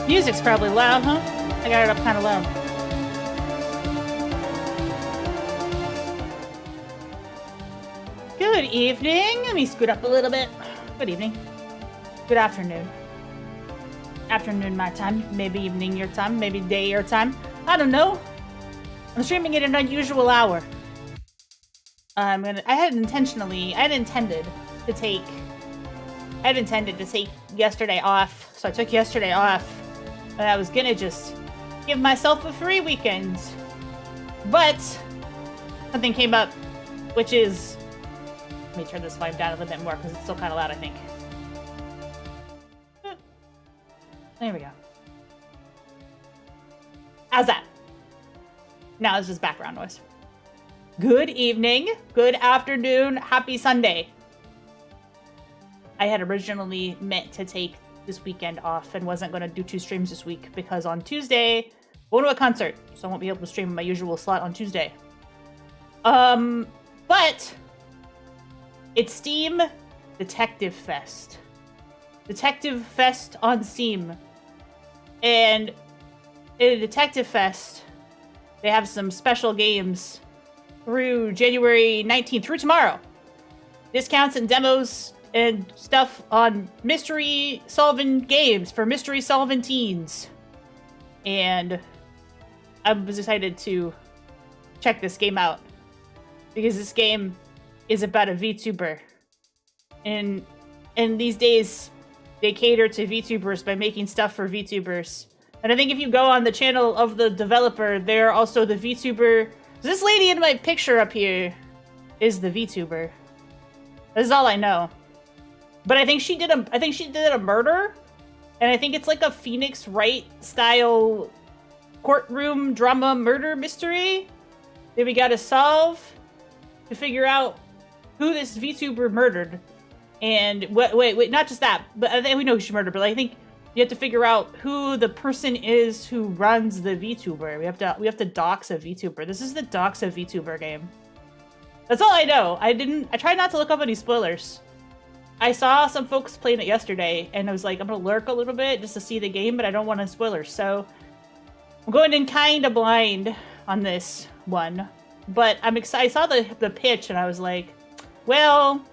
Music's probably loud, huh? I got it up kind of loud. Good evening. Let me scoot up a little bit. Good evening. Good afternoon. Afternoon my time. Maybe evening your time. Maybe day your time. I don't know. I'm streaming at an unusual hour. I had intended to take yesterday off. So I took yesterday off. And I was gonna just give myself a free weekend. But something came up, which is... Let me turn this volume down a little bit more because it's still kind of loud, I think. There we go. How's that? Now it's just background noise. Good evening, good afternoon, happy Sunday. I had originally meant to take this weekend off and wasn't going to do 2 streams this week because on Tuesday, I'm going to a concert, so I won't be able to stream my usual slot on Tuesday. But it's Steam Detective Fest. Detective Fest on Steam. And in a Detective Fest, they have some special games through January 19th, through tomorrow. Discounts and demos and stuff on mystery solving games for mystery solving teens. And I was excited to check this game out because this game is about a VTuber. And these days, they cater to VTubers by making stuff for VTubers. And I think if you go on the channel of the developer, they're also the VTuber. This lady in my picture up here is the VTuber. This is all I know. But I think she did a murder, and I think it's like a Phoenix-Wright style courtroom drama murder mystery that we gotta solve to figure out who this VTuber murdered. And wait, not just that, but I think we know who she murdered, but I think you have to figure out who the person is who runs the VTuber. We have to dox a VTuber. This is the dox a VTuber game. That's all I know. I tried not to look up any spoilers. I saw some folks playing it yesterday, and I was like, I'm gonna lurk a little bit just to see the game, but I don't want any spoilers. So I'm going in kind of blind on this one. But I'm excited. I saw the pitch, and I was like, well,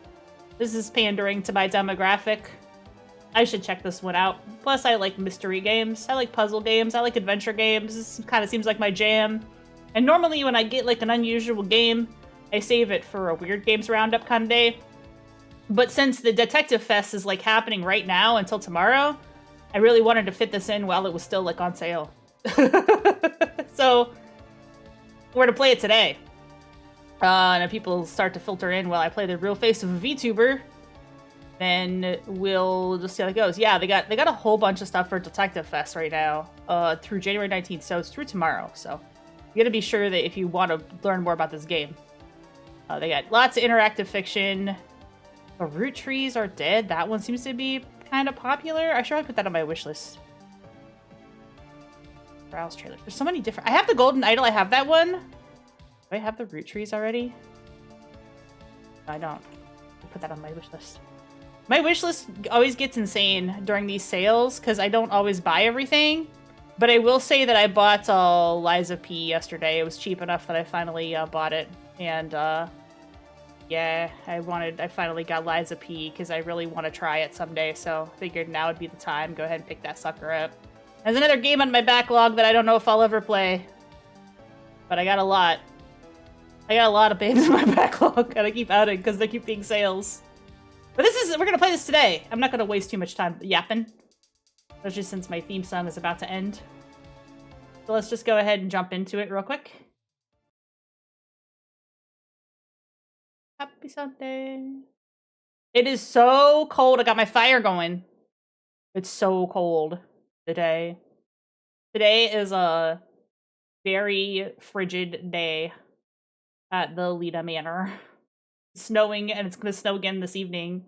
this is pandering to my demographic. I should check this one out. Plus, I like mystery games. I like puzzle games. I like adventure games. This kind of seems like my jam. And normally when I get like an unusual game, I save it for a Weird Games Roundup kind of day. But since the Detective Fest is like happening right now until tomorrow, I really wanted to fit this in while it was still like on sale. So we're gonna play it today. And if people start to filter in while I play the real face of a VTuber, then we'll just see how it goes. Yeah, they got a whole bunch of stuff for Detective Fest right now, through January 19th, so it's through tomorrow. So you gotta be sure that if you want to learn more about this game. They got lots of interactive fiction. The Root Trees Are Dead. That one seems to be kind of popular. I should probably put that on my wish list. Browse trailers. There's so many different... I have the Golden Idol. I have that one. Do I have the Root Trees already? No, I don't. I'll put that on my wish list. My wish list always gets insane during these sales because I don't always buy everything. But I will say that I bought Liza P yesterday. It was cheap enough that I finally bought it. And yeah, I finally got Liza P because I really want to try it someday. So figured now would be the time. Go ahead and pick that sucker up. There's another game on my backlog that I don't know if I'll ever play. But I got a lot. I got a lot of games in my backlog and I keep outing because they keep being sales. But we're gonna play this today. I'm not gonna waste too much time yapping. Especially since my theme song is about to end. So let's just go ahead and jump into it real quick. Happy Sunday. It is so cold. I got my fire going. It's so cold today. Today is a very frigid day at the Lita Manor. It's snowing, and it's going to snow again this evening.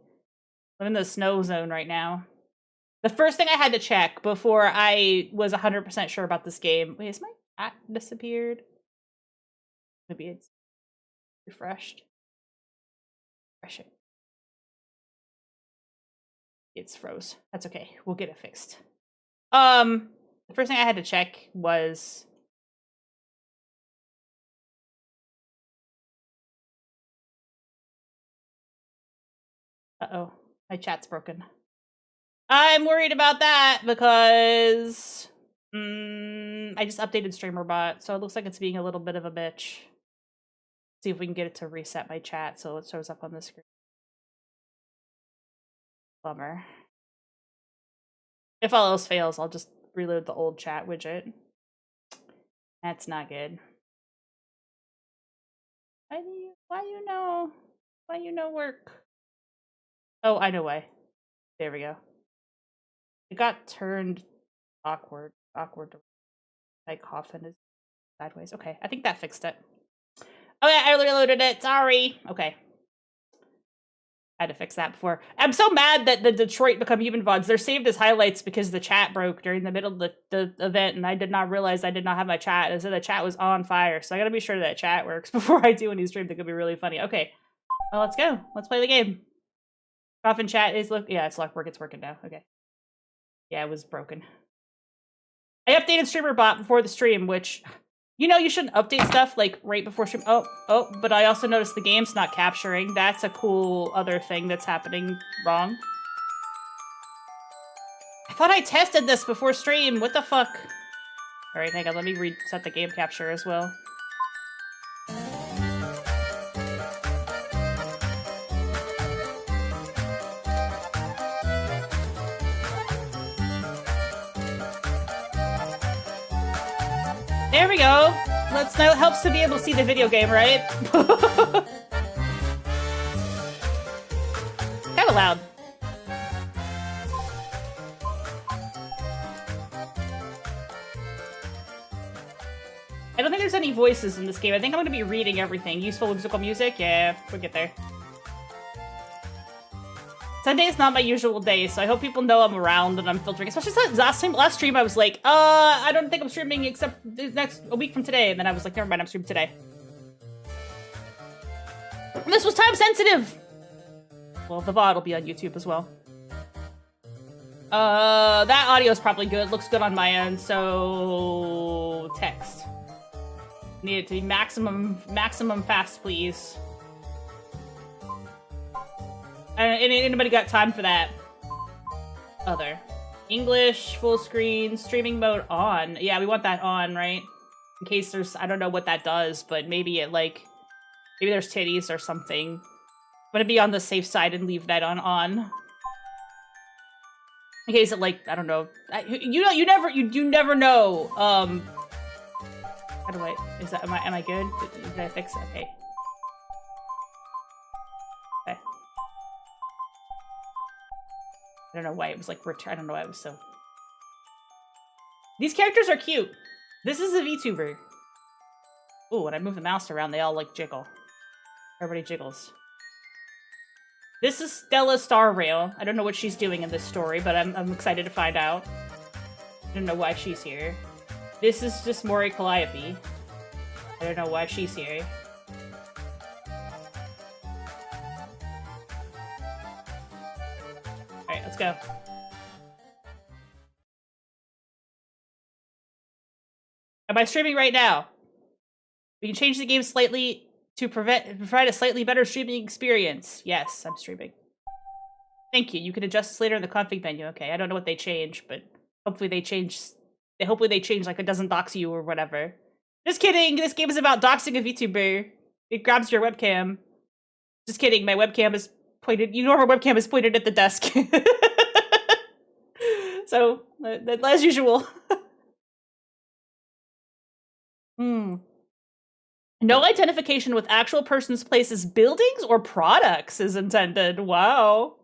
I'm in the snow zone right now. The first thing I had to check before I was 100% sure about this game... Wait, is my cat disappeared? Maybe it's refreshed. Refresh it. It's froze. That's okay. We'll get it fixed. The first thing I had to check was... Uh-oh, my chat's broken. I'm worried about that because I just updated StreamerBot, so it looks like it's being a little bit of a bitch. See if we can get it to reset my chat so it shows up on the screen. Bummer. If all else fails, I'll just reload the old chat widget. That's not good. Why you know work? Oh, I know why. There we go. It got turned awkward. Like coffin is sideways. Okay, I think that fixed it. Okay, I reloaded it. Sorry. Okay. I had to fix that before. I'm so mad that the Detroit Become Human VODs, they're saved as highlights because the chat broke during the middle of the event, and I did not realize I did not have my chat, and so the chat was on fire. So I gotta be sure that chat works before I do a new stream that could be really funny. Okay. Well, let's go. Let's play the game. Coffin chat is yeah, it's working now. Okay. Yeah, it was broken. I updated StreamerBot before the stream, which, you know, you shouldn't update stuff like right before stream. Oh, but I also noticed the game's not capturing. That's a cool other thing that's happening wrong. I thought I tested this before stream. What the fuck? All right, hang on. Let me reset the game capture as well. There we go. That helps to be able to see the video game, right? Kind of loud. I don't think there's any voices in this game. I think I'm going to be reading everything. Useful whimsical music? Yeah, we'll get there. Sunday is not my usual day, so I hope people know I'm around and I'm filtering. Especially last stream I was like, I don't think I'm streaming except a week from today. And then I was like, never mind, I'm streaming today. And this was time sensitive! Well, the VOD will be on YouTube as well. That audio is probably good. Looks good on my end, so... text. Need it to be maximum fast, please. Anybody got time for that? Other. English, full screen, streaming mode on. Yeah, we want that on, right? In case there's... I don't know what that does, but maybe it, like... maybe there's titties or something. I'm gonna be on the safe side and leave that on. In case it, like, I don't know. You never know. How do I... am I good? Did I fix it? Okay. I don't know why it was like return. I don't know why it was so. These characters are cute. This is a VTuber. Ooh, when I move the mouse around, they all like jiggle. Everybody jiggles. This is Stella Starrail. I don't know what she's doing in this story, but I'm excited to find out. I don't know why she's here. This is just Mori Calliope. I don't know why she's here. Alright, let's go. Am I streaming right now? We can change the game slightly to provide a slightly better streaming experience. Yes, I'm streaming. Thank you. You can adjust this later in the config menu. Okay, I don't know what they changed, but hopefully they change. Hopefully they change like it doesn't dox you or whatever. Just kidding. This game is about doxing a VTuber. It grabs your webcam. Just kidding. My webcam is pointed. You know, our webcam is pointed at the desk. So, as usual. No identification with actual persons, places, buildings, or products is intended. Wow.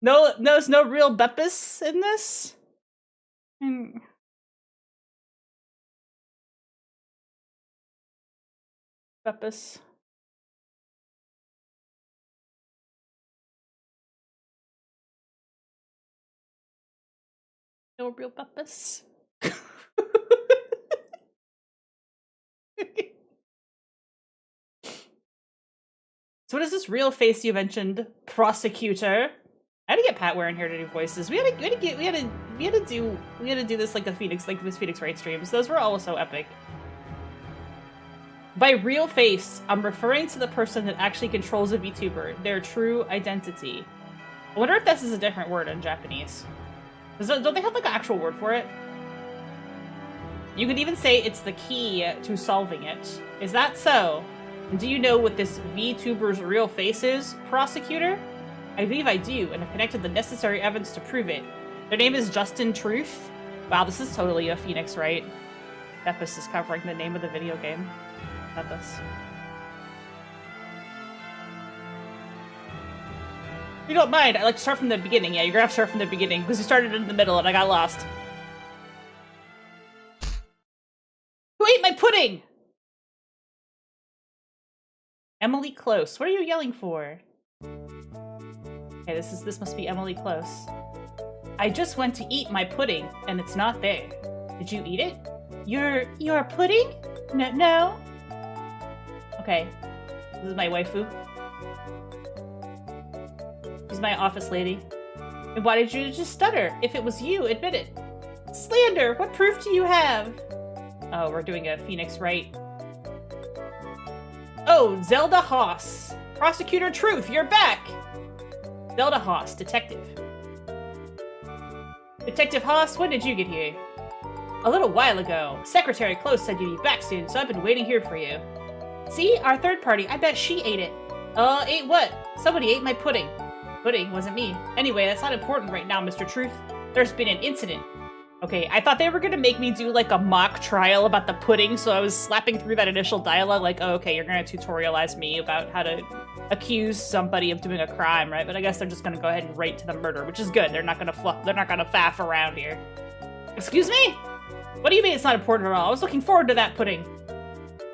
No, there's no real Beppis in this? Beppis. No real Beppis. So what is this real face you mentioned? Prosecutor. How to get Pat Ware in here to do voices? We had to do this like the Phoenix-Wright streams. Those were all so epic. By real face, I'm referring to the person that actually controls a VTuber, their true identity. I wonder if this is a different word in Japanese. Don't they have like an actual word for it? You could even say it's the key to solving it. Is that so? And do you know what this VTuber's real face is, prosecutor? I believe I do, and I've connected the necessary evidence to prove it. Their name is Justin Truth. Wow, this is totally a Phoenix-Wright. Epis is covering the name of the video game. Not this. If you don't mind, I like to start from the beginning. Yeah, you're gonna have to start from the beginning, because you started in the middle and I got lost. Who ate my pudding? Emily Close. What are you yelling for? Okay, this must be Emily Close. I just went to eat my pudding, and it's not there. Did you eat it? Your pudding? No. Okay. This is my waifu. She's my office lady. And why did you just stutter? If it was you, admit it. Slander! What proof do you have? Oh, we're doing a Phoenix-Wright. Oh, Zelda Haas. Prosecutor Truth, you're back! Zelda Haas, detective. Detective Haas, when did you get here? A little while ago. Secretary Close said you'd be back soon, so I've been waiting here for you. See? Our third party. I bet she ate it. Ate what? Somebody ate my pudding. Pudding? Wasn't me. Anyway, that's not important right now, Mr. Truth. There's been an incident. Okay, I thought they were gonna make me do, like, a mock trial about the pudding, so I was slapping through that initial dialogue, like, oh, okay, you're gonna tutorialize me about how to accuse somebody of doing a crime, right? But I guess they're just gonna go ahead and right to the murder, which is good. They're not gonna faff around here. Excuse me? What do you mean it's not important at all? I was looking forward to that pudding.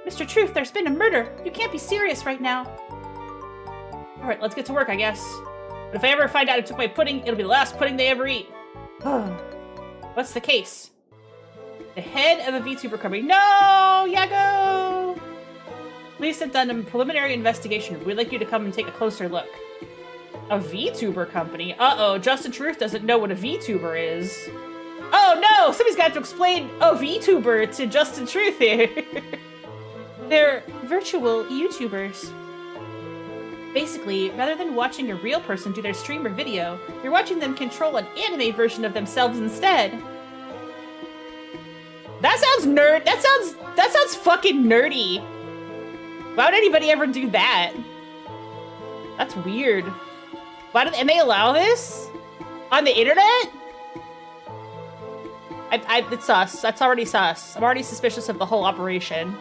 Mr. Truth, there's been a murder. You can't be serious right now. Alright, let's get to work, I guess. But if I ever find out who took my pudding, it'll be the last pudding they ever eat. What's the case? The head of a VTuber company. No! Yago! Police have done a preliminary investigation. We'd like you to come and take a closer look. A VTuber company? Uh-oh, Justin Truth doesn't know what a VTuber is. Oh no! Somebody's got to explain a VTuber to Justin Truth here. They're virtual YouTubers. Basically, rather than watching a real person do their stream or video, you're watching them control an anime version of themselves instead. That sounds nerd. That sounds fucking nerdy. Why would anybody ever do that? That's weird. And they allow this? On the internet? It's sus. That's already sus. I'm already suspicious of the whole operation.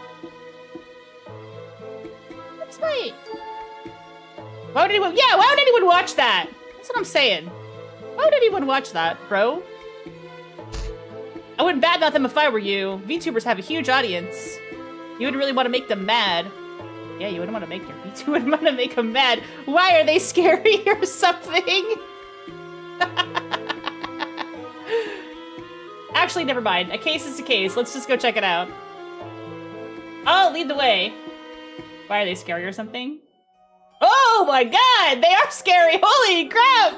What's my... Why would anyone watch that? That's what I'm saying. Why would anyone watch that, bro? I wouldn't badmouth them if I were you. VTubers have a huge audience. You wouldn't really want to make them mad. Yeah, you wouldn't want to make your VTuber wouldn't want to make them mad. Why are they scary or something? Actually, never mind. A case is a case. Let's just go check it out. I'll lead the way. Why are they scary or something? Oh my god! They are scary! Holy crap!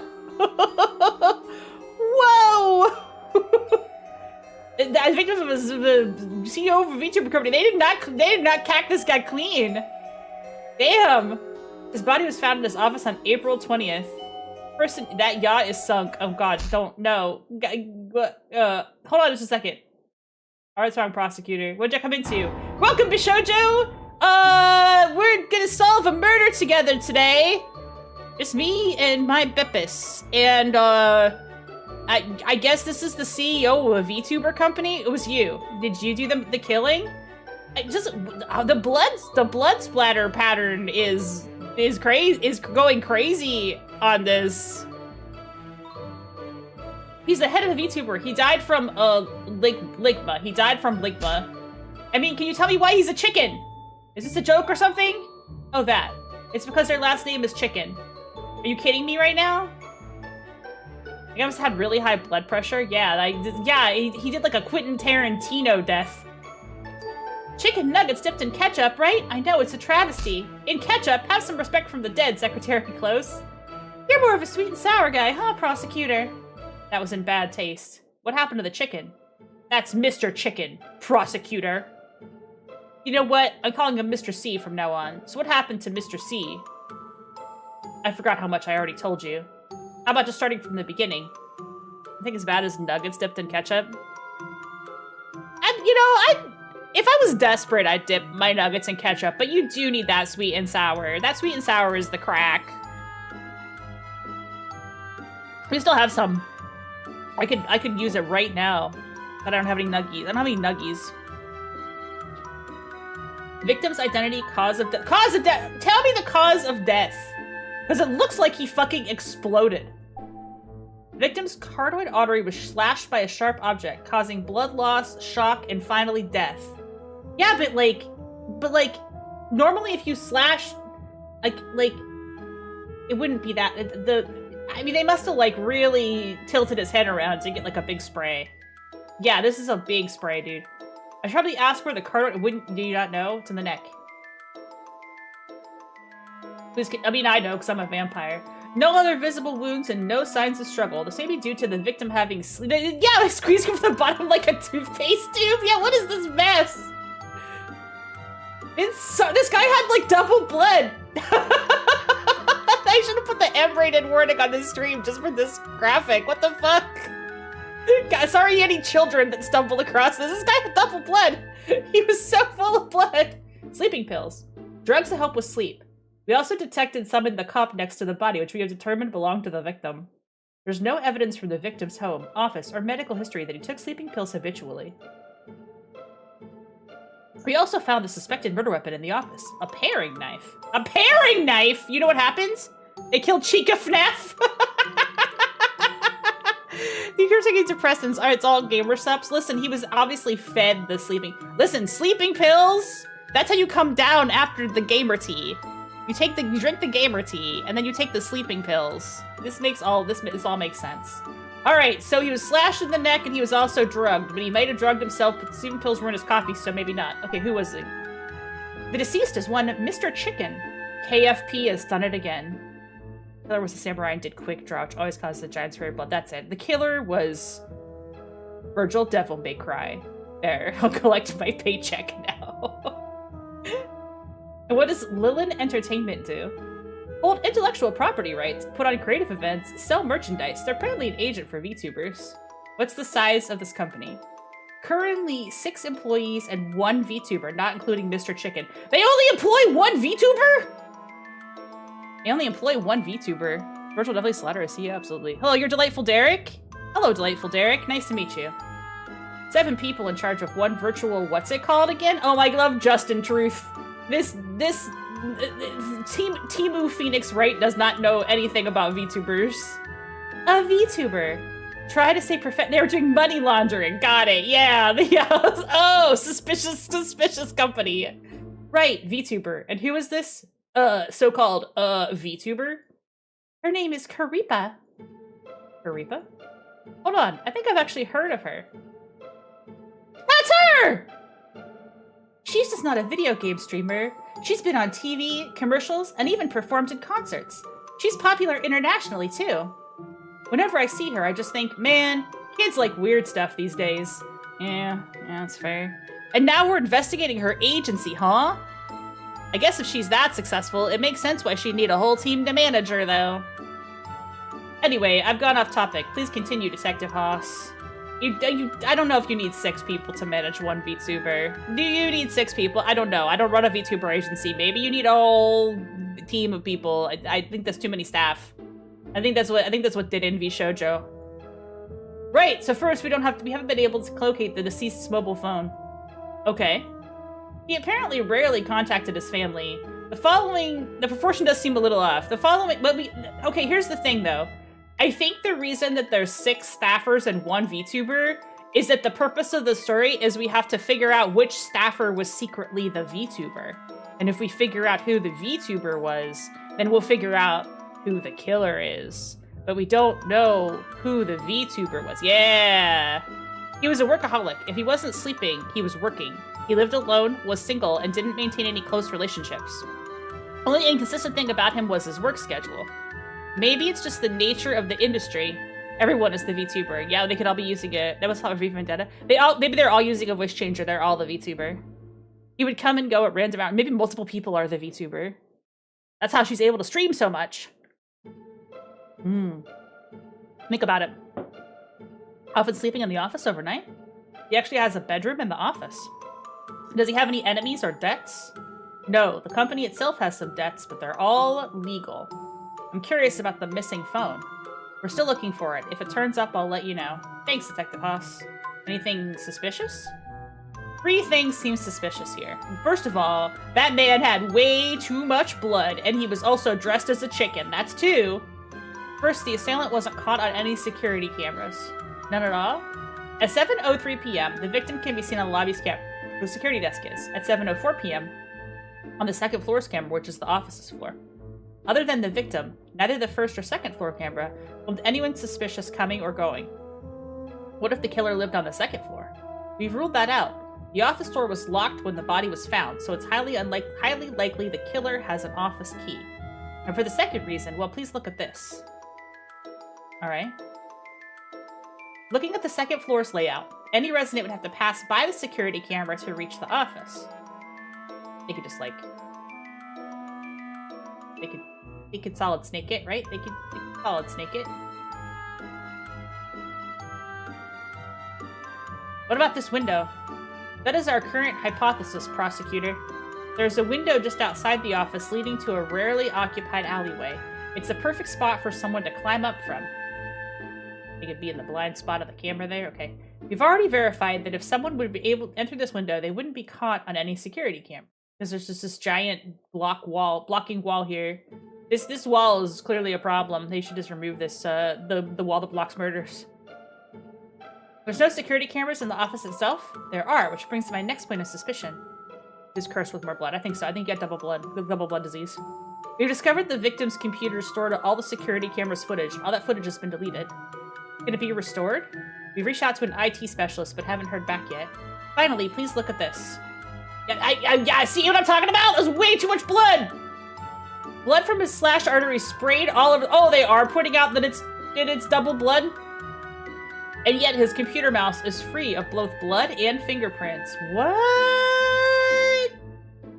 Whoa! The victim was the CEO of a VTuber company. They did not cack this guy clean. Damn! His body was found in his office on April 20th. Person, that yacht is sunk. Oh god, don't know. Hold on just a second. Alright, wrong, prosecutor. What'd you come into? Welcome, Bishojo! We're gonna solve a murder together today. Just me and my Beppis. And, I guess this is the CEO of a VTuber company? It was you. Did you do the killing? The blood splatter pattern is going crazy on this. He's the head of the VTuber. He died from, Ligma. He died from Ligma. I mean, can you tell me why he's a chicken? Is this a joke or something? Oh, that. It's because their last name is Chicken. Are you kidding me right now? I must have had really high blood pressure. Yeah, he did like a Quentin Tarantino death. Chicken nuggets dipped in ketchup, right? I know, it's a travesty. In ketchup, have some respect from the dead, Secretary Close. You're more of a sweet and sour guy, huh, prosecutor? That was in bad taste. What happened to the chicken? That's Mr. Chicken, prosecutor. You know what? I'm calling him Mr. C from now on. So what happened to Mr. C? I forgot how much I already told you. How about just starting from the beginning? I think as bad as nuggets dipped in ketchup. If I was desperate, I'd dip my nuggets in ketchup, but you do need that sweet and sour. That sweet and sour is the crack. We still have some. I could use it right now, but I don't have any nuggies. I don't have any nuggies. Victim's identity, cause of death. Cause of death! Tell me the cause of death. Because it looks like he fucking exploded. Victim's carotid artery was slashed by a sharp object, causing blood loss, shock, and finally death. Yeah, but like, normally if you slash, like, it wouldn't be that, I mean, they must have, like, really tilted his head around to get, like, a big spray. Yeah, this is a big spray, dude. I should probably ask where the carotid, do you not know? It's in the neck. Please, I mean, I know, because I'm a vampire. No other visible wounds and no signs of struggle. This may be due to the victim having yeah, squeezing from the bottom like a toothpaste tube. Yeah, what is this mess? This guy had like double blood. I should have put the M-rated warning on this stream just for this graphic. What the fuck? God, sorry any children that stumbled across this. This guy had double blood. He was so full of blood. Sleeping pills. Drugs to help with sleep. We also detected some in the cup next to the body, which we have determined belonged to the victim. There's no evidence from the victim's home, office, or medical history that he took sleeping pills habitually. We also found the suspected murder weapon in the office. A paring knife. A paring knife! You know what happens? They killed Chica FNAF! You're taking depressants. Alright, it's all gamer subs. Listen, he was obviously fed the sleeping... Listen, sleeping pills! That's how you come down after the gamer tea. You drink the gamer tea, and then you take the sleeping pills. This all makes sense. Alright, so he was slashed in the neck and he was also drugged, but he might have drugged himself, but the sleeping pills were in his coffee, so maybe not. Okay, who was it? The deceased is one Mr. Chicken. KFP has done it again. The killer was a samurai and did quick draw, which always causes the giant's fairy blood. That's it. The killer was Virgil Devil May Cry. There, I'll collect my paycheck now. And what does Lilin Entertainment do? Hold intellectual property rights, put on creative events, sell merchandise. They're apparently an agent for VTubers. What's the size of this company? Currently 6 employees and 1 VTuber, not including Mr. Chicken. They only employ 1 VTuber? They only employ 1 VTuber. Virtual Devilly Slaughter is CEO, absolutely. Hello, you're Delightful Derek? Hello, Delightful Derek. Nice to meet you. 7 people in charge of 1 virtual, what's it called again? Oh, I love Justin Truth. This Timu Phoenix-Wright does not know anything about VTubers. A VTuber. Try to say they were doing money laundering. Got it. Yeah. Oh, suspicious company. Right, VTuber. And who is this? So-called, VTuber? Her name is Karipa. Karipa? Hold on. I think I've actually heard of her. That's her! She's just not a video game streamer. She's been on TV, commercials, and even performed in concerts. She's popular internationally, too. Whenever I see her, I just think, man, kids like weird stuff these days. Yeah, that's fair. And now we're investigating her agency, huh? I guess if she's that successful, it makes sense why she'd need a whole team to manage her, though. Anyway, I've gone off topic. Please continue, Detective Haas. I don't know if you need 6 people to manage 1 VTuber. Do you need 6 people? I don't know. I don't run a VTuber agency. Maybe you need a whole team of people. I think that's too many staff. I think that's what did Envy Shoujo. Right. So first, we haven't been able to locate the deceased's mobile phone. Okay. He apparently rarely contacted his family. The proportion does seem a little off. Okay. Here's the thing, though. I think the reason that there's 6 staffers and 1 VTuber is that the purpose of the story is we have to figure out which staffer was secretly the VTuber. And if we figure out who the VTuber was, then we'll figure out who the killer is. But we don't know who the VTuber was. Yeah! He was a workaholic. If he wasn't sleeping, he was working. He lived alone, was single, and didn't maintain any close relationships. The only inconsistent thing about him was his work schedule. Maybe it's just the nature of the industry. Everyone is the VTuber. Yeah, they could all be using it. That was probably V Vendetta. Maybe they're all using a voice changer. They're all the VTuber. He would come and go at random hours. Maybe multiple people are the VTuber. That's how she's able to stream so much. Think about it. Often sleeping in the office overnight? He actually has a bedroom in the office. Does he have any enemies or debts? No, the company itself has some debts, but they're all legal. I'm curious about the missing phone. We're still looking for it. If it turns up, I'll let you know. Thanks, Detective Haas. Anything suspicious? 3 things seem suspicious here. First of all, that man had way too much blood, and he was also dressed as a chicken. That's 2. First, the assailant wasn't caught on any security cameras. None at all? At 7:03 p.m., the victim can be seen on the lobby's camera where the security desk is. At 7:04 p.m., on the second floor's camera, which is the office's floor. Other than the victim, neither the first or second floor camera filmed anyone suspicious coming or going. What if the killer lived on the second floor? We've ruled that out. The office door was locked when the body was found, so it's highly likely the killer has an office key. And for the second reason, well, please look at this. Alright. Looking at the second floor's layout, any resident would have to pass by the security camera to reach the office. They could just, like... They could solid snake it, right? They could solid snake it. What about this window? That is our current hypothesis, prosecutor. There's a window just outside the office leading to a rarely occupied alleyway. It's the perfect spot for someone to climb up from. They could be in the blind spot of the camera there? Okay. We've already verified that if someone would be able to enter this window, they wouldn't be caught on any security camera. Because there's just this giant blocking wall here. This wall is clearly a problem. They should just remove this, the wall that blocks murders. There's no security cameras in the office itself? There are, which brings to my next point of suspicion. Is cursed with more blood. I think so. I think you got double blood disease. We've discovered the victim's computer stored all the security cameras footage. All that footage has been deleted. Can it be restored? We've reached out to an IT specialist, but haven't heard back yet. Finally, please look at this. Yeah, see what I'm talking about? There's way too much blood! Blood from his slashed artery sprayed all over. Oh, they are putting out that it's double blood? And yet his computer mouse is free of both blood and fingerprints. What?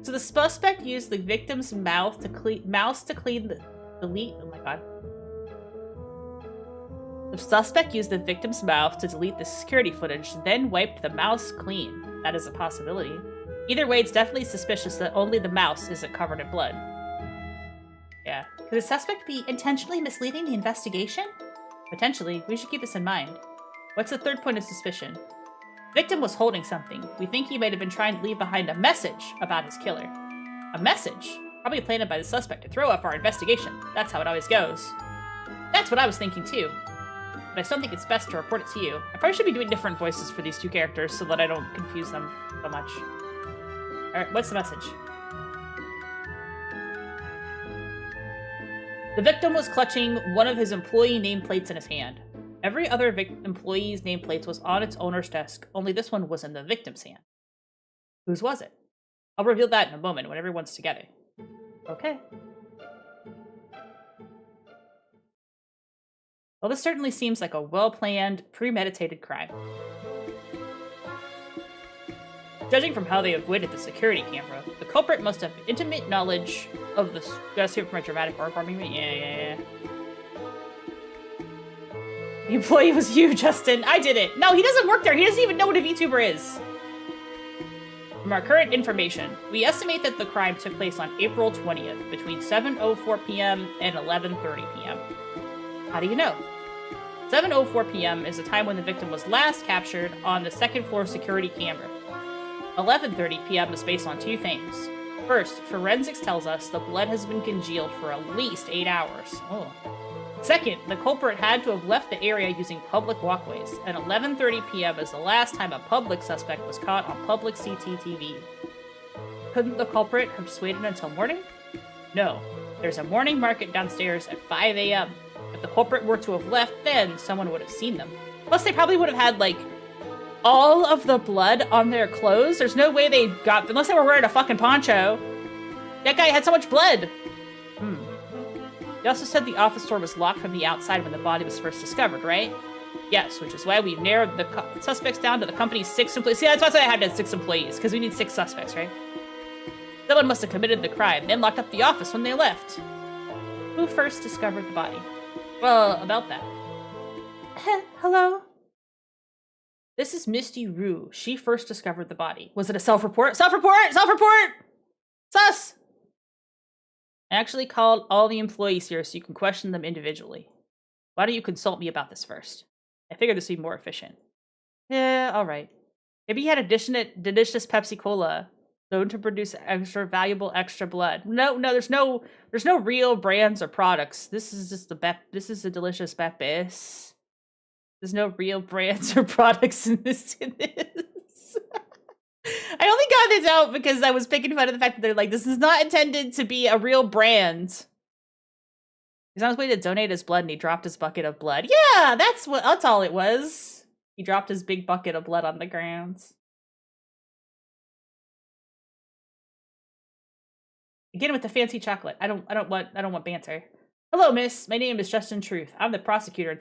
So the suspect used the victim's mouse to clean delete. Oh my god. The suspect used the victim's mouth to delete the security footage, then wiped the mouse clean. That is a possibility. Either way, it's definitely suspicious that only the mouse isn't covered in blood. Yeah. Could the suspect be intentionally misleading the investigation? Potentially. We should keep this in mind. What's the third point of suspicion? The victim was holding something. We think he might have been trying to leave behind a message about his killer. A message? Probably planted by the suspect to throw off our investigation. That's how it always goes. That's what I was thinking too. But I still think it's best to report it to you. I probably should be doing different voices for these 2 characters so that I don't confuse them so much. Alright, what's the message? The victim was clutching one of his employee nameplates in his hand. Every other employee's nameplate was on its owner's desk, only this one was in the victim's hand. Whose was it? I'll reveal that in a moment when everyone's together. Okay. Well, this certainly seems like a well-planned, premeditated crime. Judging from how they avoided the security camera, the culprit must have intimate knowledge of the... Gotta see it from a dramatic horror farming. Yeah. The employee was you, Justin. I did it. No, he doesn't work there. He doesn't even know what a VTuber is. From our current information, we estimate that the crime took place on April 20th, between 7:04 p.m. and 11:30 p.m. How do you know? 7:04 p.m. is the time when the victim was last captured on the second floor security camera. 11:30 p.m. is based on 2 things. First, forensics tells us the blood has been congealed for at least 8 hours. Oh. Second, the culprit had to have left the area using public walkways, and 11:30 p.m. is the last time a public suspect was caught on public CCTV. Couldn't the culprit have just waited until morning? No. There's a morning market downstairs at 5 a.m. If the culprit were to have left then, someone would have seen them. Plus, they probably would have had, like, all of the blood on their clothes. There's no way they got... Unless they were wearing a fucking poncho. That guy had so much blood. You also said the office door was locked from the outside when the body was first discovered, right? Yes, which is why we narrowed the suspects down to the company's 6 employees. See, that's why I had 6 employees, because we need 6 suspects, right? Someone must have committed the crime, then locked up the office when they left. Who first discovered the body? Well, about that. Hello? This is Misty Rue. She first discovered the body. Was it a self-report? Self-report! Self-report! Sus! I actually called all the employees here so you can question them individually. Why don't you consult me about this first? I figured this would be more efficient. Yeah, alright. Maybe you had a delicious Pepsi Cola known to produce valuable extra blood. No, there's no real brands or products. This is just this is a delicious Pepsi. There's no real brands or products in this. I only got this out because I was picking fun of the fact that they're like, this is not intended to be a real brand. He's on his way to donate his blood and he dropped his bucket of blood. Yeah, that's all it was. He dropped his big bucket of blood on the ground. Again with the fancy chocolate. I don't want banter. Hello, miss. My name is Justin Truth. I'm the prosecutor in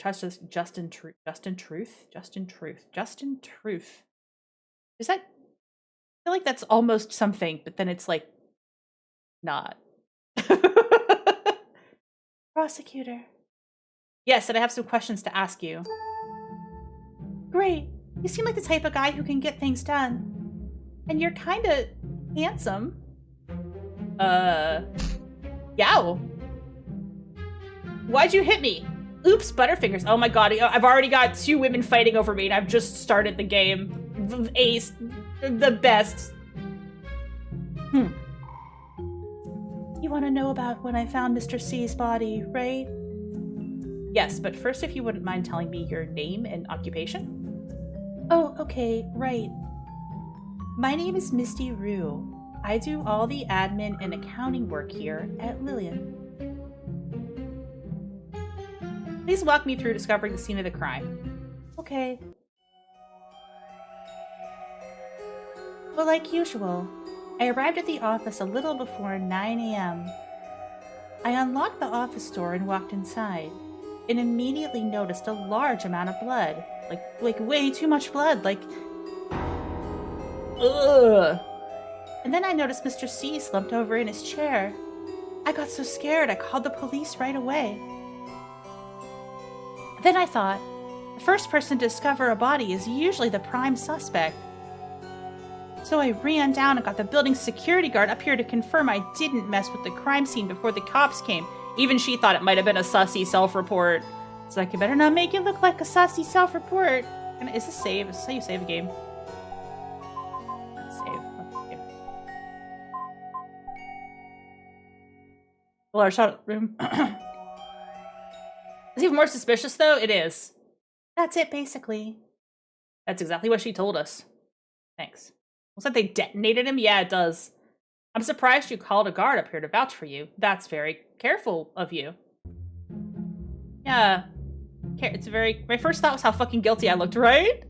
Justin Truth. Is that? I feel like that's almost something, but then it's like not. Prosecutor. Yes, and I have some questions to ask you. Great. You seem like the type of guy who can get things done. And you're kind of handsome. Yow. Why'd you hit me? Oops, Butterfingers. Oh my god, I've already got 2 women fighting over me and I've just started the game. Ace. The best. You want to know about when I found Mr. C's body, right? Yes, but first if you wouldn't mind telling me your name and occupation? Oh, okay, right. My name is Misty Rue. I do all the admin and accounting work here at Lillian. Please walk me through discovering the scene of the crime. Okay. Well, like usual, I arrived at the office a little before 9 a.m. I unlocked the office door and walked inside, and immediately noticed a large amount of blood. Like way too much blood, ugh. And then I noticed Mr. C slumped over in his chair. I got so scared I called the police right away. Then I thought, the first person to discover a body is usually the prime suspect. So I ran down and got the building's security guard up here to confirm I didn't mess with the crime scene before the cops came. Even she thought it might have been a sussy self-report. It's like, you better not make it look like a sussy self-report. Is this save? Is this how you save a game? Let's save. Okay. Well, our shot room. It's even more suspicious, though. It is. That's it, basically. That's exactly what she told us. Thanks. Looks like they detonated him? Yeah, it does. I'm surprised you called a guard up here to vouch for you. That's very careful of you. Yeah. It's very... My first thought was how fucking guilty I looked, right?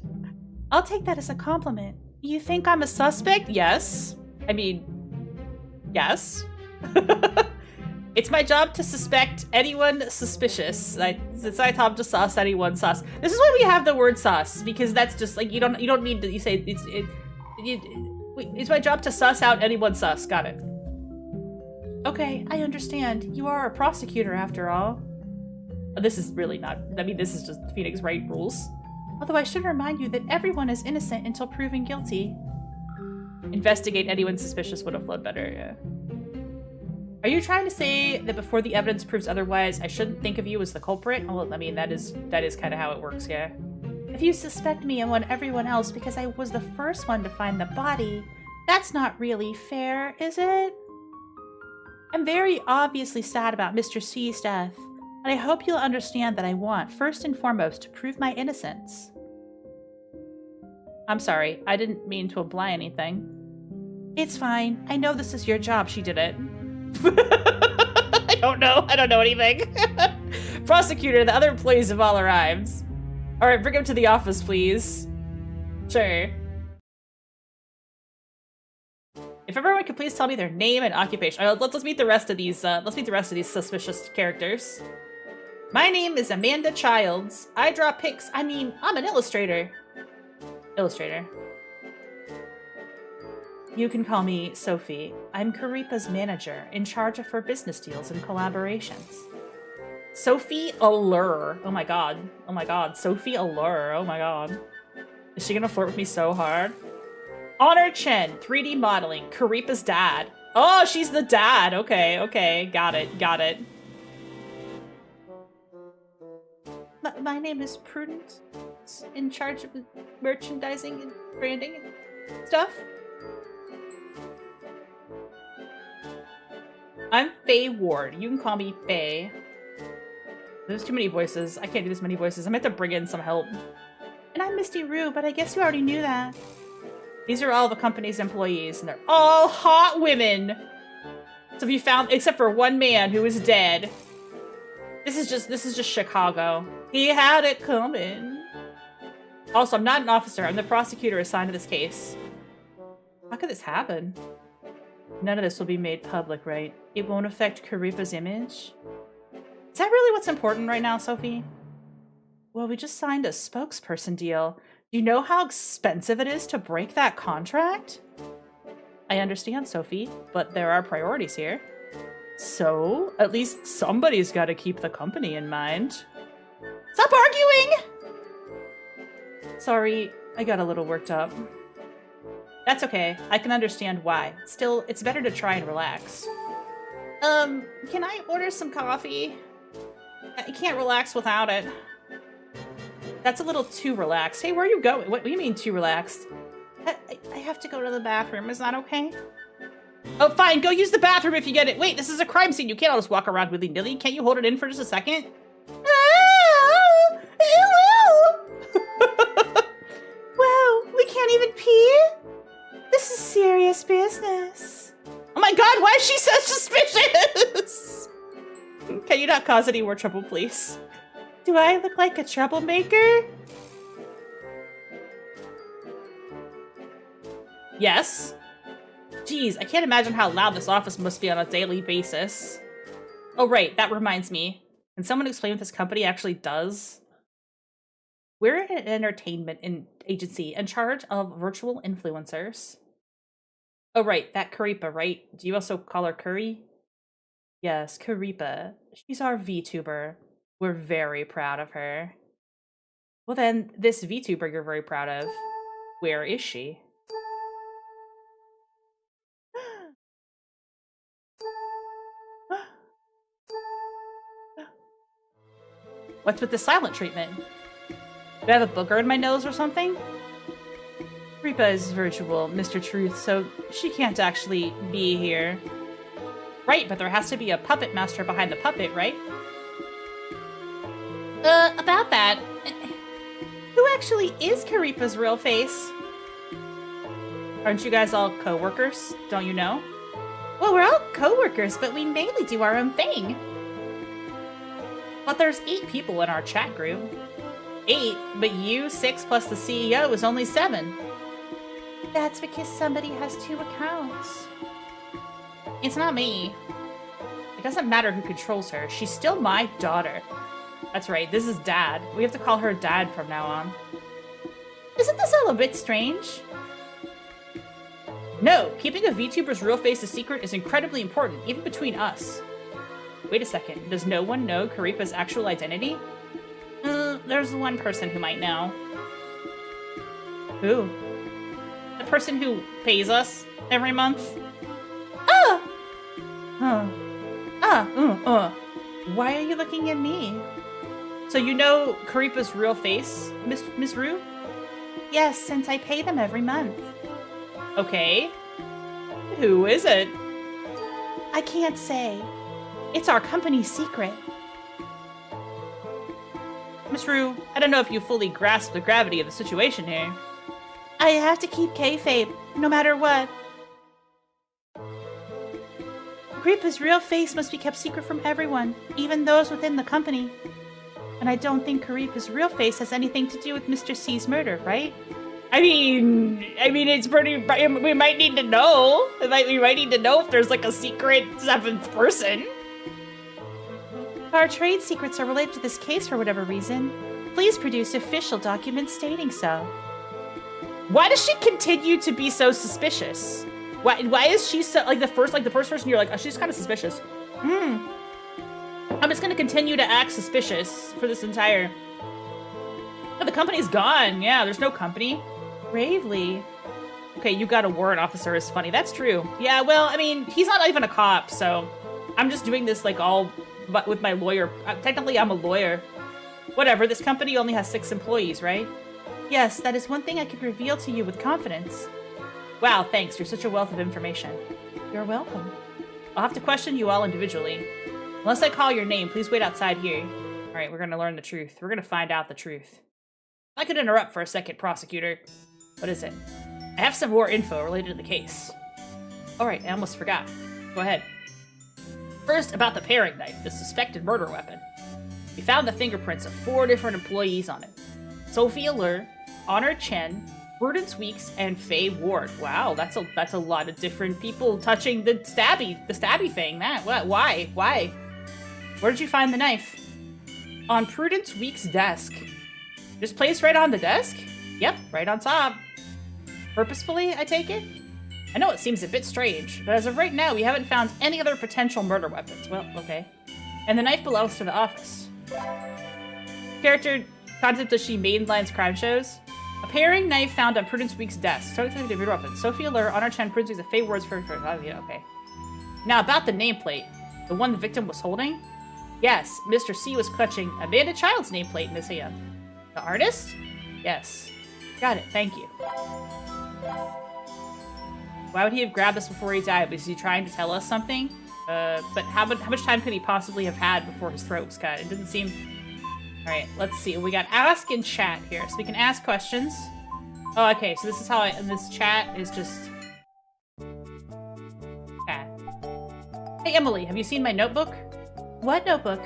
I'll take that as a compliment. You think I'm a suspect? Yes. I mean... Yes. It's my job to suspect anyone suspicious. It's my job to sus anyone sus. This is why we have the word sus, because that's just like, you don't need to, you say, it's my job to suss out anyone sus. Got it. Okay, I understand. You are a prosecutor after all. This is really not, I mean, this is just Phoenix-Wright rules. Although I should remind you that everyone is innocent until proven guilty. Investigate anyone suspicious would have flowed better, yeah. Are you trying to say that before the evidence proves otherwise, I shouldn't think of you as the culprit? Well, I mean, that is kind of how it works, yeah. If you suspect me and want everyone else because I was the first one to find the body, that's not really fair, is it? I'm very obviously sad about Mr. C's death, and I hope you'll understand that I want, first and foremost, to prove my innocence. I'm sorry, I didn't mean to imply anything. It's fine. I know this is your job. She did it. I don't know anything. Prosecutor, the other employees have all arrived. All right, bring him to the office, please. Sure. If everyone could please tell me their name and occupation. Let's meet the rest of these. Let's meet the rest of these suspicious characters. My name is Amanda Childs. I draw pics. I mean, I'm an illustrator. Illustrator. You can call me Sophie. I'm Karipa's manager, in charge of her business deals and collaborations. Sophie Allure. Oh my god. Oh my god. Sophie Allure. Oh my god. Is she gonna flirt with me so hard? Honor Chen. 3D modeling. Karipa's dad. Oh, she's the dad. Okay, okay. Got it. Got it. My name is Prudence. In charge of merchandising and branding and stuff. I'm Faye Ward. You can call me Faye. There's too many voices. I can't do this many voices. I'm gonna have to bring in some help. And I'm Misty Rue, but I guess you already knew that. These are all the company's employees, and they're all hot women. So if you found, except for one man who is dead. This is just Chicago. He had it coming. Also, I'm not an officer. I'm the prosecutor assigned to this case. How could this happen? None of this will be made public, right? It won't affect Karipa's image? Is that really what's important right now, Sophie? Well, we just signed a spokesperson deal. Do you know how expensive it is to break that contract? I understand, Sophie, but there are priorities here. So, at least somebody's got to keep the company in mind. Stop arguing! Sorry, I got a little worked up. That's okay. I can understand why. Still, it's better to try and relax. Can I order some coffee? I can't relax without it. That's a little too relaxed. Hey, where are you going? What do you mean too relaxed? I have to go to the bathroom. Is that okay? Oh, fine. Go use the bathroom if you get it. Wait, this is a crime scene. You can't all just walk around willy-nilly. Can't you hold it in for just a second? Wow, we can't even pee? This is serious business. Oh my god, why is she so suspicious? Can you not cause any more trouble, please? Do I look like a troublemaker? Yes. Jeez, I can't imagine how loud this office must be on a daily basis. Oh right, that reminds me. Can someone explain what this company actually does? We're an entertainment agency in charge of virtual influencers. Oh right, that Karipa, right? Do you also call her Curry? Yes, Karipa. She's our VTuber. We're very proud of her. Well then, this VTuber you're very proud of, where is she? What's with the silent treatment? Do I have a booger in my nose or something? Karipa is virtual, Mr. Truth, so she can't actually be here. Right, but there has to be a puppet master behind the puppet, right? About that, who actually is Karipa's real face? Aren't you guys all co-workers? Don't you know? Well, we're all co-workers, but we mainly do our own thing. But there's 8 people in our chat group. 8, but you, 6 plus the CEO is only 7. That's because somebody has 2 accounts. It's not me. It doesn't matter who controls her. She's still my daughter. That's right, this is Dad. We have to call her Dad from now on. Isn't this all a bit strange? No, keeping a VTuber's real face a secret is incredibly important, even between us. Wait a second, does no one know Karipa's actual identity? There's one person who might know. Who? The person who pays us every month? Why are you looking at me? So you know Karipa's real face, Miss Rue? Yes, since I pay them every month. Okay. Who is it? I can't say. It's our company's secret. Miss Rue, I don't know if you fully grasp the gravity of the situation here. I have to keep kayfabe, no matter what. Karipa's real face must be kept secret from everyone, even those within the company. And I don't think Karipa's real face has anything to do with Mr. C's murder, right? I mean, it's pretty. We might need to know. We might need to know if there's like a secret seventh person. Our trade secrets are related to this case for whatever reason. Please produce official documents stating so. Why does she continue to be so suspicious? Why is she so like the first person you're like, oh, she's kind of suspicious. I'm just gonna continue to act suspicious for this entire. Oh, the company's gone. Yeah, there's no company. Bravely. Okay, you got a warrant officer is funny. That's true. Yeah, well, I mean, he's not even a cop, so I'm just doing this like all but with my lawyer. Technically, I'm a lawyer. Whatever, this company only has 6 employees, right? Yes, that is one thing I can reveal to you with confidence. Wow, thanks. You're such a wealth of information. You're welcome. I'll have to question you all individually. Unless I call your name, please wait outside here. All right, we're going to learn the truth. We're going to find out the truth. I could interrupt for a second, prosecutor. What is it? I have some more info related to the case. All right, I almost forgot. Go ahead. First, about the paring knife, the suspected murder weapon. We found the fingerprints of 4 different employees on it. Sophia Lur, Honor Chen, Prudence Weeks, and Faye Ward. Wow, that's a lot of different people touching the stabby thing. Why? Where did you find the knife? On Prudence Weeks' desk. Just placed right on the desk? Yep, right on top. Purposefully, I take it? I know it seems a bit strange, but as of right now, we haven't found any other potential murder weapons. Well, okay. And the knife belongs to the office. Character concept does she mainlines crime shows? A paring knife found on Prudence Weeks' desk. Started to murder weapons. Sophia Lur, Honor Chen, Prudence Weeks, and Faye Ward's for okay. Now about the nameplate. The one the victim was holding? Yes, Mr. C was clutching Amanda Child's nameplate in his hand. The artist? Yes. Got it, thank you. Why would he have grabbed this before he died? Was he trying to tell us something? But how much time could he possibly have had before his throat was cut? It didn't seem... Alright, let's see. We got ask and chat here, so we can ask questions. Oh, okay, so this is how this chat is just... Chat. Hey, Emily, have you seen my notebook? What notebook?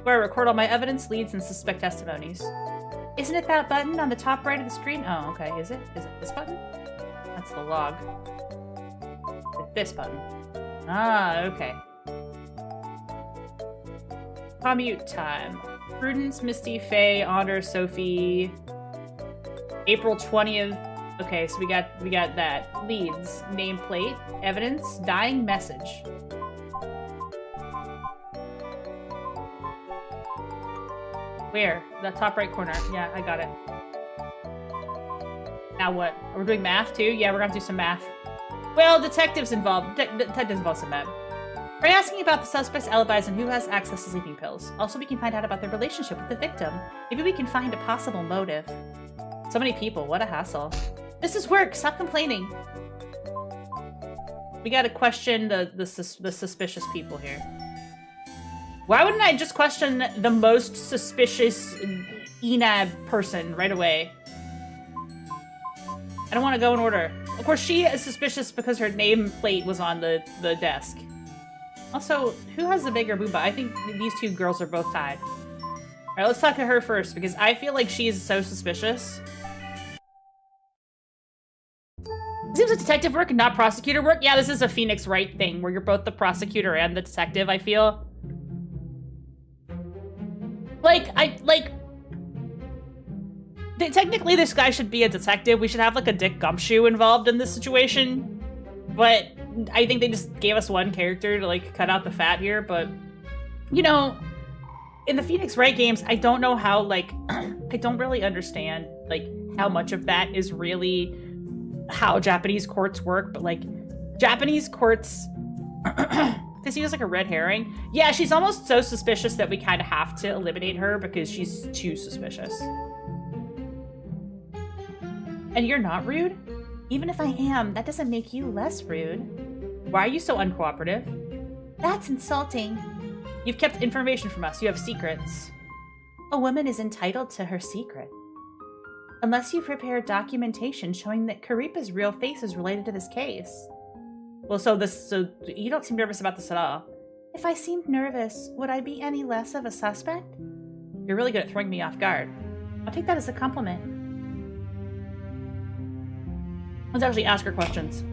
Where I record all my evidence, leads, and suspect testimonies. Isn't it that button on the top right of the screen? Oh, okay. Is it? Is it this button? That's the log. It's this button. Ah, okay. Commute time. Prudence, Misty, Faye, Honor, Sophie. April 20th. Okay, so we got that. Leads, nameplate, evidence, dying message. Where? The top right corner. Yeah, I got it. Now what? Are we doing math too? Yeah, we're gonna do some math. Well, detectives involved. Detectives involved some math. We're asking about the suspect's alibis and who has access to sleeping pills. Also, we can find out about their relationship with the victim. Maybe we can find a possible motive. So many people. What a hassle. This is work. Stop complaining. We gotta question the suspicious people here. Why wouldn't I just question the most suspicious Enab person right away? I don't want to go in order. Of course, she is suspicious because her nameplate was on the desk. Also, who has the bigger booba? I think these two girls are both tied. Alright, let's talk to her first, because I feel like she is so suspicious. It seems like detective work and not prosecutor work. Yeah, this is a Phoenix-Wright thing, where you're both the prosecutor and the detective, I feel. Technically, this guy should be a detective. We should have, like, a Dick Gumshoe involved in this situation. But I think they just gave us one character to, like, cut out the fat here. But, you know, in the Phoenix-Wright games, I don't know how, like, I don't really understand, like, how much of that is really how Japanese courts work. But, like, Japanese courts... Does he use like a red herring? Yeah, she's almost so suspicious that we kind of have to eliminate her because she's too suspicious. And you're not rude? Even if I am, that doesn't make you less rude. Why are you so uncooperative? That's insulting. You've kept information from us. You have secrets. A woman is entitled to her secret. Unless you prepare documentation showing that Karipa's real face is related to this case. Well, so you don't seem nervous about this at all. If I seemed nervous, would I be any less of a suspect? You're really good at throwing me off guard. I'll take that as a compliment. Let's actually ask her questions.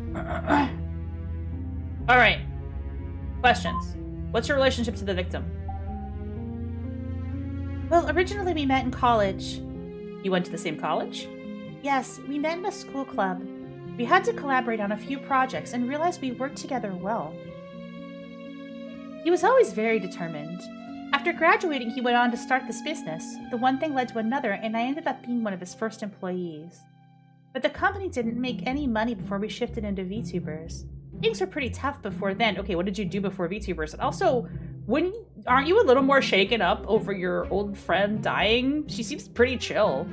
All right. Questions. What's your relationship to the victim? Well, originally we met in college. You went to the same college? Yes, we met in a school club. We had to collaborate on a few projects and realized we worked together well. He was always very determined. After graduating, he went on to start this business. The one thing led to another, and I ended up being one of his first employees. But the company didn't make any money before we shifted into VTubers. Things were pretty tough before then. Okay, what did you do before VTubers? And also, aren't you a little more shaken up over your old friend dying? She seems pretty chill.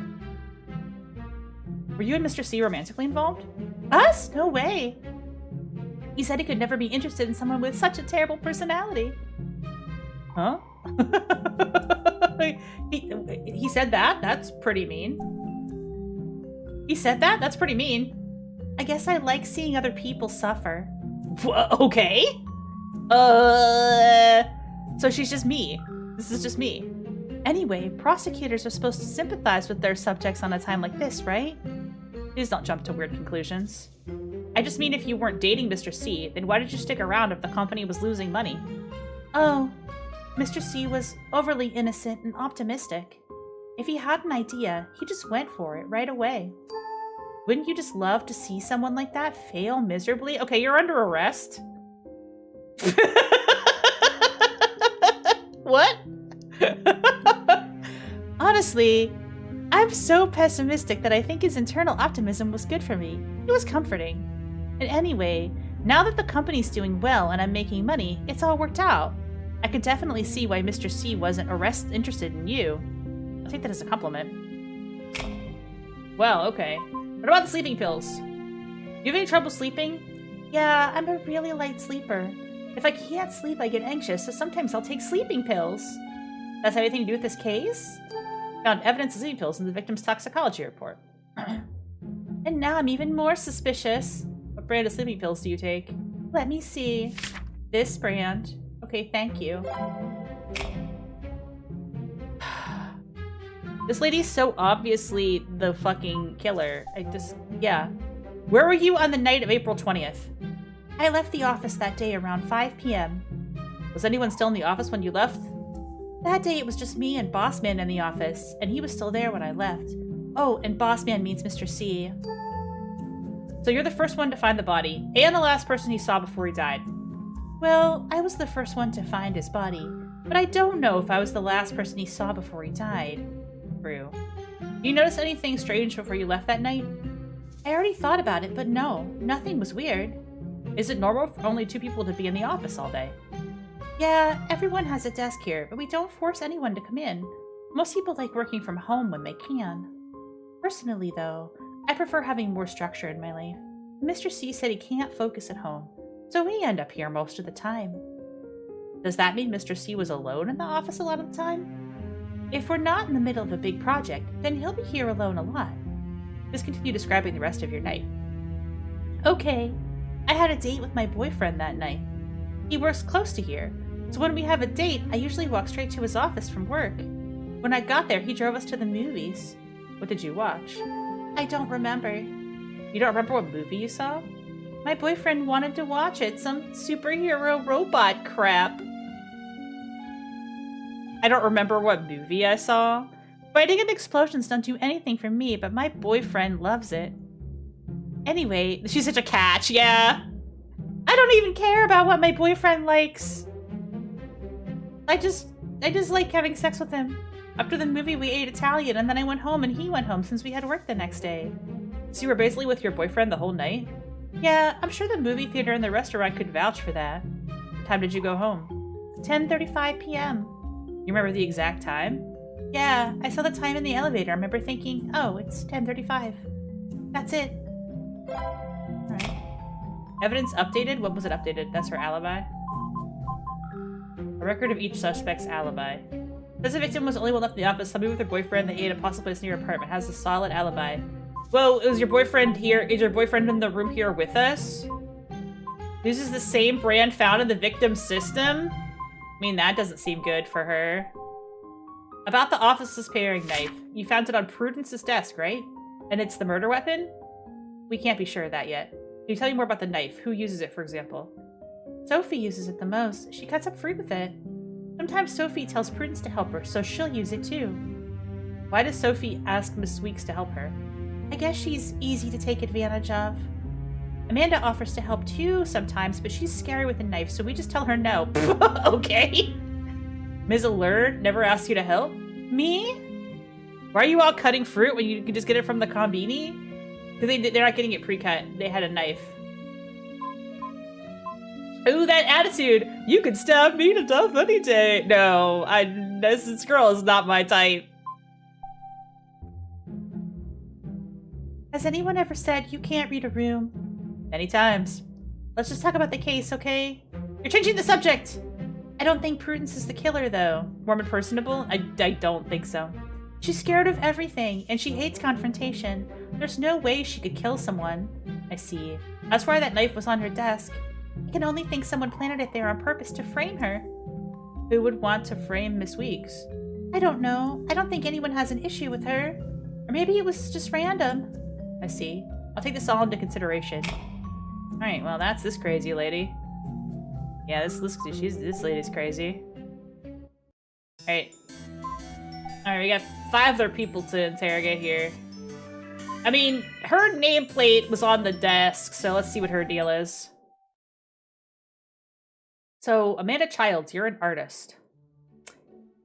Were you and Mr. C romantically involved? Us? No way. He said he could never be interested in someone with such a terrible personality. Huh? he said that? That's pretty mean. He said that? That's pretty mean. I guess I like seeing other people suffer. Okay. So she's just me. This is just me. Anyway, prosecutors are supposed to sympathize with their subjects on a time like this, right? Please don't jump to weird conclusions. I just mean if you weren't dating Mr. C, then why did you stick around if the company was losing money? Oh, Mr. C was overly innocent and optimistic. If he had an idea, he just went for it right away. Wouldn't you just love to see someone like that fail miserably? Okay, you're under arrest. What? Honestly, I'm so pessimistic that I think his internal optimism was good for me. It was comforting. And anyway, now that the company's doing well and I'm making money, it's all worked out. I could definitely see why Mr. C wasn't interested in you. I'll take that as a compliment. Well, okay. What about the sleeping pills? You have any trouble sleeping? Yeah, I'm a really light sleeper. If I can't sleep, I get anxious, so sometimes I'll take sleeping pills. That's anything to do with this case? Found evidence of sleeping pills in the victim's toxicology report. And now I'm even more suspicious. What brand of sleeping pills do you take? Let me see. This brand. Okay, thank you. This lady's so obviously the fucking killer. Yeah. Where were you on the night of April 20th? I left the office that day around 5 p.m. Was anyone still in the office when you left? That day it was just me and Boss Man in the office, and he was still there when I left. Oh, and Boss Man means Mr. C. So you're the first one to find the body, and the last person he saw before he died. Well, I was the first one to find his body, but I don't know if I was the last person he saw before he died. True. You notice anything strange before you left that night? I already thought about it, but no, nothing was weird. Is it normal for only 2 people to be in the office all day? Yeah, everyone has a desk here, but we don't force anyone to come in. Most people like working from home when they can. Personally, though, I prefer having more structure in my life. Mr. C said he can't focus at home, so we end up here most of the time. Does that mean Mr. C was alone in the office a lot of the time? If we're not in the middle of a big project, then he'll be here alone a lot. Just continue describing the rest of your night. Okay, I had a date with my boyfriend that night. He works close to here, so when we have a date, I usually walk straight to his office from work. When I got there, he drove us to the movies. What did you watch? I don't remember. You don't remember what movie you saw? My boyfriend wanted to watch it, some superhero robot crap. I don't remember what movie I saw. Fighting and explosions don't do anything for me, but my boyfriend loves it. Anyway, she's such a catch, yeah. I don't even care about what my boyfriend likes. I just like having sex with him. After the movie, we ate Italian, and then I went home, and he went home since we had work the next day. So you were basically with your boyfriend the whole night? Yeah, I'm sure the movie theater and the restaurant could vouch for that. What time did you go home? 10:35 p.m. You remember the exact time? Yeah, I saw the time in the elevator. I remember thinking, oh, it's 10:35. That's it. Alright. Evidence updated? When was it updated? That's her alibi? A record of each suspect's alibi. Says the victim was the only one left in the office, somebody with her boyfriend. They ate a possible place near her apartment. Has a solid alibi. Well, is your boyfriend here? Is your boyfriend in the room here with us? This is the same brand found in the victim's system? I mean, that doesn't seem good for her. About the office's paring knife. You found it on Prudence's desk, right? And it's the murder weapon? We can't be sure of that yet. Can you tell me more about the knife? Who uses it, for example? Sophie uses it the most. She cuts up fruit with it. Sometimes Sophie tells Prudence to help her, so she'll use it too. Why does Sophie ask Miss Weeks to help her? I guess she's easy to take advantage of. Amanda offers to help too sometimes, but she's scary with a knife, so we just tell her no. Okay. Ms. Allure never asks you to help? Me? Why are you all cutting fruit when you can just get it from the combini? Because they're not getting it pre-cut. They had a knife. Ooh, that attitude! You could stab me to death any day. No, this girl is not my type. Has anyone ever said you can't read a room? Many times. Let's just talk about the case, okay? You're changing the subject! I don't think Prudence is the killer, though. Warm and personable? I don't think so. She's scared of everything, and she hates confrontation. There's no way she could kill someone. I see. That's why that knife was on her desk. I can only think someone planted it there on purpose to frame her. Who would want to frame Miss Weeks? I don't know. I don't think anyone has an issue with her. Or maybe it was just random. I see. I'll take this all into consideration. Alright, well that's this crazy lady. Yeah, this lady's crazy. Alright. Alright, we got 5 other people to interrogate here. I mean, her nameplate was on the desk, so let's see what her deal is. So, Amanda Childs, you're an artist.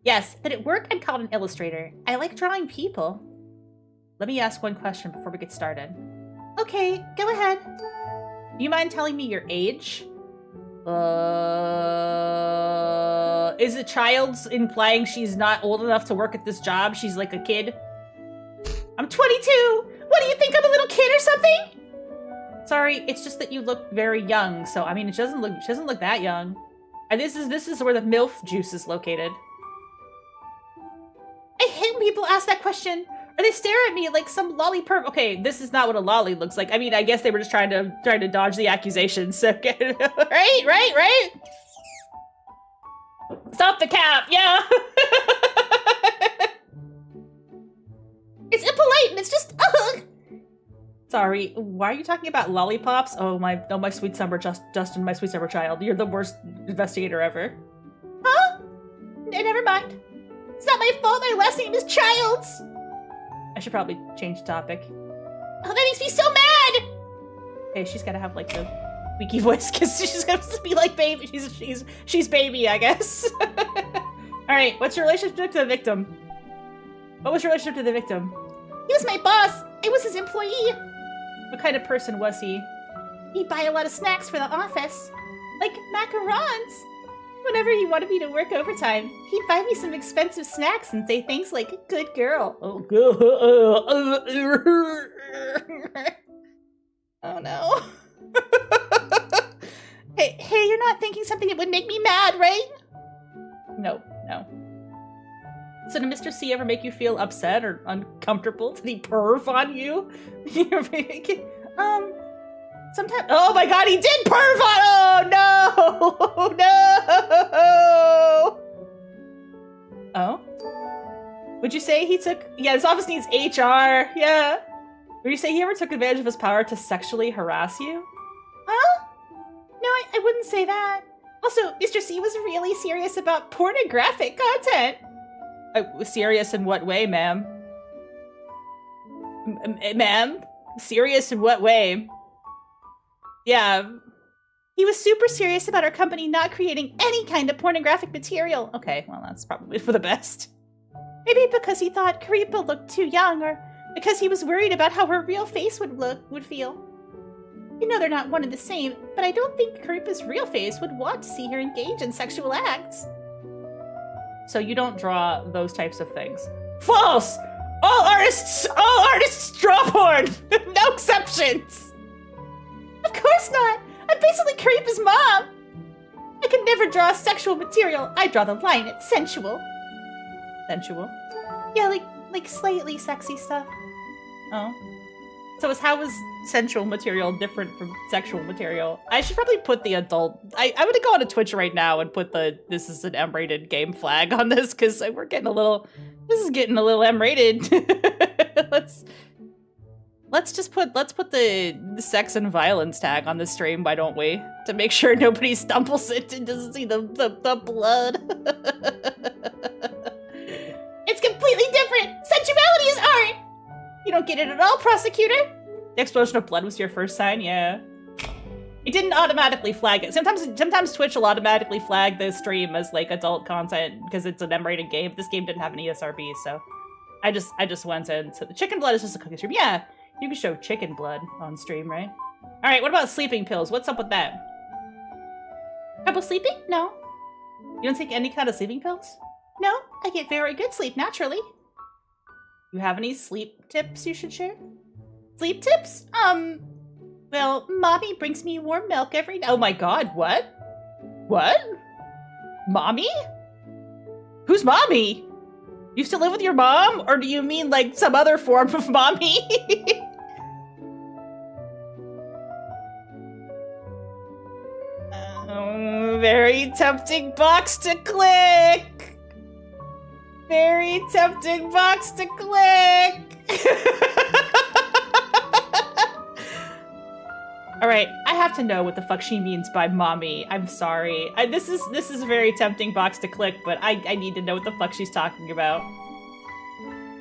Yes, but at work I'm called an illustrator. I like drawing people. Let me ask one question before we get started. Okay, go ahead. Do you mind telling me your age? Is it Childs implying she's not old enough to work at this job? She's like a kid? I'm 22! What, do you think I'm a little kid or something? Sorry, it's just that you look very young, so I mean she doesn't look that young. And this is where the MILF juice is located. I hate when people ask that question. Or they stare at me like some lolly perv. Okay, this is not what a lolly looks like. I mean, I guess they were just trying to dodge the accusations. So, right? Stop the cap, yeah. It's impolite and it's just ugh. Sorry, why are you talking about lollipops? Oh my sweet summer Justin, my sweet summer child. You're the worst investigator ever. Huh? Never mind. It's not my fault. My last name is Childs. I should probably change the topic. Oh, that makes me so mad! Okay, she's gotta have like the squeaky voice because she's gonna be like baby. She's baby, I guess. Alright, what's your relationship to the victim? What was your relationship to the victim? He was my boss. I was his employee. What kind of person was he? He'd buy a lot of snacks for the office. Like macarons. Whenever he wanted me to work overtime, he'd buy me some expensive snacks and say things like, good girl. Oh, good. Oh no. Hey, you're not thinking something that would make me mad, right? No. So did Mr. C ever make you feel upset or uncomfortable? Did he perv on you? Sometimes. Oh my god, he did perv on. Oh no! Oh? Would you say he took? Yeah, this office needs HR. Yeah. Would you say he ever took advantage of his power to sexually harass you? Huh? No, I wouldn't say that. Also, Mr. C was really serious about pornographic content. Serious in what way, ma'am? Ma'am? Serious in what way? Yeah. He was super serious about our company not creating any kind of pornographic material. Okay, well, that's probably for the best. Maybe because he thought Karipa looked too young, or because he was worried about how her real face would feel. You know they're not one and the same, but I don't think Karipa's real face would want to see her engage in sexual acts. So you don't draw those types of things. False! All artists draw porn! No exceptions! Of course not! I'm basically Karipa's mom! I could never draw sexual material. I draw the line at sensual. Sensual? Yeah, like slightly sexy stuff. Oh. So how is sensual material different from sexual material? I should probably put the adult... I would go on Twitch right now and put this is an M-rated game flag on this, because we're getting a little... This is getting a little M-rated. Let's let's put the sex and violence tag on the stream, why don't we? To make sure nobody stumbles it and doesn't see the blood. It's completely different! Sensuality is art! You don't get it at all, prosecutor! The explosion of blood was your first sign? Yeah. It didn't automatically flag it. Sometimes Twitch will automatically flag the stream as like adult content because it's an M-rated game. This game didn't have an ESRB, so I just went into the chicken blood is just a cooking stream. Yeah, you can show chicken blood on stream, right? All right, what about sleeping pills? What's up with that? Trouble sleeping? No. You don't take any kind of sleeping pills? No, I get very good sleep naturally. You have any sleep tips you should share? Sleep tips? Well, Mommy brings me warm milk every night. Oh my god, what? What? Mommy? Who's Mommy? You still live with your mom? Or do you mean like some other form of mommy? Very tempting box to click. Very tempting box to click. All right, I have to know what the fuck she means by mommy. I'm sorry. This is a very tempting box to click, but I need to know what the fuck she's talking about.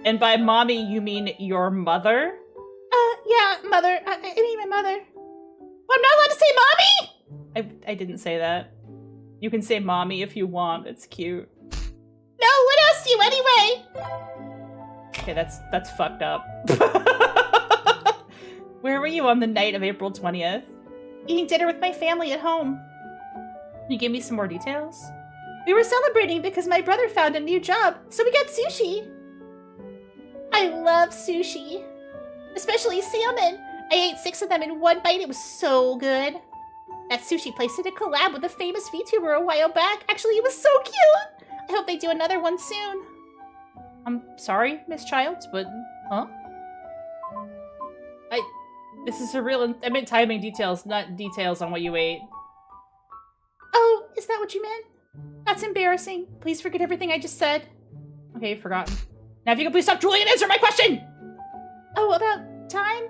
And by mommy, you mean your mother? Yeah, mother. I mean my mother. Well, I'm not allowed to say mommy? I didn't say that. You can say mommy if you want. It's cute. No, what else do you anyway? Okay, that's fucked up. Where were you on the night of April 20th? Eating dinner with my family at home. Can you give me some more details? We were celebrating because my brother found a new job, so we got sushi. I love sushi. Especially salmon. I ate 6 of them in one bite. It was so good. That sushi place did a collab with a famous Vtuber a while back. Actually, it was so cute. I hope they do another one soon. I'm sorry, Miss Childs, but... Huh? This is a real... I meant timing details, not details on what you ate. Oh, is that what you meant? That's embarrassing. Please forget everything I just said. Okay, forgotten. Now if you could please stop drooling and answer my question! Oh, about time?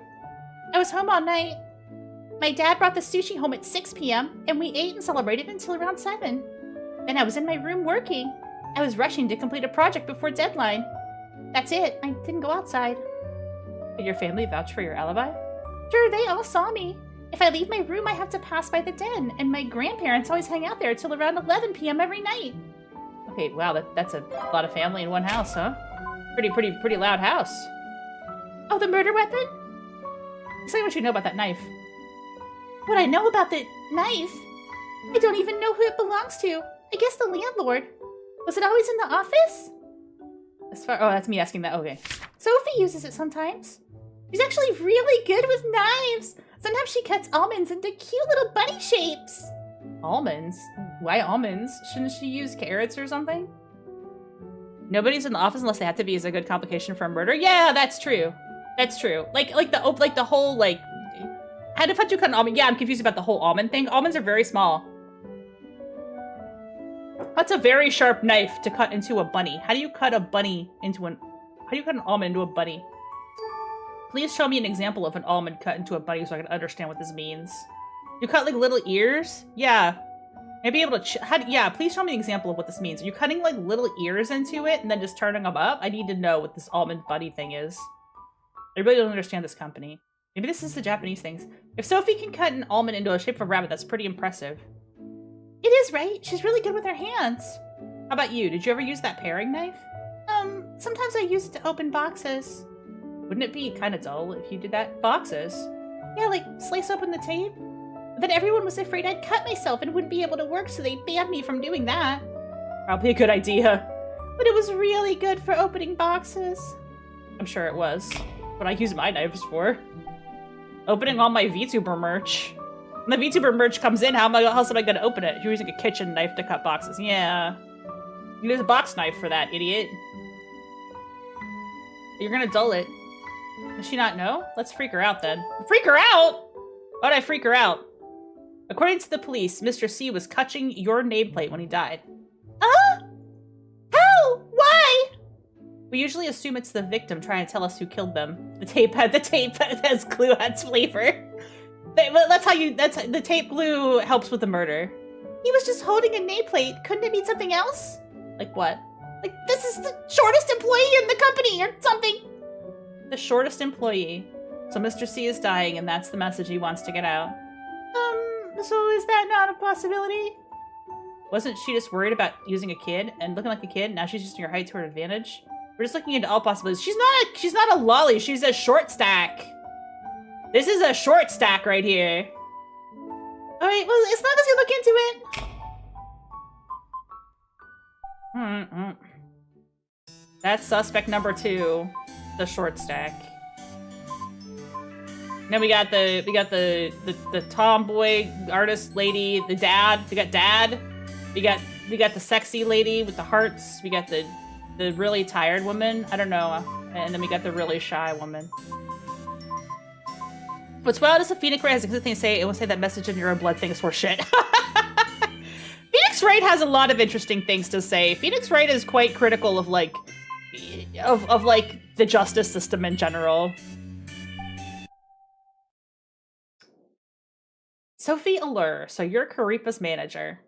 I was home all night. My dad brought the sushi home at 6 p.m. and we ate and celebrated until around 7. Then I was in my room working. I was rushing to complete a project before deadline. That's it. I didn't go outside. Did your family vouch for your alibi? Sure, they all saw me. If I leave my room, I have to pass by the den, and my grandparents always hang out there till around 11 p.m. every night. Okay, wow, that's a lot of family in one house, huh? Pretty loud house. Oh, the murder weapon? Say what you know about that knife. What I know about the knife? I don't even know who it belongs to. I guess the landlord. Was it always in the office? Oh, that's me asking that. Okay. Sophie uses it sometimes. She's actually really good with knives. Sometimes she cuts almonds into cute little bunny shapes. Almonds? Why almonds? Shouldn't she use carrots or something? Nobody's in the office unless they have to be as a good complication for a murder. Yeah, that's true. That's true. Like the whole like. How the fuck do you cut an almond? Yeah, I'm confused about the whole almond thing. Almonds are very small. That's a very sharp knife to cut into a bunny. How do you cut a bunny into an? How do you cut an almond into a bunny? Please show me an example of an almond cut into a bunny so I can understand what this means. You cut like little ears? Yeah. Maybe able to. Yeah, please show me an example of what this means. Are you cutting like little ears into it and then just turning them up? I need to know what this almond bunny thing is. I really don't understand this company. Maybe this is the Japanese things. If Sophie can cut an almond into a shape of a rabbit, that's pretty impressive. It is, right? She's really good with her hands. How about you? Did you ever use that paring knife? Sometimes I use it to open boxes. Wouldn't it be kind of dull if you did that? Boxes? Yeah, like slice open the tape. But then everyone was afraid I'd cut myself and wouldn't be able to work, so they banned me from doing that. Probably a good idea. But it was really good for opening boxes. I'm sure it was. What I use my knives for. Opening all my VTuber merch. When the VTuber merch comes in, how else am I going to open it? You're using a kitchen knife to cut boxes. Yeah. You use a box knife for that, idiot. You're going to dull it. Does she not know? Let's freak her out then. Freak her out? Why'd I freak her out? According to the police, Mr. C was touching your nameplate when he died. How? Why? We usually assume it's the victim trying to tell us who killed them. The tape has glue adds flavor. The tape glue helps with the murder. He was just holding a nameplate. Couldn't it mean something else? Like what? Like, this is the shortest employee in the company or something. The shortest employee. So Mr. C is dying and that's the message he wants to get out. So is that not a possibility? Wasn't she just worried about using a kid and looking like a kid? Now she's using her height to her advantage? We're just looking into all possibilities. She's not a lolly, she's a short stack. This is a short stack right here. Alright, well, as long as you look into it. That's suspect number 2, the short stack. Then we got the tomboy artist lady, the dad. We got dad. We got the sexy lady with the hearts. We got the really tired woman. I don't know. And then we got the really shy woman. What's wild is if Phoenix-Wright has a good thing to say, it will say that message in your blood thing is horseshit. Phoenix-Wright has a lot of interesting things to say. Phoenix-Wright is quite critical of like the justice system in general. Sophie Allure, so you're Karipa's manager.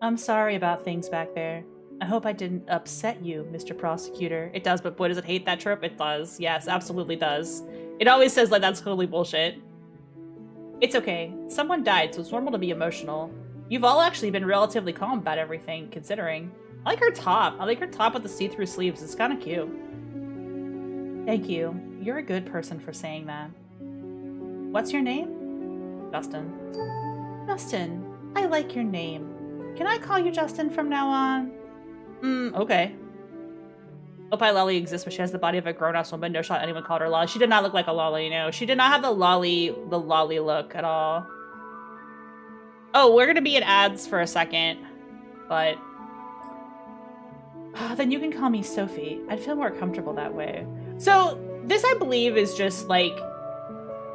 I'm sorry about things back there. I hope I didn't upset you, Mr. Prosecutor. It does, but boy, does it hate that trope? It does. Yes, absolutely does. It always says like that's totally bullshit. It's okay. Someone died, so it's normal to be emotional. You've all actually been relatively calm about everything, considering. I like her top. I like her top with the see-through sleeves. It's kind of cute. Thank you. You're a good person for saying that. What's your name? Justin. Justin, I like your name. Can I call you Justin from now on? Okay. Opie Lolly exists, but she has the body of a grown-ass woman. No shot anyone called her Lolly. She did not look like a Lolly, you know. She did not have the lolly look at all. Oh, we're gonna be in ads for a second, but... then you can call me Sophie. I'd feel more comfortable that way. So, this, I believe, is just, like,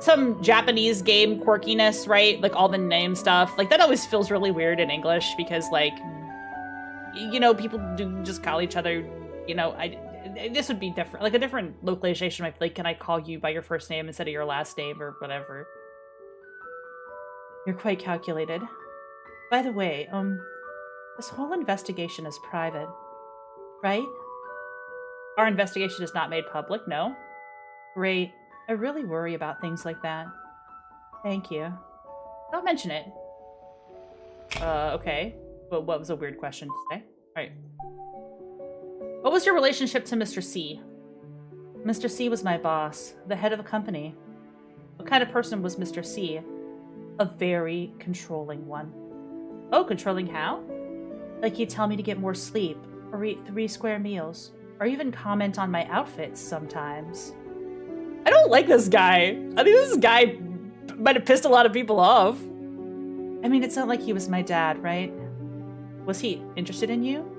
some Japanese game quirkiness, right? Like, all the name stuff. Like, that always feels really weird in English, because, like, you know, people do just call each other, you know, this would be different. Like, a different localization might be like, can I call you by your first name instead of your last name, or whatever. You're quite calculated. By the way, this whole investigation is private, right? Our investigation is not made public, no? Great. I really worry about things like that. Thank you. Don't mention it. Okay. Well, what was a weird question to say? Alright. What was your relationship to Mr. C? Mr. C was my boss, the head of the company. What kind of person was Mr. C? A very controlling one. Oh, controlling how? Like he'd tell me to get more sleep, or eat 3 square meals, or even comment on my outfits sometimes. I don't like this guy. I think this guy might have pissed a lot of people off. I mean, it's not like he was my dad, right? Was he interested in you?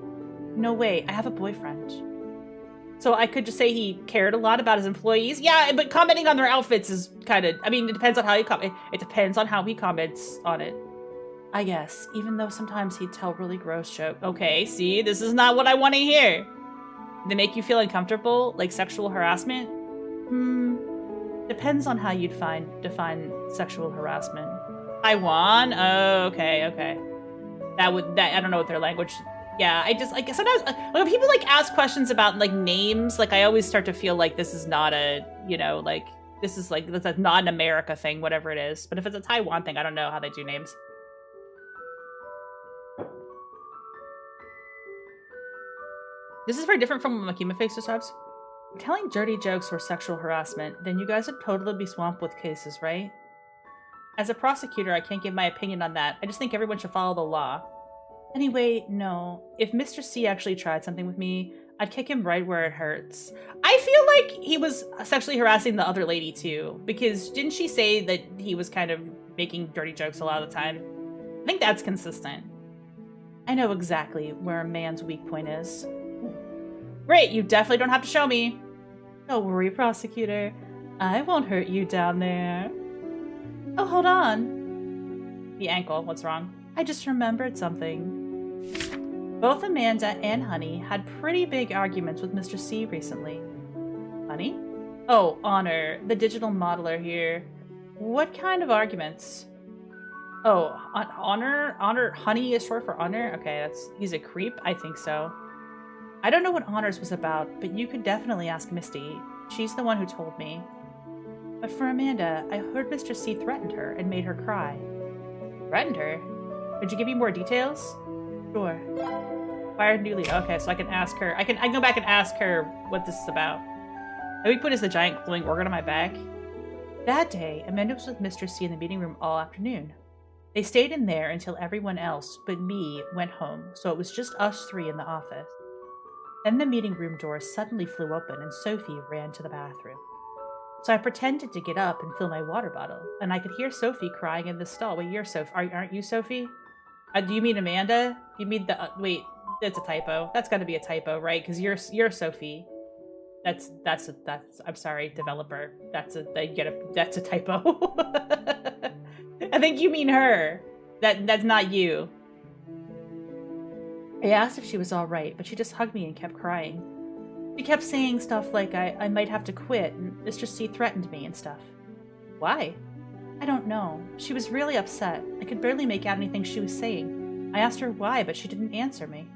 No way, I have a boyfriend. So I could just say he cared a lot about his employees. Yeah, but commenting on their outfits is kind of, I mean, it depends on how he it depends on how he comments on it. I guess, even though sometimes he'd tell really gross jokes. Okay, see, this is not what I want to hear. They make you feel uncomfortable, like sexual harassment? Depends on how you'd define sexual harassment. Taiwan? Oh, okay. I don't know what their language. Yeah, I guess sometimes when people like ask questions about like names, like I always start to feel like this is not a, you know, like this is like that's not an America thing, whatever it is. But if it's a Taiwan thing, I don't know how they do names. This is very different from what Makima Face describes. Telling dirty jokes or sexual harassment, then you guys would totally be swamped with cases, right? As a prosecutor, I can't give my opinion on that. I just think everyone should follow the law. Anyway, no. If Mr. C actually tried something with me, I'd kick him right where it hurts. I feel like he was sexually harassing the other lady too, because didn't she say that he was kind of making dirty jokes a lot of the time? I think that's consistent. I know exactly where a man's weak point is. Great, you definitely don't have to show me. Don't worry, prosecutor. I won't hurt you down there. Oh, hold on. The ankle, what's wrong? I just remembered something. Both Amanda and Honey had pretty big arguments with Mr. C recently. Honey? Oh, Honor, the digital modeler here. What kind of arguments? Oh, Honor? Honey is short for Honor? Okay, he's a creep? I think so. I don't know what Honors was about, but you could definitely ask Misty. She's the one who told me. But for Amanda, I heard Mr. C threatened her and made her cry. Threatened her? Could you give me more details? Sure. Fired newly. Okay, so I can ask her. I can go back and ask her what this is about. My weak point is the giant glowing organ on my back. That day, Amanda was with Mr. C in the meeting room all afternoon. They stayed in there until everyone else but me went home, so it was just us three in the office. Then the meeting room door suddenly flew open and Sophie ran to the bathroom. So I pretended to get up and fill my water bottle, and I could hear Sophie crying in the stall. Wait, you're Sophie. Aren't you Sophie? Do you mean Amanda? You mean the... wait, that's a typo. That's got to be a typo, right? Because you're Sophie. That's I'm sorry, developer. That's a typo. I think you mean her. That's not you. I asked if she was all right, but she just hugged me and kept crying. She kept saying stuff like I might have to quit, and Mr. C threatened me and stuff. Why? I don't know. She was really upset. I could barely make out anything she was saying. I asked her why, but she didn't answer me.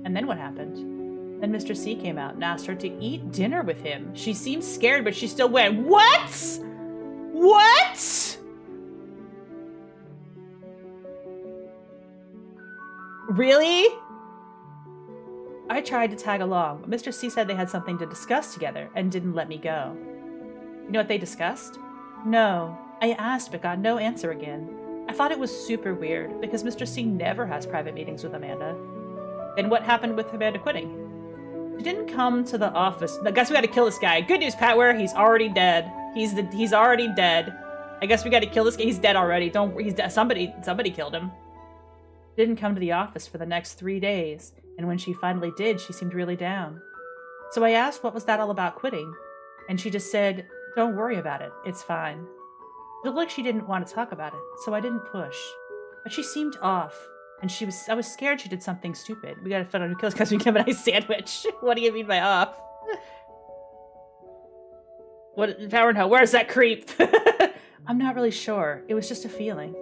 And then what happened? Then Mr. C came out and asked her to eat dinner with him. She seemed scared, but she still went, What? What? Really? I tried to tag along, but Mr. C said they had something to discuss together and didn't let me go. You know what they discussed? No. I asked but got no answer again. I thought it was super weird because Mr. C never has private meetings with Amanda. Then what happened with Amanda quitting? She didn't come to the office. I guess we gotta kill this guy. Good news, Patware. He's already dead. He's already dead. I guess we gotta kill this guy. He's dead already. He's dead. Somebody killed him. Didn't come to the office for the next 3 days, and when she finally did, she seemed really down. So I asked what was that all about quitting, and she just said, don't worry about it, it's fine. It looked like she didn't want to talk about it, so I didn't push. But she seemed off, and I was scared she did something stupid. We gotta find out who kills because we give a nice sandwich. What do you mean by off? What, Power and Hell, where's that creep? I'm not really sure, it was just a feeling.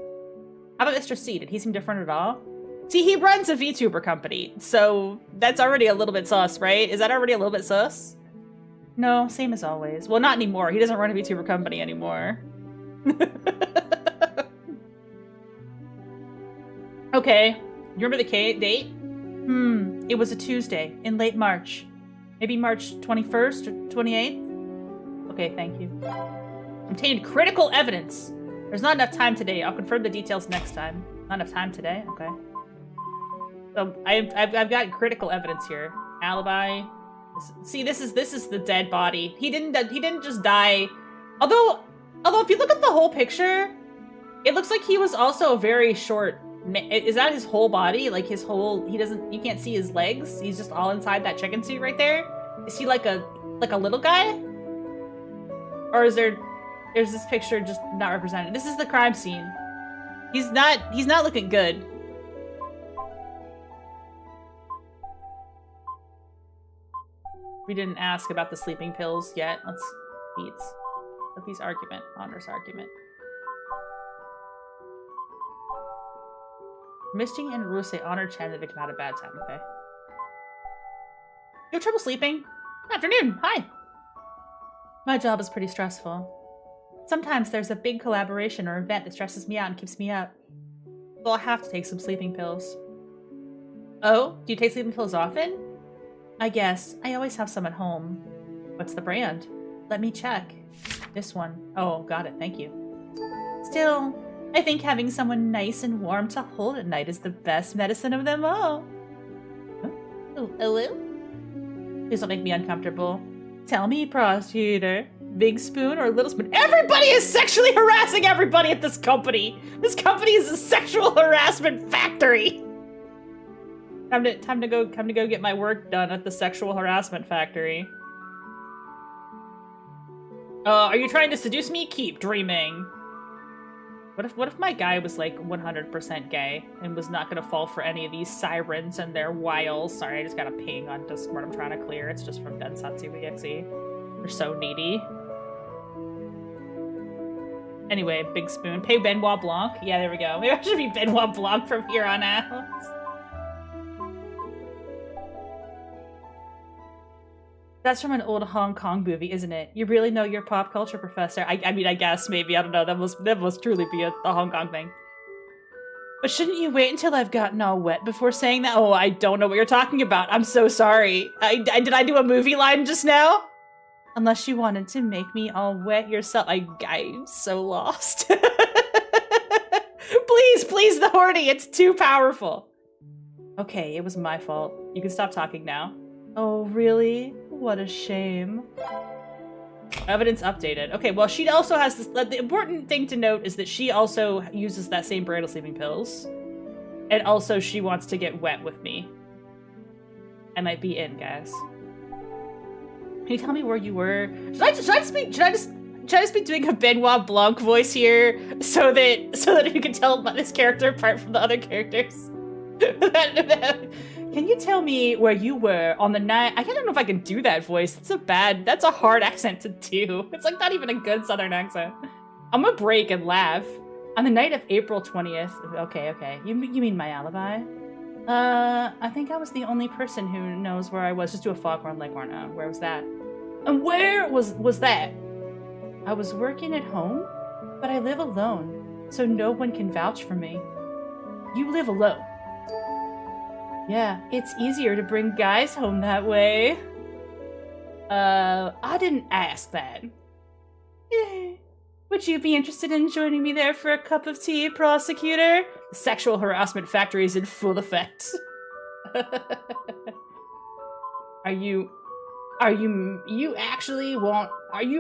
How about Mr. C? Did he seem different at all? See, he runs a VTuber company, so that's already a little bit sus, right? Is that already a little bit sus? No, same as always. Well, not anymore. He doesn't run a VTuber company anymore. Okay. You remember the date? It was a Tuesday in late March. Maybe March 21st or 28th? Okay, thank you. Obtained critical evidence. There's not enough time today. I'll confirm the details next time. Not enough time today? Okay. So I've got critical evidence here. Alibi. See, this is the dead body. He didn't just die. Although if you look at the whole picture, it looks like he was also very short. Is that his whole body? Like his whole, you can't see his legs. He's just all inside that chicken suit right there. Is he like a little guy? Or is this picture just not represented? This is the crime scene. He's not looking good. We didn't ask about the sleeping pills yet. Let's beats. Sophie's argument. Honor's argument. Misty and Rue say Honor Chen the victim had a bad time. Okay. You have trouble sleeping? Afternoon. Hi. My job is pretty stressful. Sometimes there's a big collaboration or event that stresses me out and keeps me up. So I'll have to take some sleeping pills. Oh? Do you take sleeping pills often? I guess. I always have some at home. What's the brand? Let me check. This one. Oh, got it. Thank you. Still, I think having someone nice and warm to hold at night is the best medicine of them all. Oh, hello? Please don't make me uncomfortable. Tell me, prosecutor. Big spoon or little spoon? Everybody is sexually harassing everybody at this company! This company is a sexual harassment factory! Time to go get my work done at the sexual harassment factory. Are you trying to seduce me? Keep dreaming. What if my guy was like 100% gay and was not gonna fall for any of these sirens and their wiles? Sorry, I just got a ping on Discord I'm trying to clear. It's just from Densatsu.exe. They're so needy. Anyway, Big Spoon. Pay Benoit Blanc. Yeah, there we go. Maybe I should be Benoit Blanc from here on out. That's from an old Hong Kong movie, isn't it? You really know your pop culture, Professor. I mean, I guess, maybe. I don't know. That must truly be a Hong Kong thing. But shouldn't you wait until I've gotten all wet before saying that? Oh, I don't know what you're talking about. I'm so sorry. Did I do a movie line just now? Unless you wanted to make me all wet yourself. I'm so lost. Please, the horny. It's too powerful. Okay, it was my fault. You can stop talking now. Oh, really? What a shame. Evidence updated. Okay, well, she also has this. The important thing to note is that she also uses that same brand of sleeping pills. And also, she wants to get wet with me. I might be in, guys. Can you tell me where you were? Should I just be doing a Benoit Blanc voice here so that you can tell this character apart from the other characters? Can you tell me where you were on the night? I don't know if I can do that voice. That's a hard accent to do. It's like not even a good Southern accent. I'm gonna break and laugh. On the night of April 20th. Okay. You mean my alibi? I think I was the only person who knows where I was. Just do a foghorn leghorn. Where was that? And where was that? I was working at home, but I live alone, so no one can vouch for me. You live alone? Yeah, it's easier to bring guys home that way. I didn't ask that. Would you be interested in joining me there for a cup of tea, prosecutor? The sexual harassment factory is in full effect. Are you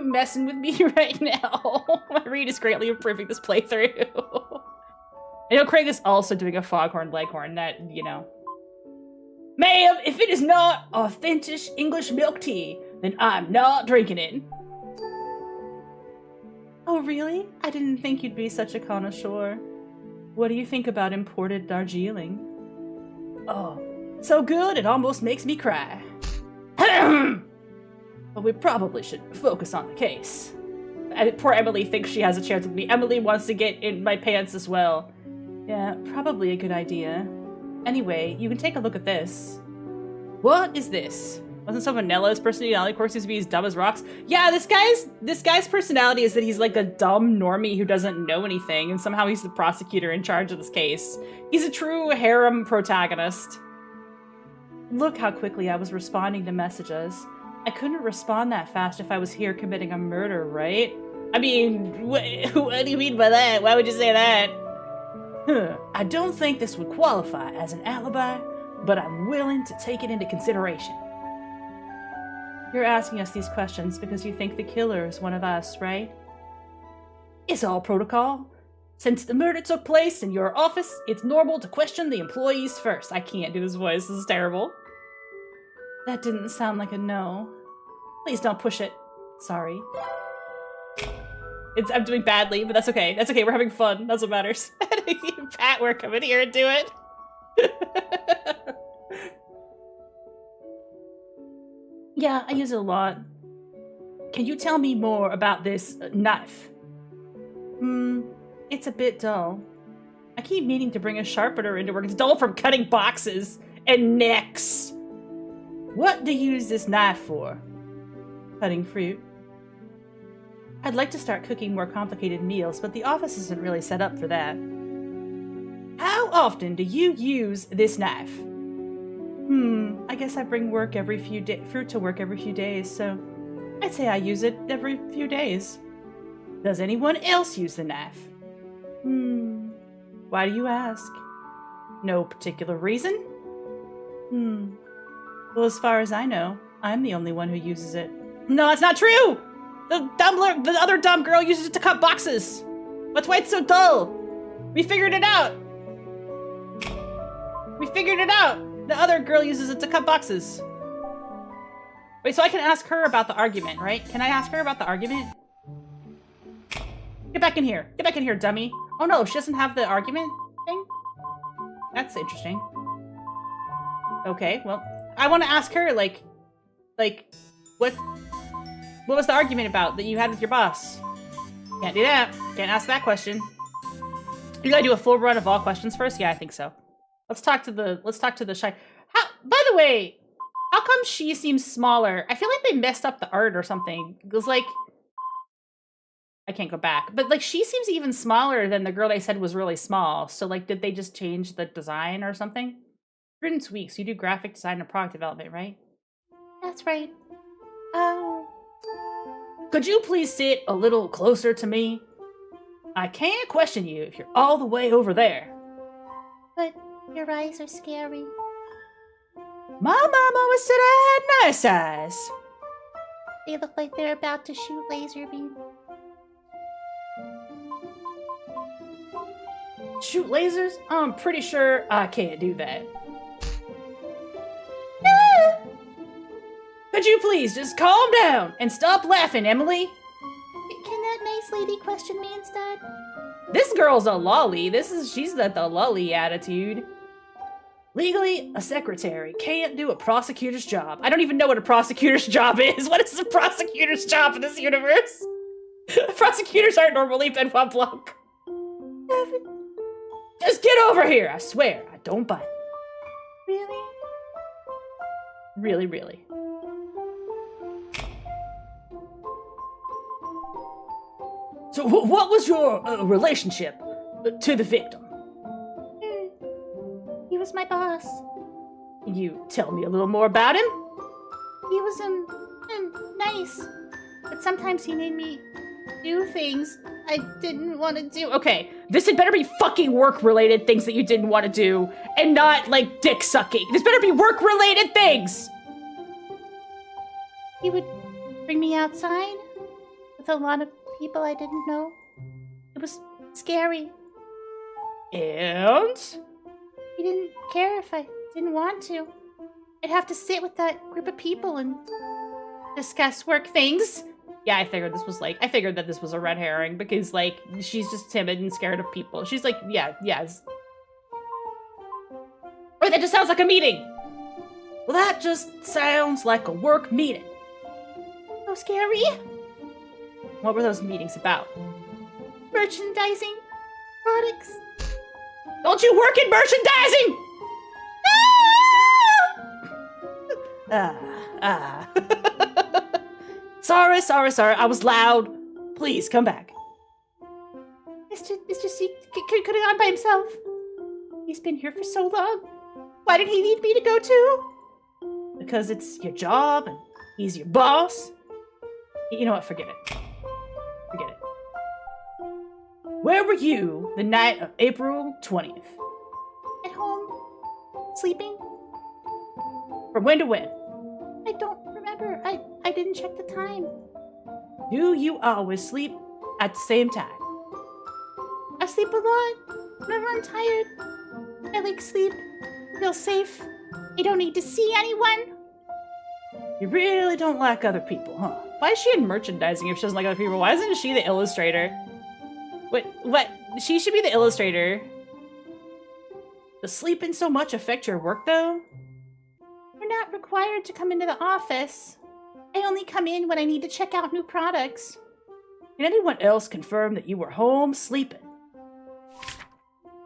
messing with me right now? My read is greatly improving this playthrough. I know Craig is also doing a foghorn leghorn, that, you know. Ma'am, if it is not authentic English milk tea, then I'm not drinking it. Oh, really? I didn't think you'd be such a connoisseur. What do you think about imported Darjeeling? Oh, so good it almost makes me cry. But we probably should focus on the case. Poor Emily thinks she has a chance with me. Emily wants to get in my pants as well. Yeah, probably a good idea. Anyway, you can take a look at this. What is this? Wasn't so Vanello's personality, of course, used to be as dumb as rocks? Yeah, this guy's personality is that he's like a dumb normie who doesn't know anything, and somehow he's the prosecutor in charge of this case. He's a true harem protagonist. Look how quickly I was responding to messages. I couldn't respond that fast if I was here committing a murder, right? I mean, what do you mean by that? Why would you say that? I don't think this would qualify as an alibi, but I'm willing to take it into consideration. You're asking us these questions because you think the killer is one of us, right? It's all protocol. Since the murder took place in your office, it's normal to question the employees first. I can't do this voice. This is terrible. That didn't sound like a no. Please don't push it. Sorry. I'm doing badly, but that's okay. That's okay. We're having fun. That's what matters. Pat, we're coming here and do it. Yeah, I use it a lot. Can you tell me more about this knife? It's a bit dull. I keep meaning to bring a sharpener into work. It's dull from cutting boxes and necks. What do you use this knife for? Cutting fruit. I'd like to start cooking more complicated meals, but the office isn't really set up for that. How often do you use this knife? I guess I bring fruit to work every few days, so I'd say I use it every few days. Does anyone else use the knife? Why do you ask? No particular reason? Well, as far as I know, I'm the only one who uses it. No, that's not true! The other dumb girl uses it to cut boxes! That's why it's so dull! We figured it out! The other girl uses it to cut boxes. Wait, so I can ask her about the argument, right? Can I ask her about the argument? Get back in here. Get back in here, dummy. Oh no, she doesn't have the argument thing? That's interesting. Okay, well, I want to ask her, like, what was the argument about that you had with your boss? Can't do that. Can't ask that question. You gotta do a full run of all questions first? Yeah, I think so. Let's talk to the shy. By the way, how come she seems smaller? I feel like they messed up the art or something. It was like, I can't go back, but like she seems even smaller than the girl they said was really small. So like, did they just change the design or something? Prudence Weeks, you do graphic design and product development, right? That's right. Oh. Could you please sit a little closer to me? I can't question you if you're all the way over there. But your eyes are scary. My mom always said I had nice eyes. They look like they're about to shoot laser beam. Shoot lasers? I'm pretty sure I can't do that. Could you please just calm down and stop laughing, Emily? Can that nice lady question me instead? This girl's a lolly. She's got the lolly attitude. Legally, a secretary can't do a prosecutor's job. I don't even know what a prosecutor's job is. What is a prosecutor's job in this universe? Prosecutors aren't normally Benoit Blanc. Just get over here, I swear. I don't bite. Really? Really, really. So what was your relationship to the victim? He was my boss. Can you tell me a little more about him? He was, nice. But sometimes he made me do things I didn't want to do. Okay, this had better be fucking work-related things that you didn't want to do, and not, like, dick-sucking. This better be work-related things! He would bring me outside with a lot of people I didn't know. It was scary. And? He didn't care if I didn't want to. I'd have to sit with that group of people and discuss work things. Yeah, I figured that this was a red herring because, like, she's just timid and scared of people. She's like, yes. Wait, that just sounds like a meeting. Well, that just sounds like a work meeting. So scary. What were those meetings about? Merchandising. Products. Don't you work in merchandising? Sorry. I was loud. Please, come back. Mr. C could have gone by himself. He's been here for so long. Why did he need me to go too? Because it's your job and he's your boss. You know what? Forget it. Where were you the night of April 20th? At home. Sleeping. From when to when? I don't remember. I didn't check the time. Do you always sleep at the same time? I sleep a lot. Whenever I'm tired. I like sleep. Feel safe. I don't need to see anyone. You really don't like other people, huh? Why is she in merchandising if she doesn't like other people? Why isn't she the illustrator? What? She should be the illustrator. Does sleeping so much affect your work, though? You're not required to come into the office. I only come in when I need to check out new products. Can anyone else confirm that you were home sleeping?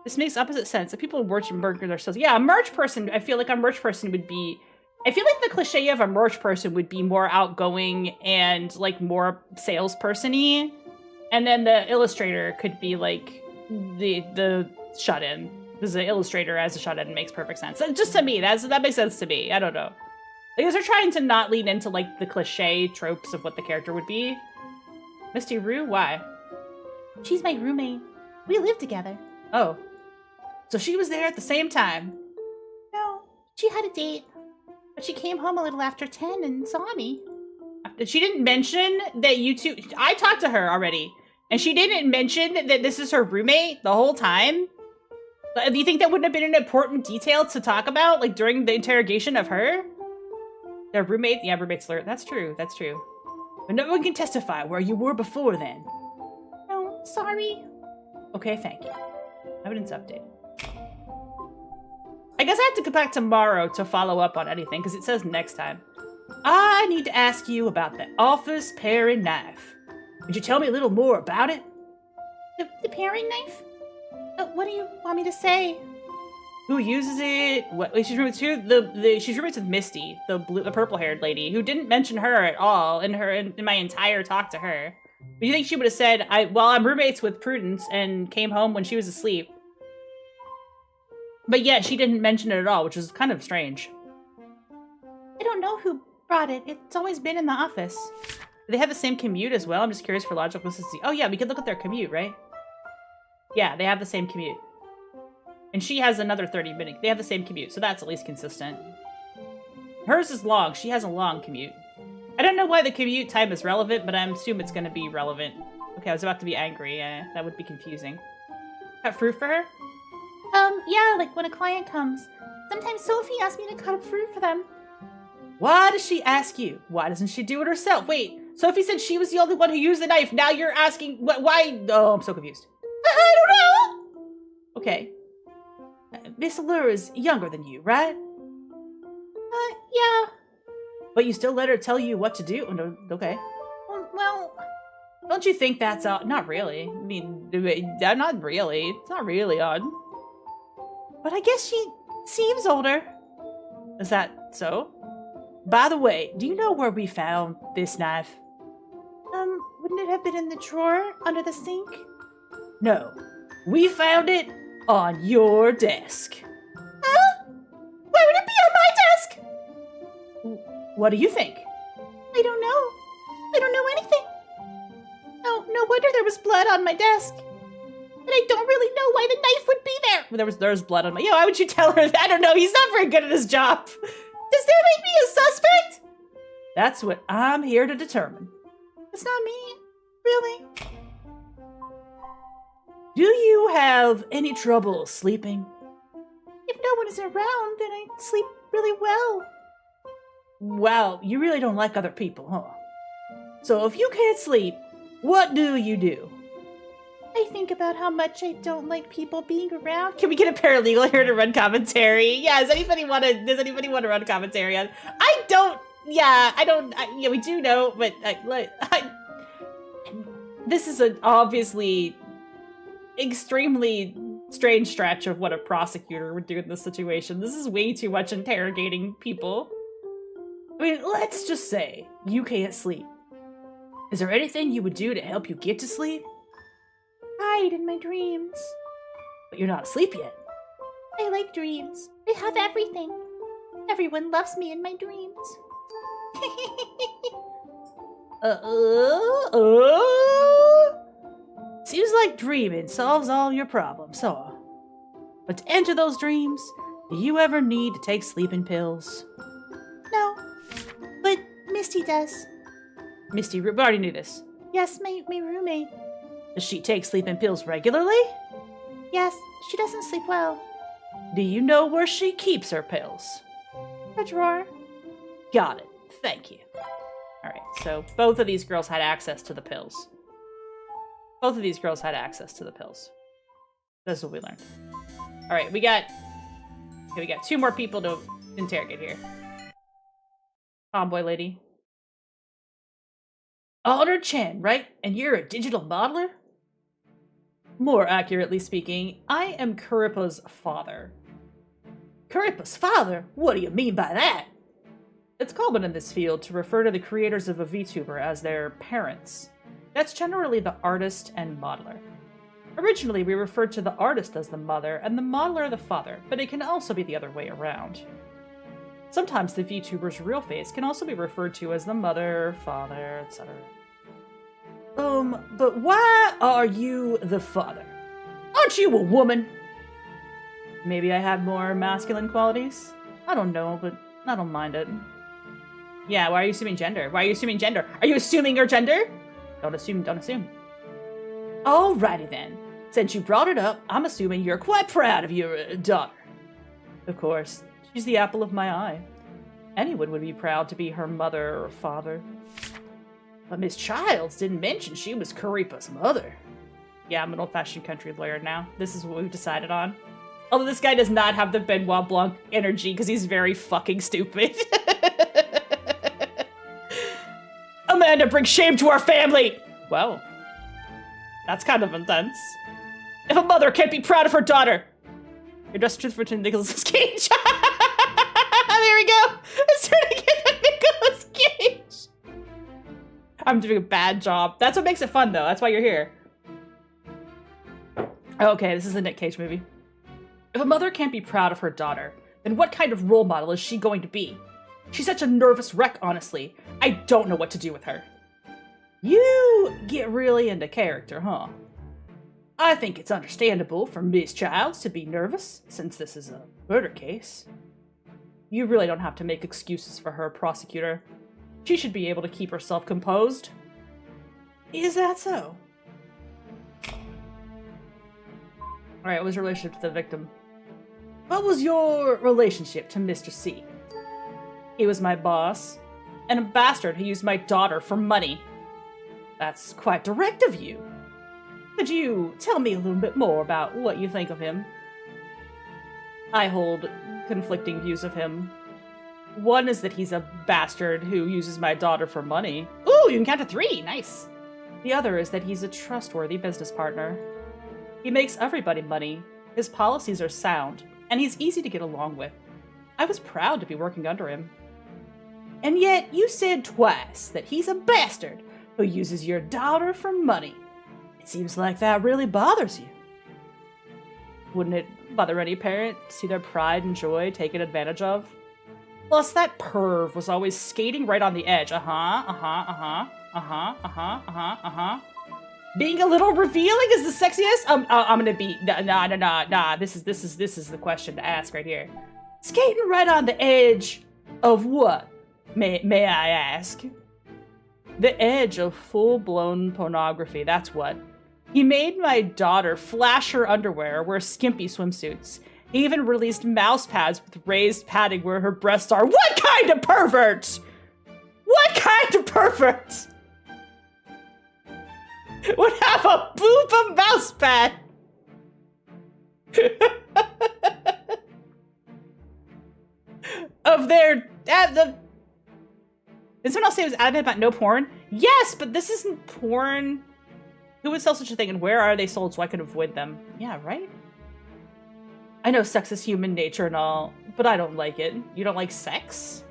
This makes opposite sense. The people who work in burgers are so... Yeah, a merch person, I feel like a merch person would be... I feel like the cliche of a merch person would be more outgoing and, like, more salesperson-y. And then the illustrator could be, like, the shut-in. Because the illustrator as a shut-in makes perfect sense. Just to me, that makes sense to me. I don't know. Because they're trying to not lean into, like, the cliche tropes of what the character would be. Misty Rue? Why? She's my roommate. We live together. Oh. So she was there at the same time? No, she had a date. But she came home a little after 10 and saw me. She didn't mention that you two... I talked to her already. And she didn't mention that this is her roommate the whole time? Do you think that wouldn't have been an important detail to talk about, like, during the interrogation of her? Their roommate? Yeah, roommate slur. That's true. But no one can testify where you were before then. No, sorry. Okay, thank you. Evidence update. I guess I have to go back tomorrow to follow up on anything, because it says next time. I need to ask you about the office paring knife. Could you tell me a little more about it? The paring knife? What do you want me to say? Who uses it? What? She's roommates she's roommates with Misty, the purple-haired lady, who didn't mention her at all in my entire talk to her. But you think she would have said, I'm roommates with Prudence and came home when she was asleep. But yet she didn't mention it at all, which is kind of strange. I don't know who brought it. It's always been in the office. Do they have the same commute as well? I'm just curious for logical consistency. Oh yeah, we could look at their commute, right? Yeah, they have the same commute. And she has another 30-minute. They have the same commute, so that's at least consistent. Hers is long. She has a long commute. I don't know why the commute time is relevant, but I assume it's going to be relevant. Okay, I was about to be angry. That would be confusing. Cut fruit for her? Yeah, like when a client comes. Sometimes Sophie asks me to cut up fruit for them. Why does she ask you? Why doesn't she do it herself? Wait, Sophie said she was the only one who used the knife. Now you're asking why? Oh, I'm so confused. I don't know. Okay. Miss Allure is younger than you, right? Yeah. But you still let her tell you what to do? No, okay. Well, don't you think that's odd? Not really. I mean, not really. It's not really odd. But I guess she seems older. Is that so? By the way, do you know where we found this knife? Wouldn't it have been in the drawer under the sink? No. We found it on your desk. Huh? Why would it be on my desk? What do you think? I don't know. I don't know anything. Oh, no wonder there was blood on my desk. But I don't really know why the knife would be there. Well, there was blood on my... Yeah, why would you tell her that? I don't know. He's not very good at his job. Does that make me a suspect? That's what I'm here to determine. It's not me. Really? Do you have any trouble sleeping? If no one is around, then I sleep really well. Wow, you really don't like other people, huh? So if you can't sleep, what do you do? I think about how much I don't like people being around. Can we get a paralegal here to run commentary? Yeah, does anybody want to run commentary on? I don't. Yeah, I don't. Yeah, we do know, but this is an obviously extremely strange stretch of what a prosecutor would do in this situation. This is way too much interrogating people. I mean, let's just say you can't sleep. Is there anything you would do to help you get to sleep? Hide in my dreams. But you're not asleep yet. I like dreams. I have everything. Everyone loves me in my dreams. Seems like dreaming solves all your problems, huh? But to enter those dreams, do you ever need to take sleeping pills? No, but Misty does. Misty, we already knew this. Yes, my roommate. Does she take sleeping pills regularly? Yes, she doesn't sleep well. Do you know where she keeps her pills? Her drawer. Got it. Thank you. Alright, so both of these girls had access to the pills. Both of these girls had access to the pills. That's what we learned. Alright, we got two more people to interrogate here. Tomboy lady. Honor Chen, right? And you're a digital modeler? More accurately speaking, I am Kuripa's father. Kuripa's father? What do you mean by that? It's common in this field to refer to the creators of a VTuber as their parents. That's generally the artist and modeler. Originally, we referred to the artist as the mother and the modeler the father, but it can also be the other way around. Sometimes the VTuber's real face can also be referred to as the mother, father, etc. But why are you the father? Aren't you a woman? Maybe I have more masculine qualities? I don't know, but I don't mind it. Yeah, why are you assuming gender? Why are you assuming gender? Are you assuming your gender? Don't assume, don't assume. Alrighty then. Since you brought it up, I'm assuming you're quite proud of your daughter. Of course, she's the apple of my eye. Anyone would be proud to be her mother or father. But Miss Childs didn't mention she was Kuripa's mother. Yeah, I'm an old-fashioned country lawyer now. This is what we've decided on. Although this guy does not have the Benoit Blanc energy because he's very fucking stupid. Amanda brings shame to our family! Well, that's kind of intense. If a mother can't be proud of her daughter, you're just truthful to Nicolas Cage. There we go. It's turning into Nicolas Cage. I'm doing a bad job. That's what makes it fun, though. That's why you're here. Okay, this is a Nick Cage movie. If a mother can't be proud of her daughter, then what kind of role model is she going to be? She's such a nervous wreck, honestly. I don't know what to do with her. You get really into character, huh? I think it's understandable for Miss Childs to be nervous, since this is a murder case. You really don't have to make excuses for her, prosecutor. She should be able to keep herself composed. Is that so? Alright, what was your relationship to the victim? What was your relationship to Mr. C? He was my boss, and a bastard who used my daughter for money. That's quite direct of you. Could you tell me a little bit more about what you think of him? I hold conflicting views of him. One is that he's a bastard who uses my daughter for money. Ooh, you can count to 3, nice! The other is that he's a trustworthy business partner. He makes everybody money, his policies are sound, and he's easy to get along with. I was proud to be working under him. And yet, you said twice that he's a bastard who uses your daughter for money. It seems like that really bothers you. Wouldn't it bother any parent to see their pride and joy taken advantage of? Plus, that perv was always skating right on the edge. Being a little revealing is the sexiest? I'm gonna be, nah. This is the question to ask right here. Skating right on the edge of what? May I ask? The edge of full-blown pornography, that's what. He made my daughter flash her underwear, wear skimpy swimsuits. He even released mouse pads with raised padding where her breasts are. What kind of pervert? What kind of pervert would have a booba mouse pad? Of their... Did someone else say it was adamant about no porn? Yes, but this isn't porn. Who would sell such a thing, and where are they sold so I can avoid them? Yeah, right? I know sex is human nature and all, but I don't like it. You don't like sex?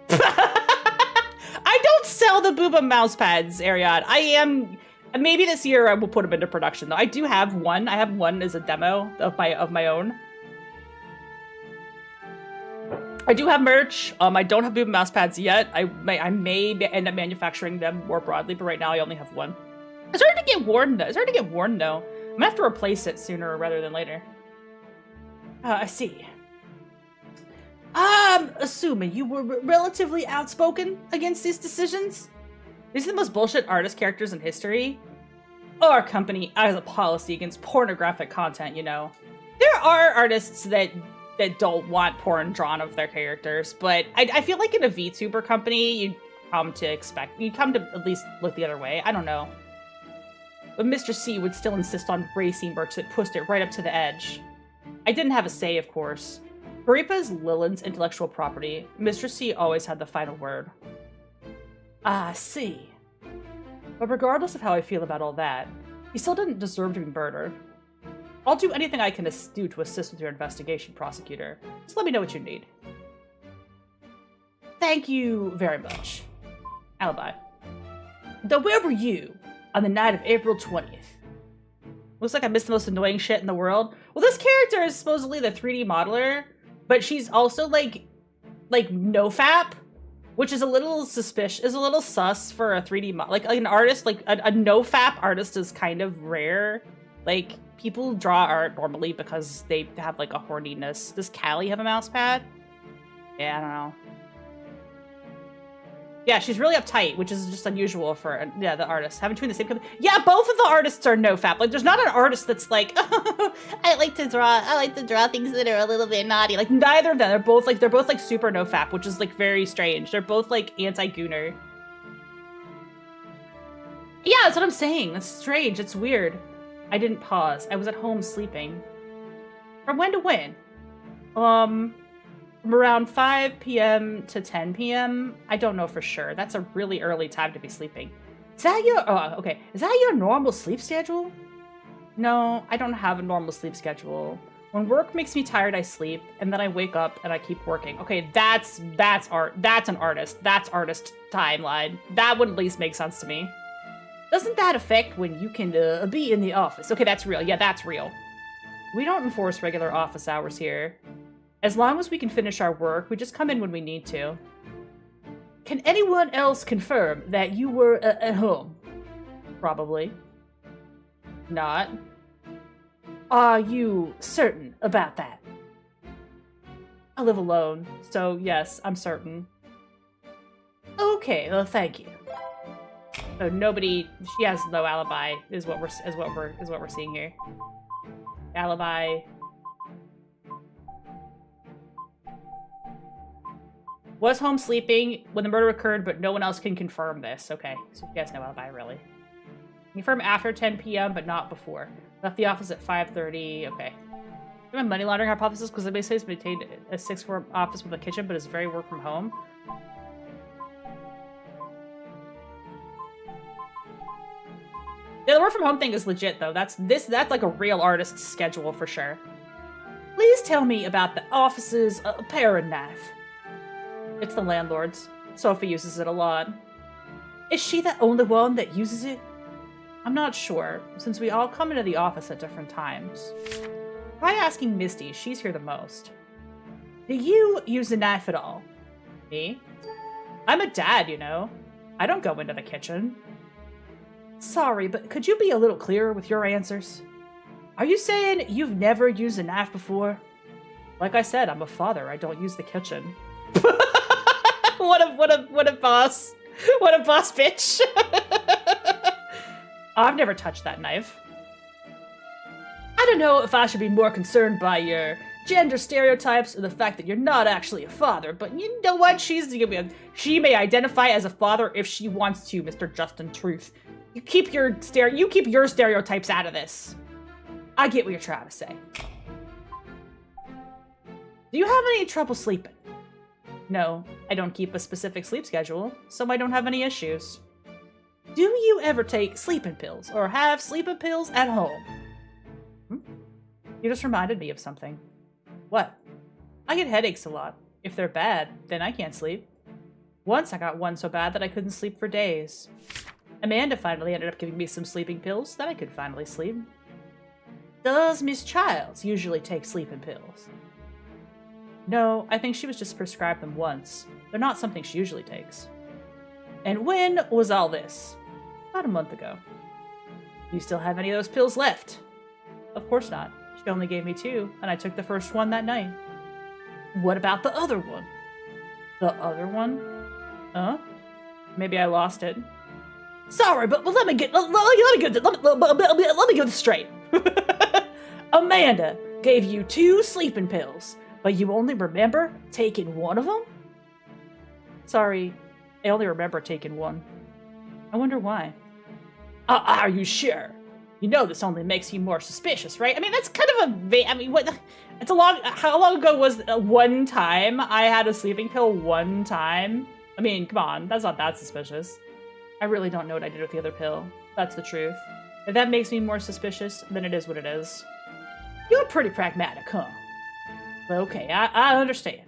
I don't sell the booba mouse pads, Ariad. I am... Maybe this year I will put them into production, though. I do have one. I have one as a demo of my own. I do have merch. I don't have booba mouse pads yet. I may end up manufacturing them more broadly, but right now I only have one. It's hard to get worn, though. I'm gonna have to replace it sooner rather than later. I see. I'm assuming you were relatively outspoken against these decisions? These are the most bullshit artist characters in history. Our company has a policy against pornographic content, you know. There are artists that don't want porn drawn of their characters, but I feel like in a VTuber company, you'd come to at least look the other way. I don't know. But Mr. C would still insist on racy merch that pushed it right up to the edge. I didn't have a say, of course. Baripa is Lillian's intellectual property. Mr. C always had the final word. I see. But regardless of how I feel about all that, he still didn't deserve to be murdered. I'll do anything I can do to assist with your investigation, prosecutor. Just let me know what you need. Thank you very much. Alibi. Though where were you on the night of April 20th? Looks like I missed the most annoying shit in the world. Well, this character is supposedly the 3D modeler, but she's also like nofap, which is a little suspicious, is a little sus for a 3D like an artist, like a nofap artist is kind of rare. Like, people draw art normally because they have like a horniness. Does Callie have a mouse pad? Yeah, I don't know. Yeah, she's really uptight, which is just unusual for the artist. Having between the same company. Yeah, both of the artists are nofap. Like, there's not an artist that's like, oh, I like to draw things that are a little bit naughty. Like, neither of them. They're both like super nofap, which is like very strange. They're both like anti-gooner. Yeah, that's what I'm saying. That's strange. It's weird. I didn't pause. I was at home sleeping. From when to when? From around 5 p.m. to 10 p.m. I don't know for sure. That's a really early time to be sleeping. Is that your normal sleep schedule? No, I don't have a normal sleep schedule. When work makes me tired, I sleep, and then I wake up and I keep working. Okay, that's art. That's an artist. That's artist timeline. That would at least make sense to me. Doesn't that affect when you can be in the office? Okay, that's real. Yeah, that's real. We don't enforce regular office hours here. As long as we can finish our work, we just come in when we need to. Can anyone else confirm that you were at home? Probably. Not. Are you certain about that? I live alone, so yes, I'm certain. Okay, well, thank you. So nobody, she has no alibi, is what we're seeing here. Alibi. Was home sleeping when the murder occurred, but no one else can confirm this. Okay, so she has no alibi, really. Confirm after 10 p.m., but not before. Left the office at 5:30. Okay. My money laundering hypothesis, because it basically has maintained a 6th-floor office with a kitchen, but is very work from home. Yeah, the work from home thing is legit, though. That's like a real artist's schedule for sure. Please tell me about the office's paring knife. It's the landlord's. Sophie uses it a lot. Is she the only one that uses it? I'm not sure, since we all come into the office at different times. Try asking Misty, she's here the most. Do you use a knife at all? Me? I'm a dad, you know. I don't go into the kitchen. Sorry, but could you be a little clearer with your answers? Are you saying you've never used a knife before? Like I said, I'm a father. I don't use the kitchen. What a boss. What a boss bitch. I've never touched that knife. I don't know if I should be more concerned by your gender stereotypes or the fact that you're not actually a father, but you know what? She may identify as a father if she wants to, Mr. Justin Truth. You keep your stereotypes out of this. I get what you're trying to say. Do you have any trouble sleeping? No, I don't keep a specific sleep schedule, so I don't have any issues. Do you ever take sleeping pills or have sleeping pills at home? You just reminded me of something. What? I get headaches a lot. If they're bad, then I can't sleep. Once I got one so bad that I couldn't sleep for days. Amanda finally ended up giving me some sleeping pills that I could finally sleep. Does Miss Childs usually take sleeping pills? No, I think she was just prescribed them once. They're not something she usually takes. And when was all this? About a month ago. You still have any of those pills left? Of course not. She only gave me 2, and I took the first one that night. What about the other one? The other one? Huh? Maybe I lost it. Sorry, but let me get this straight. Amanda gave you 2 sleeping pills, but you only remember taking one of them? Sorry, I only remember taking one. I wonder why. Are you sure? You know this only makes you more suspicious, right? I mean, that's kind of how long ago was one time I had a sleeping pill one time? I mean, come on, that's not that suspicious. I really don't know what I did with the other pill. That's the truth. If that makes me more suspicious, then it is what it is. You're pretty pragmatic, huh? Okay, I understand.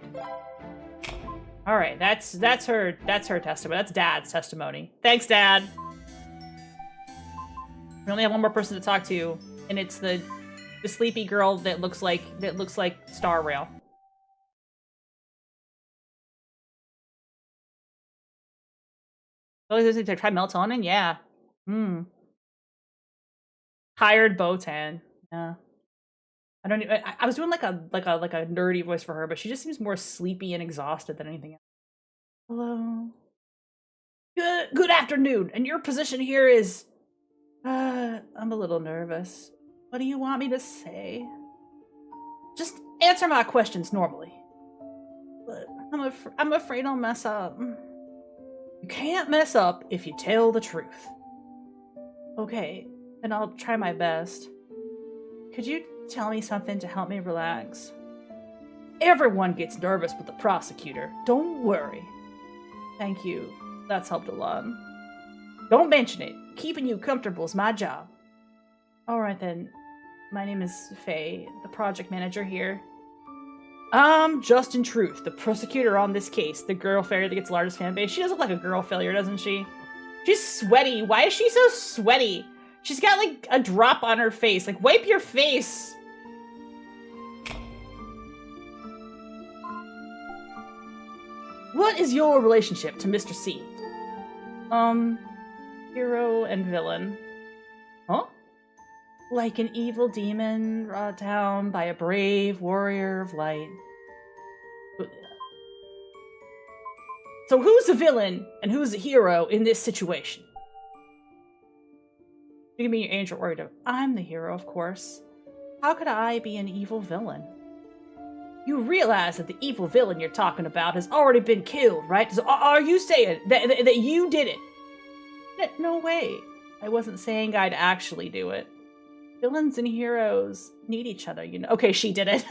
All right, that's her testimony. That's Dad's testimony. Thanks, Dad. We only have one more person to talk to, and it's the sleepy girl that looks like Star Rail. Oh, is it to try melatonin? Yeah. Hired Botan. Yeah. I don't. I was doing like a nerdy voice for her, but she just seems more sleepy and exhausted than anything else. Hello. Good afternoon. And your position here is. I'm a little nervous. What do you want me to say? Just answer my questions normally. But I'm afraid I'll mess up. You can't mess up if you tell the truth. Okay, Then I'll try my best. Could you tell me something to help me relax? Everyone gets nervous with the prosecutor. Don't worry. Thank you. That's helped a lot. Don't mention it. Keeping you comfortable is my job. Alright then. My name is Faye, the project manager here. I'm Just in Truth, the prosecutor on this case, the girl failure that gets the largest fan base. She does look like a girl failure, doesn't she? She's sweaty. Why is she so sweaty? She's got like a drop on her face. Like, wipe your face. What is your relationship to Mr. C? Hero and villain. Huh? Like an evil demon brought down by a brave warrior of light. So who's the villain and who's the hero in this situation? You can be your angel or I'm the hero, of course. How could I be an evil villain? You realize that the evil villain you're talking about has already been killed, right? So are you saying that you did it? No way. I wasn't saying I'd actually do it. Villains and heroes need each other, you know. Okay, she did it.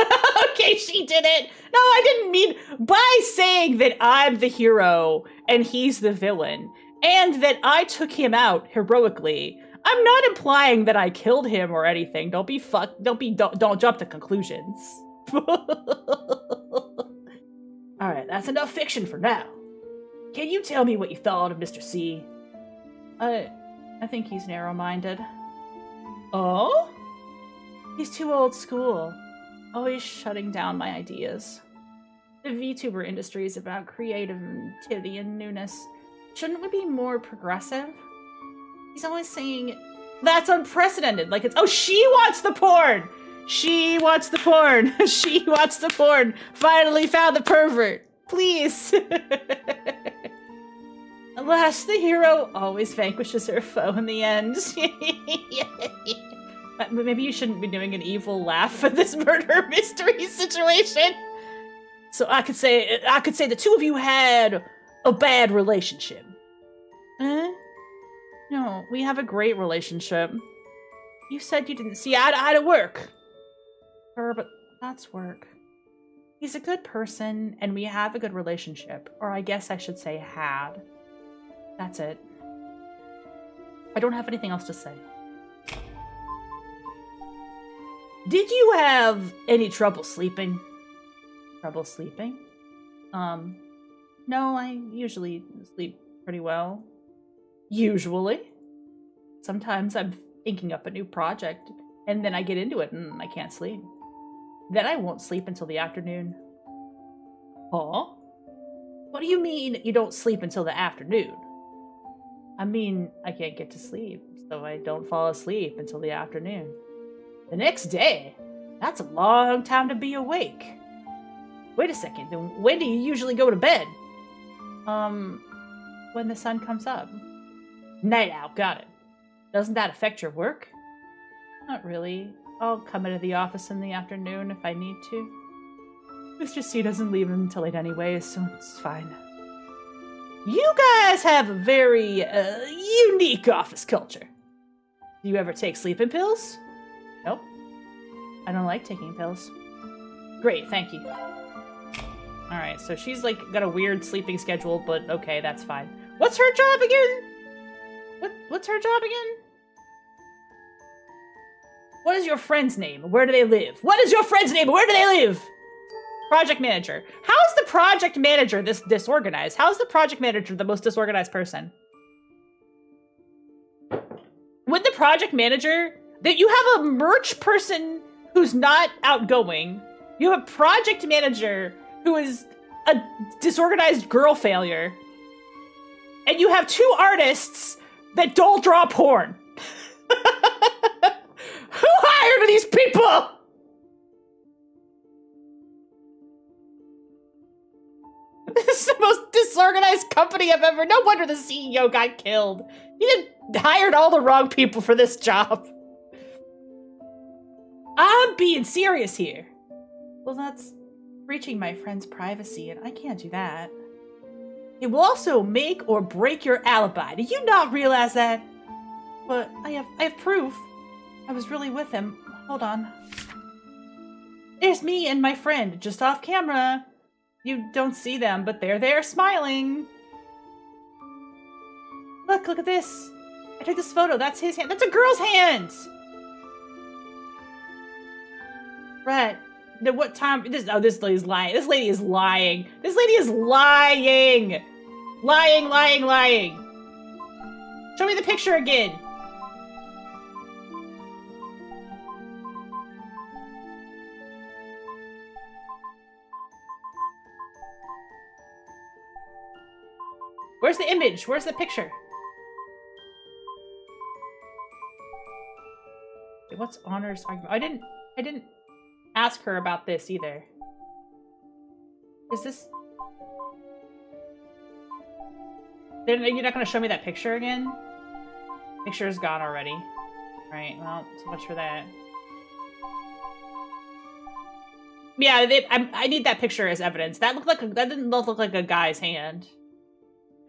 Okay, she did it. No, I didn't mean by saying that I'm the hero and he's the villain and that I took him out heroically. I'm not implying that I killed him or anything. Don't jump to conclusions. Alright, that's enough fiction for now. Can you tell me what you thought of Mr. C? I think he's narrow-minded. Oh? He's too old school. Always shutting down my ideas. The Vtuber industry is about creativity and newness. Shouldn't we be more progressive? He's always saying... That's unprecedented. Like it's... Oh, she wants the porn! She wants the porn! She wants the porn! Finally found the pervert! Please! Alas, the hero always vanquishes her foe in the end. Maybe you shouldn't be doing an evil laugh for this murder mystery situation. So I could say the two of you had a bad relationship. No, we have a great relationship. You said you didn't see eye to eye to work. Sure, but that's work. He's a good person, and we have a good relationship. Or I guess I should say had. That's it. I don't have anything else to say. Did you have any trouble sleeping? Trouble sleeping? No, I usually sleep pretty well. Usually? Sometimes I'm thinking up a new project, and then I get into it and I can't sleep. Then I won't sleep until the afternoon. Huh? What do you mean you don't sleep until the afternoon? I mean, I can't get to sleep, so I don't fall asleep until the afternoon. The next day? That's a long time to be awake. Wait a second, then when do you usually go to bed? When the sun comes up. Night owl, got it. Doesn't that affect your work? Not really. I'll come into the office in the afternoon if I need to. Mr. C doesn't leave until late anyway, so it's fine. You guys have a very unique office culture. Do you ever take sleeping pills? Nope. I don't like taking pills. Great, thank you. Alright, so she's like got a weird sleeping schedule, but okay, that's fine. What's her job again? What's her job again? What is your friend's name? Where do they live? What is your friend's name? Where do they live? Project manager. How is the project manager this disorganized? How is the project manager the most disorganized person? Would the project manager... That you have a merch person who's not outgoing. You have a project manager who is a disorganized girl failure. And you have two artists that don't draw porn. Who hired these people? This is the most disorganized company I've ever... No wonder the CEO got killed. He hired all the wrong people for this job. I'm being serious here. Well, that's breaching my friend's privacy, and I can't do that. It will also make or break your alibi. Do you not realize that? But I have proof. I was really with him. Hold on. There's me and my friend, just off camera. You don't see them, but they're there smiling. Look at this. I took this photo. That's his hand. That's a girl's hand! Right. What time? This lady's lying. This lady is lying. This lady is lying! Lying. Show me the picture again. Where's the image? Where's the picture? What's Honor's argument? I didn't ask her about this either. Is this... You're not gonna show me that picture again? Picture is gone already. Right, well, so much for that. Yeah, I need that picture as evidence. That didn't look like a guy's hand.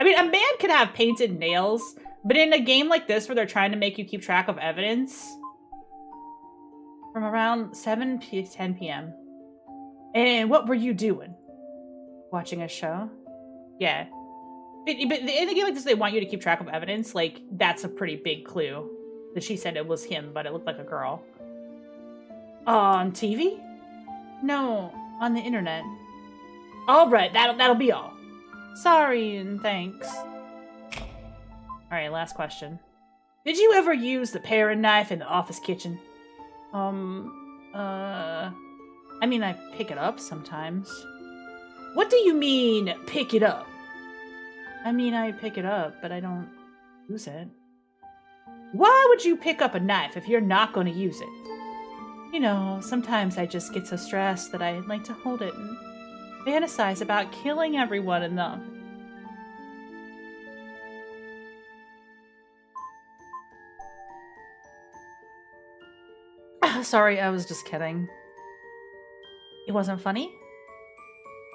I mean, a man could have painted nails, but in a game like this where they're trying to make you keep track of evidence, from around 7 to 10 p.m. And what were you doing? Watching a show? Yeah. But in a game like this, they want you to keep track of evidence. Like, that's a pretty big clue. That she said it was him, but it looked like a girl. On TV? No, on the internet. All right, that'll be all. Sorry and thanks. All right, last question. Did you ever use the paring knife in the office kitchen? I mean, I pick it up sometimes. What do you mean, pick it up? I mean, I pick it up, but I don't use it. Why would you pick up a knife if you're not going to use it? You know, sometimes I just get so stressed that I like to hold it and fantasize about killing everyone in the... Sorry, I was just kidding. It wasn't funny?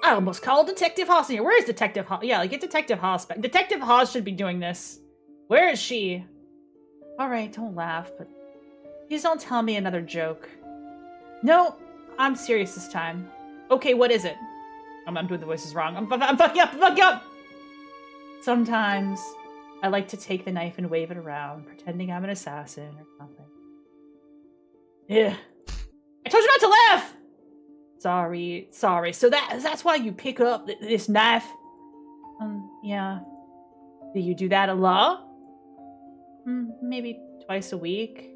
I almost called Detective Haas here. Where is Detective Haas? Yeah, like, get Detective Haas back. Detective Haas should be doing this. Where is she? Alright, don't laugh, but please don't tell me another joke. No, I'm serious this time. Okay, what is it? I'm doing the voices wrong. I'm fucking up! Sometimes, I like to take the knife and wave it around, pretending I'm an assassin or something. Yeah. I told you not to laugh! Sorry. So that's why you pick up this knife? Yeah. Do you do that a lot? Maybe twice a week.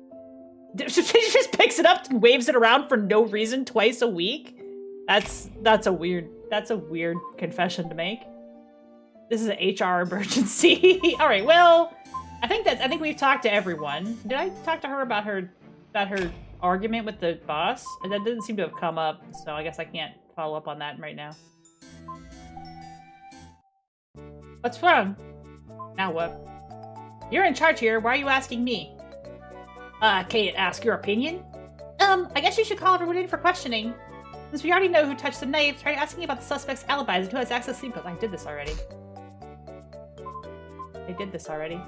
She just picks it up and waves it around for no reason twice a week? That's a weird confession to make. This is an HR emergency. All right, well, I think we've talked to everyone. Did I talk to her about her argument with the boss? That didn't seem to have come up, so I guess I can't follow up on that right now. What's wrong? Now what? You're in charge here. Why are you asking me? Can't ask your opinion? I guess you should call everyone in for questioning. Since we already know who touched the knife, try asking about the suspect's alibis and who has access to sleep codes. I did this already.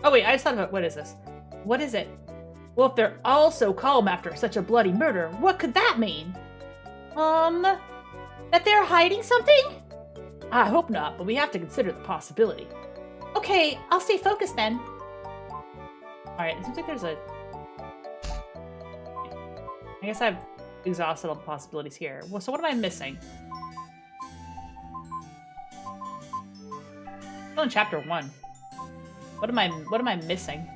Oh wait, I just thought about, what is this? What is it? Well, if they're all so calm after such a bloody murder, what could that mean? That they're hiding something? I hope not, but we have to consider the possibility. Okay, I'll stay focused then. Alright, it seems like there's a... I guess I've exhausted all the possibilities here. Well, so what am I missing? Still in chapter 1. What am I missing?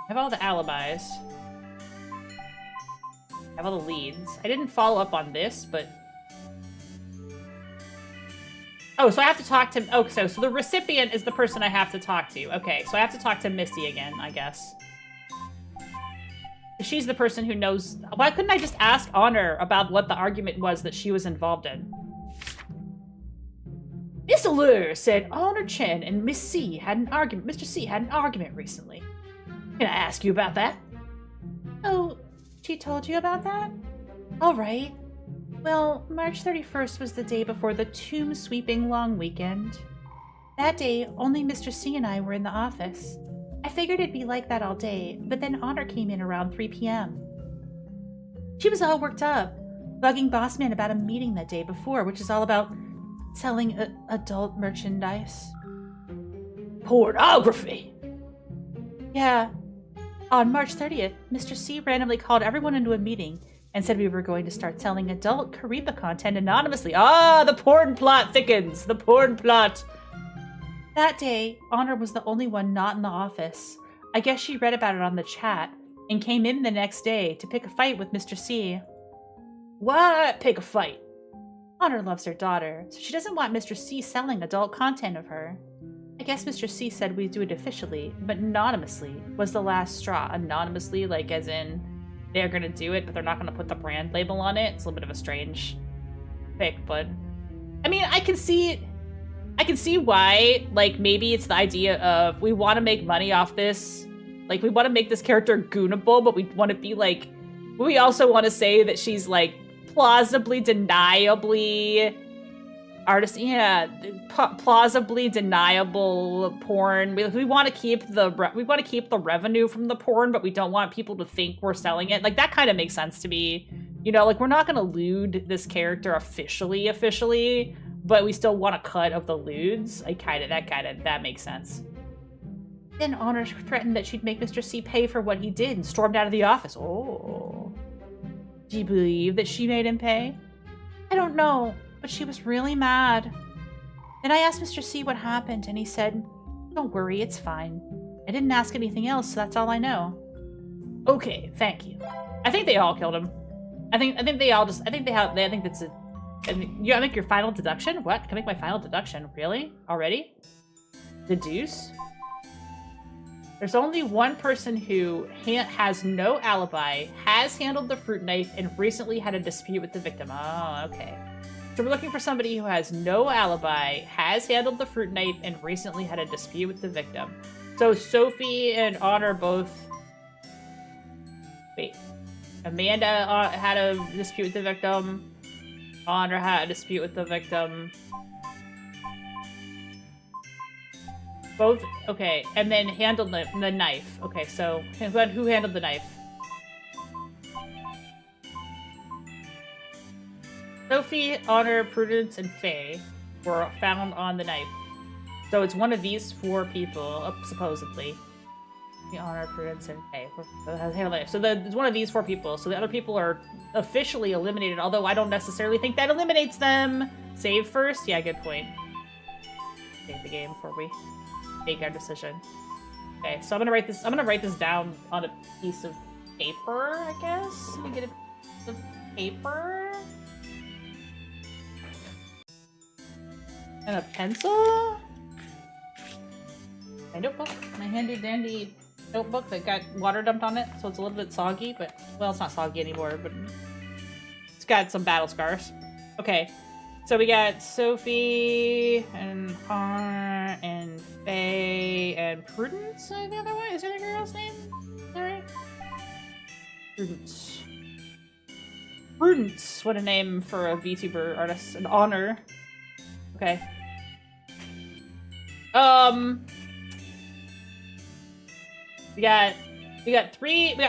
I have all the alibis. I have all the leads. I didn't follow up on this, but... Oh, so I have to talk to... Oh, so the recipient is the person I have to talk to. Okay, so I have to talk to Missy again, I guess. She's the person who knows... Why couldn't I just ask Honor about what the argument was that she was involved in? Miss Allure said Honor Chen and Miss C had an argument. Mr. C had an argument recently. Can I ask you about that? Oh, she told you about that? All right. Well, March 31st was the day before the tomb sweeping long weekend. That day, only Mr. C and I were in the office. I figured it'd be like that all day, but then Honor came in around 3 p.m. She was all worked up, bugging Bossman about a meeting that day before, which is all about selling adult merchandise. Pornography! Yeah. On March 30th, Mr. C randomly called everyone into a meeting and said we were going to start selling adult Kariba content anonymously. Ah, the porn plot thickens! The porn plot! That day, Honor was the only one not in the office. I guess she read about it on the chat and came in the next day to pick a fight with Mr. C. What? Pick a fight. Honor loves her daughter, so she doesn't want Mr. C selling adult content of her. I guess Mr. C said we'd do it officially, but anonymously was the last straw. Anonymously, like as in they're gonna do it, but they're not gonna put the brand label on it. It's a little bit of a strange pick, but I mean, I can see why. Like, maybe it's the idea of we want to make money off this. Like, we want to make this character goonable, but we want to be like, we also want to say that she's like plausibly deniably plausibly deniable porn. We want to keep the revenue from the porn, but we don't want people to think we're selling it. Like, that kind of makes sense to me. You know, like, we're not going to lewd this character officially, but we still want a cut of the lewds. That makes sense. Then Honor threatened that she'd make Mr. C pay for what he did and stormed out of the office. Oh. Do you believe that she made him pay? I don't know, but she was really mad. Then I asked Mr. C what happened, and he said, "Don't worry, it's fine. I didn't ask anything else, so that's all I know." Okay, thank you. I think they all killed him. I think that's it. And you gotta make your final deduction? What? Can I make my final deduction? Really? Already? Deduce? There's only one person who has no alibi, has handled the fruit knife, and recently had a dispute with the victim. Oh, okay. So we're looking for somebody who has no alibi, has handled the fruit knife, and recently had a dispute with the victim. So Sophie and Honor both... Wait. Amanda had a dispute with the victim. Honor had a dispute with the victim. Both, okay, and then handled the knife. Okay, so who handled the knife? Sophie, Honor, Prudence, and Faye were found on the knife. So it's one of these 4 people, supposedly. The Honor, Prudence, and Faye has handled the knife. So it's one of these 4 people. So the other people are officially eliminated, although I don't necessarily think that eliminates them. Save first? Yeah, good point. Save the game before we make our decision. Okay, so I'm gonna write this down on a piece of paper, I guess. Let me get a piece of paper. And a pencil? My notebook. My handy dandy notebook that got water dumped on it, so it's a little bit soggy, but, well, it's not soggy anymore, but it's got some battle scars. Okay, so we got Sophie, and Honor, and Faye, and Prudence, the other one? Is that a girl's name? Is that right? Prudence. Prudence! What a name for a VTuber artist. An Honor. Okay. We got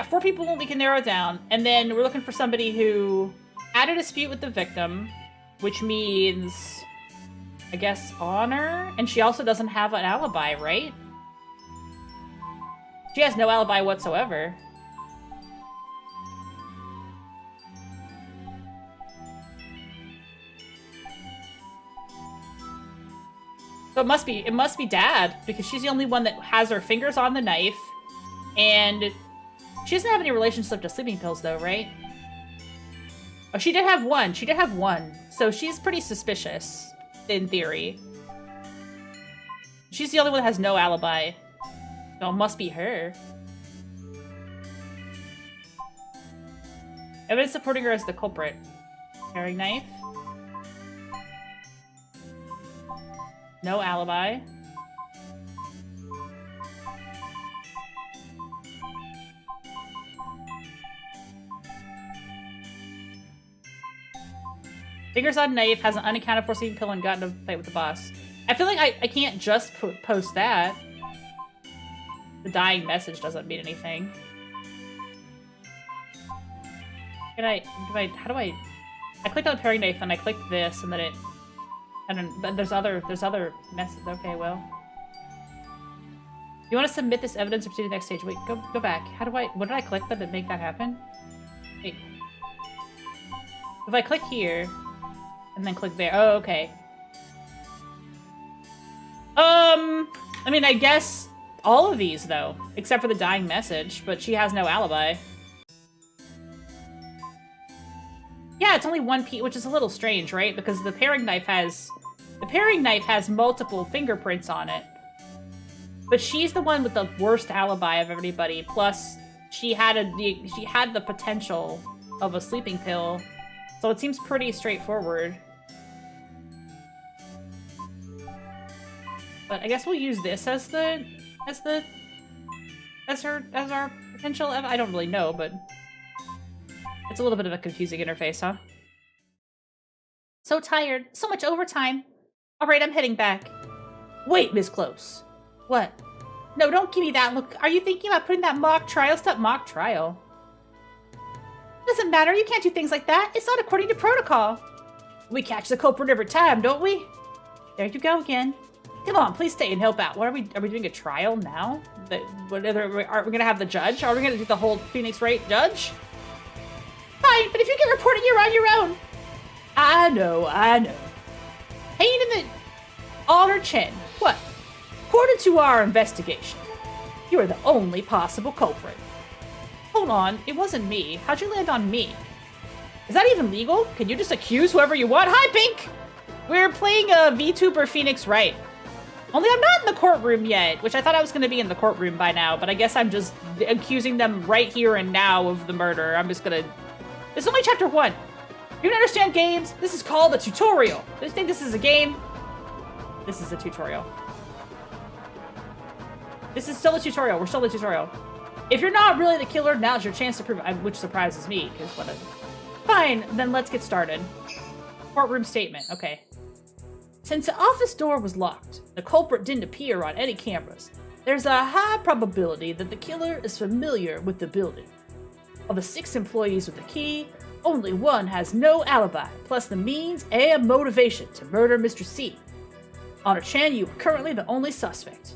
4 people we can narrow down, and then we're looking for somebody who had a dispute with the victim, which means, I guess, Honor, and she also doesn't have an alibi, right? She has no alibi whatsoever. So it must be Dad, because she's the only one that has her fingers on the knife, and she doesn't have any relationship to sleeping pills, though, right? Oh, she did have one. She did have one. So she's pretty suspicious, in theory. She's the only one that has no alibi. So it must be her. Evidence supporting her as the culprit. Carrying knife. No alibi. Fingers on knife, has an unaccounted for sleeping pill, and got in a fight with the boss. I feel like I can't just post that. The dying message doesn't mean anything. How do I clicked on the paring knife and I clicked this and then it, and then there's other messages. Okay, well. You want to submit this evidence or proceed to the next stage? Wait, go back. What did I click that make that happen? Wait. If I click here and then click there, oh, okay. I mean, I guess all of these though, except for the dying message, but she has no alibi. Yeah, it's only one piece, which is a little strange, right? Because the paring knife has multiple fingerprints on it. But she's the one with the worst alibi of everybody. Plus, she had the potential of a sleeping pill, so it seems pretty straightforward. But I guess we'll use this as our potential. I don't really know, but it's a little bit of a confusing interface, huh? So tired. So much overtime. All right, I'm heading back. Wait, Miss Close. What? No, don't give me that look. Are you thinking about putting that mock trial stuff? Mock trial? Doesn't matter. You can't do things like that. It's not according to protocol. We catch the culprit every time, don't we? There you go again. Come on, please stay and help out. What are we doing a trial now? Are we gonna have the judge? Are we gonna do the whole Phoenix-Wright judge? Fine, but if you get reported, you're on your own. I know. Pain in the Honor Chen. What? According to our investigation, you are the only possible culprit. Hold on, it wasn't me. How'd you land on me? Is that even legal? Can you just accuse whoever you want? Hi, Pink! We're playing a Vtuber Phoenix-Wright. Only I'm not in the courtroom yet, which I thought I was going to be in the courtroom by now, but I guess I'm just accusing them right here and now of the murder. I'm just gonna... It's only chapter 1. You don't understand games? This is called a tutorial. Do you think this is a game? This is a tutorial. This is still a tutorial. We're still in a tutorial. If you're not really the killer, now's your chance to prove it, which surprises me, because what a... Fine, then let's get started. Courtroom statement. Okay. Since the office door was locked, the culprit didn't appear on any cameras. There's a high probability that the killer is familiar with the building. Of the 6 employees with the key, only 1 has no alibi, plus the means and motivation to murder Mr. C. Honor Chan, you are currently the only suspect.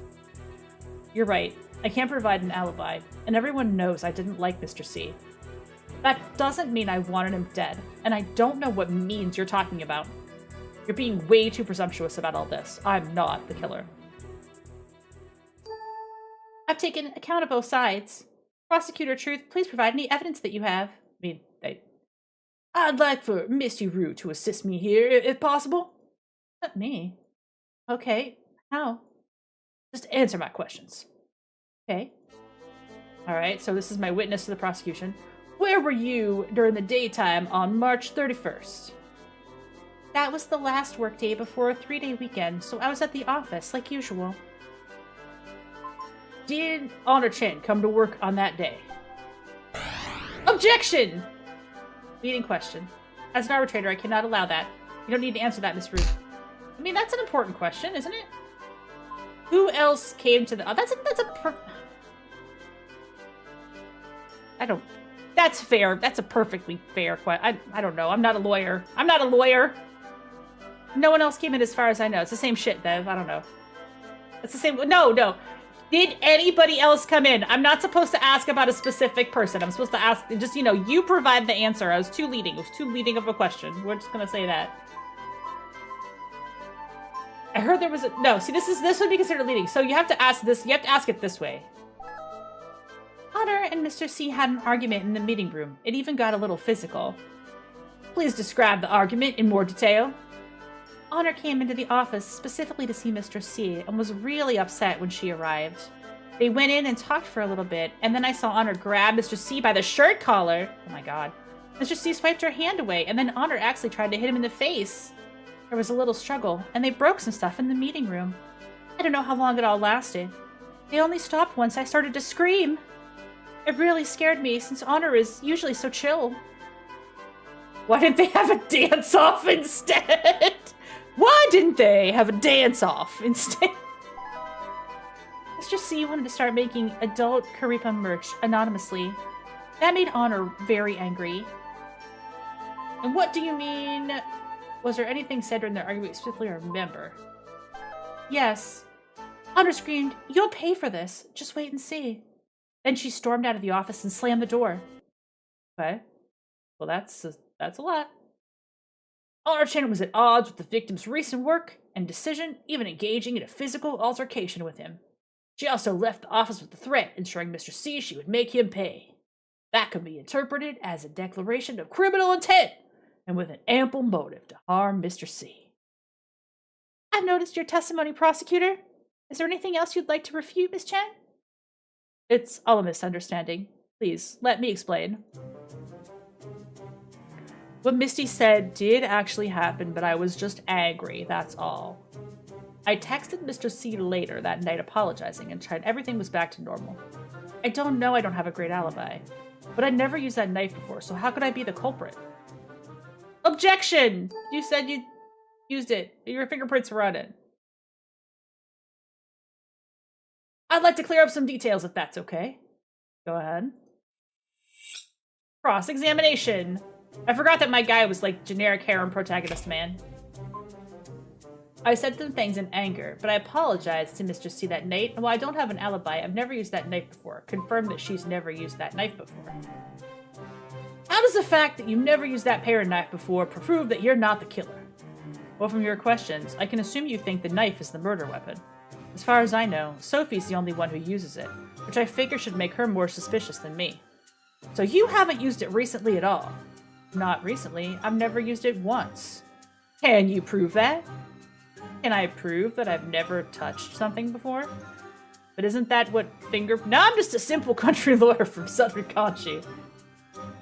You're right, I can't provide an alibi, and everyone knows I didn't like Mr. C. That doesn't mean I wanted him dead, and I don't know what means you're talking about. You're being way too presumptuous about all this. I'm not the killer. I've taken account of both sides. Prosecutor Truth, please provide any evidence that you have. I'd like for Misty Rue to assist me here, if possible. Not me. Okay, how? Just answer my questions. Okay. Alright, so this is my witness to the prosecution. Where were you during the daytime on March 31st? That was the last workday before a 3-day weekend, so I was at the office, like usual. Did Honor Chen come to work on that day? Objection! Leading question. As an arbitrator, I cannot allow that. You don't need to answer that, Miss Ruth. I mean, that's an important question, isn't it? Who else came to the... Oh, That's fair. That's a perfectly fair question. I don't know. I'm not a lawyer. No one else came in as far as I know. It's the same shit, Bev. I don't know. It's the same... No. Did anybody else come in? I'm not supposed to ask about a specific person. I'm supposed to ask... Just, you provide the answer. I was too leading. It was too leading of a question. We're just gonna say that. I heard there was a... No, see, this would be considered leading. So you have to ask this... You have to ask it this way. Honor and Mr. C had an argument in the meeting room. It even got a little physical. Please describe the argument in more detail. Honor came into the office specifically to see Mr. C and was really upset when she arrived. They went in and talked for a little bit, and then I saw Honor grab Mr. C by the shirt collar. Oh my god. Mr. C swiped her hand away, and then Honor actually tried to hit him in the face. There was a little struggle, and they broke some stuff in the meeting room. I don't know how long it all lasted. They only stopped once I started to scream. It really scared me, since Honor is usually so chill. Why didn't they have a dance-off instead? Why didn't they have a dance-off instead? Mr. C wanted to start making adult Karipa merch anonymously. That made Honor very angry. And what do you mean? Was there anything said during their argument specifically remember? Yes. Honor screamed, "You'll pay for this. Just wait and see." Then she stormed out of the office and slammed the door. Okay. Well, that's a lot. Honor-chan was at odds with the victim's recent work and decision, even engaging in a physical altercation with him. She also left the office with the threat, ensuring Mr. C she would make him pay. That could be interpreted as a declaration of criminal intent, and with an ample motive to harm Mr. C. I've noticed your testimony, prosecutor. Is there anything else you'd like to refute, Miss Chen? It's all a misunderstanding. Please, let me explain. What Misty said did actually happen, but I was just angry, that's all. I texted Mr. C later that night apologizing and tried everything was back to normal. I don't know I don't have a great alibi, but I'd never used that knife before, so how could I be the culprit? Objection! You said you used it. Your fingerprints were on it. I'd like to clear up some details if that's okay. Go ahead. Cross-examination. I forgot that my guy was like generic harem protagonist man. I said some things in anger, but I apologized to Mr. C that night, and while I don't have an alibi, I've never used that knife before. Confirmed that she's never used that knife before. How does the fact that you never used that pair of knife before prove that you're not the killer? Well, from your questions, I can assume you think the knife is the murder weapon. As far as I know, Sophie's the only one who uses it, which I figure should make her more suspicious than me. So you haven't used it recently at all? Not recently. I've never used it once. Can you prove that? Can I prove that I've never touched something before? But isn't that what No, I'm just a simple country lawyer from Southern Kanchi.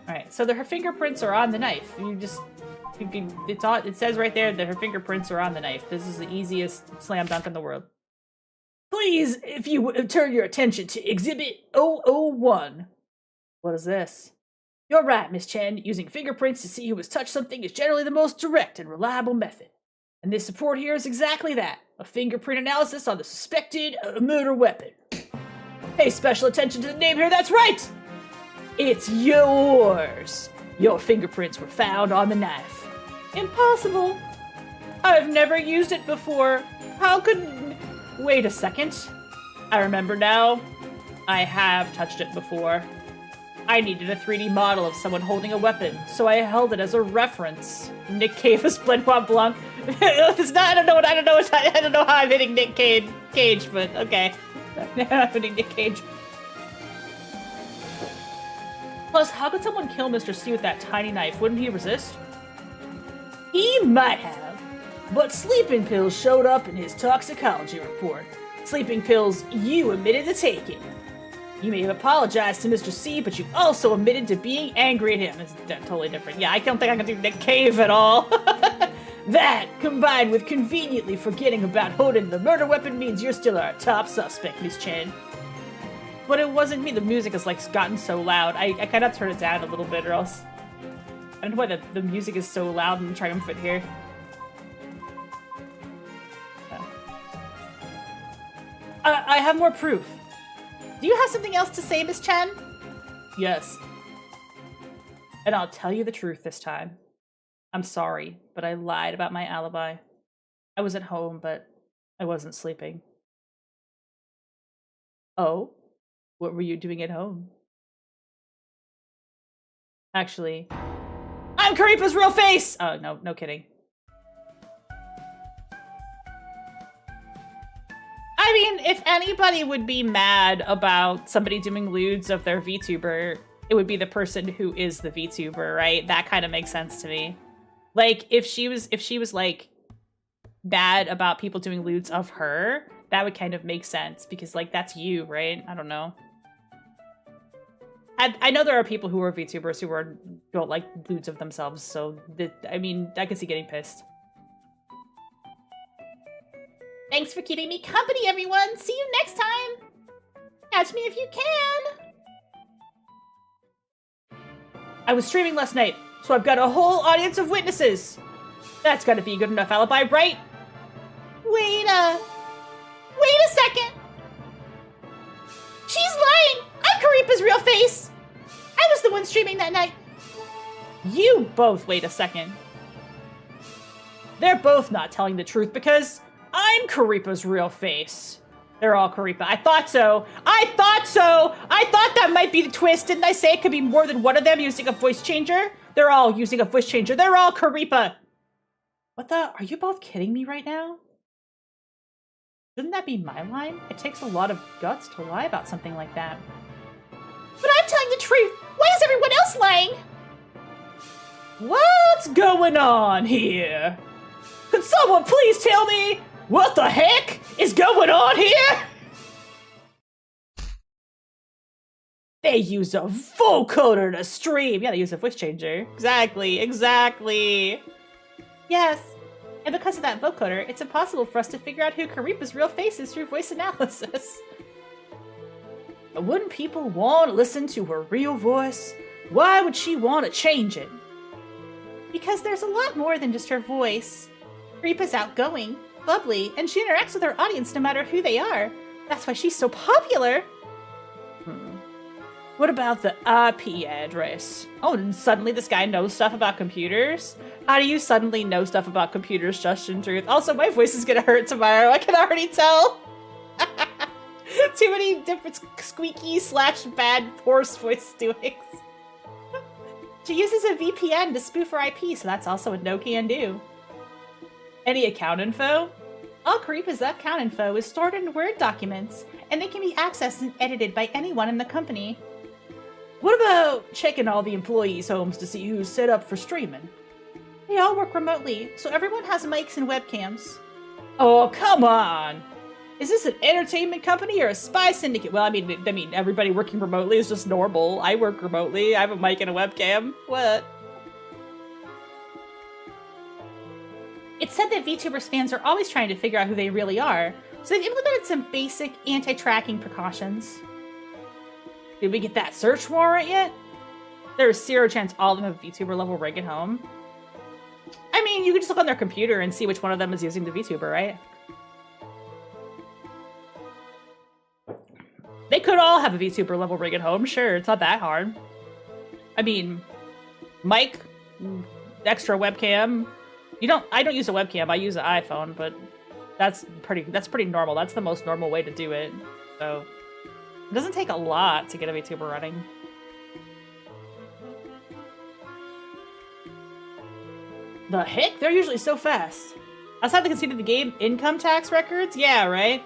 Alright, so her fingerprints are on the knife. It says right there that her fingerprints are on the knife. This is the easiest slam dunk in the world. Please, if you would turn your attention to Exhibit 001. What is this? You're right, Miss Chen. Using fingerprints to see who has touched something is generally the most direct and reliable method. And this report here is exactly that. A fingerprint analysis on the suspected murder weapon. Pay special attention to the name here, that's right! It's yours! Your fingerprints were found on the knife. Impossible! I've never used it before. How could... Wait a second. I remember now. I have touched it before. I needed a 3D model of someone holding a weapon, so I held it as a reference. Nick Cage was Benoit Blanc. It's not. I don't know how I'm hitting Nick Cage, but okay. I'm hitting Nick Cage. Plus, how could someone kill Mr. C with that tiny knife? Wouldn't he resist? He might have, but sleeping pills showed up in his toxicology report. Sleeping pills you admitted to taking. You may have apologized to Mr. C, but you also admitted to being angry at him. It's totally different. Yeah, I don't think I can do Nick Cave at all. That, combined with conveniently forgetting about holding the murder weapon, means you're still our top suspect, Miss Chen. But it wasn't me. The music has, like, gotten so loud. I kind of turn it down a little bit, or else... I don't know why the music is so loud and triumphant here. I have more proof. Do you have something else to say, Miss Chen? Yes. And I'll tell you the truth this time. I'm sorry, but I lied about my alibi. I was at home, but I wasn't sleeping. Oh? What were you doing at home? Actually, I'm Karipa's real face! Oh, no kidding. I mean, if anybody would be mad about somebody doing lewds of their VTuber, it would be the person who is the VTuber, right? That kind of makes sense to me. Like, if she was like bad about people doing lewds of her, that would kind of make sense because, like, that's you, right? I don't know. I know there are people who are VTubers who don't like lewds of themselves, so I mean, I can see getting pissed. Thanks for keeping me company, everyone. See you next time. Catch me if you can. I was streaming last night. So I've got a whole audience of witnesses. That's gotta be a good enough alibi, right? Wait a second. She's lying. I'm Karipa's real face. I was the one streaming that night. You both wait a second. They're both not telling the truth because I'm Karipa's real face. They're all Karipa. I thought so. I thought that might be the twist. Didn't I say it could be more than one of them using a voice changer? They're all using a voice changer. They're all Karipa. What the? Are you both kidding me right now? Shouldn't that be my line? It takes a lot of guts to lie about something like that. But I'm telling the truth. Why is everyone else lying? What's going on here? Could someone please tell me what the heck is going on here? They use a vocoder to stream. Yeah, they use a voice changer. Exactly. Yes. And because of that vocoder, it's impossible for us to figure out who Karipa's real face is through voice analysis. But wouldn't people want to listen to her real voice? Why would she want to change it? Because there's a lot more than just her voice. Karipa's outgoing, bubbly, and she interacts with her audience no matter who they are. That's why she's so popular. What about the IP address? Oh, and suddenly this guy knows stuff about computers? How do you suddenly know stuff about computers, Justin Truth? Also, my voice is gonna hurt tomorrow. I can already tell. Too many different squeaky / bad horse voice doings. She uses a VPN to spoof her IP, so that's also a no can do. Any account info? All Karipa's account info is stored in Word documents, and they can be accessed and edited by anyone in the company. What about checking all the employees' homes to see who's set up for streaming? They all work remotely, so everyone has mics and webcams. Oh, come on! Is this an entertainment company or a spy syndicate? Well, I mean, everybody working remotely is just normal. I work remotely. I have a mic and a webcam. What? It's said that VTubers fans are always trying to figure out who they really are, so they've implemented some basic anti-tracking precautions. Did we get that search warrant yet? There's 0 chance all of them have VTuber level rig at home. I mean, you could just look on their computer and see which one of them is using the VTuber, right? They could all have a VTuber level rig at home, sure, it's not that hard. I mean, mic, extra webcam. I don't use a webcam, I use an iPhone, but that's pretty normal. That's the most normal way to do it. So it doesn't take a lot to get a VTuber running. The heck? They're usually so fast. Outside the conceit of the game, income tax records? Yeah, right?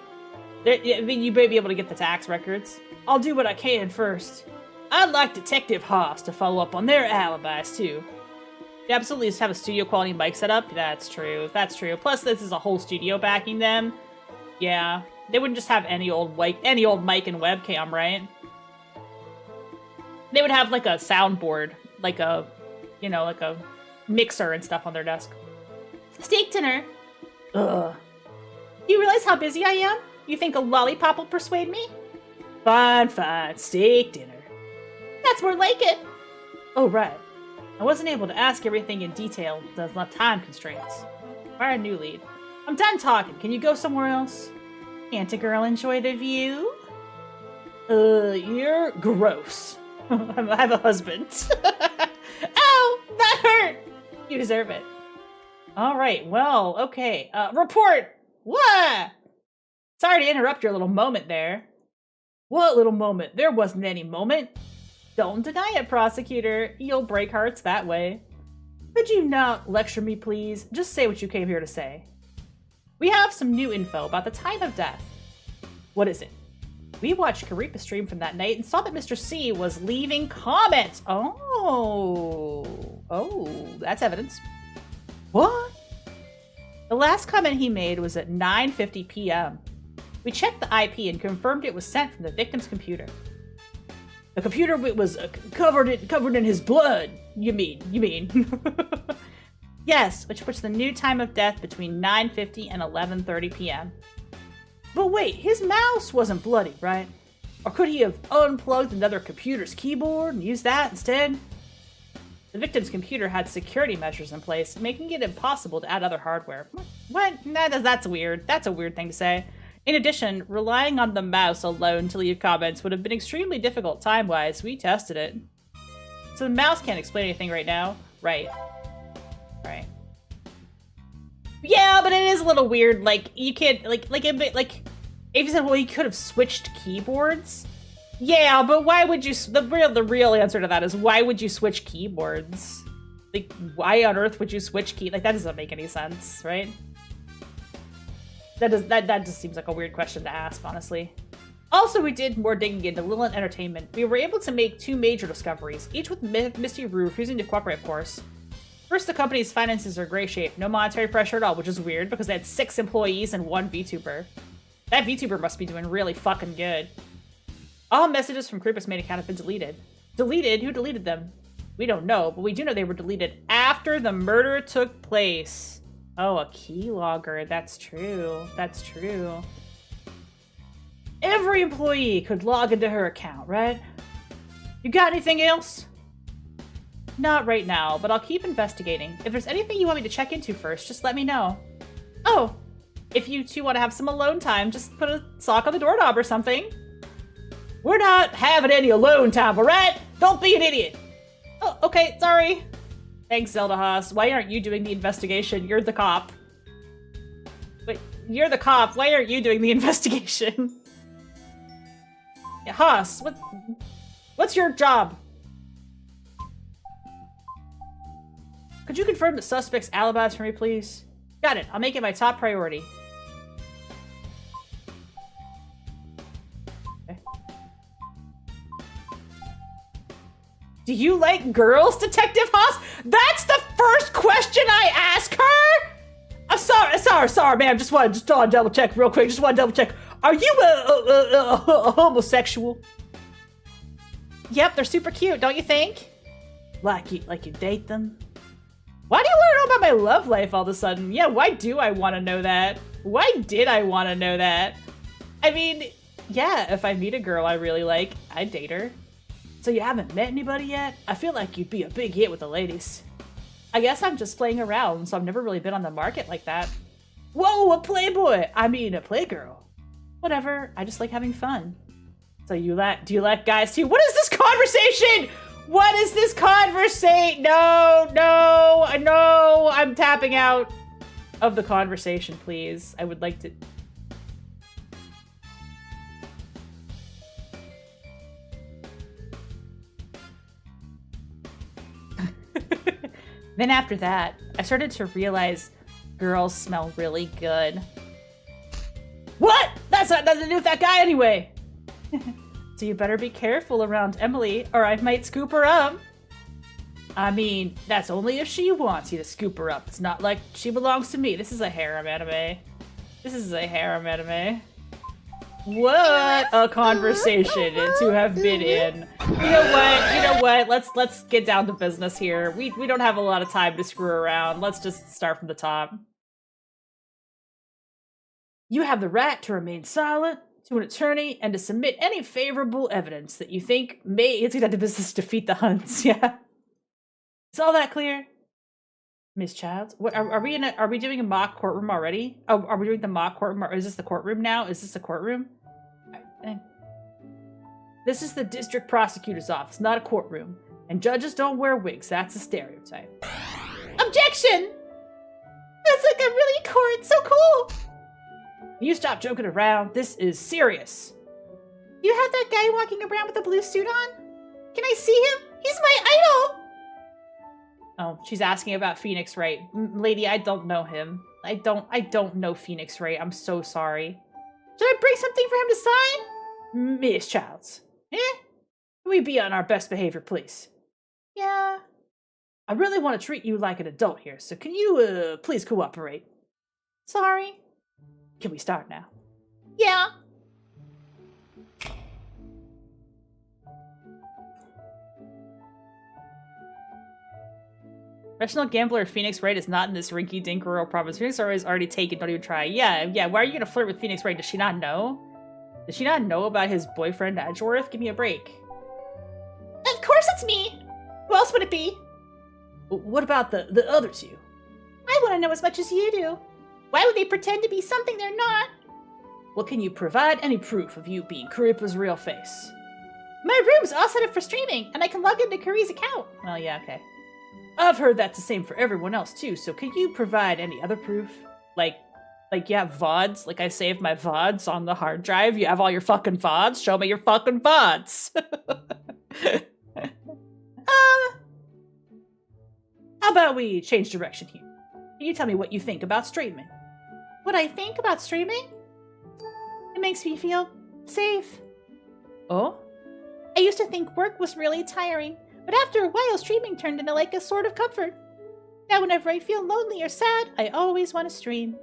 I mean, you may be able to get the tax records. I'll do what I can first. I'd like Detective Haas to follow up on their alibis, too. You absolutely just have a studio quality mic set up? That's true. Plus, this is a whole studio backing them. Yeah. They wouldn't just have any old mic and webcam, right? They would have, like, a soundboard. Like a mixer and stuff on their desk. Steak dinner. Ugh. Do you realize how busy I am? You think a lollipop will persuade me? Fine. Steak dinner. That's more like it. Oh, right. I wasn't able to ask everything in detail. There's not time constraints. Fire a new lead. I'm done talking. Can you go somewhere else? Can't a girl enjoy the view? You're gross. I have a husband. Ow! That hurt! You deserve it. Alright, well, okay. Report! What? Sorry to interrupt your little moment there. What little moment? There wasn't any moment. Don't deny it, prosecutor. You'll break hearts that way. Could you not lecture me, please? Just say what you came here to say. We have some new info about the time of death. What is it? We watched Karipa stream from that night and saw that Mr. C was leaving comments. Oh, that's evidence. What? The last comment he made was at 9:50 p.m. We checked the IP and confirmed it was sent from the victim's computer. The computer was covered in his blood. You mean? Yes, which puts the new time of death between 9:50 and 11:30 p.m. But wait, his mouse wasn't bloody, right? Or could he have unplugged another computer's keyboard and used that instead? The victim's computer had security measures in place, making it impossible to add other hardware. What? That's weird. That's a weird thing to say. In addition, relying on the mouse alone to leave comments would have been extremely difficult time-wise. We tested it. So the mouse can't explain anything right now. Right. Right. Yeah, but it is a little weird. Like, you can't, if you said, well, you could have switched keyboards. Yeah, but why would you, the real answer to that is, why would you switch keyboards? Like, why on earth would you switch like, that doesn't make any sense, right? That just seems like a weird question to ask, honestly. Also, we did more digging into Lilith Entertainment. We were able to make 2 major discoveries, each with Misty Rue refusing to cooperate, of course. First, the company's finances are gray shape, no monetary pressure at all, which is weird because they had 6 employees and 1 VTuber. That VTuber must be doing really fucking good. All messages from Creepus main account have been deleted. Deleted? Who deleted them? We don't know, but we do know they were deleted after the murder took place. Oh, a keylogger. That's true. That's true. Every employee could log into her account, right? You got anything else? Not right now, but I'll keep investigating. If there's anything you want me to check into first, just let me know. Oh, if you two want to have some alone time, just put a sock on the doorknob or something. We're not having any alone time, alright? Don't be an idiot. Oh, okay, sorry. Thanks, Zelda Haas. Why aren't you doing the investigation? You're the cop. Wait, you're the cop. Why aren't you doing the investigation? Yeah, Haas, what's your job? Could you confirm the suspect's alibis for me, please? Got it. I'll make it my top priority. Okay. Do you like girls, Detective Haas? That's the first question I ask her? I'm sorry, man. Just want to double check real quick. Just want to double check. Are you a homosexual? Yep, they're super cute, don't you think? Like you date them? Why do you want to know about my love life all of a sudden? Yeah, why do I want to know that? Why did I want to know that? I mean, yeah, if I meet a girl I really like, I'd date her. So you haven't met anybody yet? I feel like you'd be a big hit with the ladies. I guess I'm just playing around, so I've never really been on the market like that. Whoa, a playboy! I mean, a playgirl. Whatever, I just like having fun. So do you like guys too? What is this conversation? What is this conversation? No, I'm tapping out of the conversation, please. I would like to... Then after that, I started to realize girls smell really good. What? That's not nothing to do with that guy anyway! So you better be careful around Emily, or I might scoop her up. I mean, that's only if she wants you to scoop her up. It's not like she belongs to me. This is a harem anime. This is a harem anime. What a conversation to have been in. You know what? Let's get down to business here. We don't have a lot of time to screw around. Let's just start from the top. You have the right to remain silent to an attorney and to submit any favorable evidence that you think may get down to business to defeat the Hunts. Yeah. Is all that clear? Miss Childs? What are we doing a mock courtroom already? Oh, are we doing the mock courtroom, or is this the courtroom now? Is this the courtroom? This is the district prosecutor's office, not a courtroom. And judges don't wear wigs. That's a stereotype. Objection! That's like a really court. So cool! You stop joking around. This is serious. You have that guy walking around with a blue suit on? Can I see him? He's my idol! Oh, she's asking about Phoenix-Wright. Lady, I don't know him. I don't know Phoenix-Wright. I'm so sorry. Should I bring something for him to sign? Miss Childs. Eh? Can we be on our best behavior, please? Yeah. I really want to treat you like an adult here, so can you, please cooperate? Sorry. Can we start now? Yeah. Professional gambler Phoenix-Wright is not in this rinky-dink rural province. Phoenix-Wright is already taken, don't even try. Yeah, why are you gonna flirt with Phoenix-Wright? Does she not know? Does she not know about his boyfriend, Edgeworth? Give me a break. Of course it's me! Who else would it be? What about the other two? I want to know as much as you do. Why would they pretend to be something they're not? Well, can you provide any proof of you being Karipa's real face? My room's all set up for streaming, and I can log into Kari's account. Well, yeah, okay. I've heard that's the same for everyone else, too, so can you provide any other proof? Like you have VODs? Like I saved my VODs on the hard drive? You have all your fucking VODs? Show me your fucking VODs! How about we change direction here? Can you tell me what you think about streaming? What I think about streaming? It makes me feel safe. Oh? I used to think work was really tiring, but after a while streaming turned into like a sort of comfort. Now whenever I feel lonely or sad, I always want to stream.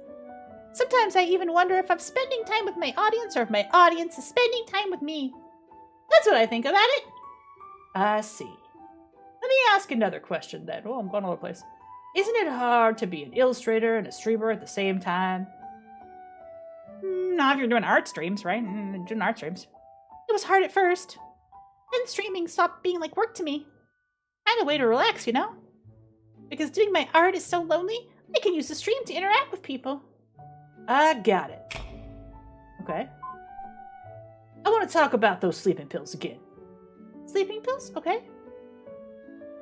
Sometimes I even wonder if I'm spending time with my audience or if my audience is spending time with me. That's what I think about it. I see. Let me ask another question then. Oh, I'm going all over the place. Isn't it hard to be an illustrator and a streamer at the same time? No, if you're doing art streams, right? Doing art streams. It was hard at first. Then streaming stopped being like work to me. Kind of way to relax, you know? Because doing my art is so lonely, I can use the stream to interact with people. I got it. Okay. I want to talk about those sleeping pills again. Sleeping pills? Okay.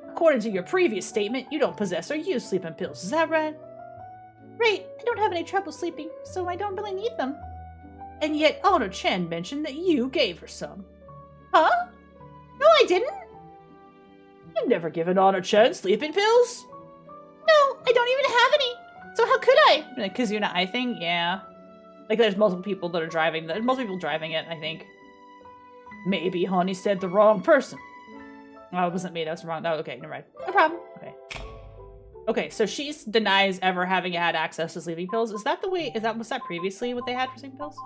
According to your previous statement, you don't possess or use sleeping pills. Is that right? Right. I don't have any trouble sleeping, so I don't really need them. And yet Honor Chen mentioned that you gave her some. Huh? No, I didn't. You've never given Honor Chen sleeping pills? No, I don't even have any. So how could I? Because you're not, I think, yeah. Like there's multiple people that are driving, multiple people driving it, I think. Maybe Honey said the wrong person. Oh, it wasn't me, that's wrong. Oh, okay, never mind. No problem. Okay. Okay, so she denies ever having had access to sleeping pills. Is that the way, was that previously what they had for sleeping pills?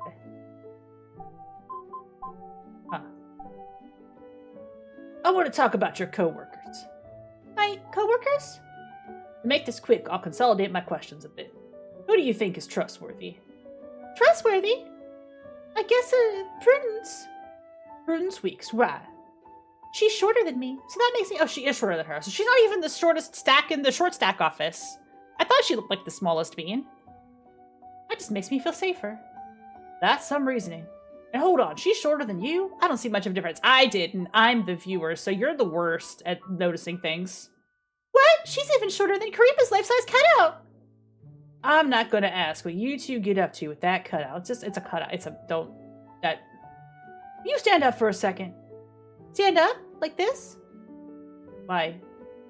Okay. Huh. I want to talk about your coworkers. My coworkers? To make this quick, I'll consolidate my questions a bit. Who do you think is trustworthy? Trustworthy? I guess, Prudence. Prudence Weeks, why? She's shorter than me, so that makes me— oh, she is shorter than her, so she's not even the shortest stack in the short stack office. I thought she looked like the smallest bean. That just makes me feel safer. That's some reasoning. And hold on, she's shorter than you? I don't see much of a difference. I did, and I'm the viewer, so you're the worst at noticing things. What? She's even shorter than Karipa's life-size cutout! I'm not gonna ask what you two get up to with that cutout. It's a cutout. You stand up for a second. Stand up? Like this? Why?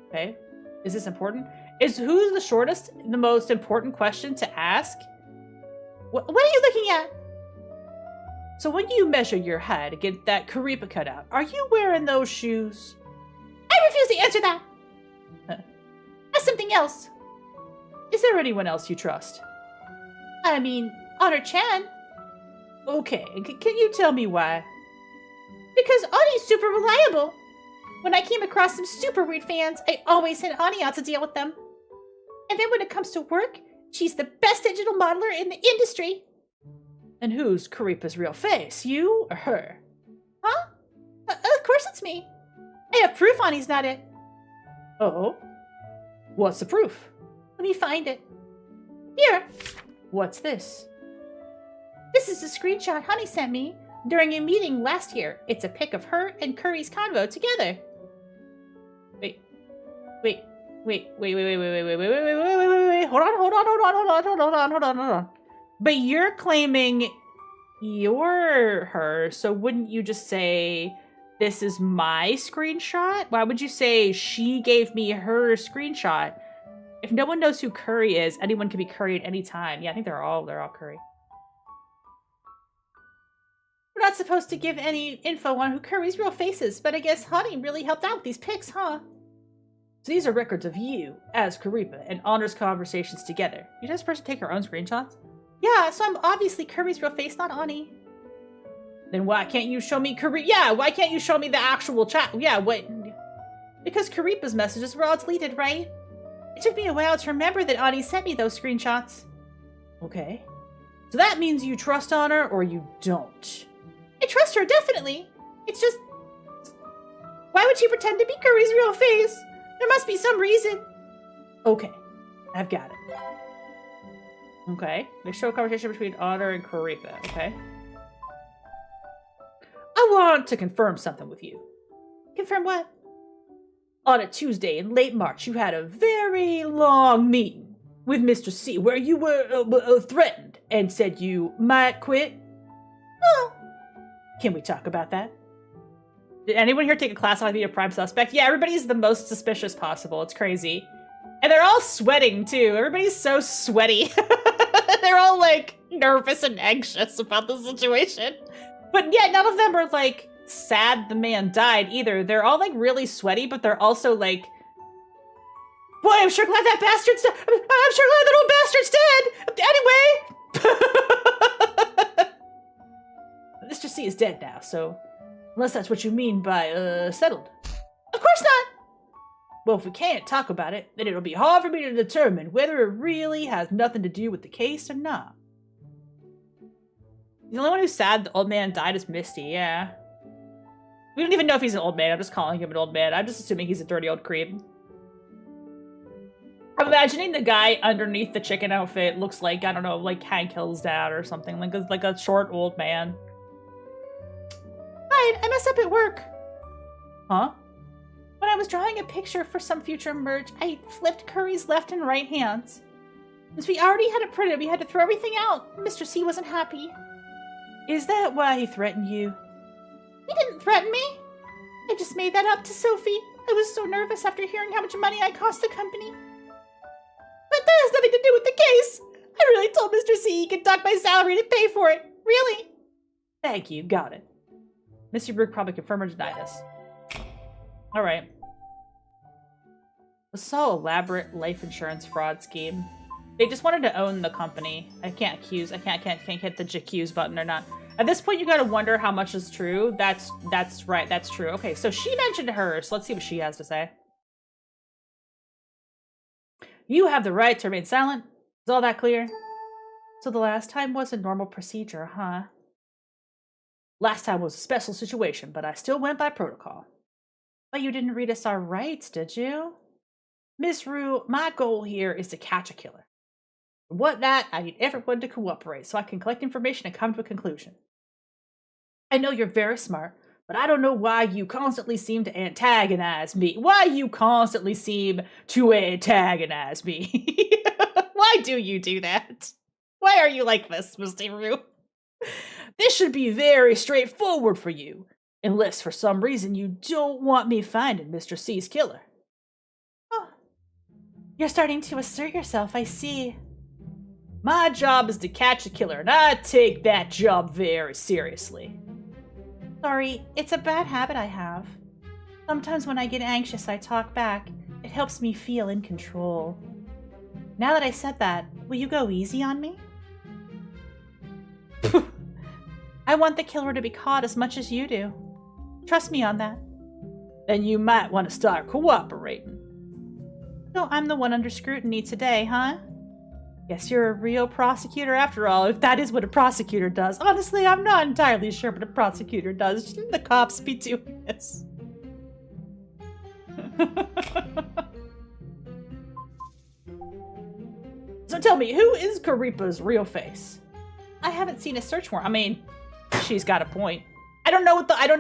Okay. Is this important? Is who's the shortest the most important question to ask? What are you looking at? So when you measure your height against that Karipa cutout, are you wearing those shoes? I refuse to answer that! That's something else. Is there anyone else you trust? I mean, Honor Chan. Okay, can you tell me why? Because Ani's super reliable. When I came across some super weird fans, I always sent Ani out to deal with them. And then when it comes to work, she's the best digital modeler in the industry. And who's Karipa's real face, you or her? Huh? Of course it's me. I have proof Ani's not it. Oh? What's the proof? Let me find it. Here. What's this? This is a screenshot Honey sent me during a meeting last year. It's a pic of her and Curry's convo together. Wait. Hold on. But you're claiming you're her, so wouldn't you just say, this is my screenshot? Why would you say she gave me her screenshot? If no one knows who Curry is, anyone can be Curry at any time. Yeah, I think they're all Curry. We're not supposed to give any info on who Curry's real face is, but I guess Honey really helped out with these pics, huh? So these are records of you, as Karipa, and Honor's conversations together. You just supposed to take her own screenshots? Yeah, so I'm obviously Curry's real face, not Ani. Then why can't you show me Curry? Yeah, why can't you show me the actual chat? Yeah, what? Because Karipa's messages were all deleted, right? It took me a while to remember that Ani sent me those screenshots. Okay. So that means you trust on her or you don't? I trust her, definitely. It's just... Why would she pretend to be Curry's real face? There must be some reason. Okay, I've got it. Okay, let's show a conversation between Honor and Karipa, okay? I want to confirm something with you. Confirm what? On a Tuesday in late March, you had a very long meeting with Mr. C where you were threatened and said you might quit. Oh. Can we talk about that? Did anyone here take a class on being a prime suspect? Yeah, everybody's the most suspicious possible. It's crazy. And they're all sweating, too. Everybody's so sweaty. They're all, like, nervous and anxious about the situation. But yeah, none of them are, like, sad the man died, either. They're all, like, really sweaty, but they're also, like... Boy, I'm sure glad that bastard's dead! I'm sure glad that old bastard's dead! Anyway! Mr. C is dead now, so... Unless that's what you mean by, settled. Of course not! Well, if we can't talk about it, then it'll be hard for me to determine whether it really has nothing to do with the case or not. The only one who's sad the old man died is Misty, yeah. We don't even know if he's an old man, I'm just calling him an old man. I'm just assuming he's a dirty old creep. I'm imagining the guy underneath the chicken outfit looks like, I don't know, like Hank Hill's dad or something, like a short old man. Fine, I messed up at work. Huh? When I was drawing a picture for some future merge, I flipped Curry's left and right hands. Since we already had it printed, we had to throw everything out. Mr. C wasn't happy. Is that why he threatened you? He didn't threaten me. I just made that up to Sophie. I was so nervous after hearing how much money I cost the company. But that has nothing to do with the case. I really told Mr. C he could dock my salary to pay for it. Really. Thank you, got it. Mr. Brooke probably confirm or deny this. Alright. This so elaborate life insurance fraud scheme. They just wanted to own the company. I can't hit the accuse button or not. At this point, you gotta wonder how much is true. That's right, that's true. Okay, so she mentioned hers. So let's see what she has to say. You have the right to remain silent. Is all that clear? So the last time was a normal procedure, huh? Last time was a special situation, but I still went by protocol. But you didn't read us our rights, did you? Miss Rue, my goal here is to catch a killer. For what that, I need everyone to cooperate so I can collect information and come to a conclusion. I know you're very smart, but I don't know why you constantly seem to antagonize me. Why you constantly seem to antagonize me. Why do you do that? Why are you like this, Mr. Rue? This should be very straightforward for you, unless for some reason you don't want me finding Mr. C's killer. Oh, you're starting to assert yourself, I see. My job is to catch a killer, and I take that job very seriously. Sorry, it's a bad habit I have. Sometimes when I get anxious, I talk back. It helps me feel in control. Now that I said that, will you go easy on me? I want the killer to be caught as much as you do. Trust me on that. Then you might want to start cooperating. So I'm the one under scrutiny today, huh? Guess you're a real prosecutor after all, if that is what a prosecutor does. Honestly, I'm not entirely sure what a prosecutor does. Shouldn't the cops be doing this? So tell me, who is Karipa's real face? I haven't seen a search warrant. I mean, she's got a point. I don't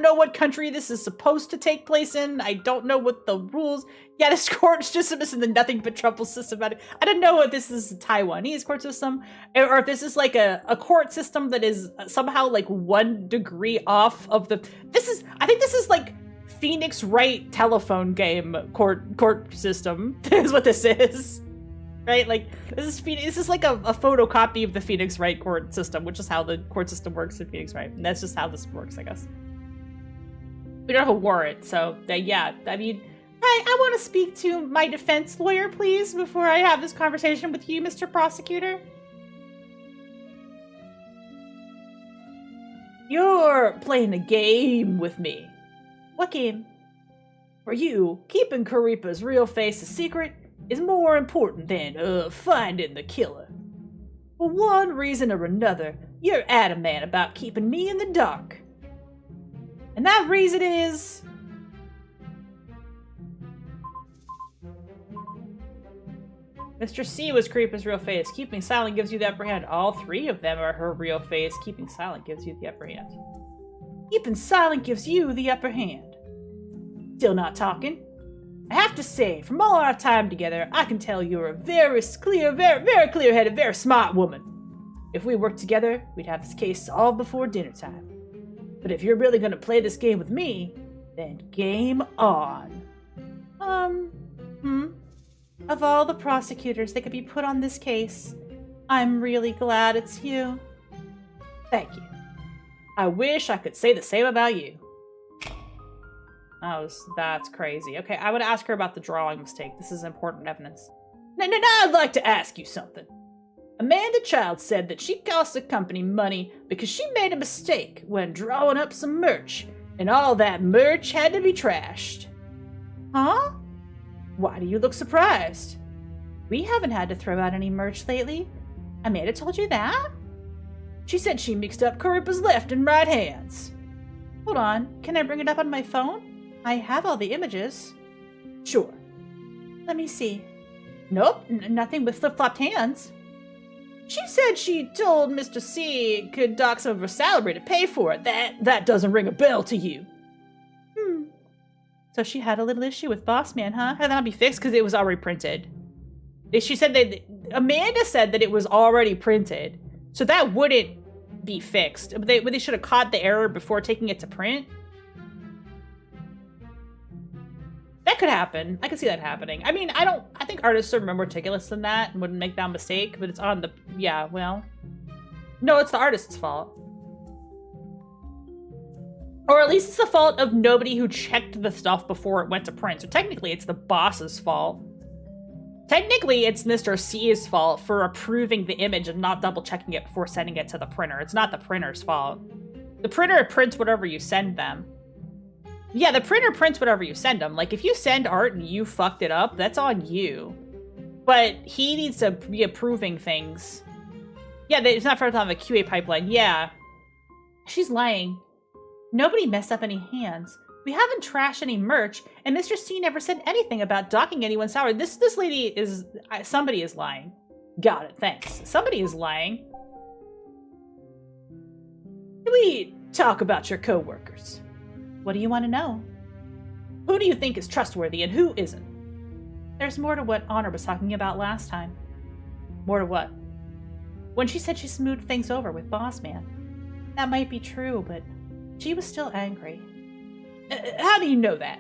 know what country this is supposed to take place in. I don't know what the rules. Yeah, this court system is in the nothing but trouble system. I don't know if this is a Taiwanese court system or if this is like a court system that is somehow like 1 degree off of the. I think this is like Phoenix-Wright telephone game court system is what this is. Right? Like, this is like a photocopy of the Phoenix-Wright court system, which is how the court system works in Phoenix-Wright. And that's just how this works, I guess. We don't have a warrant, so, yeah, I mean... Hi, I want to speak to my defense lawyer, please, before I have this conversation with you, Mr. Prosecutor. You're playing a game with me. What game? For you, keeping Karipa's real face a secret is more important than, finding the killer. For one reason or another, you're adamant about keeping me in the dark. And that reason is... Mr. C was Creepa's real face. Keeping silent gives you the upper hand. All three of them are her real face. Keeping silent gives you the upper hand. Keeping silent gives you the upper hand. Still not talking? I have to say, from all our time together, I can tell you're a very clear-headed, very smart woman. If we worked together, we'd have this case solved before dinner time. But if you're really gonna play this game with me, then game on. Of all the prosecutors that could be put on this case, I'm really glad it's you. Thank you. I wish I could say the same about you. That's crazy. Okay, I would ask her about the drawing mistake. This is important evidence. No, I'd like to ask you something. Amanda Child said that she cost the company money because she made a mistake when drawing up some merch, and all that merch had to be trashed. Huh? Why do you look surprised? We haven't had to throw out any merch lately. Amanda told you that? She said she mixed up Karipa's left and right hands. Hold on, can I bring it up on my phone? I have all the images. Sure. Let me see. Nope, nothing with flip-flopped hands. She said she told Mr. C could dock some of her salary to pay for it. That doesn't ring a bell to you. So she had a little issue with Boss Man, huh? Had that not be fixed because it was already printed? She said that Amanda said that it was already printed, so that wouldn't be fixed. But they should have caught the error before taking it to print. That could happen. I could see that happening. I mean, I think artists are more meticulous than that and wouldn't make that mistake, but it's on the, yeah, well. No, it's the artist's fault. Or at least it's the fault of nobody who checked the stuff before it went to print. So technically it's the boss's fault. Technically it's Mr. C's fault for approving the image and not double checking it before sending it to the printer. It's not the printer's fault. The printer prints whatever you send them. Yeah, the printer prints whatever you send them. Like, if you send art and you fucked it up, that's on you. But he needs to be approving things. Yeah, it's not for on the QA pipeline. Yeah. She's lying. Nobody messed up any hands. We haven't trashed any merch, and Mr. C never said anything about docking anyone's salary. This lady is... somebody is lying. Got it, thanks. Somebody is lying. Can we talk about your co-workers? What do you want to know? Who do you think is trustworthy and who isn't? There's more to what Honor was talking about last time. More to what? When she said she smoothed things over with Boss Man. That might be true, but she was still angry. How do you know that?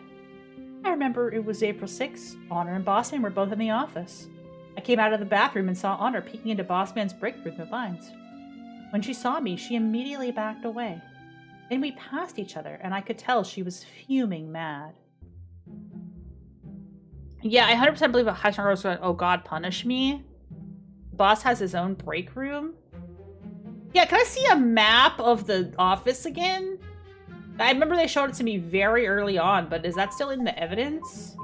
I remember it was April 6th. Honor and Boss Man were both in the office. I came out of the bathroom and saw Honor peeking into Boss Man's break room of vines. When she saw me, she immediately backed away. Then we passed each other, and I could tell she was fuming mad. Yeah, I 100% believe that High was going, oh god, punish me. Boss has his own break room. Yeah, can I see a map of the office again? I remember they showed it to me very early on, but is that still in the evidence?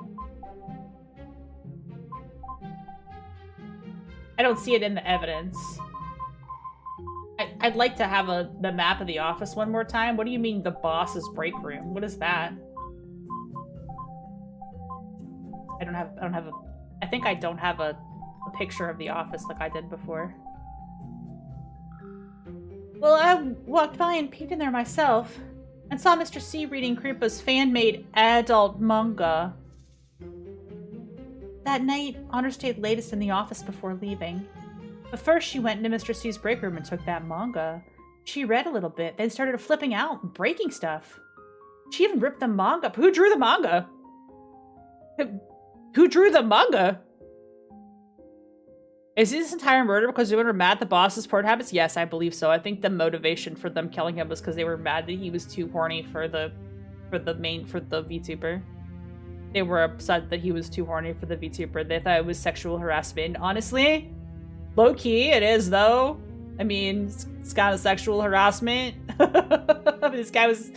I don't see it in the evidence. I'd like to have the map of the office one more time. What do you mean the boss's break room? What is that? I think I don't have a picture of the office like I did before. Well, I walked by and peeked in there myself and saw Mr. C reading Kripa's fan-made adult manga. That night, Honor stayed latest in the office before leaving. But first she went into Mr. C's break room and took that manga. She read a little bit, then started flipping out and breaking stuff. She even ripped the manga up. Who drew the manga? Who drew the manga? Is this entire murder because they were mad at the boss's porn habits? Yes, I believe so. I think the motivation for them killing him was because they were mad that he was too horny for the VTuber. They were upset that he was too horny for the VTuber. They thought it was sexual harassment. Honestly, low key, it is though. I mean, it's kind of sexual harassment. This guy was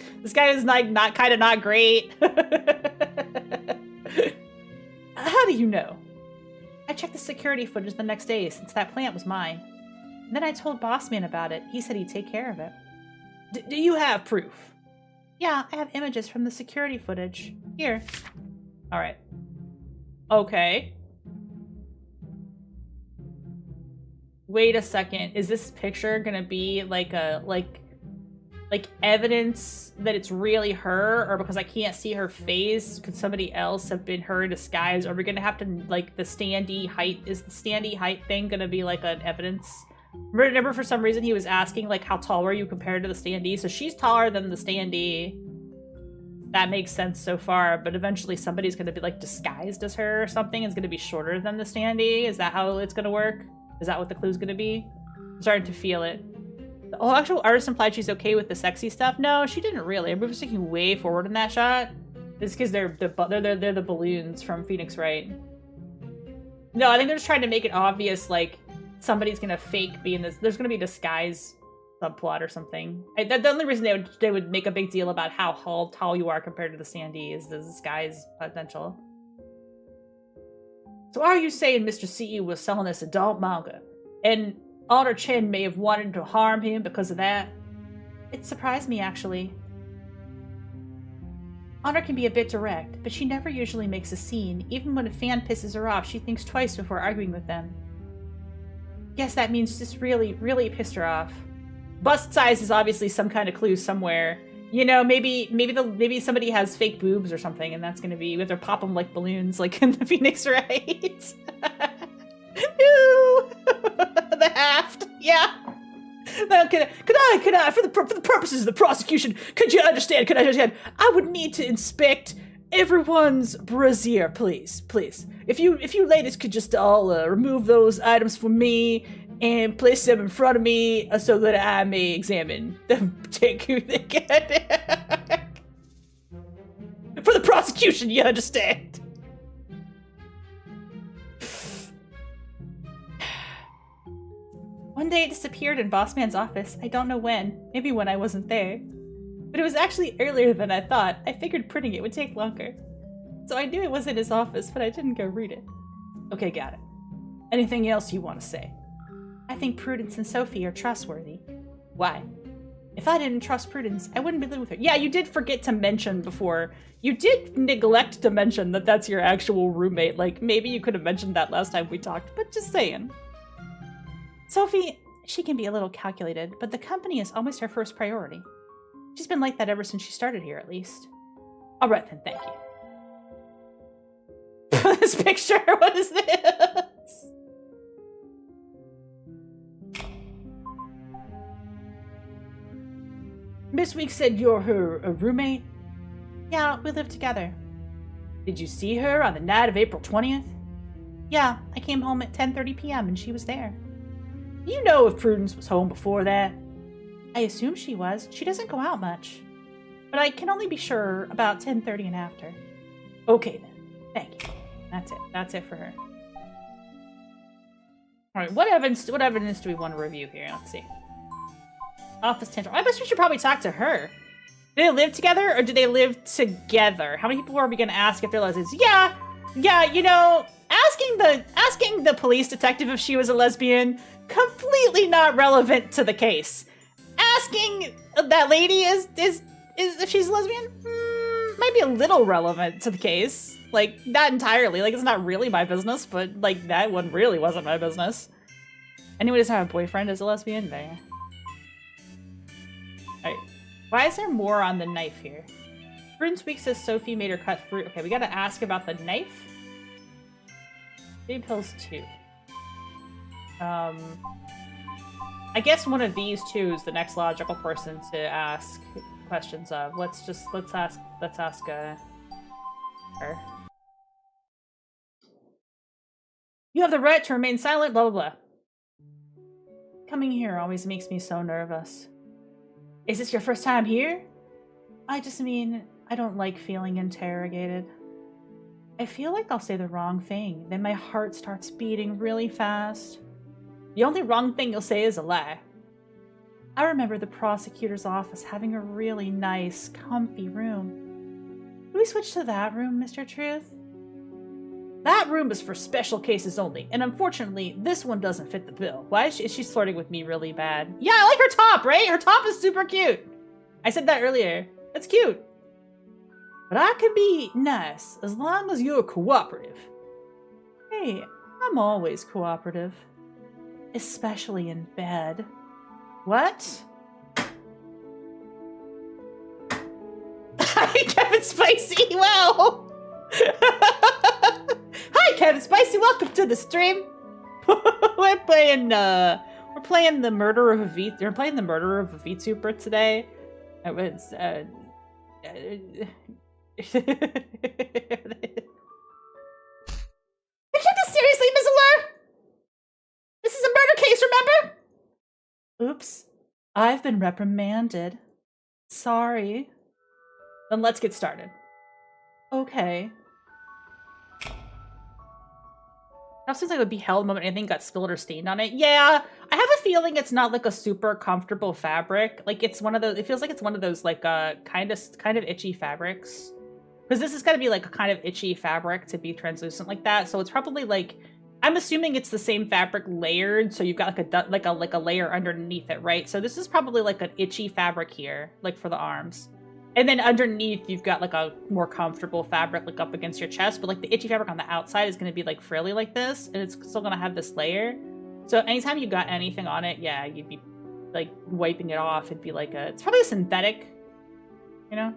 like not great. How do you know? I checked the security footage the next day since that plant was mine. Then I told Bossman about it. He said he'd take care of it. Do you have proof? Yeah, I have images from the security footage. Here. Alright. Okay. Wait a second. Is this picture gonna be like a like evidence that it's really her, or because I can't see her face, could somebody else have been her in disguise? Are we gonna have to like the standee height? Is the standee height thing gonna be like an evidence? Remember for some reason he was asking like how tall are you compared to the standee? So she's taller than the standee. That makes sense so far, but eventually somebody's gonna be like disguised as her or something. Is gonna be shorter than the standee. Is that how it's gonna work? Is that what the clue's gonna be? I'm starting to feel it. The actual artist implied she's okay with the sexy stuff. No, she didn't really. I was thinking way forward in that shot. It's because they're the balloons from Phoenix-Wright. No, I think they're just trying to make it obvious, like somebody's gonna fake be in this. There's gonna be a disguise subplot or something. The only reason they would make a big deal about how tall you are compared to the standee is the disguise potential. So are you saying Mr. CE was selling this adult manga, and Honor Chen may have wanted to harm him because of that? It surprised me, actually. Honor can be a bit direct, but she never usually makes a scene. Even when a fan pisses her off, she thinks twice before arguing with them. Guess that means just really, really pissed her off. Bust size is obviously some kind of clue somewhere. You know, maybe somebody has fake boobs or something, and that's gonna be, they pop them like balloons, like in the Phoenix-Wright. Ew! The haft, yeah. Now, could I, for the purposes of the prosecution, could you understand? I would need to inspect everyone's brassiere, please. If you ladies could just all remove those items for me and place them in front of me so that I may examine them. Take you again. For the prosecution, you understand? One day it disappeared in Bossman's office. I don't know when. Maybe when I wasn't there. But it was actually earlier than I thought. I figured printing it would take longer. So I knew it was in his office, but I didn't go read it. Okay, got it. Anything else you want to say? I think Prudence and Sophie are trustworthy. Why? If I didn't trust Prudence, I wouldn't be living with her. Yeah, you did forget to mention before. You did neglect to mention that that's your actual roommate. Like, maybe you could have mentioned that last time we talked, but just saying. Sophie, she can be a little calculated, but the company is almost her first priority. She's been like that ever since she started here, at least. All right, then, thank you. This picture, what is this? Miss Weeks said you're her roommate? Yeah, we live together. Did you see her on the night of April 20th? Yeah, I came home at 10:30 p.m. and she was there. Do you know if Prudence was home before that? I assume she was. She doesn't go out much. But I can only be sure about 10:30 and after. Okay then. Thank you. That's it. That's it for her. Alright, what evidence do we want to review here? Let's see. Office tantrum. I guess we should probably talk to her. Do they live together or do they live together? How many people are we gonna ask if they're lesbians? Yeah, you know, asking the police detective if she was a lesbian, completely not relevant to the case. Asking that lady is if she's a lesbian, might be a little relevant to the case. Like, not entirely. Like, it's not really my business, but like that one really wasn't my business. Anyone doesn't have a boyfriend as a lesbian? No. Alright. Why is there more on the knife here? Prudence Week says Sophie made her cut fruit. Okay, we gotta ask about the knife. Baby pills 2. I guess one of these two is the next logical person to ask questions of. Let's ask her. You have the right to remain silent, blah blah blah. Coming here always makes me so nervous. Is this your first time here? I just mean, I don't like feeling interrogated. I feel like I'll say the wrong thing, then my heart starts beating really fast. The only wrong thing you'll say is a lie. I remember the prosecutor's office having a really nice, comfy room. Can we switch to that room, Mr. Truth? That room is for special cases only, and unfortunately, this one doesn't fit the bill. Why is she's flirting with me really bad? Yeah, I like her top, right? Her top is super cute. I said that earlier. That's cute. But I can be nice as long as you're cooperative. Hey, I'm always cooperative. Especially in bed. What? Hi, Kevin Spicy! Wow! Hi, Kevin Spicy! Welcome to the stream! We're playing the murder of a VTuber today. It was, You took this seriously, Ms. Allure? This is a murder case, remember? Oops. I've been reprimanded. Sorry. Then let's get started. Okay. That seems like a beheld moment anything got spilled or stained on it. Yeah, I have a feeling it's not like a super comfortable fabric. Like it's one of those, it feels like it's one of those like kind of itchy fabrics. Because this is going to be like a kind of itchy fabric to be translucent like that. So it's probably like, I'm assuming it's the same fabric layered. So you've got like a layer underneath it, right? So this is probably like an itchy fabric here, like for the arms. And then underneath, you've got like a more comfortable fabric like up against your chest. But like the itchy fabric on the outside is going to be like frilly like this. And it's still going to have this layer. So anytime you got anything on it, yeah, you'd be like wiping it off. It'd be like it's probably a synthetic, you know?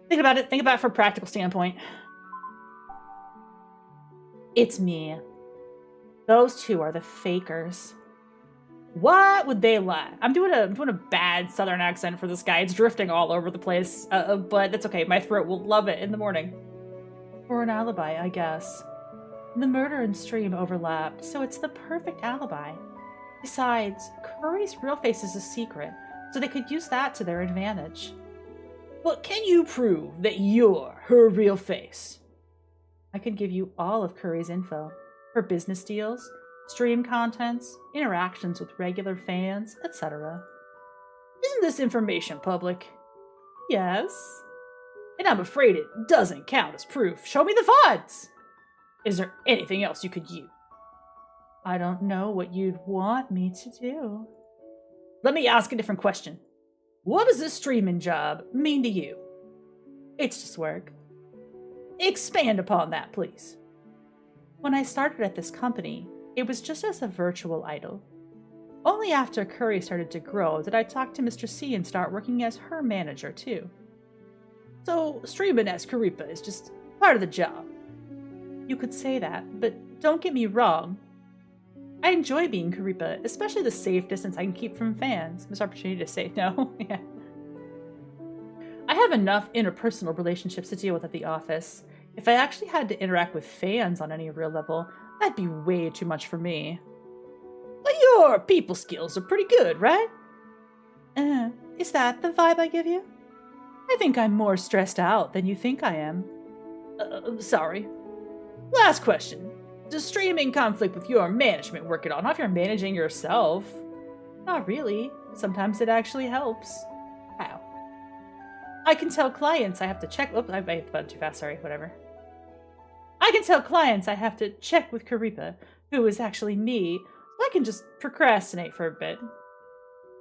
Think about it. Think about it from a practical standpoint. It's me. Those two are the fakers. What would they lie? I'm doing a bad southern accent for this guy. It's drifting all over the place, but that's okay. My throat will love it in the morning. For an alibi, I guess. The murder and stream overlapped, so it's the perfect alibi. Besides, Curry's real face is a secret, so they could use that to their advantage. Well, can you prove that you're her real face? I can give you all of Curry's info. Her business deals, stream contents, interactions with regular fans, etc. Isn't this information public? Yes. And I'm afraid it doesn't count as proof. Show me the VODs! Is there anything else you could use? I don't know what you'd want me to do. Let me ask a different question. What does this streaming job mean to you? It's just work. Expand upon that, please. When I started at this company, it was just as a virtual idol. Only after Curry started to grow did I talk to Mr. C and start working as her manager, too. So, streaming as Karipa is just part of the job. You could say that, but don't get me wrong. I enjoy being Karipa, especially the safe distance I can keep from fans. Missed opportunity to say no. Yeah. I have enough interpersonal relationships to deal with at the office. If I actually had to interact with fans on any real level, that'd be way too much for me. But your people skills are pretty good, right? Is that the vibe I give you? I think I'm more stressed out than you think I am. Sorry. Last question. Does streaming conflict with your management work at all? Not if you're managing yourself. Not really. Sometimes it actually helps. How? I can tell clients I have to check... Oops, I hit the button too fast. Sorry, whatever. I can tell clients I have to check with Karipa, who is actually me, so I can just procrastinate for a bit.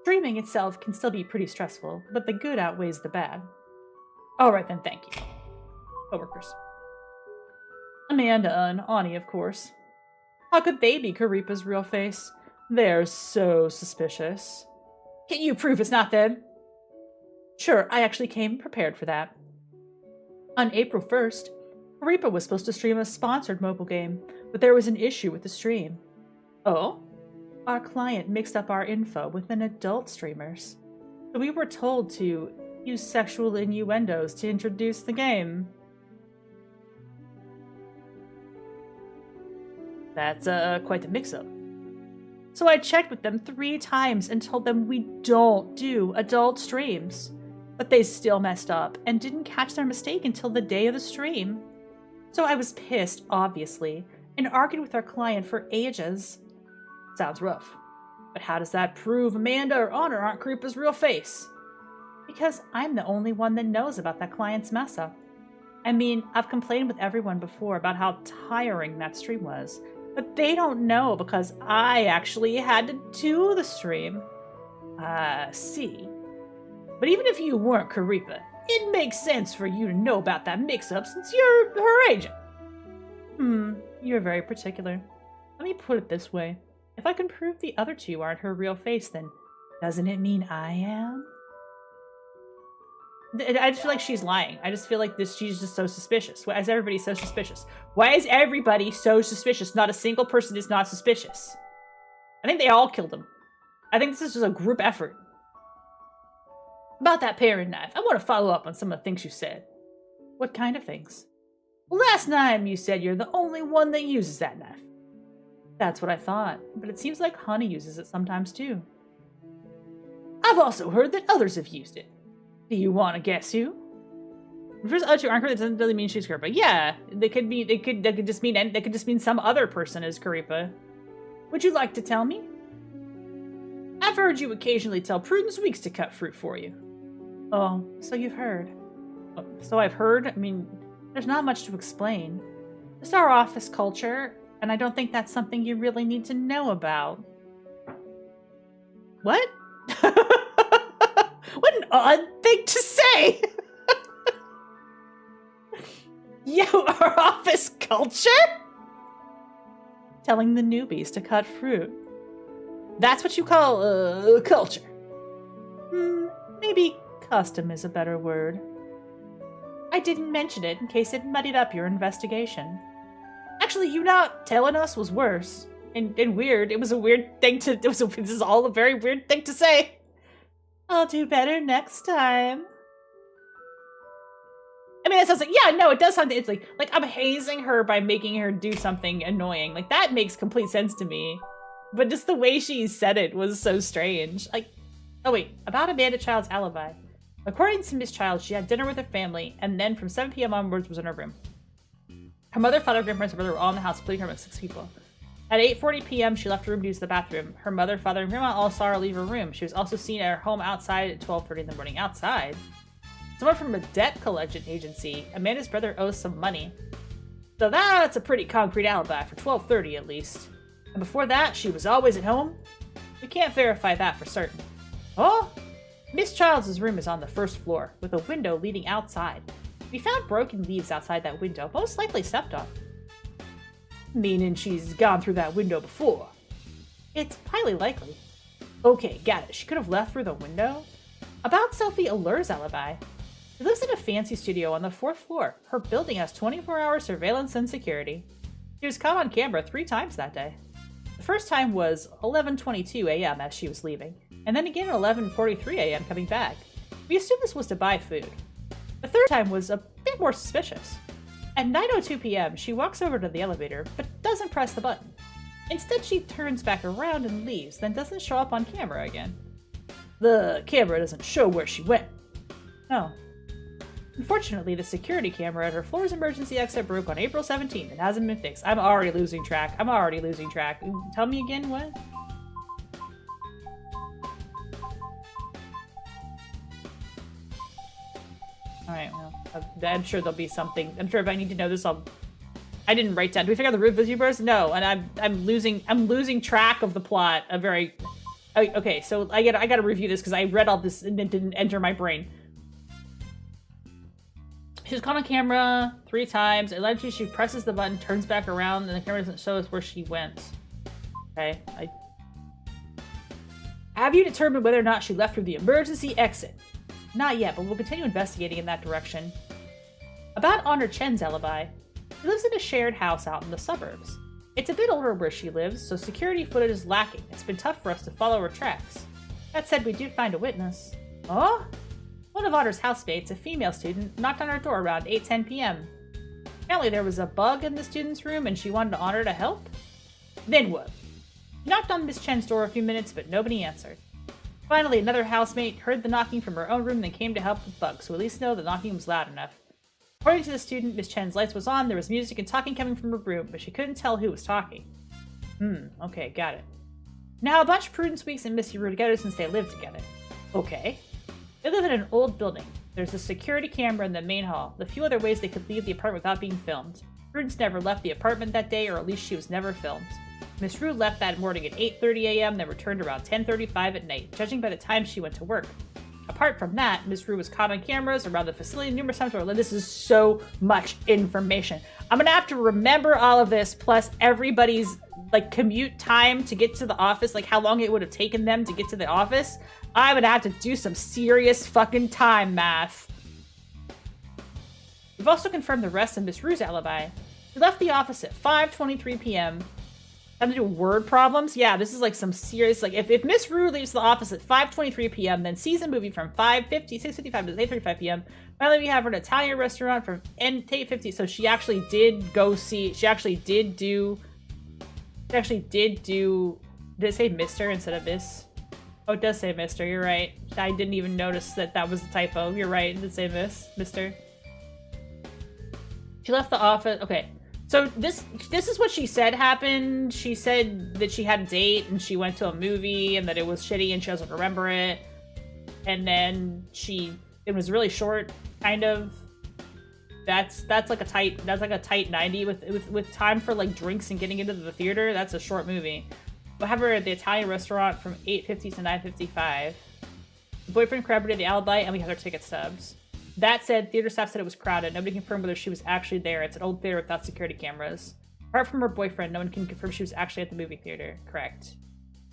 Streaming itself can still be pretty stressful, but the good outweighs the bad. Alright then, thank you. Coworkers. Amanda and Ani, of course. How could they be Karipa's real face? They're so suspicious. Can you prove it's not them? Sure, I actually came prepared for that. On April 1st, Karipa was supposed to stream a sponsored mobile game, but there was an issue with the stream. Oh? Our client mixed up our info with an adult streamer's. So we were told to use sexual innuendos to introduce the game. That's quite a mix-up. So I checked with them 3 times and told them we don't do adult streams. But they still messed up and didn't catch their mistake until the day of the stream. So I was pissed, obviously, and argued with our client for ages. Sounds rough. But how does that prove Amanda or Honor aren't Karipa's real face? Because I'm the only one that knows about that client's mess-up. I mean, I've complained with everyone before about how tiring that stream was, but they don't know because I actually had to do the stream. See. But even if you weren't Karipa, it makes sense for you to know about that mix-up since you're her agent. You're very particular. Let me put it this way. If I can prove the other two aren't her real face, then doesn't it mean I am? I just feel like she's lying. I just feel like she's just so suspicious. Why is everybody so suspicious? Why is everybody so suspicious? Not a single person is not suspicious. I think they all killed him. I think this is just a group effort. About that paring knife, I want to follow up on some of the things you said. What kind of things? Well, last time you said you're the only one that uses that knife. That's what I thought, but it seems like Honey uses it sometimes too. I've also heard that others have used it. Do you want to guess who? If there's other two aren't Karipa, that doesn't really mean she's Karipa. Yeah, they could just mean some other person is Karipa. Would you like to tell me? I've heard you occasionally tell Prudence Weeks to cut fruit for you. Oh, so you've heard. So I've heard? I mean, there's not much to explain. It's our office culture, and I don't think that's something you really need to know about. What? What an odd thing to say! You, our office culture? Telling the newbies to cut fruit. That's what you call, culture. Maybe custom is a better word. I didn't mention it in case it muddied up your investigation. Actually, you not telling us was worse. And weird. It was a weird thing to... this is all a very weird thing to say. I'll do better next time. I mean, it sounds like... yeah, no, it does sound... it's like I'm hazing her by making her do something annoying. Like, that makes complete sense to me. But just the way she said it was so strange. Like... oh, wait. About Amanda Child's alibi. According to Miss Child, she had dinner with her family, and then from 7 p.m. onwards was in her room. Her mother, father, grandparents, and brother were all in the house, including her about 6 people. At 8:40 p.m., she left her room to use the bathroom. Her mother, father, and grandma all saw her leave her room. She was also seen at her home outside at 12:30 in the morning. Outside? Someone from a debt collection agency. Amanda's brother owes some money. So that's a pretty concrete alibi for 12:30 at least. And before that, she was always at home? We can't verify that for certain. Oh? Miss Childs' room is on the first floor, with a window leading outside. We found broken leaves outside that window, most likely stepped on. Meaning she's gone through that window before. It's highly likely. Okay, got it. She could have left through the window? About Sophie Allur's alibi. She lives in a fancy studio on the 4th floor. Her building has 24-hour surveillance and security. She was caught on camera 3 times that day. The first time was 11:22 a.m. as she was leaving, and then again at 11:43 a.m. coming back. We assumed this was to buy food. The third time was a bit more suspicious. At 9:02 p.m., she walks over to the elevator, but doesn't press the button. Instead, she turns back around and leaves, then doesn't show up on camera again. The camera doesn't show where she went. Oh. Unfortunately, the security camera at her floor's emergency exit broke on April 17th and hasn't been fixed. I'm already losing track. Tell me again, what? Alright, well, I'm sure there'll be something. I'm sure if I need to know this, I didn't write down. Do we figure out the root Vtubers? No, and I'm losing track of the plot. Okay, so I gotta review this because I read all this and it didn't enter my brain. She's caught on camera 3 times. Eventually, she presses the button, turns back around, and the camera doesn't show us where she went. Okay, have you determined whether or not she left through the emergency exit? Not yet, but we'll continue investigating in that direction. About Honor Chen's alibi. She lives in a shared house out in the suburbs. It's a bit older where she lives, so security footage is lacking. It's been tough for us to follow her tracks. That said, we did find a witness. Oh? One of Honor's housemates, a female student, knocked on her door around 8:10 p.m. Apparently there was a bug in the student's room and she wanted Honor to help? Then what? She knocked on Miss Chen's door a few minutes, but nobody answered. Finally, another housemate heard the knocking from her own room and then came to help with bugs, so at least know the knocking was loud enough. According to the student, Miss Chen's lights was on, there was music and talking coming from her room, but she couldn't tell who was talking. Okay, got it. Now, a bunch of Prudence Weeks and Missy were together since they lived together. Okay. They live in an old building. There's a security camera in the main hall. The few other ways they could leave the apartment without being filmed. Prudence never left the apartment that day, or at least she was never filmed. Miss Rue left that morning at 8:30 a.m., then returned around 10:35 at night, judging by the time she went to work. Apart from that, Miss Rue was caught on cameras around the facility numerous times. This is so much information. I'm gonna have to remember all of this, plus everybody's like commute time to get to the office, like how long it would have taken them to get to the office. I'm gonna have to do some serious fucking time math. We've also confirmed the rest of Miss Rue's alibi. She left the office at 5:23 p.m. Having to do word problems? Yeah, this is like some serious, like, if Miss Rue leaves the office at 5:23 p.m., then sees a movie from 6:55 to 8:35 p.m., finally we have her at an Italian restaurant from 8:50, so she actually did go see, did it say Mr. instead of Miss? Oh, it does say Mr., you're right. I didn't even notice that that was a typo. You're right, it did say Mr. She left the office, okay. So this is what she said happened. She said that she had a date and she went to a movie and that it was shitty and she doesn't remember it. And then it was really short, kind of. That's like a tight 90 with time for like drinks and getting into the theater. That's a short movie. We'll have her at the Italian restaurant from 8:50 to 9:55. The boyfriend corroborated the alibi and we had her ticket stubs. That said, theater staff said it was crowded. Nobody confirmed whether she was actually there. It's an old theater without security cameras. Apart from her boyfriend, no one can confirm she was actually at the movie theater. Correct.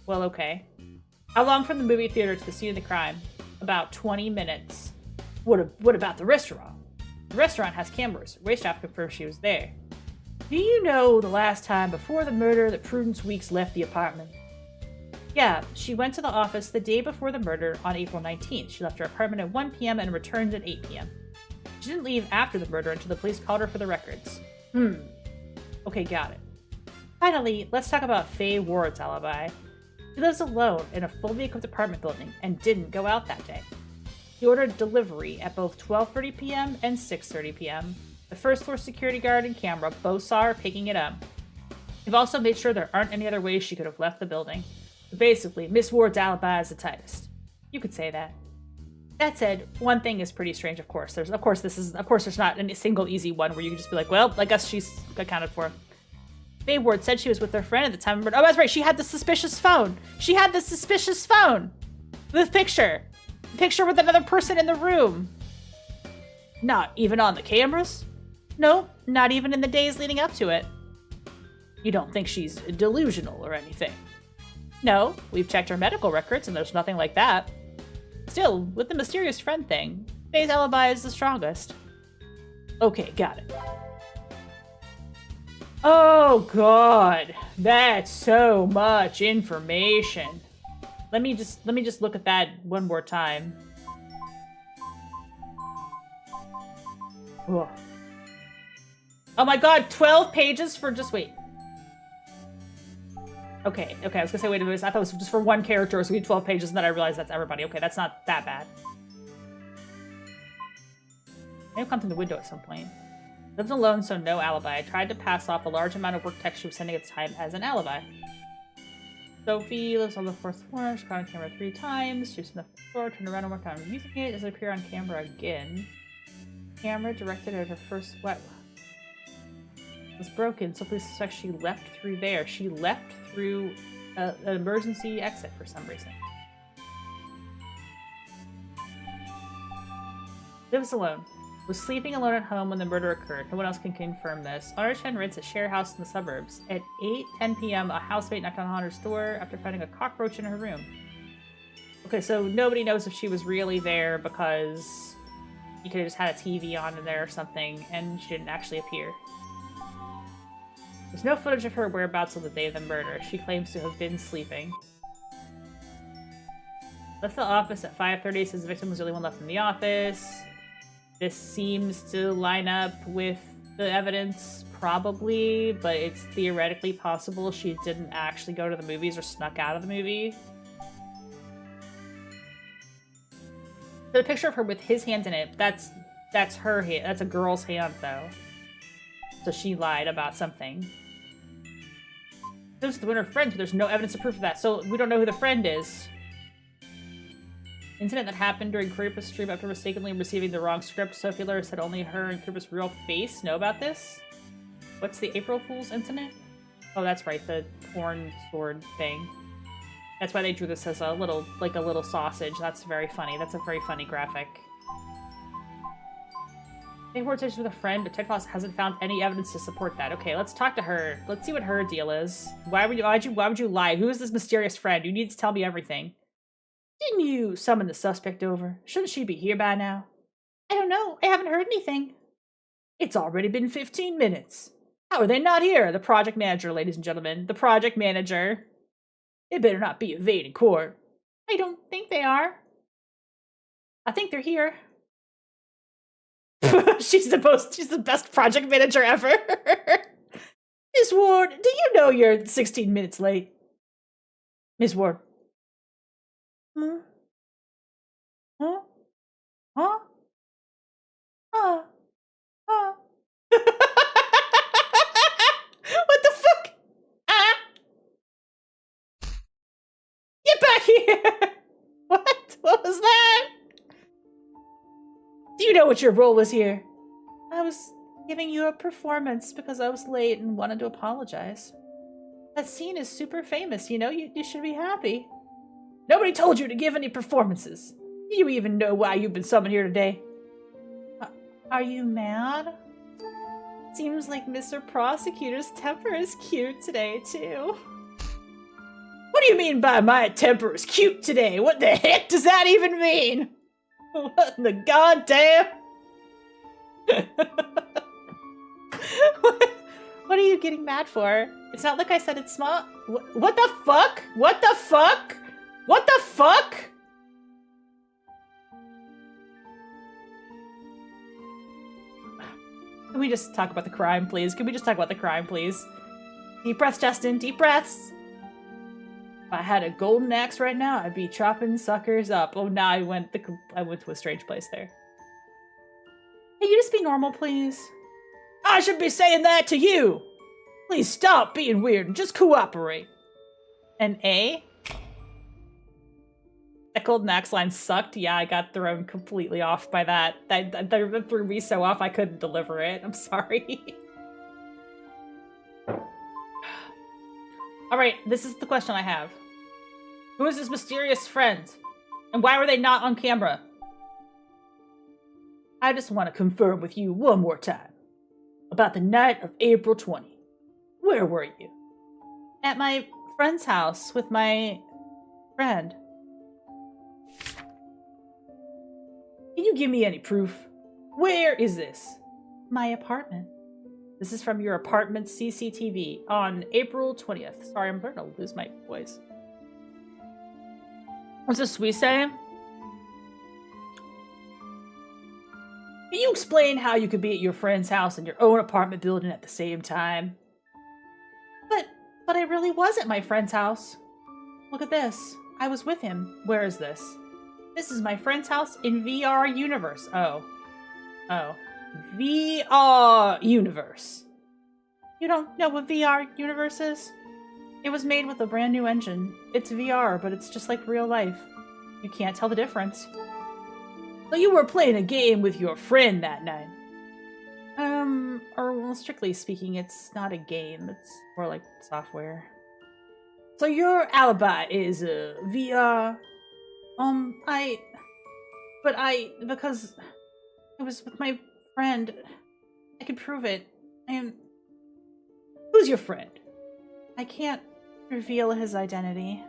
Well, okay. How long from the movie theater to the scene of the crime? About 20 minutes. What about the restaurant? The restaurant has cameras. Wait staff confirmed she was there. Do you know the last time before the murder that Prudence Weeks left the apartment? Yeah, she went to the office the day before the murder on April 19th. She left her apartment at 1 p.m. and returned at 8 p.m. She didn't leave after the murder until the police called her for the records. Okay, got it. Finally, let's talk about Faye Ward's alibi. She lives alone in a fully equipped apartment building and didn't go out that day. She ordered delivery at both 12:30 p.m. and 6:30 p.m. The first floor security guard and camera both saw her picking it up. They've also made sure there aren't any other ways she could have left the building. Basically, Miss Ward's alibi is the tightest. You could say that. That said, one thing is pretty strange, of course. There's not a single easy one where you can just be like, well, I guess she's accounted for. Faye Ward said she was with her friend at the time of murder. Oh, that's right, she had the suspicious phone. The picture. The picture with another person in the room. Not even on the cameras? No, not even in the days leading up to it. You don't think she's delusional or anything? No, we've checked her medical records and there's nothing like that. Still, with the mysterious friend thing, Faye's alibi is the strongest. Okay, got it. Oh god, that's so much information. Let me just look at that one more time. Whoa. Oh my god, 12 pages for just wait. Okay, I was gonna say, wait a minute, I thought it was just for one character, so we had 12 pages, and then I realized that's everybody. Okay, that's not that bad. May have come through the window at some point. Lives alone, so no alibi. I tried to pass off a large amount of work text she was sending at the time as an alibi. Sophie lives on the 4th floor. She caught on camera 3 times. She was in the 5th floor, turned around and worked on using it. Doesn't appear on camera again. Camera directed at her first sweat. Was broken, so police suspect she left through there. She left through an emergency exit for some reason. Lives alone. Was sleeping alone at home when the murder occurred. No one else can confirm this. Honor Chen rents a share house in the suburbs. At 8:10 p.m., a housemate knocked on Honor's door after finding a cockroach in her room. Okay, so nobody knows if she was really there because you could have just had a TV on in there or something, and she didn't actually appear. There's no footage of her whereabouts on the day of the murder. She claims to have been sleeping. Left the office at 5:30, says the victim was the only one left in the office. This seems to line up with the evidence, probably, but it's theoretically possible she didn't actually go to the movies or snuck out of the movie. The picture of her with his hand in it, that's her hand. That's a girl's hand, though. So she lied about something. Those are the winner friends, but there's no evidence or proof of that, so we don't know who the friend is. Incident that happened during Karipa's stream after mistakenly receiving the wrong script. Sophie Lura said only her and Karipa's real face know about this. What's the April Fool's incident? Oh, that's right, the porn sword thing. That's why they drew this as a little, like a little sausage. That's very funny. That's a very funny graphic. They were with a friend, but Technos hasn't found any evidence to support that. Okay, let's talk to her. Let's see what her deal is. Why would you lie? Who is this mysterious friend? You need to tell me everything. Didn't you summon the suspect over? Shouldn't she be here by now? I don't know. I haven't heard anything. It's already been 15 minutes. How are they not here? The project manager, ladies and gentlemen. The project manager. They better not be evading court. I don't think they are. I think they're here. She's the best project manager ever. Miss Ward, do you know you're 16 minutes late? Miss Ward. Huh? Huh? Huh? Huh? Huh? What the fuck? Ah! Get back here! What? What was that? Do you know what your role was here? I was giving you a performance because I was late and wanted to apologize. That scene is super famous, you know? You should be happy. Nobody told you to give any performances. Do you even know why you've been summoned here today? Are you mad? Seems like Mr. Prosecutor's temper is cute today, too. What do you mean by my temper is cute today? What the heck does that even mean? What in the goddamn? What are you getting mad for? It's not like I said it's smart. What the fuck? What the fuck? What the fuck? Can we just talk about the crime, please? Can we just talk about the crime, please? Deep breaths, Justin. Deep breaths. If I had a golden axe right now, I'd be chopping suckers up. Oh, now I went to a strange place there. Can you just be normal, please? I should be saying that to you. Please stop being weird and just cooperate. An A? That golden axe line sucked. Yeah, I got thrown completely off by that. That threw me so off I couldn't deliver it. I'm sorry. Alright, this is the question I have. Who is this mysterious friend? And why were they not on camera? I just want to confirm with you one more time. About the night of April 20. Where were you? At my friend's house with my friend. Can you give me any proof? Where is this? My apartment. This is from your apartment CCTV on April 20th. Sorry, I'm going to lose my voice. What's this we say? Can you explain how you could be at your friend's house and your own apartment building at the same time? But I really was at my friend's house. Look at this. I was with him. Where is this? This is my friend's house in VR Universe. Oh. Oh. VR Universe. You don't know what VR Universe is? It was made with a brand new engine. It's VR, but it's just like real life. You can't tell the difference. So you were playing a game with your friend that night? Or well, strictly speaking, it's not a game. It's more like software. So your alibi is VR? Because it was with my friend. I could prove it. Who's your friend? I can't reveal his identity.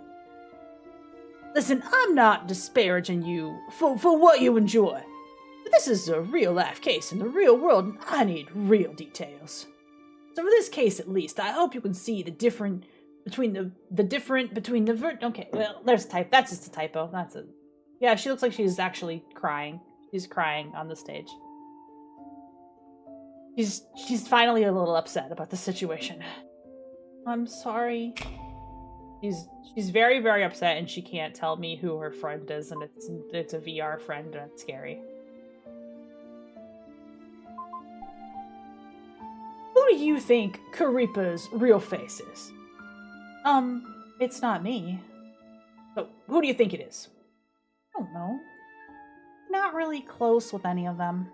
Listen, I'm not disparaging you for what you enjoy. But this is a real-life case in the real world, and I need real details. So for this case, at least, I hope you can see the different between the okay, well, there's a typo. That's just a typo. That's a... Yeah, she looks like she's actually crying. She's crying on the stage. She's finally a little upset about the situation. I'm sorry. She's very, very upset, and she can't tell me who her friend is, and it's a VR friend, and it's scary. Who do you think Karipa's real face is? It's not me. So, who do you think it is? I don't know. really close with any of them.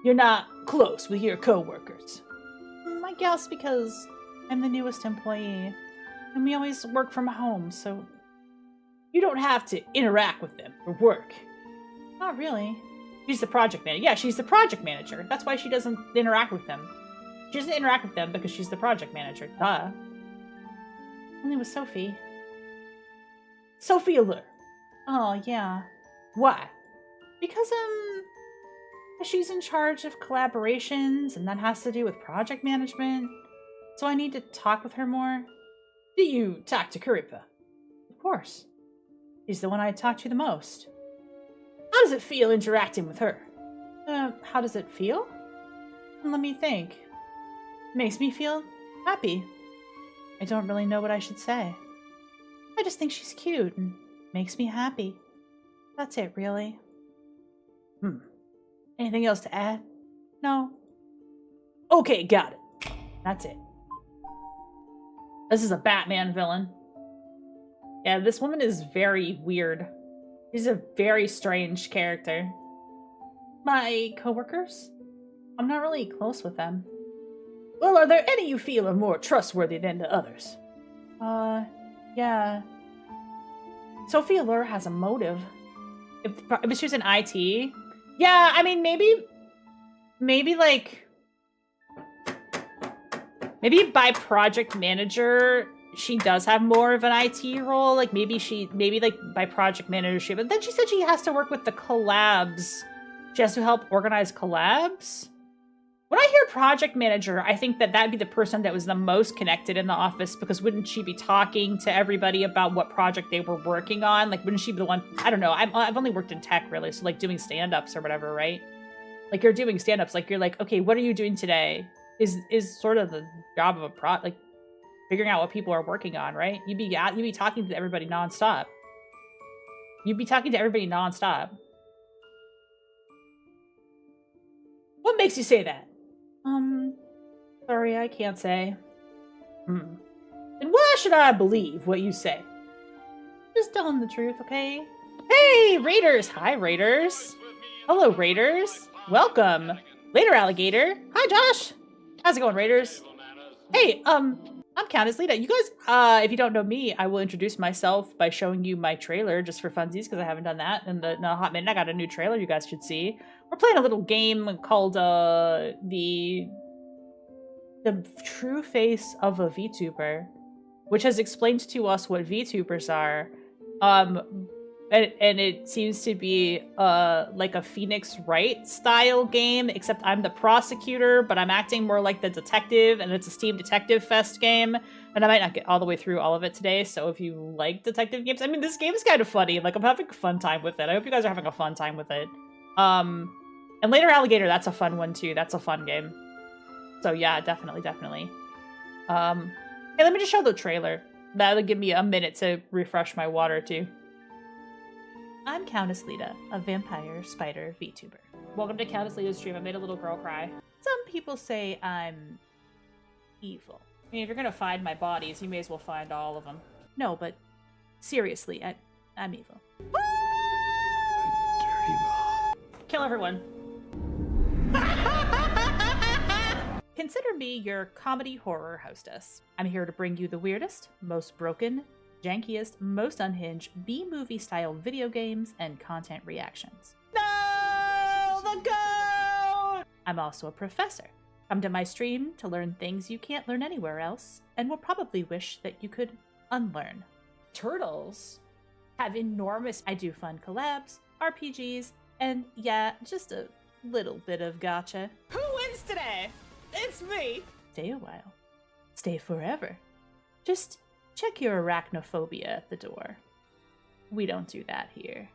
You're not close with your coworkers. I guess because I'm the newest employee, and we always work from home, so... You don't have to interact with them for work. Not really. She's the project manager. Yeah, she's the project manager. That's why she doesn't interact with them. She doesn't interact with them because she's the project manager. Duh. Only with Sophie. Sophie Allure. Oh, yeah. Why? Because, she's in charge of collaborations, and that has to do with project management. So I need to talk with her more. Do you talk to Kuripa? Of course. She's the one I talk to the most. How does it feel interacting with her? How does it feel? Let me think. It makes me feel happy. I don't really know what I should say. I just think she's cute and makes me happy. That's it, really. Anything else to add? No. Okay, got it. That's it. This is a Batman villain. Yeah, this woman is very weird. She's a very strange character. My coworkers? I'm not really close with them. Well, are there any you feel are more trustworthy than the others? Yeah. Sophie Allure has a motive. If she was in IT? Yeah, I mean, maybe by project manager, she does have more of an IT role. Like, maybe by project manager, but then she said she has to work with the collabs. She has to help organize collabs. When I hear project manager, I think that'd be the person that was the most connected in the office, because wouldn't she be talking to everybody about what project they were working on? Like, wouldn't she be the one? I don't know. I've only worked in tech, really, so like doing stand-ups or whatever, right? Like, you're doing stand-ups, like you're like, okay, what are you doing today? Is sort of the job of a like figuring out what people are working on, right? You'd be talking to everybody nonstop. What makes you say that? Sorry, I can't say. Then why should I believe what you say? Just telling the truth, okay? Hey, Raiders! Hi, Raiders! Hello, Raiders! Welcome! Later, Alligator! Hi, Josh! How's it going, Raiders? Hey, I'm Countess Lita. You guys, if you don't know me, I will introduce myself by showing you my trailer, just for funsies, because I haven't done that in a hot minute. I got a new trailer you guys should see. We're playing a little game called, the True Face of a Vtuber, which has explained to us what Vtubers are. And it seems to be like a Phoenix-Wright style game, except I'm the prosecutor, but I'm acting more like the detective, and it's a Steam Detective Fest game, and I might not get all the way through all of it today, so if you like detective games, I mean, this game is kind of funny, like, I'm having a fun time with it. I hope you guys are having a fun time with it. And Later Alligator, that's a fun one too. That's a fun game. So yeah, definitely. Hey, let me just show the trailer. That'll give me a minute to refresh my water too. I'm Countess Lita, a vampire spider VTuber. Welcome to Countess Lita's stream. I made a little girl cry. Some people say I'm evil. I mean, if you're gonna find my bodies, you may as well find all of them. No, but seriously, I'm evil. Kill everyone. Consider me your comedy horror hostess. I'm here to bring you the weirdest, most broken, jankiest, most unhinged B-movie style video games and content reactions. No! The goat! I'm also a professor. Come to my stream to learn things you can't learn anywhere else, and will probably wish that you could unlearn. Turtles have enormous... I do fun collabs, RPGs, and yeah, just a little bit of gotcha. Who wins today? It's me! Stay a while. Stay forever. Just check your arachnophobia at the door. We don't do that here.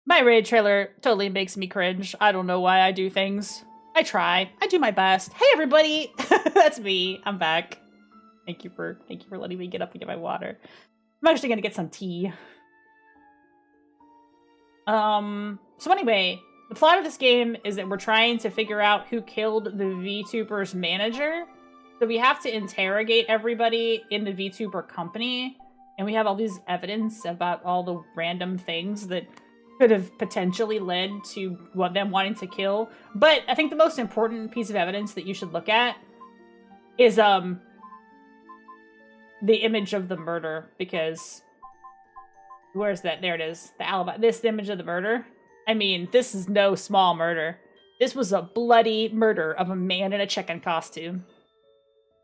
My raid trailer totally makes me cringe. I don't know why I do things. I try. I do my best. Hey everybody! That's me. I'm back. Thank you for letting me get up and get my water. I'm actually gonna get some tea. So anyway, the plot of this game is that we're trying to figure out who killed the VTuber's manager. So we have to interrogate everybody in the VTuber company, and we have all these evidence about all the random things that could have potentially led to them wanting to kill. But I think the most important piece of evidence that you should look at is the image of the murder, because where's that? There it is. The alibi. This image of the murder. I mean, this is no small murder. This was a bloody murder of a man in a chicken costume.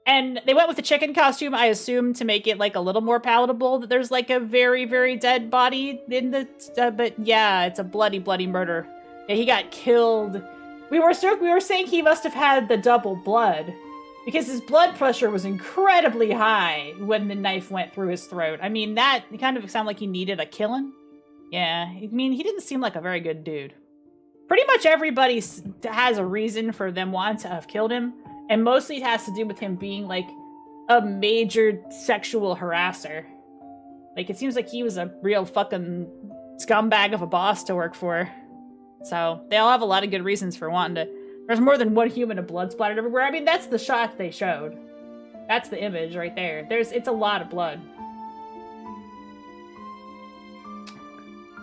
And they went with the chicken costume, I assume, to make it, like, a little more palatable, that there's, like, a very, very dead body in the... but, yeah, it's a bloody, bloody murder. Yeah, he got killed. We were saying he must have had the double blood, because his blood pressure was incredibly high when the knife went through his throat. I mean, that kind of sounded like he needed a killing. Yeah, I mean, he didn't seem like a very good dude. Pretty much everybody has a reason for them wanting to have killed him. And mostly it has to do with him being, like, a major sexual harasser. Like, it seems like he was a real fucking scumbag of a boss to work for. So, they all have a lot of good reasons for wanting to... There's more than one human of blood splattered everywhere. I mean, that's the shot they showed. That's the image right there. It's a lot of blood.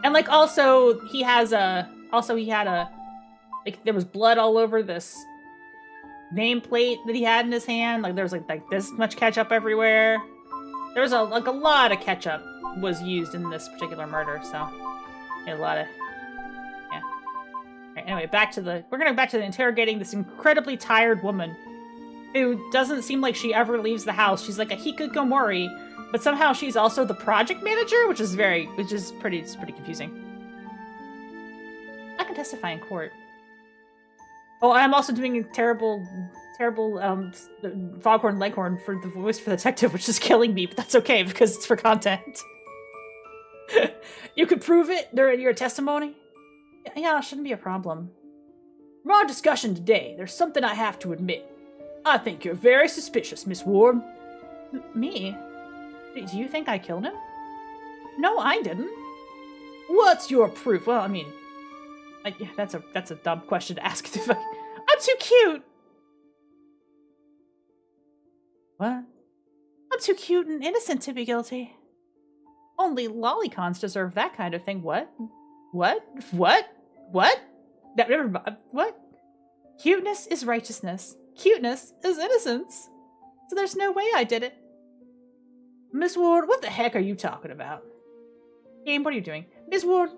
And, like, also, he had a... Like, there was blood all over this nameplate that he had in his hand. Like, there was like this much ketchup everywhere. There was a lot of ketchup was used in this particular murder, so a lot of, yeah. Right, anyway, we're gonna go back to the interrogating this incredibly tired woman who doesn't seem like she ever leaves the house. She's like a hikikomori, but somehow she's also the project manager, which is pretty confusing. I can testify in court. Oh, I'm also doing a terrible foghorn leghorn for the voice for the detective, which is killing me, but that's okay because it's for content. You could prove it during your testimony? Yeah, it shouldn't be a problem. From our discussion today, there's something I have to admit. I think you're very suspicious, Miss Ward. Me? Do you think I killed him? No, I didn't. What's your proof? Well, I mean... yeah, that's a dumb question to ask. I'm too cute! What? I'm too cute and innocent to be guilty. Only lolicons deserve that kind of thing. What? What? What? What? Never mind. What? Cuteness is righteousness. Cuteness is innocence. So there's no way I did it. Miss Ward, what the heck are you talking about? Game, what are you doing? Miss Ward,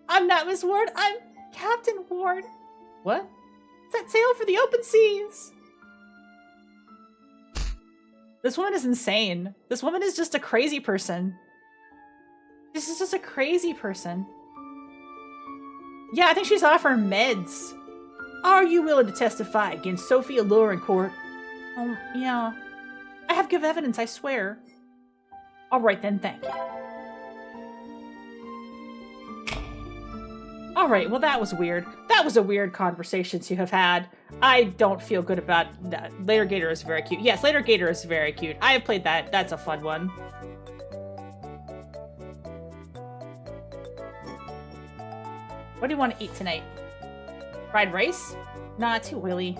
I'm not Miss Ward, I'm Captain Ward. What? Set sail for the open seas. This woman is insane. This woman is just a crazy person. This is just a crazy person. Yeah, I think she's offering meds. Are you willing to testify against Sophia Lure in court? Yeah. I have good evidence, I swear. All right then, thank you. All right, well that was weird. That was a weird conversation to have had. I don't feel good about that. Later Gator is very cute. Yes, Later Gator is very cute. I have played that. That's a fun one. What do you want to eat tonight? Fried rice? Nah, too oily.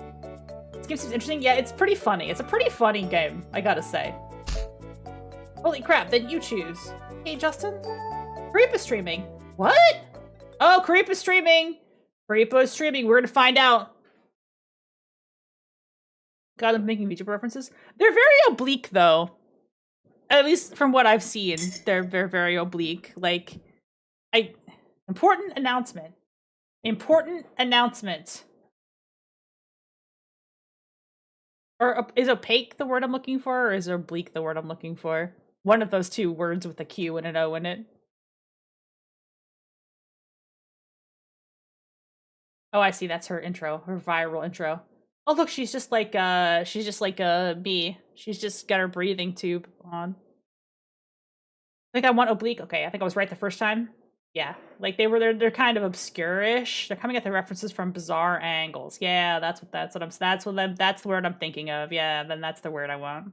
This game seems interesting. Yeah, it's pretty funny. It's a pretty funny game, I gotta say. Holy crap, then you choose. Hey, Justin? Creep is streaming. What? Oh, Creep is streaming. Creep is streaming. We're gonna find out. God, I'm making VTuber references. They're very oblique, though. At least from what I've seen, they're very oblique. Like, important announcement. Important announcement. Or is opaque the word I'm looking for, or is oblique the word I'm looking for? One of those two words with a Q and an O in it. Oh, I see. That's her intro, her viral intro. Oh, look, she's just like a bee. She's just got her breathing tube on. I think I want oblique. Okay, I think I was right the first time. Yeah, like they're kind of obscure-ish. They're coming at the references from bizarre angles. Yeah, that's the word I'm thinking of. Yeah, then that's the word I want.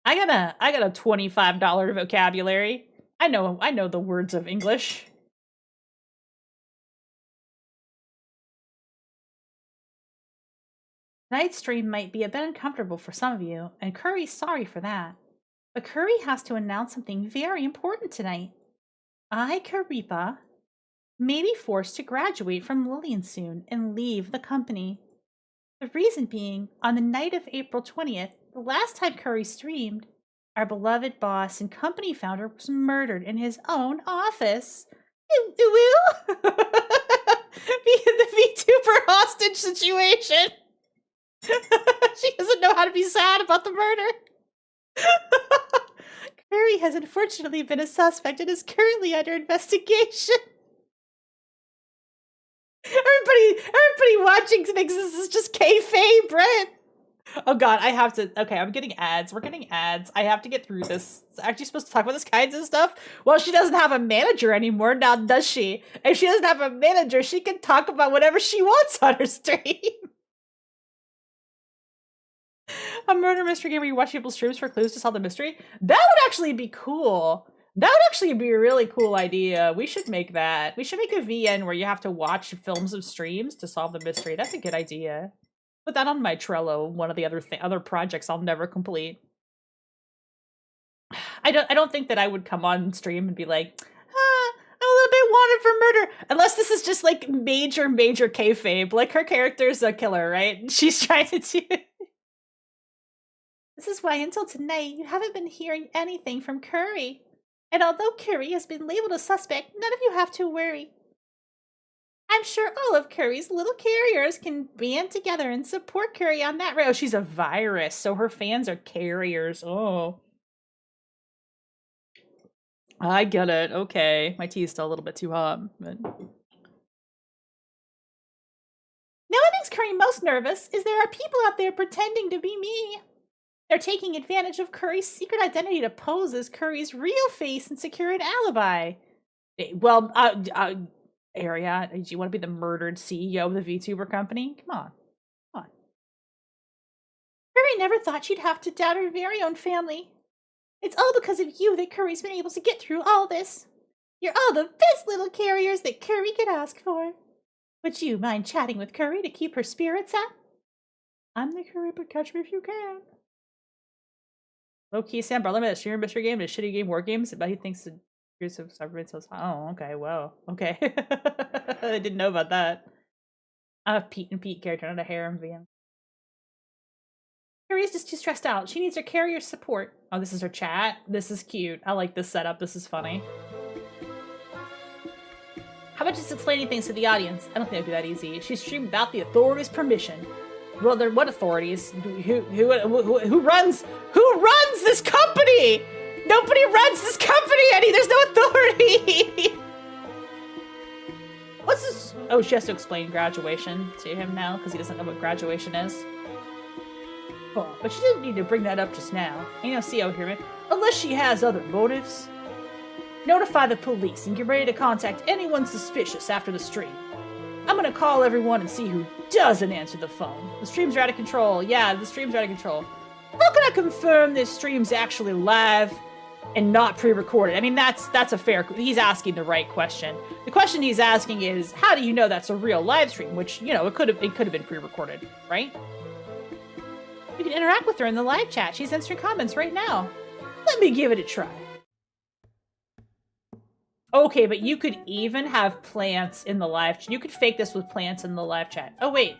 I got a $25 vocabulary. I know the words of English. Tonight's stream might be a bit uncomfortable for some of you, and Curry's sorry for that. But Curry has to announce something very important tonight. I, Karipa, may be forced to graduate from Lillian soon and leave the company. The reason being, on the night of April 20th, the last time Curry streamed, our beloved boss and company founder was murdered in his own office. The Vtuber hostage situation. She doesn't know how to be sad about the murder. Curry has unfortunately been a suspect and is currently under investigation. Everybody watching thinks this is just kayfabe, Brent. Oh god, I have to. Okay, I'm getting ads. We're getting ads. I have to get through this. Aren't you supposed to talk about this kinds of stuff? Well, she doesn't have a manager anymore now, does she? If she doesn't have a manager, she can talk about whatever she wants on her stream. A murder mystery game where you watch people's streams for clues to solve the mystery? That would actually be cool. That would actually be a really cool idea. We should make that. We should make a VN where you have to watch films of streams to solve the mystery. That's a good idea. Put that on my Trello, one of the other projects I'll never complete. I don't think that I would come on stream and be like, I'm a little bit wanted for murder. Unless this is just like major kayfabe. Like her character's a killer, right? She's trying to do it. This is why until tonight you haven't been hearing anything from Curry. And although Curry has been labeled a suspect, none of you have to worry. I'm sure all of Curry's little carriers can band together and support Curry on that road. Oh, she's a virus, so her fans are carriers. Oh. I get it. Okay. My tea is still a little bit too hot. But... Now what makes Curry most nervous is there are people out there pretending to be me. They're taking advantage of Curry's secret identity to pose as Curry's real face and secure an alibi. Well, Aria, do you want to be the murdered CEO of the VTuber company? Come on. Curry never thought she'd have to doubt her very own family. It's all because of you that Curry's been able to get through all this. You're all the best little carriers that Curry could ask for. Would you mind chatting with Curry to keep her spirits up? I'm the Curry, but catch me if you can. Low-key Sam Barlow made a streamer mystery game and a shitty game war games, but he thinks the years of cybermen so oh, okay, whoa. Okay. I didn't know about that. I'm a Pete and Pete character, not a harem VM. Carrie's just too stressed out. She needs her carrier support. Oh, this is her chat? This is cute. I like this setup. This is funny. How about just explaining things to the audience? I don't think it'd be that easy. She streamed without the authorities' permission. Well, there what authorities? Who runs this company? Nobody runs this company, Eddie. There's no authority. What's this? Oh, she has to explain graduation to him now because he doesn't know what graduation is. Oh, but she didn't need to bring that up just now. Ain't no CO here, unless she has other motives. Notify the police and get ready to contact anyone suspicious after the stream. I'm gonna call everyone and see who doesn't answer the phone. The streams are out of control. Yeah, the streams are out of control. How can I confirm this stream's actually live and not pre-recorded? I mean, that's a fair... He's asking the right question. The question he's asking is, how do you know that's a real live stream? Which, you know, it could have been pre-recorded, right? You can interact with her in the live chat. She's answering comments right now. Let me give it a try. Okay, but you could even have plants in the live chat. You could fake this with plants in the live chat. Oh, wait.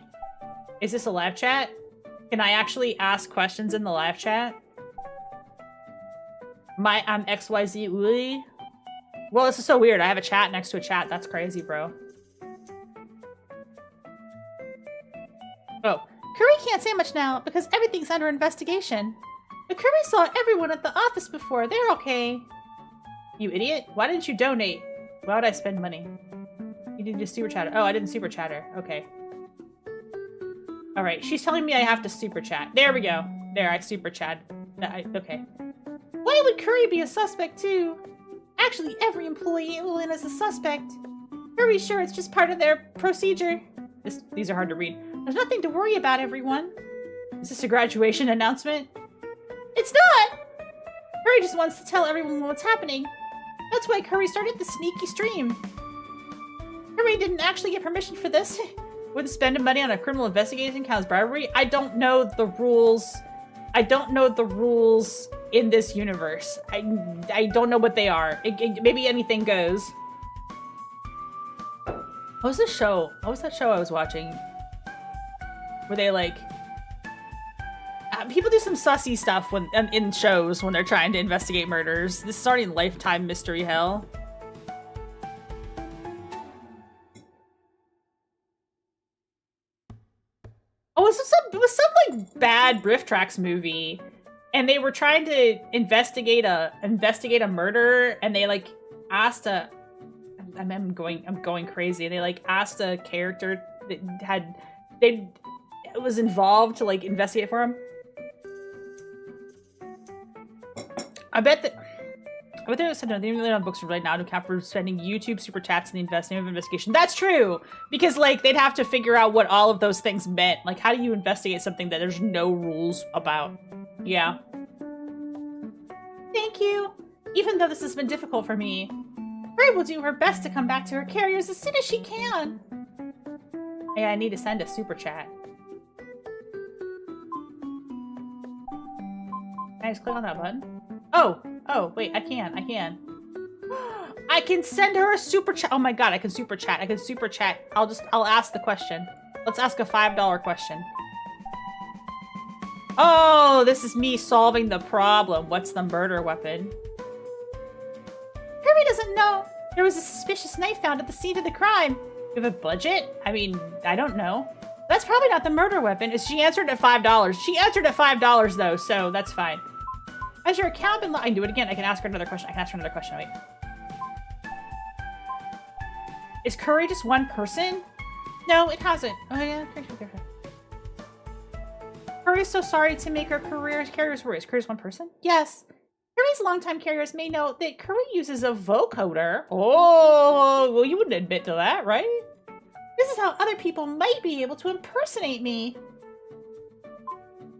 Is this a live chat? Can I actually ask questions in the live chat? I'm XYZ Uli. Well, this is so weird. I have a chat next to a chat. That's crazy, bro. Oh. Curry can't say much now because everything's under investigation. But Curry saw everyone at the office before. They're okay. You idiot. Why didn't you donate? Why would I spend money? You didn't just super chat her. Oh, I didn't super chat her. Okay. Alright, she's telling me I have to super chat. There we go. There, I super chat. Okay. Why would Curry be a suspect too? Actually, every employee at Lillian is a suspect. Curry's sure it's just part of their procedure. These are hard to read. There's nothing to worry about, everyone. Is this a graduation announcement? It's not! Curry just wants to tell everyone what's happening. That's why Curry started the sneaky stream. Curry didn't actually get permission for this. Wouldn't spend money on a criminal investigation counts bribery? I don't know the rules. I don't know the rules in this universe. I don't know what they are. Maybe anything goes. What was this show? What was that show I was watching? Where they like... people do some sussy stuff when in shows when they're trying to investigate murders. This is already in Lifetime mystery hell. Oh, it was some like bad Riff Tracks movie, and they were trying to investigate a murder, and they like asked a, I'm going crazy. They like asked a character that was involved to like investigate for him. I bet there was something. They don't have books right now to account for spending YouTube super chats in the investigation. That's true, because like they'd have to figure out what all of those things meant. Like, how do you investigate something that there's no rules about? Yeah. Thank you. Even though this has been difficult for me, Ray will do her best to come back to her carriers as soon as she can. Hey, I need to send a super chat. Can I just click on that button? Oh, wait, I can. I can send her a super chat. Oh my god, I can super chat. I'll ask the question. Let's ask a $5 question. Oh, this is me solving the problem. What's the murder weapon? Kirby doesn't know. There was a suspicious knife found at the scene of the crime. You have a budget? I mean, I don't know. That's probably not the murder weapon. She answered at $5. She answered at $5 though, so that's fine. Has your account been I can do it again. I can ask her another question. Wait. Is Curry just one person? No, it hasn't. Oh yeah, Curry's so sorry to make her carriers worse. Curry's one person? Yes. Curry's longtime carriers may know that Curry uses a vocoder. Oh, well, you wouldn't admit to that, right? This is how other people might be able to impersonate me.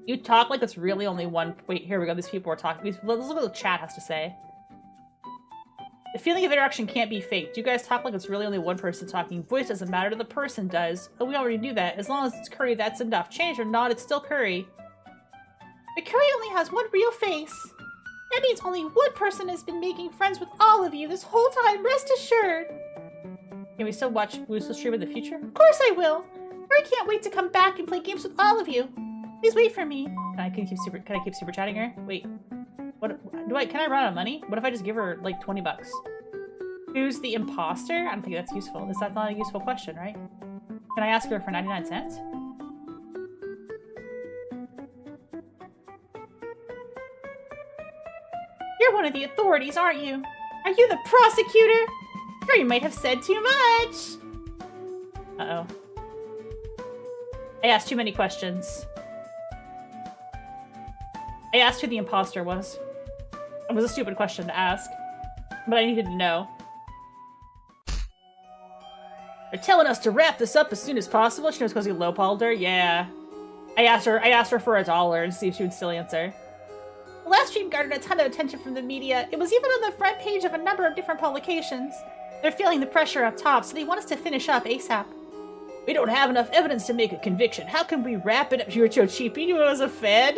You talk like it's really only one... Wait, here we go. These people are talking. Let's look what the chat has to say. The feeling of interaction can't be faked. You guys talk like it's really only one person talking. Voice doesn't matter. The person does. Oh, we already knew that. As long as it's Curry, that's enough. Change or not, it's still Curry. But Curry only has one real face. That means only one person has been making friends with all of you this whole time. Rest assured. Can we still stream in the future? Of course I will. Curry can't wait to come back and play games with all of you. Please wait for me. Can I keep super chatting her? Wait. Can I run out of money? What if I just give her like 20 bucks? Who's the imposter? I don't think that's useful. That's not a useful question, right? Can I ask her for 99 cents? You're one of the authorities, aren't you? Are you the prosecutor? Or you might have said too much. Uh-oh. I asked too many questions. I asked who the imposter was. It was a stupid question to ask, but I needed to know. They're telling us to wrap this up as soon as possible. She knows because he lowballed her. Yeah. I asked her for $1 to see if she would still answer. The last stream garnered a ton of attention from the media. It was even on the front page of a number of different publications. They're feeling the pressure up top, so they want us to finish up ASAP. We don't have enough evidence to make a conviction. How can we wrap it up? You were so cheap. You knew it was a Fed?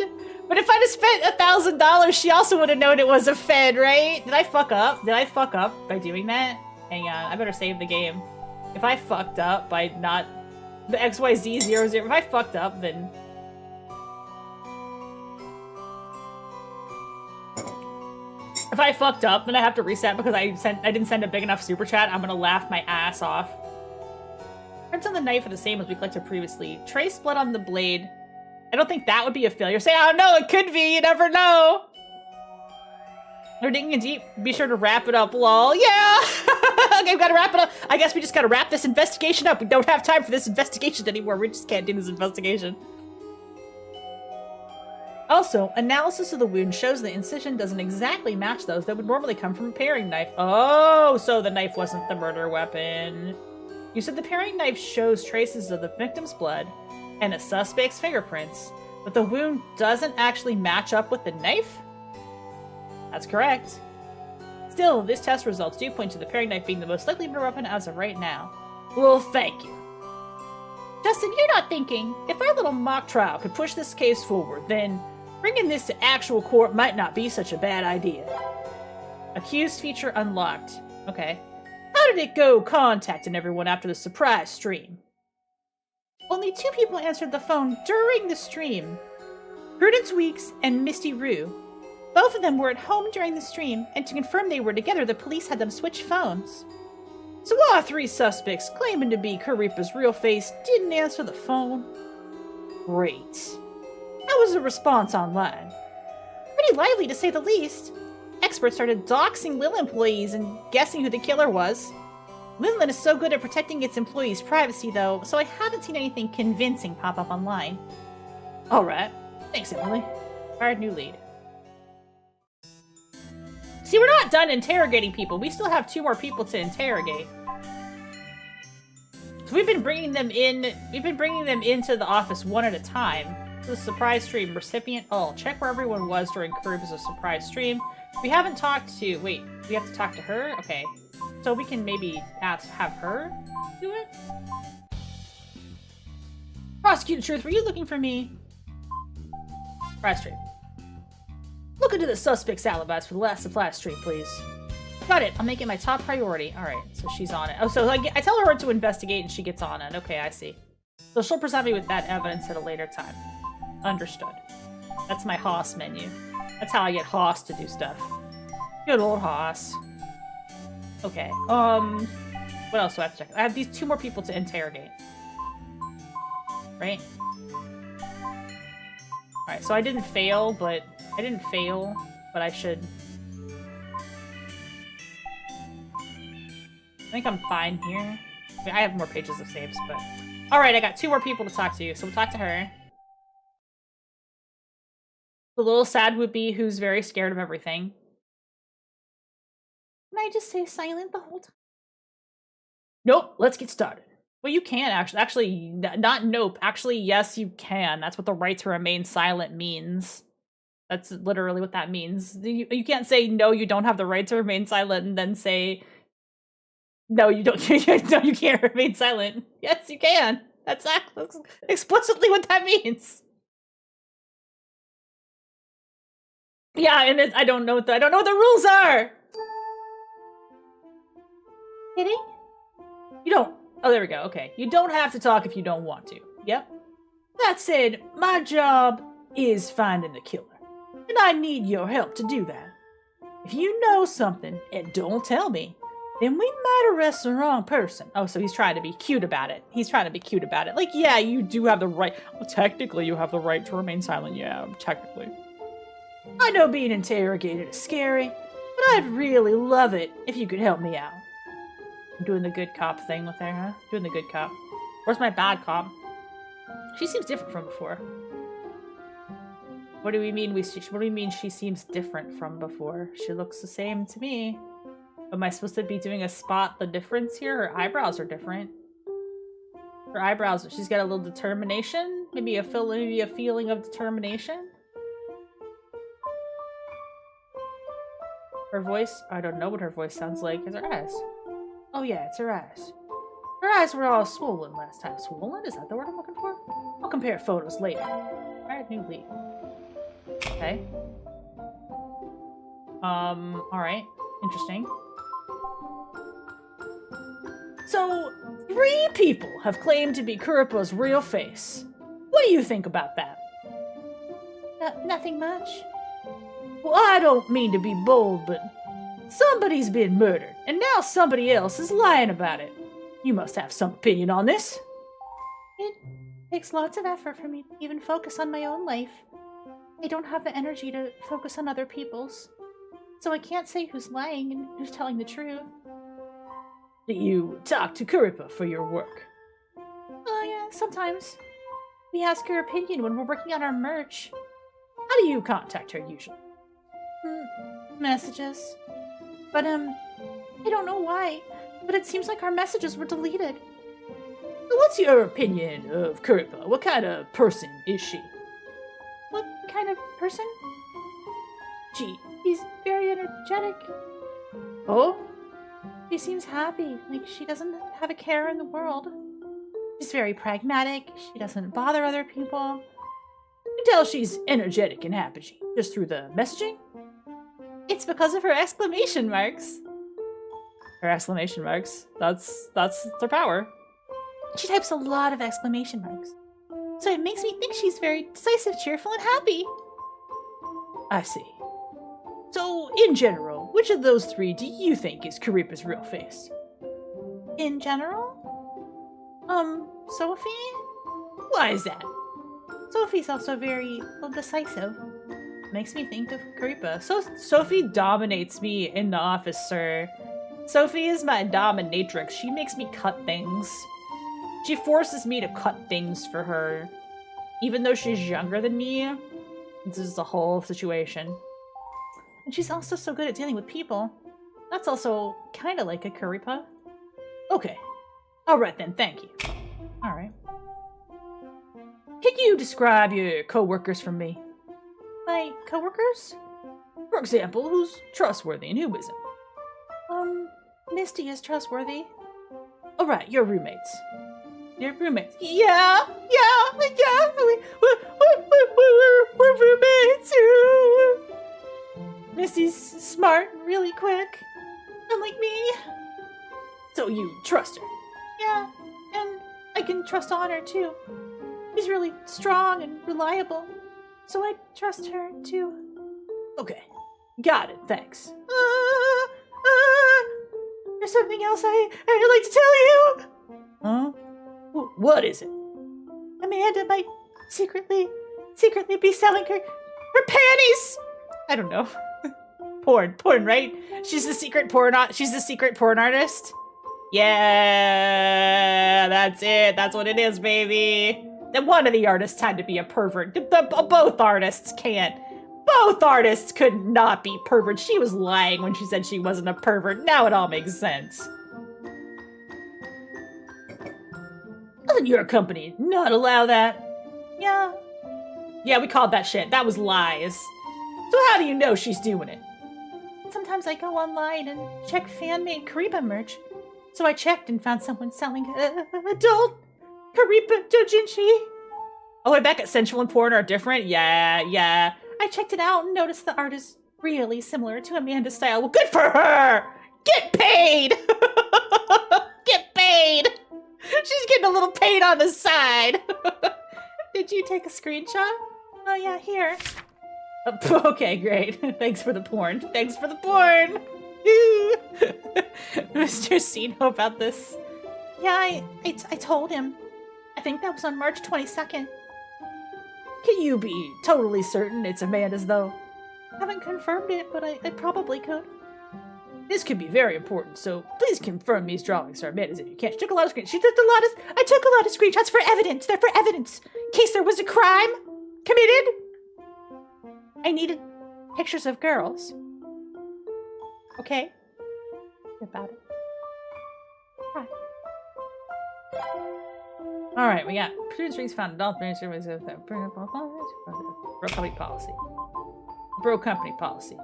But if I'd have spent $1,000, she also would have known it was a Fed, right? Did I fuck up? Did I fuck up by doing that? Hang on, I better save the game. If I fucked up by not... The XYZ00, if I fucked up, then... If I fucked up, then I have to reset because I didn't send a big enough super chat. I'm gonna laugh my ass off. Prints on the knife are the same as we collected previously. Trace blood on the blade. I don't think that would be a failure. Say, I don't know, it could be, you never know. They're digging in deep. Be sure to wrap it up, lol. Yeah! Okay, we've gotta wrap it up. I guess we just gotta wrap this investigation up. We don't have time for this investigation anymore. We just can't do this investigation. Also, analysis of the wound shows the incision doesn't exactly match those that would normally come from a paring knife. Oh, so the knife wasn't the murder weapon. You said the paring knife shows traces of the victim's blood and the suspect's fingerprints, but the wound doesn't actually match up with the knife? That's correct. Still, this test results do point to the paring knife being the most likely murder weapon as of right now. Well, thank you. Justin, you're not thinking. If our little mock trial could push this case forward, then bringing this to actual court might not be such a bad idea. Accused feature unlocked. Okay. How did it go contacting everyone after the surprise stream? Only 2 people answered the phone during the stream. Prudence Weeks and Misty Rue. Both of them were at home during the stream, and to confirm they were together, the police had them switch phones. So our 3 suspects, claiming to be Karipa's real face, didn't answer the phone? Great. How was the response online? Pretty lively, to say the least. Experts started doxing Lil employees and guessing who the killer was. Linlin is so good at protecting its employees' privacy, though, so I haven't seen anything convincing pop up online. Alright. Thanks, Emily. Fired new lead. See, we're not done interrogating people. We still have 2 more people to interrogate. So we've been bringing them in. We've been bringing them into the office one at a time. The surprise stream recipient. Oh, check where everyone was during Karipa's surprise stream. We haven't talked to. Wait, we have to talk to her. Okay, so we can maybe have her do it. Prosecutor Truth, were you looking for me? Surprise stream. Look into the suspect's alibis for the last supply stream, please. Got it. I'll make it my top priority. All right, so she's on it. Oh, so I tell her to investigate and she gets on it. Okay, I see. So she'll present me with that evidence at a later time. Understood. That's my Haas menu. That's how I get Haas to do stuff. Good old Haas. Okay, what else do I have to check? I have these 2 more people to interrogate. Right? Alright, so I didn't fail, but I should. I think I'm fine here. I mean, I have more pages of saves, but... Alright, I got 2 more people to talk to, so we'll talk to her. The little sad Whoopi who's very scared of everything. Can I just stay silent the whole time? Nope, let's get started. Well, you can actually, not nope. Actually, yes, you can. That's what the right to remain silent means. That's literally what that means. You can't say, no, you don't have the right to remain silent, and then say, no, you don't. No, you can't remain silent. Yes, you can. That's explicitly what that means. Yeah, and I don't know what the rules are. Kidding? You don't. Oh, there we go. Okay, you don't have to talk if you don't want to. Yep. That said, my job is finding the killer, and I need your help to do that. If you know something and don't tell me, then we might arrest the wrong person. Oh, so he's trying to be cute about it. Like, yeah, you do have the right. Well, technically, you have the right to remain silent. Yeah, technically. I know being interrogated is scary, but I'd really love it if you could help me out. I'm doing the good cop thing with her, huh? Doing the good cop. Where's my bad cop? She seems different from before. What do we mean what do you mean she seems different from before? She looks the same to me. Am I supposed to be doing a spot the difference here? Her eyebrows are different. Her eyebrows, she's got a little determination? Maybe a feeling of determination? Her voice? I don't know what her voice sounds like. It's her eyes. Oh yeah, it's her eyes. Her eyes were all swollen last time. Swollen? Is that the word I'm looking for? I'll compare photos later. Alright, new lead. Okay. Alright. Interesting. So, 3 people have claimed to be Kuripa's real face. What do you think about that? Nothing much. Well, I don't mean to be bold, but somebody's been murdered, and now somebody else is lying about it. You must have some opinion on this. It takes lots of effort for me to even focus on my own life. I don't have the energy to focus on other people's. So I can't say who's lying and who's telling the truth. Do you talk to Kuripa for your work? Oh yeah, sometimes. We ask her opinion when we're working on our merch. How do you contact her usually? Messages. But, I don't know why, but it seems like our messages were deleted. What's your opinion of Kuripa? What kind of person is she? What kind of person? She's very energetic. Oh? She seems happy, like she doesn't have a care in the world. She's very pragmatic. She doesn't bother other people. You can tell she's energetic and happy just through the messaging. It's because of her exclamation marks. Her exclamation marks. That's their power. She types a lot of exclamation marks. So it makes me think she's very decisive, cheerful, and happy. I see. So, in general, which of those three do you think is Karipa's real face? In general? Sophie? Why is that? Sophie's also very decisive. Makes me think of Karipa. So Sophie dominates me in the office, sir. Sophie is my dominatrix. She makes me cut things. She forces me to cut things for her. Even though she's younger than me, this is the whole situation. And she's also so good at dealing with people. That's also kind of like a Karipa. Okay. Alright then, thank you. Alright. Can you describe your co-workers for me? My coworkers? For example, who's trustworthy and who isn't? Misty is trustworthy. Alright, your roommates. Your roommates? Yeah. We're roommates. Misty's smart, really quick. Unlike me. So you trust her? Yeah, and I can trust Honor too. She's really strong and reliable. So I trust her too. Okay. Got it, thanks. There's something else I'd like to tell you. Huh? What is it? Amanda might secretly be selling her panties. I don't know. Porn, right? She's the secret porn artist. Yeah, that's it. That's what it is, baby. Then one of the artists had to be a pervert. Both artists can't. Both artists could not be perverts. She was lying when she said she wasn't a pervert. Now it all makes sense. Doesn't your company not allow that? Yeah. Yeah, we called that shit. That was lies. So how do you know she's doing it? Sometimes I go online and check fan-made Karipa merch. So I checked and found someone selling adult Karipa doujinshi. Oh, I bet at sensual and porn are different? Yeah. I checked it out and noticed the art is really similar to Amanda's style. Well, good for her! Get paid! Get paid! She's getting a little paid on the side. Did you take a screenshot? Oh yeah, here. Okay, great. Thanks for the porn. Mr. C know about this? Yeah, I told him. I think that was on March 22nd. Can you be totally certain it's Amanda's, though? Haven't confirmed it, but I probably could. This could be very important, so please confirm these drawings are Amanda's if you can. She took a lot of screenshots. I took a lot of screenshots for evidence. They're for evidence. In case there was a crime committed. I needed pictures of girls. Okay? About it. Hi. Alright, we got student strings found adult service of the bro company policy. Bro company policy.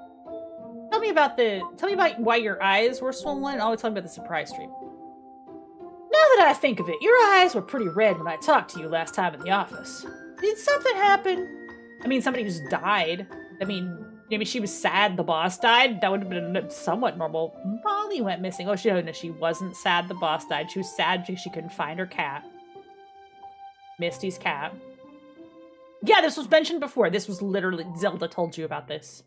Tell me about why your eyes were swollen, and I'll tell me about the surprise stream. Now that I think of it, your eyes were pretty red when I talked to you last time in the office. Did something happen? I mean, somebody just died. I mean, maybe she was sad the boss died. That would have been somewhat normal. Molly went missing. Oh, she wasn't sad the boss died. She was sad because she couldn't find her cat. Misty's cat. Yeah, this was mentioned before. This was literally, Zelda told you about this.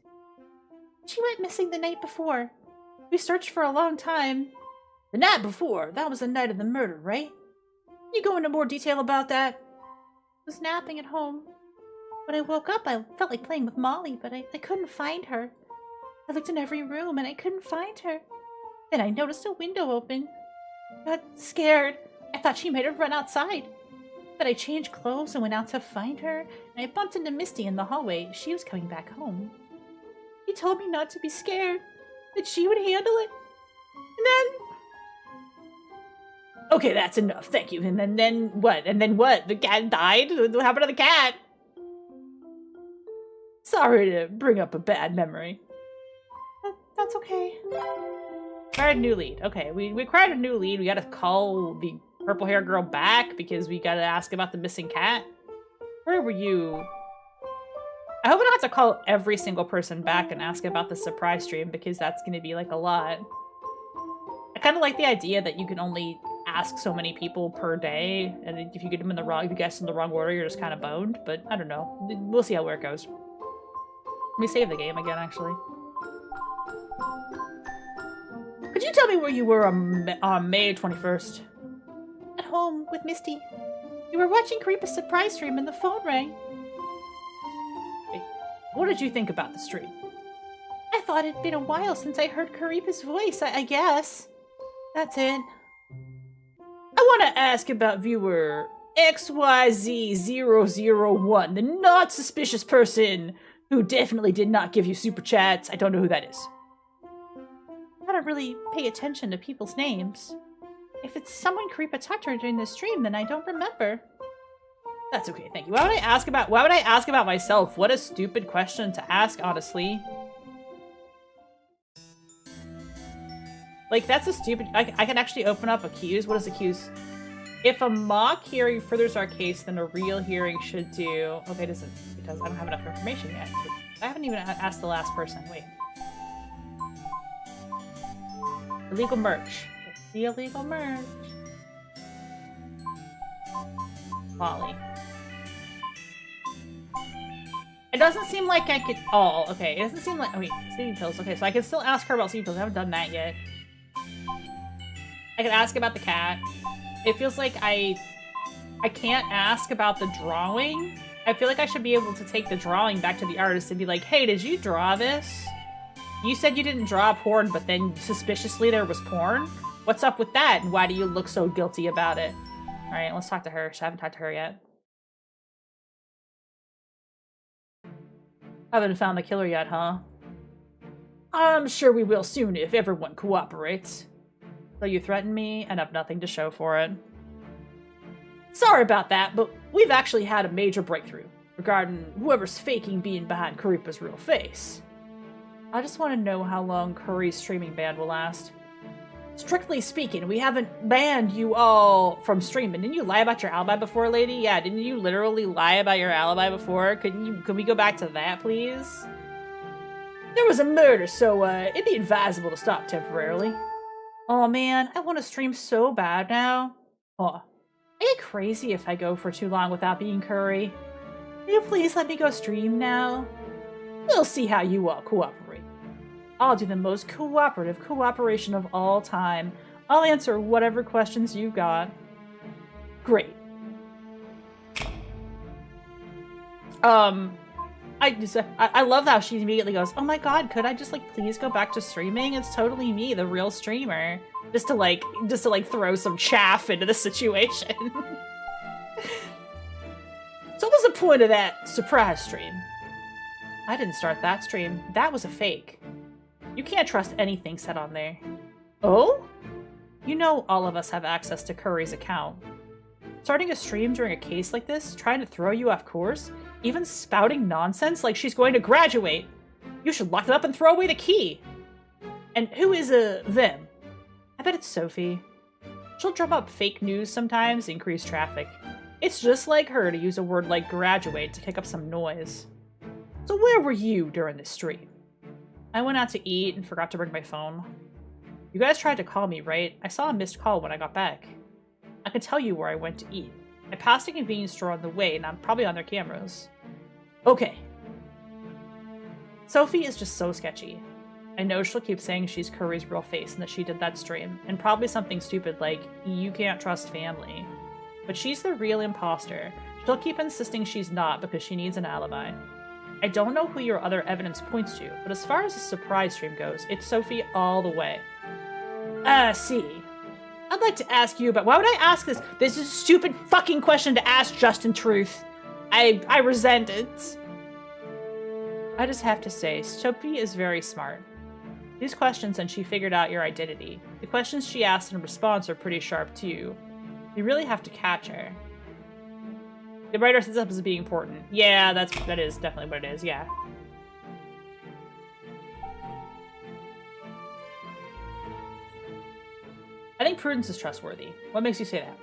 She went missing the night before. We searched for a long time. The night before? That was the night of the murder, right? Can you go into more detail about that? I was napping at home. When I woke up, I felt like playing with Molly, but I couldn't find her. I looked in every room, and I couldn't find her. Then I noticed a window open. I got scared. I thought she might have run outside. But I changed clothes and went out to find her, and I bumped into Misty in the hallway. She was coming back home. She told me not to be scared, that she would handle it. And then... Okay, that's enough, thank you. And then what? And then what? The cat died? What happened to the cat? Sorry to bring up a bad memory. That's okay. Acquired a new lead. Okay, we acquired a new lead. We gotta call the purple hair girl back because we gotta ask about the missing cat? Where were you? I hope I don't have to call every single person back and ask about the surprise stream because that's gonna be like a lot. I kind of like the idea that you can only ask so many people per day, and if you get them in the wrong, if you guess in the wrong order, you're just kind of boned. But I don't know. We'll see how where it goes. Let me save the game again, actually. Could you tell me where you were on May 21st? At home with Misty. We were watching Karipa's surprise stream and the phone rang. Wait, what did you think about the stream? I thought it'd been a while since I heard Karipa's voice, I guess. That's it. I want to ask about viewer XYZ001, the not suspicious person who definitely did not give you super chats. I don't know who that is. I don't really pay attention to people's names. If it's someone Karipa talked to her during the stream, then I don't remember. That's okay, thank you. Why would I ask about myself? What a stupid question to ask, honestly. Like, that's a stupid... I can actually open up accuse. What is accuse? If a mock hearing furthers our case, then a real hearing should do... Okay, it isn't, because I don't have enough information yet. I haven't even asked the last person. Wait. Illegal merch. The illegal merch. Molly. It doesn't seem like I could... Oh, okay. It doesn't seem like... Oh, wait. Sleeping pills. Okay, so I can still ask her about sleeping pills. I haven't done that yet. I can ask about the cat. It feels like I can't ask about the drawing. I feel like I should be able to take the drawing back to the artist and be like, hey, did you draw this? You said you didn't draw porn, but then suspiciously there was porn? What's up with that? And why do you look so guilty about it? All right, let's talk to her. I haven't talked to her yet. Haven't found the killer yet, huh? I'm sure we will soon if everyone cooperates. So you threaten me and have nothing to show for it. Sorry about that, but we've actually had a major breakthrough regarding whoever's faking being behind Karipa's real face. I just want to know how long Curry's streaming ban will last. Strictly speaking, we haven't banned you all from streaming. Didn't you lie about your alibi before, lady? Yeah, didn't you literally lie about your alibi before? Could we go back to that, please? There was a murder, so it'd be advisable to stop temporarily. Oh man, I want to stream so bad now. Oh, I get crazy if I go for too long without being Curry. Will you please let me go stream now? We'll see how you all cooperate. I'll do the most cooperative cooperation of all time. I'll answer whatever questions you got. Great. I love how she immediately goes, oh my god, could I just like please go back to streaming? It's totally me, the real streamer. Just to like throw some chaff into the situation. So what was the point of that surprise stream? I didn't start that stream. That was a fake. You can't trust anything said on there. Oh? You know all of us have access to Curry's account. Starting a stream during a case like this, trying to throw you off course, even spouting nonsense like she's going to graduate. You should lock it up and throw away the key. And who is them? I bet it's Sophie. She'll drum up fake news sometimes to increase traffic. It's just like her to use a word like graduate to kick up some noise. So where were you during this stream? I went out to eat and forgot to bring my phone. You guys tried to call me, right? I saw a missed call when I got back. I can tell you where I went to eat. I passed a convenience store on the way, and I'm probably on their cameras. Okay. Sophie is just so sketchy. I know she'll keep saying she's Curry's real face and that she did that stream, and probably something stupid like, you can't trust family. But she's the real imposter. She'll keep insisting she's not because she needs an alibi. I don't know who your other evidence points to, but as far as the surprise stream goes, it's Sophie all the way. I see. I'd like to ask you about... Why would I ask this? This is a stupid fucking question to ask, Justin Truth. I resent it. I just have to say, Sophie is very smart. These questions and she figured out your identity. The questions she asked in response are pretty sharp too. You really have to catch her. The writer sets up as being important. Yeah, that is definitely what it is, yeah. I think Prudence is trustworthy. What makes you say that?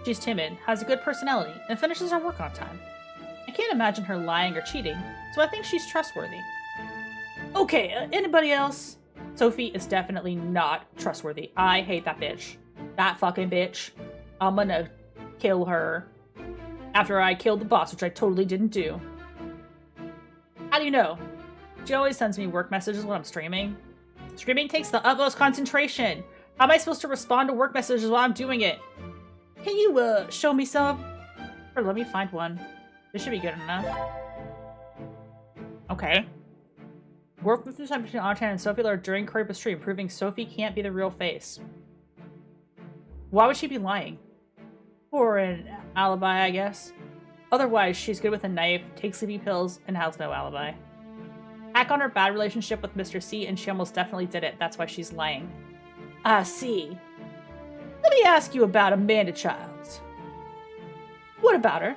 She's timid, has a good personality, and finishes her work on time. I can't imagine her lying or cheating, so I think she's trustworthy. Okay, anybody else? Sophie is definitely not trustworthy. I hate that bitch. That fucking bitch. I'm gonna kill her after I killed the boss, which I totally didn't do. How do you know? She always sends me work messages when I'm streaming. Streaming takes the utmost concentration. How am I supposed to respond to work messages while I'm doing it? Can you, show me some? Or let me find one. This should be good enough. Okay. Work with between Artan and Sophie Lure during Creeper's stream, proving Sophie can't be the real face. Why would she be lying? For an alibi, I guess. Otherwise, she's good with a knife, takes sleeping pills, and has no alibi. Hack on her bad relationship with Mr. C, and she almost definitely did it. That's why she's lying. I see. Let me ask you about Amanda Childs. What about her?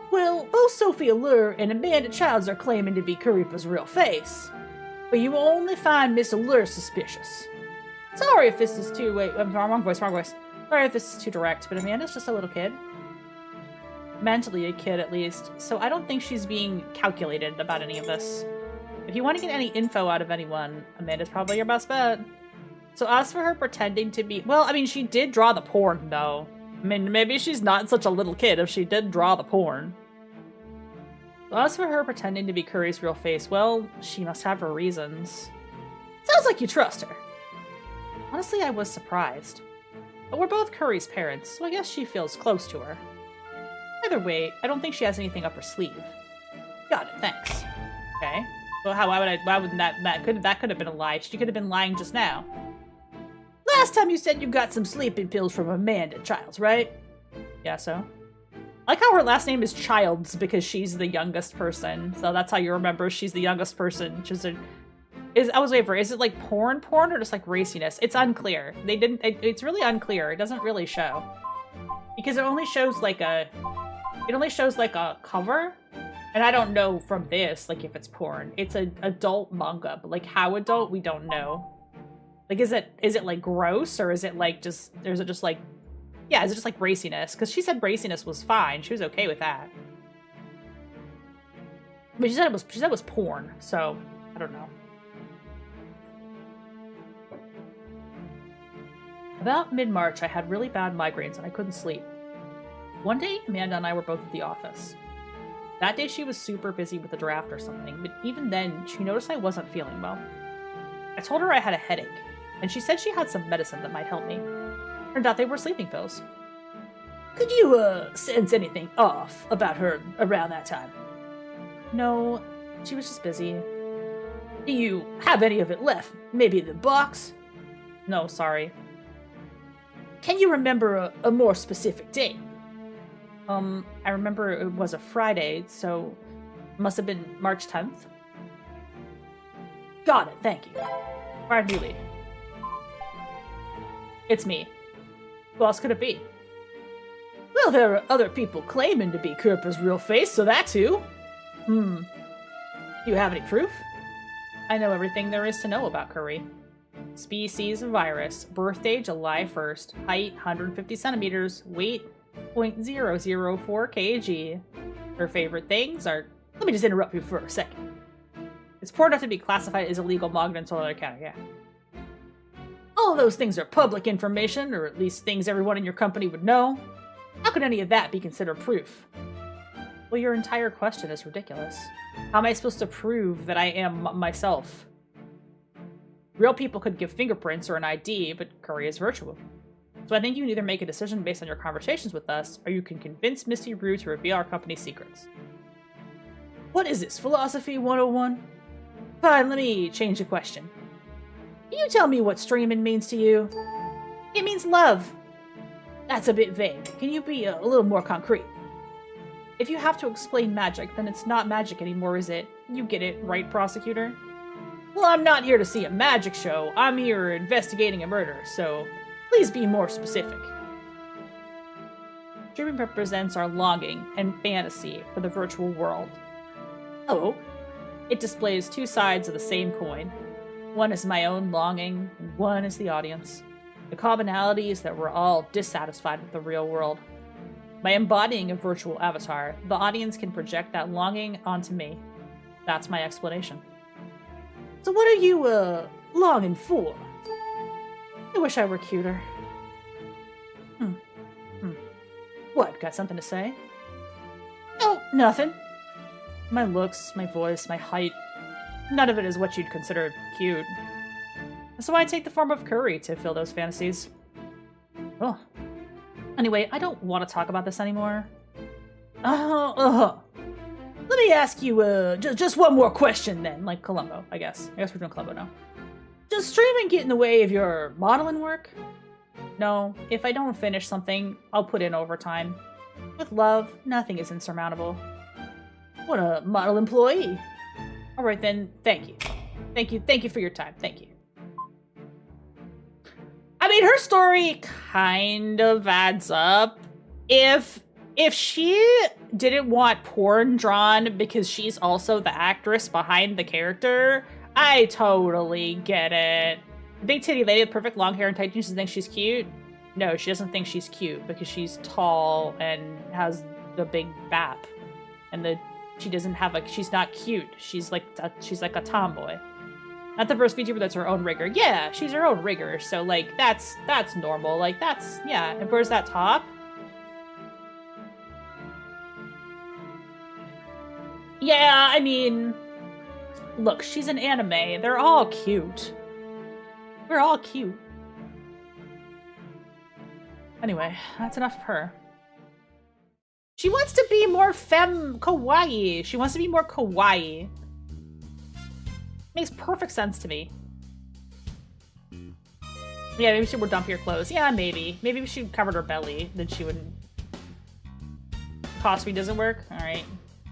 Well, both Sophie Allure and Amanda Childs are claiming to be Karipa's real face. But you will only find Miss Allure suspicious. Sorry if this is too... Wait, wrong voice. Sorry if this is too direct, but Amanda's just a little kid. Mentally a kid, at least. So I don't think she's being calculated about any of this. If you want to get any info out of anyone, Amanda's probably your best bet. So as for her pretending to be... Well, I mean, she did draw the porn, though. I mean, maybe she's not such a little kid if she did draw the porn. So as for her pretending to be Curry's real face, well, she must have her reasons. Sounds like you trust her. Honestly, I was surprised. But we're both Curry's parents, so I guess she feels close to her. Either way, I don't think she has anything up her sleeve. Got it, thanks. Okay. Well, why wouldn't that could have been a lie. She could have been lying just now. Last time you said you got some sleeping pills from Amanda Childs, right? Yeah, so. I like how her last name is Childs because she's the youngest person. So that's how you remember she's the youngest person. I was waiting for, is it like porn or just like raciness? It's unclear. It's really unclear. It doesn't really show. Because it only shows like a cover. And I don't know from this, like if it's porn. It's an adult manga, but like how adult, we don't know. Like, is it like gross, or is it like just, is it just like raciness? Because she said raciness was fine. She was okay with that. But she said it was porn, so I don't know. About mid-March, I had really bad migraines and I couldn't sleep. One day, Amanda and I were both at the office. That day she was super busy with a draft or something, but even then, she noticed I wasn't feeling well. I told her I had a headache, and she said she had some medicine that might help me. Turned out they were sleeping pills. Could you, sense anything off about her around that time? No, she was just busy. Do you have any of it left? Maybe the box? No, sorry. Can you remember a more specific date? I remember it was a Friday, so it must have been March 10th. Got it, thank you. Why do you leave? It's me. Who else could it be? Well, there are other people claiming to be Koopa's real face, so that's who. Do you have any proof? I know everything there is to know about Curry. Species virus, birthday July 1st, height 150 centimeters, weight 0.004 kg. Her favorite things are... Let me just interrupt you for a second. It's poor enough to be classified as illegal manga in Solar County, yeah. All those things are public information, or at least things everyone in your company would know. How could any of that be considered proof? Well, your entire question is ridiculous. How am I supposed to prove that I am myself? Real people could give fingerprints or an ID, but Curry is virtual. So I think you can either make a decision based on your conversations with us, or you can convince Misty Rue to reveal our company's secrets. What is this, Philosophy 101? Fine, let me change the question. Can you tell me what streaming means to you? It means love. That's a bit vague. Can you be a little more concrete? If you have to explain magic, then it's not magic anymore, is it? You get it, right, prosecutor? Well, I'm not here to see a magic show. I'm here investigating a murder, so please be more specific. Streaming represents our longing and fantasy for the virtual world. Oh, it displays two sides of the same coin. One is my own longing, and one is the audience. The commonality is that we're all dissatisfied with the real world. By embodying a virtual avatar, the audience can project that longing onto me. That's my explanation. So what are you, longing for? I wish I were cuter. What, got something to say? Oh, nothing. My looks, my voice, my height, none of it is what you'd consider cute. So I take the form of curry to fill those fantasies. Oh. Anyway, I don't want to talk about this anymore. Let me ask you, just one more question then, like Columbo, I guess. I guess we're doing Columbo now. Does streaming get in the way of your modeling work? No, if I don't finish something, I'll put in overtime. With love, nothing is insurmountable. What a model employee. Alright then, thank you. Thank you for your time, thank you. I mean, her story kind of adds up. If she didn't want porn drawn because she's also the actress behind the character, I totally get it. Big titty lady with perfect long hair and tight jeans doesn't think she's cute? No, she doesn't think she's cute because she's tall and has the big bap. And she doesn't have she's not cute. She's like a tomboy. Not the first VTuber that's her own rigger. Yeah, she's her own rigger, so like that's normal. Like that's, yeah. And where's that top? Yeah, I mean, look, she's an anime. They're all cute. We're all cute. Anyway, that's enough of her. She wants to be more kawaii. She wants to be more kawaii. Makes perfect sense to me. Yeah, maybe she would dump your clothes. Yeah, maybe. Maybe if she covered her belly, then she wouldn't. Cosby doesn't work? Alright.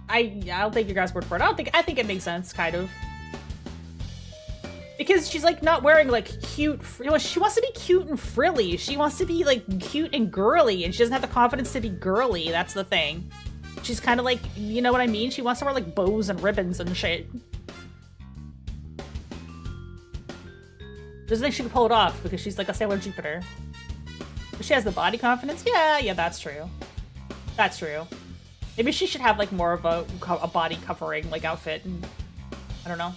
I'll take your guys' word for it. I think it makes sense, kind of. Because she's like not wearing like cute, she wants to be cute and frilly. She wants to be like cute and girly, and she doesn't have the confidence to be girly. That's the thing. She's kind of like, you know what I mean? She wants to wear like bows and ribbons and shit. Doesn't think she can pull it off because she's like a Sailor Jupiter. But she has the body confidence? Yeah, that's true. That's true. Maybe she should have like more of a body covering like outfit. And, I don't know.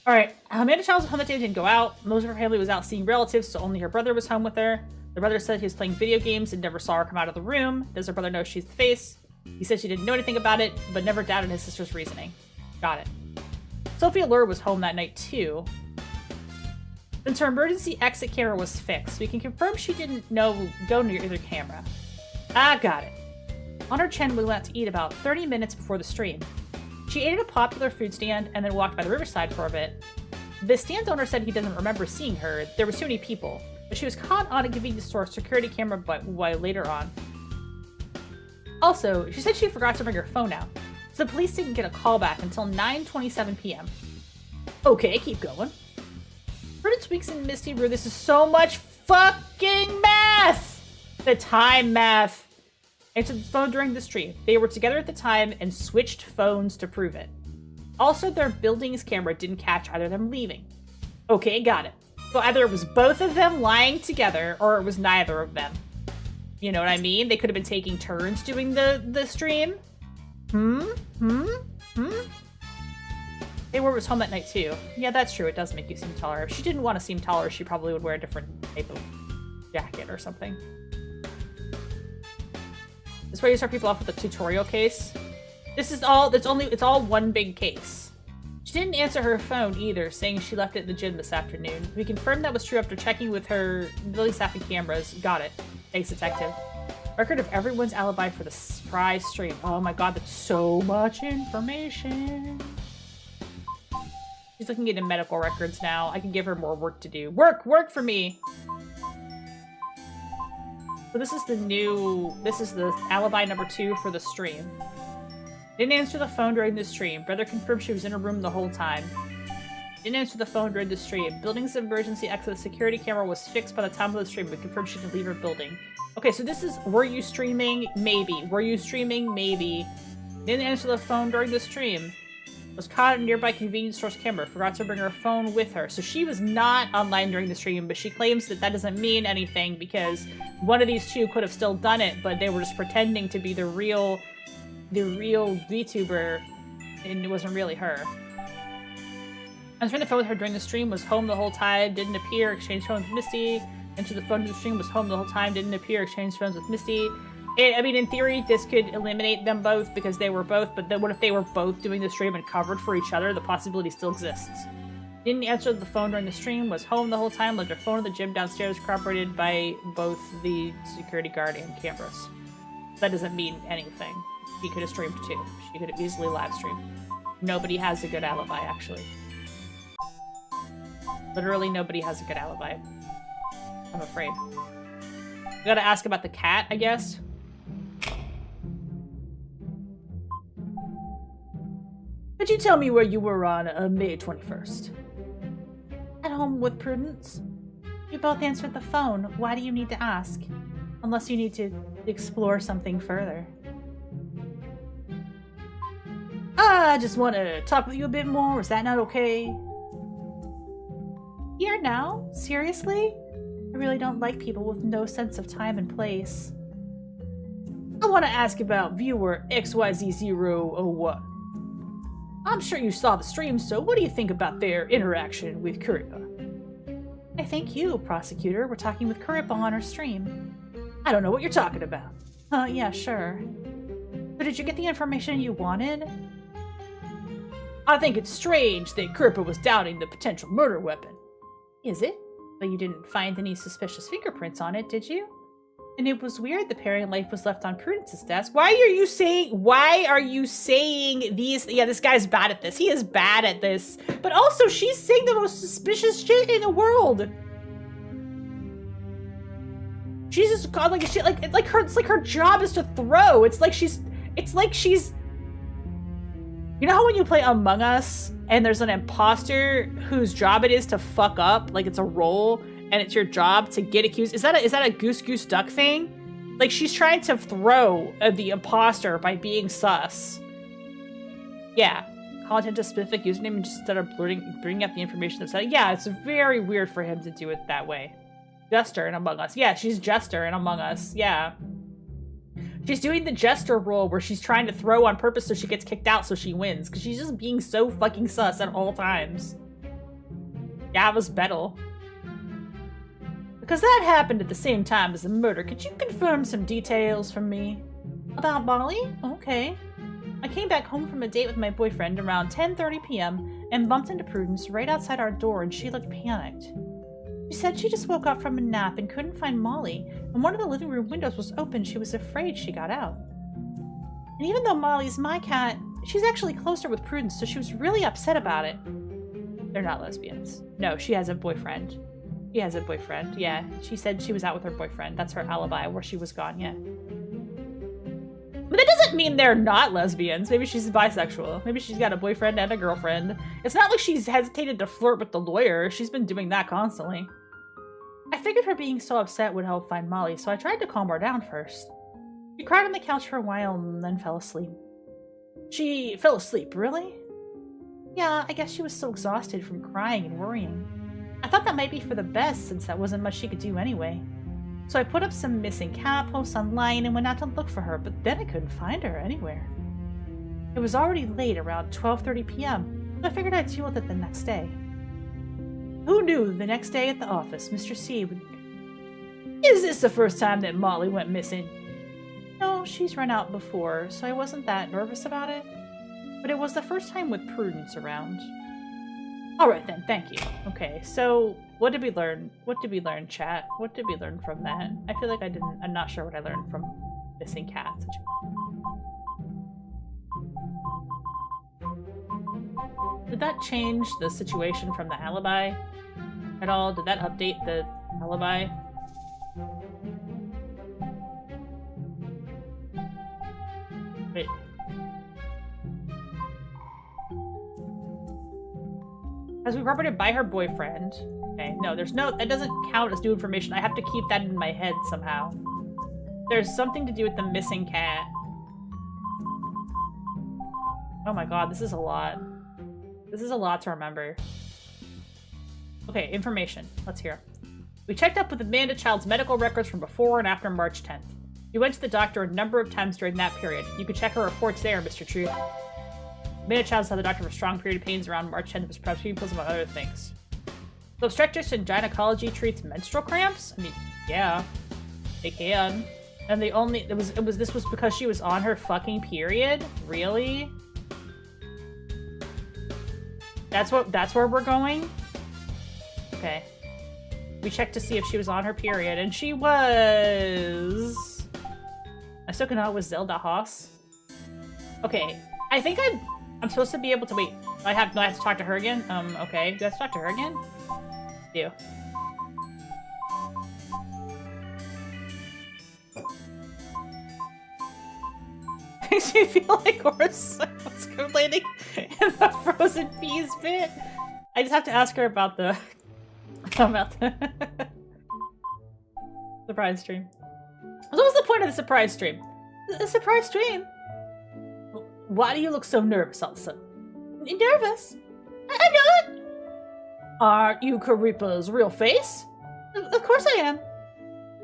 Alright, Amanda Childs was home that day, didn't go out. Most of her family was out seeing relatives, so only her brother was home with her. The brother said he was playing video games and never saw her come out of the room. Does her brother know she's the face? He said she didn't know anything about it, but never doubted his sister's reasoning. Got it. Sophia Lure was home that night too. Since her emergency exit camera was fixed, we can confirm she didn't go near either camera. Got it. On her chin, we went out to eat about 30 minutes before the stream. She ate at a popular food stand and then walked by the riverside for a bit. The stand's owner said he doesn't remember seeing her. There were too many people, but she was caught on a convenience store security camera later on. Also, she said she forgot to bring her phone out, so the police didn't get a call back until 9:27 p.m. Okay, keep going. Prudence Weeks and Misty Brew, this is so much fucking math! The time math. Answered the phone during the stream. They were together at the time and switched phones to prove it. Also, their building's camera didn't catch either of them leaving. Okay, got it. So either it was both of them lying together, or it was neither of them. You know what I mean? They could have been taking turns doing the stream. They was home that night too. Yeah, that's true. It does make you seem taller. If she didn't want to seem taller, she probably would wear a different type of jacket or something. This way you start people off with a tutorial case. This is all, it's all one big case. She didn't answer her phone either, saying she left it at the gym this afternoon. We confirmed that was true after checking with her building staff and cameras. Got it. Thanks, detective. Record of everyone's alibi for the surprise stream. Oh my god, that's so much information. She's looking into medical records now. I can give her more work to do. Work for me! So this is the alibi number 2 for the stream. Didn't answer the phone during the stream. Brother confirmed she was in her room the whole time. Didn't answer the phone during the stream. Building's emergency exit security camera was fixed by the time of the stream, but confirmed she didn't leave her building. Okay, so this is, were you streaming? Maybe. Were you streaming? Maybe. Didn't answer the phone during the stream. Was caught in a nearby convenience store's camera. Forgot to bring her phone with her. So she was not online during the stream, but she claims that that doesn't mean anything because one of these two could have still done it, but they were just pretending to be the real VTuber, and it wasn't really her. I was on the phone with her during the stream, was home the whole time, didn't appear, exchanged phones with Misty. Entered the phone to the stream, was home the whole time, didn't appear, exchanged phones with Misty. I mean, in theory, this could eliminate them both because they were both, but then what if they were both doing the stream and covered for each other? The possibility still exists. Didn't answer the phone during the stream, was home the whole time, left her phone in the gym downstairs, corroborated by both the security guard and cameras. That doesn't mean anything. She could have streamed too. She could have easily live streamed. Nobody has a good alibi, actually. Literally nobody has a good alibi. I'm afraid. We gotta ask about the cat, I guess. Could you tell me where you were on May 21st? At home with Prudence. You both answered the phone. Why do you need to ask? Unless you need to explore something further. I just want to talk with you a bit more. Is that not okay? Here now? Seriously? I really don't like people with no sense of time and place. I want to ask about viewer XYZ001. I'm sure you saw the stream, so what do you think about their interaction with Kuripa? I thank you, prosecutor. We're talking with Kuripa on our stream. I don't know what you're talking about. Yeah, sure. But did you get the information you wanted? I think it's strange that Kuripa was doubting the potential murder weapon. Is it? But you didn't find any suspicious fingerprints on it, did you? And it was weird the pairing life was left on Prudence's desk. Why are you saying these? Yeah, this guy's bad at this. He is bad at this. But also, she's saying the most suspicious shit in the world. She's just called like a shit. It's like her job is to throw. It's like she's. You know how when you play Among Us and there's an imposter whose job it is to fuck up, like it's a role, and it's your job to get accused? Is that a goose goose duck thing? Like she's trying to throw the imposter by being sus. Yeah, content to specific username and just instead of bringing up the information that's said. Yeah, it's very weird for him to do it that way. Jester in Among Us. Yeah, she's Jester in Among Us. Yeah. She's doing the Jester role where she's trying to throw on purpose so she gets kicked out so she wins. Because she's just being so fucking sus at all times. Yeah, it was Bettel. Because that happened at the same time as the murder. Could you confirm some details from me? About Molly? Okay. I came back home from a date with my boyfriend around 10:30 p.m. and bumped into Prudence right outside our door and she looked panicked. She said she just woke up from a nap and couldn't find Molly, and one of the living room windows was open. She was afraid she got out. And even though Molly's my cat, she's actually closer with Prudence, so she was really upset about it. They're not lesbians. No, she has a boyfriend. She has a boyfriend, yeah. She said she was out with her boyfriend. That's her alibi, where she was gone, yeah. But that doesn't mean they're not lesbians. Maybe she's bisexual. Maybe she's got a boyfriend and a girlfriend. It's not like she's hesitated to flirt with the lawyer. She's been doing that constantly. I figured her being so upset would help find Molly, so I tried to calm her down first. She cried on the couch for a while and then fell asleep. She fell asleep, really? Yeah, I guess she was so exhausted from crying and worrying. I thought that might be for the best since that wasn't much she could do anyway. So I put up some missing cat posts online and went out to look for her, but then I couldn't find her anywhere. It was already late, around 12:30 p.m., so I figured I'd deal with it the next day. Who knew the next day at the office, Mr. C would... Is this the first time that Molly went missing? No, she's run out before, so I wasn't that nervous about it. But it was the first time with Prudence around. Alright then, thank you. Okay, so what did we learn? What did we learn, chat? What did we learn from that? I feel like I'm not sure what I learned from missing cats. Did that change the situation from the alibi at all? Did that update the alibi? Wait. As reported by her boyfriend. Okay, no, that doesn't count as new information. I have to keep that in my head somehow. There's something to do with the missing cat. Oh my god, this is a lot. This is a lot to remember. Okay, information. Let's hear. We checked up with Amanda Child's medical records from before and after March 10th. You went to the doctor a number of times during that period. You can check her reports there, Mr. Truth. Amanda Child saw the doctor for strong period of pains around March 10th. It was perhaps pupils, among other things. So obstetrics and gynecology treats menstrual cramps? I mean, yeah, they can. And they only this was because she was on her fucking period? Really? That's where we're going? Okay. We checked to see if she was on her period, and she was. I still cannot with Zelda Haas. Okay. I think I'm supposed to be able to wait. I have to talk to her again? Okay. Do I have to talk to her again? Do. Makes me feel like Horace was complaining in the frozen peas bit. I just have to ask her about the surprise stream. So what was the point of the surprise stream? The surprise stream? Why do you look so nervous all of a sudden? Nervous? I'm not! Aren't you Karipa's real face? Of course I am.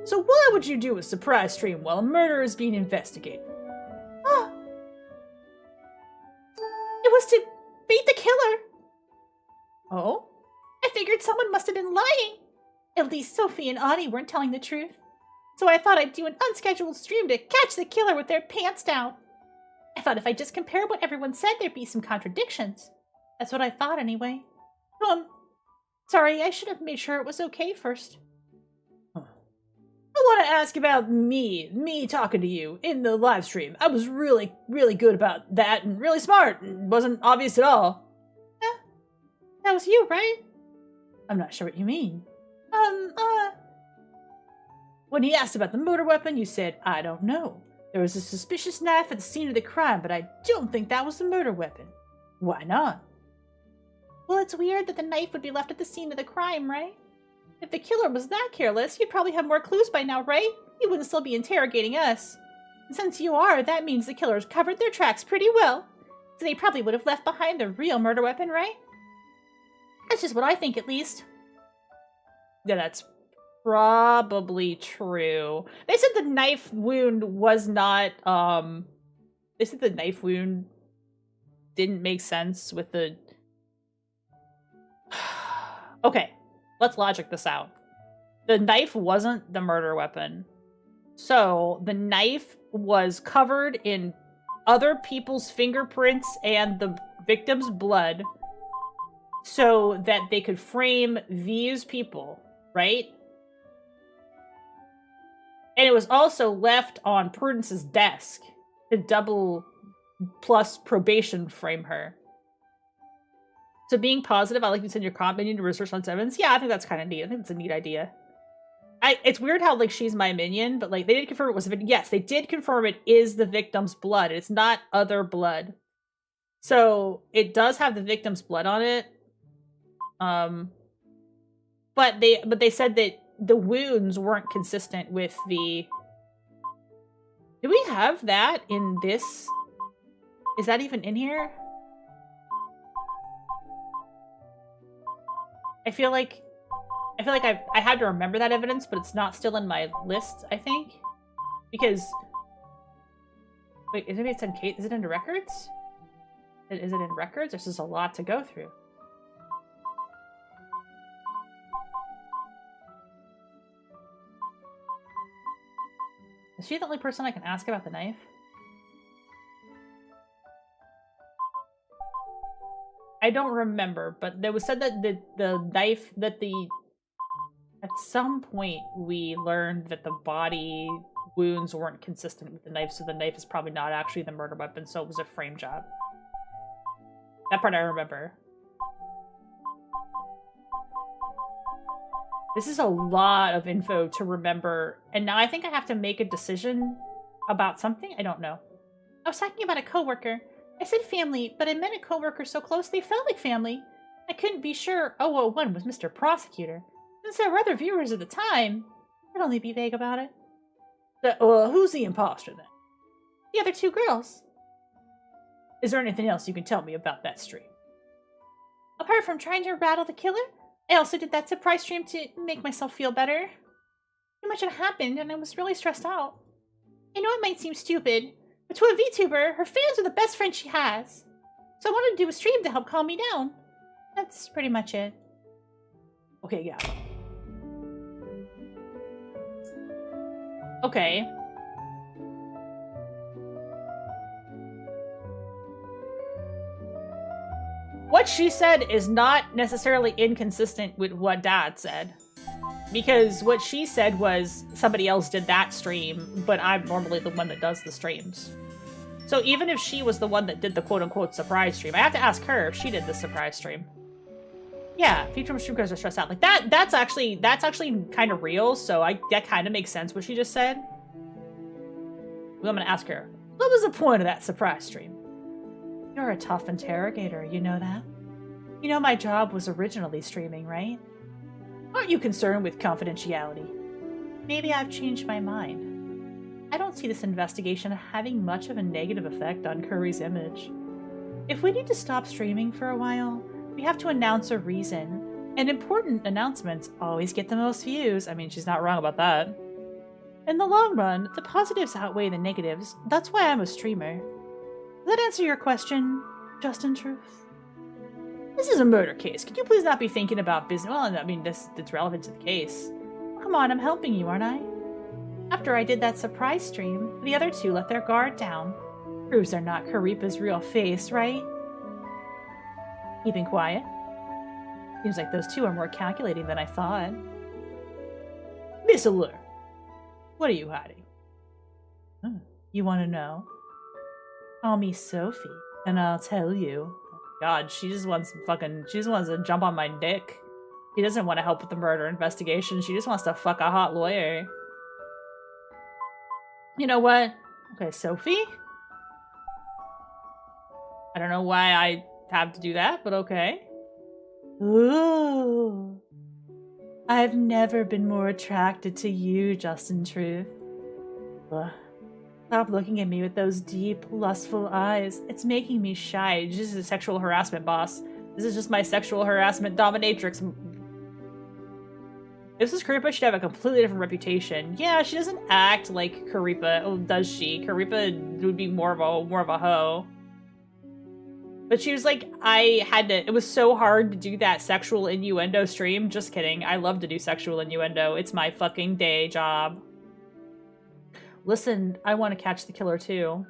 So why would you do a surprise stream while a murder is being investigated? Oh. It was to beat the killer. Oh? I figured someone must have been lying. At least Sophie and Ani weren't telling the truth. So I thought I'd do an unscheduled stream to catch the killer with their pants down. I thought if I just compared what everyone said, there'd be some contradictions. That's what I thought anyway. Sorry, I should have made sure it was okay first. I want to ask about me talking to you in the live stream. I was really, really good about that and really smart. It wasn't obvious at all. That was you, right? I'm not sure what you mean. When he asked about the murder weapon, you said, I don't know. There was a suspicious knife at the scene of the crime, but I don't think that was the murder weapon. Why not? Well, it's weird that the knife would be left at the scene of the crime, right? If the killer was that careless, you'd probably have more clues by now, right? He wouldn't still be interrogating us. And since you are, that means the killers covered their tracks pretty well. So they probably would have left behind the real murder weapon, right? That's just what I think, at least. Yeah, that's probably true. They said the knife wound was not, they said the knife wound didn't make sense with the... Okay, let's logic this out. The knife wasn't the murder weapon. So, the knife was covered in other people's fingerprints and the victim's blood so that they could frame these people, right? And it was also left on Prudence's desk to double plus probation frame her. So being positive, I like you said in your comment, minion to research on evidence. Yeah, I think that's kind of neat. I think that's a neat idea. It's weird how, like, she's my minion, but, like, they did confirm it was... Yes, they did confirm it is the victim's blood. It's not other blood. So, it does have the victim's blood on it. But they said that the wounds weren't consistent with the... Do we have that in this? Is that even in here? I feel like I had to remember that evidence, but it's not still in my list, I think. Because... Wait, is it in Kate? Is it in records? Is it in records? There's just a lot to go through. Is she the only person I can ask about the knife? I don't remember, but there was said that the knife that at some point we learned that the body wounds weren't consistent with the knife, so the knife is probably not actually the murder weapon, so it was a frame job. That part I remember. This is a lot of info to remember, and now I think I have to make a decision about something? I don't know. I was talking about a coworker. I said family, but I meant a coworker so close they felt like family. I couldn't be sure 001 was Mr. Prosecutor. Since there were other viewers at the time, I'd only be vague about it. Who's the imposter then? The other two girls. Is there anything else you can tell me about that stream? Apart from trying to rattle the killer, I also did that surprise stream to make myself feel better. Too much had happened, and I was really stressed out. I know it might seem stupid, but to a VTuber, her fans are the best friends she has. So I wanted to do a stream to help calm me down. That's pretty much it. Okay, yeah. Okay. What she said is not necessarily inconsistent with what Dad said. Because what she said was somebody else did that stream, but I'm normally the one that does the streams. So even if she was the one that did the quote-unquote surprise stream, I have to ask her if she did the surprise stream. Yeah, VTuber streamers are stressed out. Like that's actually kind of real, so that kind of makes sense what she just said. Well, I'm gonna ask her, what was the point of that surprise stream? You're a tough interrogator, you know that? You know my job was originally streaming, right? Aren't you concerned with confidentiality? Maybe I've changed my mind. I don't see this investigation having much of a negative effect on Curry's image. If we need to stop streaming for a while, we have to announce a reason. And important announcements always get the most views. I mean, she's not wrong about that. In the long run, the positives outweigh the negatives. That's why I'm a streamer. Does that answer your question, Justin Truth? This is a murder case. Could you please not be thinking about business? Well, I mean, it's relevant to the case. Come on, I'm helping you, aren't I? After I did that surprise stream, the other two let their guard down. Proves they're not Karipa's real face, right? Keeping quiet? Seems like those two are more calculating than I thought. Miss Allure, what are you hiding? You want to know? Call me Sophie, and I'll tell you. God, she just wants to jump on my dick. She doesn't want to help with the murder investigation. She just wants to fuck a hot lawyer. You know what? Okay, Sophie? I don't know why I have to do that, but okay. Ooh. I've never been more attracted to you, Justin Truth. Ugh. Stop looking at me with those deep, lustful eyes. It's making me shy. This is a sexual harassment, boss. This is just my sexual harassment dominatrix. If this is Karipa, she'd have a completely different reputation. Yeah, she doesn't act like Karipa. Oh, does she? Karipa would be more of a hoe. But she was like, it was so hard to do that sexual innuendo stream. Just kidding. I love to do sexual innuendo. It's my fucking day job. Listen, I want to catch the killer too.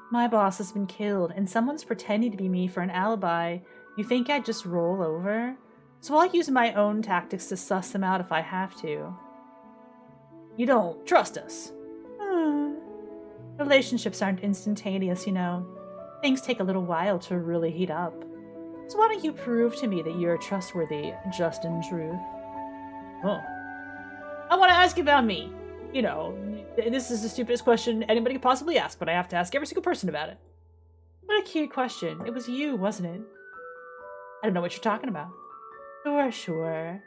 My boss has been killed, and someone's pretending to be me for an alibi. You think I'd just roll over? So I'll use my own tactics to suss them out if I have to. You don't trust us? Relationships aren't instantaneous, you know. Things take a little while to really heat up. So why don't you prove to me that you're trustworthy, Justin Truth? Oh. I want to ask you about me. You know, this is the stupidest question anybody could possibly ask, but I have to ask every single person about it. What a cute question. It was you, wasn't it? I don't know what you're talking about. Sure.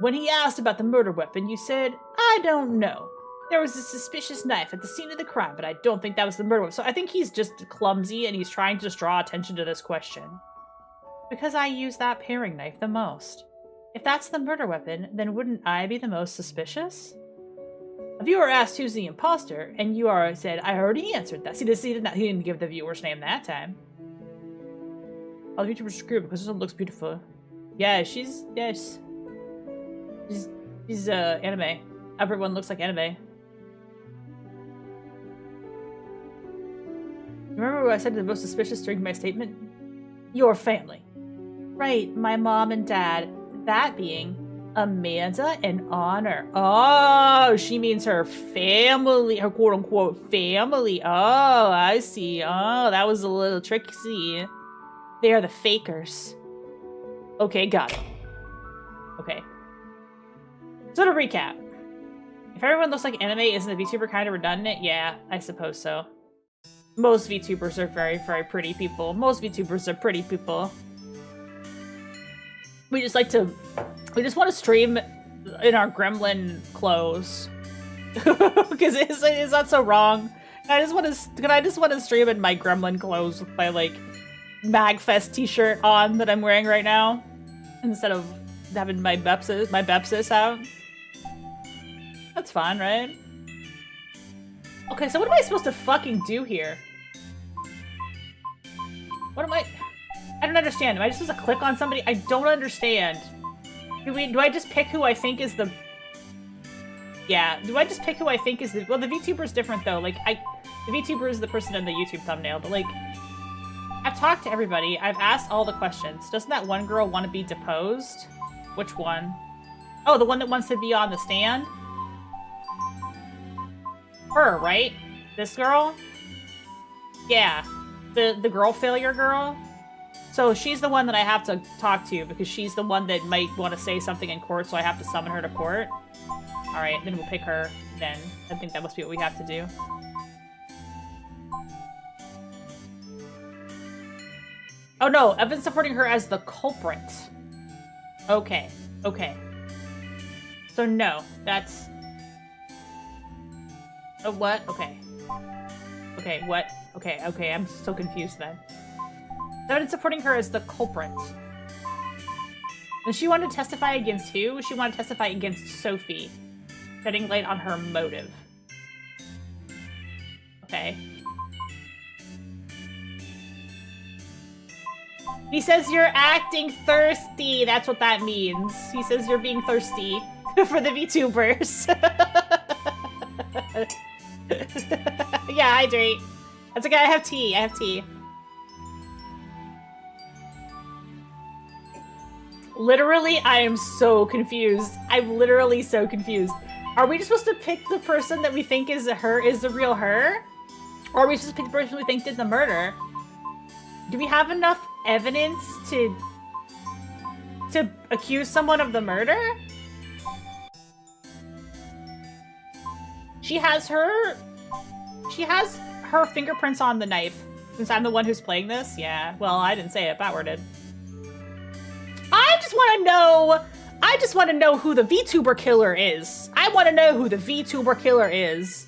When he asked about the murder weapon, you said, I don't know. There was a suspicious knife at the scene of the crime, but I don't think that was the murder weapon. So I think he's just clumsy and he's trying to just draw attention to this question. Because I use that paring knife the most. If that's the murder weapon, then wouldn't I be the most suspicious? A viewer asked who's the imposter, and you said, I already answered that. See, he didn't give the viewer's name that time. All the VTubers screwed because this one looks beautiful. Yeah, she's anime. Everyone looks like anime. Remember what I said to the most suspicious during my statement? Your family. Right, my mom and dad. That being Amanda and Honor. Oh, she means her family, her quote-unquote family. Oh, I see. Oh, that was a little tricky. They are the fakers. Okay, got it. Okay. So to recap, if everyone looks like anime, isn't the VTuber kind of redundant? Yeah, I suppose so. Most VTubers are very, very pretty people. Most VTubers are pretty people. We just want to stream in our gremlin clothes. Because it's not so wrong. I just want to stream in my gremlin clothes with my, like, MagFest t-shirt on that I'm wearing right now instead of having my Bepsis out. That's fine, right? Okay, so what am I supposed to fucking do here? What am I don't understand. Am I just supposed to click on somebody? I don't understand. Do I just pick who I think is the... Yeah, do I just pick who I think is the... Well, the VTuber is different, though. Like, the VTuber is the person in the YouTube thumbnail, but, like... I've talked to everybody. I've asked all the questions. Doesn't that one girl want to be deposed? Which one? Oh, the one that wants to be on the stand? Her, right? This girl? Yeah. The girl failure girl? So she's the one that I have to talk to because she's the one that might want to say something in court, so I have to summon her to court. Alright, then we'll pick her then. I think that must be what we have to do. Oh no, I've been supporting her as the culprit. Okay, okay. So no, that's... Oh, what? Okay. Okay, what? Okay, okay, I'm so confused then. I've been supporting her as the culprit. And she wanted to testify against who? She wanted to testify against Sophie. Shedding light on her motive. Okay. He says you're acting thirsty. That's what that means. He says you're being thirsty for the VTubers. Yeah, hydrate. That's okay, I have tea. I have tea. Literally, I am so confused. I'm literally so confused. Are we just supposed to pick the person that we think is the real her? Or are we supposed to pick the person we think did the murder? Do we have enough evidence to accuse someone of the murder? She has her fingerprints on the knife. Since I'm the one who's playing this? Yeah. Well, I didn't say it. Batware did. I just want to know who the VTuber killer is. I want to know who the VTuber killer is.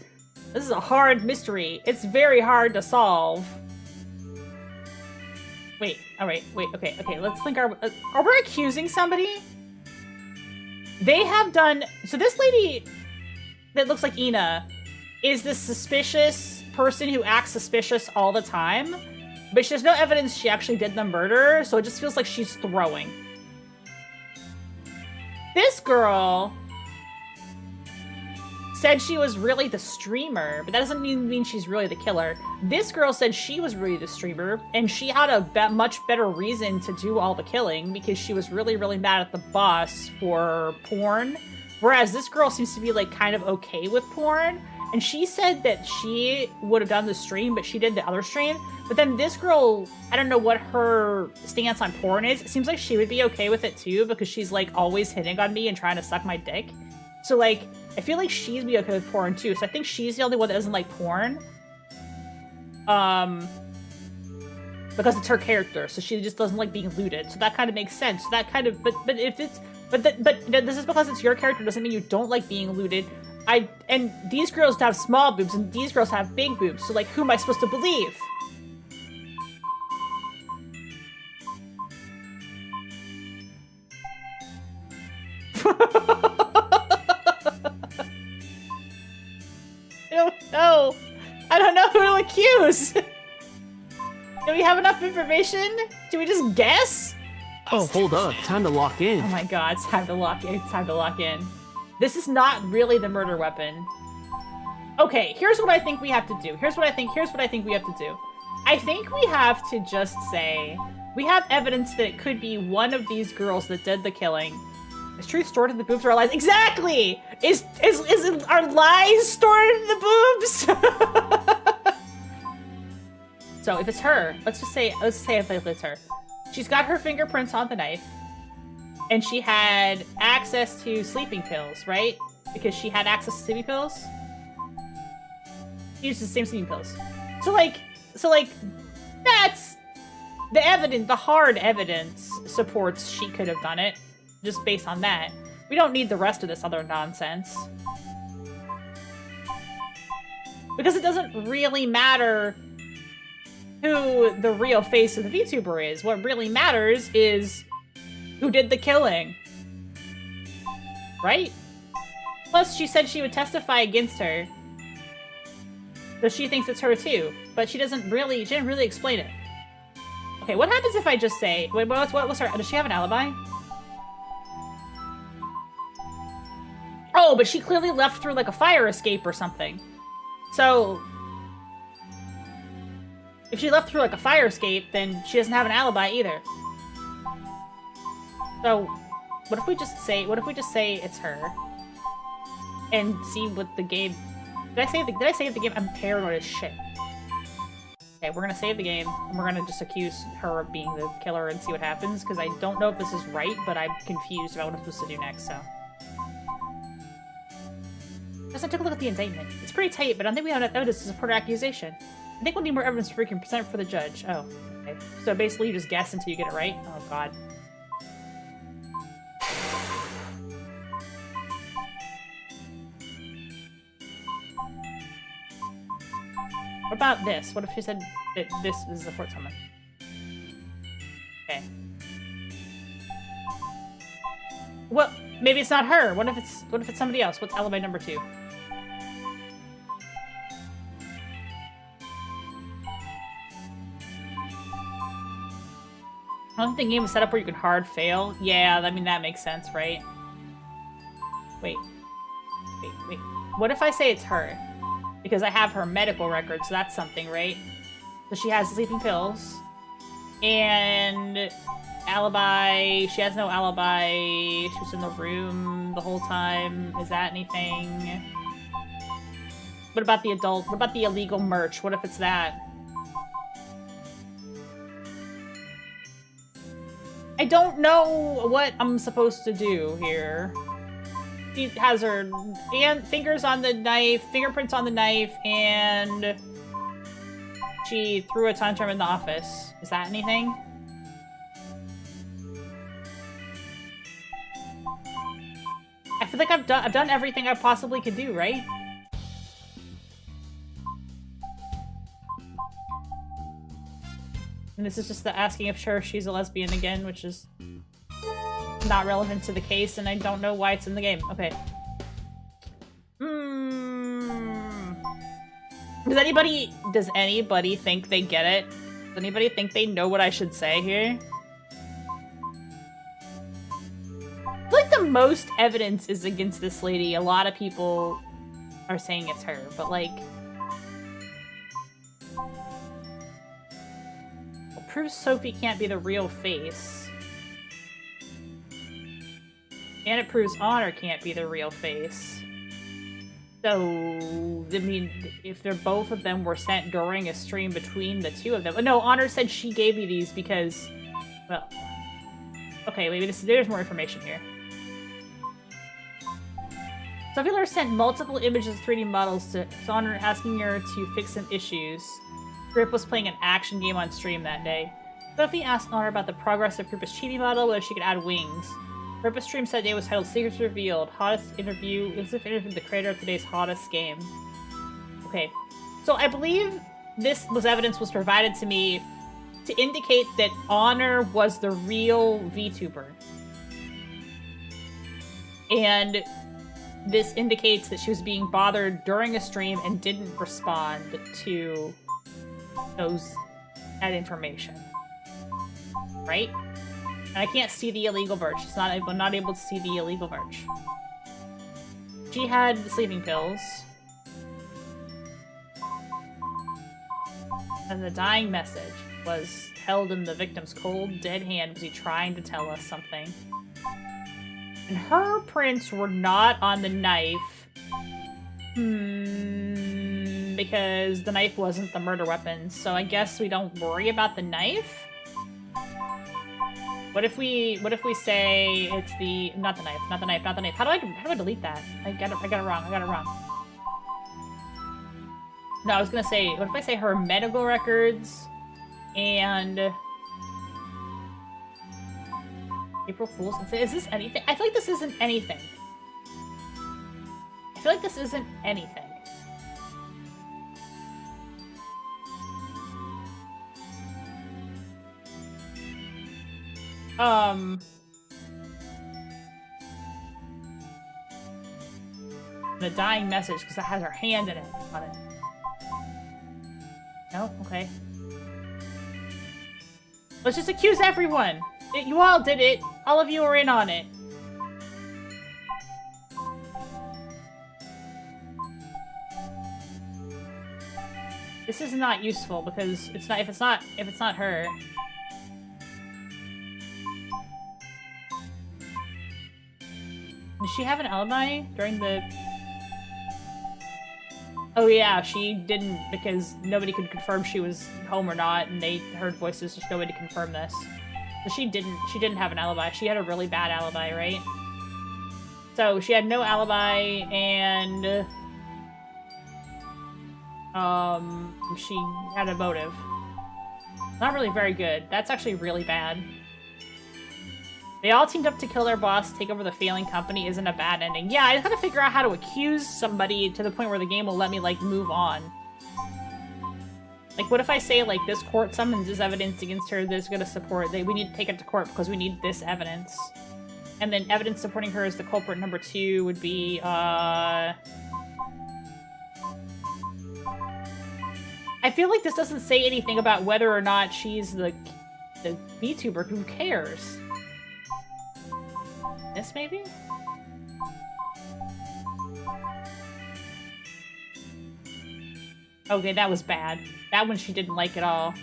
This is a hard mystery. It's very hard to solve. Wait, alright, wait, okay, let's think are we accusing somebody? They have done, so this lady that looks like Ina is this suspicious person who acts suspicious all the time, but there's no evidence she actually did the murder, so it just feels like she's throwing. This girl said she was really the streamer, but that doesn't mean she's really the killer. This girl said she was really the streamer, and she had a much better reason to do all the killing because she was really, really mad at the boss for porn. Whereas this girl seems to be like kind of okay with porn, and she said that she would have done the stream, but she did the other stream. But then this girl, I don't know what her stance on porn is. It seems like she would be okay with it too because she's like always hitting on me and trying to suck my dick. So like, I feel like she's be okay with porn too, so I think she's the only one that doesn't like porn. Because it's her character, so she just doesn't like being looted. So that kind of makes sense. So that kind of, but if it's, but this is because it's your character doesn't mean you don't like being looted. And these girls have small boobs and these girls have big boobs. So like, who am I supposed to believe? I don't know who to accuse. Do we have enough information? Do we just guess? Oh, hold up. Time to lock in. Oh my god, it's time to lock in. It's time to lock in. This is not really the murder weapon. Okay, here's what I think we have to do. Here's what I think we have to do. I think we have to just say, we have evidence that it could be one of these girls that did the killing. Is truth stored in the boobs or our lies? Exactly! Is our lies stored in the boobs? So if it's her, let's say if it's her. She's got her fingerprints on the knife, and she had access to sleeping pills, right? Because she had access to sleeping pills. She used the same sleeping pills. So like that's the evidence. The hard evidence supports she could have done it. Just based on that. We don't need the rest of this other nonsense. Because it doesn't really matter who the real face of the VTuber is. What really matters is who did the killing. Right? Plus, she said she would testify against her. So she thinks it's her too. But she didn't really explain it. Okay, what happens if I just say... Wait, what was her... Does she have an alibi? Oh, but she clearly left through, like, a fire escape or something. So... if she left through, like, a fire escape, then she doesn't have an alibi either. So, what if we just say it's her? And see what the game... Did I save the game? I'm paranoid as shit. Okay, we're gonna save the game, and we're gonna just accuse her of being the killer and see what happens, because I don't know if this is right, but I'm confused about what I'm supposed to do next, so... Just I took a look at the indictment. It's pretty tight, but I don't think we have enough evidence to support our accusation. I think we'll need more evidence before we can present it for the judge. Oh, okay. So basically you just guess until you get it right? Oh, God. What about this? What if she said that this is the Fort Summon? Okay. Well, maybe it's not her. What if it's somebody else? What's alibi number 2? I don't think the game is set up where you can hard fail. Yeah, I mean, that makes sense, right? Wait. What if I say it's her? Because I have her medical record, so that's something, right? So she has sleeping pills. And... alibi... She has no alibi. She was in the room the whole time. Is that anything? What about the adult? What about the illegal merch? What if it's that? I don't know what I'm supposed to do here. She has her fingers on the knife, fingerprints on the knife, and she threw a tantrum in the office. Is that anything? I feel like I've done everything I possibly could do, right? And this is just the asking if sure she's a lesbian again, which is not relevant to the case, and I don't know why it's in the game. Okay. Does anybody think they get it? Does anybody think they know what I should say here? I feel like the most evidence is against this lady. A lot of people are saying it's her, but like... it proves Sophie can't be the real face. And it proves Honor can't be the real face. So, I mean, if they're both of them were sent during a stream between the two of them... No, Honor said she gave me these because... Well... Okay, maybe there's more information here. Sophie Lure sent multiple images of 3D models to Honor, asking her to fix some issues. Grip was playing an action game on stream that day. Sophie asked Honor about the progress of Grippa's chibi model, whether she could add wings. Grippa's stream that day was titled Secrets Revealed, Hottest Interview, interviewed the creator of today's hottest game. Okay, so I believe this evidence was provided to me to indicate that Honor was the real VTuber. And this indicates that she was being bothered during a stream and didn't respond to that information. Right? And I can't see the illegal merch. I'm not able to see the illegal merch. She had sleeping pills. And the dying message was held in the victim's cold, dead hand. Was he trying to tell us something? And her prints were not on the knife. Because the knife wasn't the murder weapon. So I guess we don't worry about the knife? What if we say it's the not the knife. How do I delete that? I got it wrong. No, I was gonna say, what if I say her medical records and April Fool's? Is this anything? I feel like this isn't anything. The dying message, because it has her hand in it. On it. No? Okay. Let's just accuse everyone! You all did it! All of you are in on it. This is not useful because it's not if it's not her. Does she have an alibi during the... Oh yeah, she didn't because nobody could confirm she was home or not, and they heard voices, there's no way to confirm this. So she didn't have an alibi. She had a really bad alibi, right? So she had no alibi, and she had a motive. Not really very good. That's actually really bad. They all teamed up to kill their boss, take over the failing company isn't a bad ending. Yeah, I just gotta figure out how to accuse somebody to the point where the game will let me, like, move on. Like, what if I say, like, this court summons is evidence against her that's gonna support we need to take it to court because we need this evidence. And then evidence supporting her as the culprit number 2 would be, I feel like this doesn't say anything about whether or not she's the VTuber. Who cares? This, maybe? Okay, that was bad. That one she didn't like at all.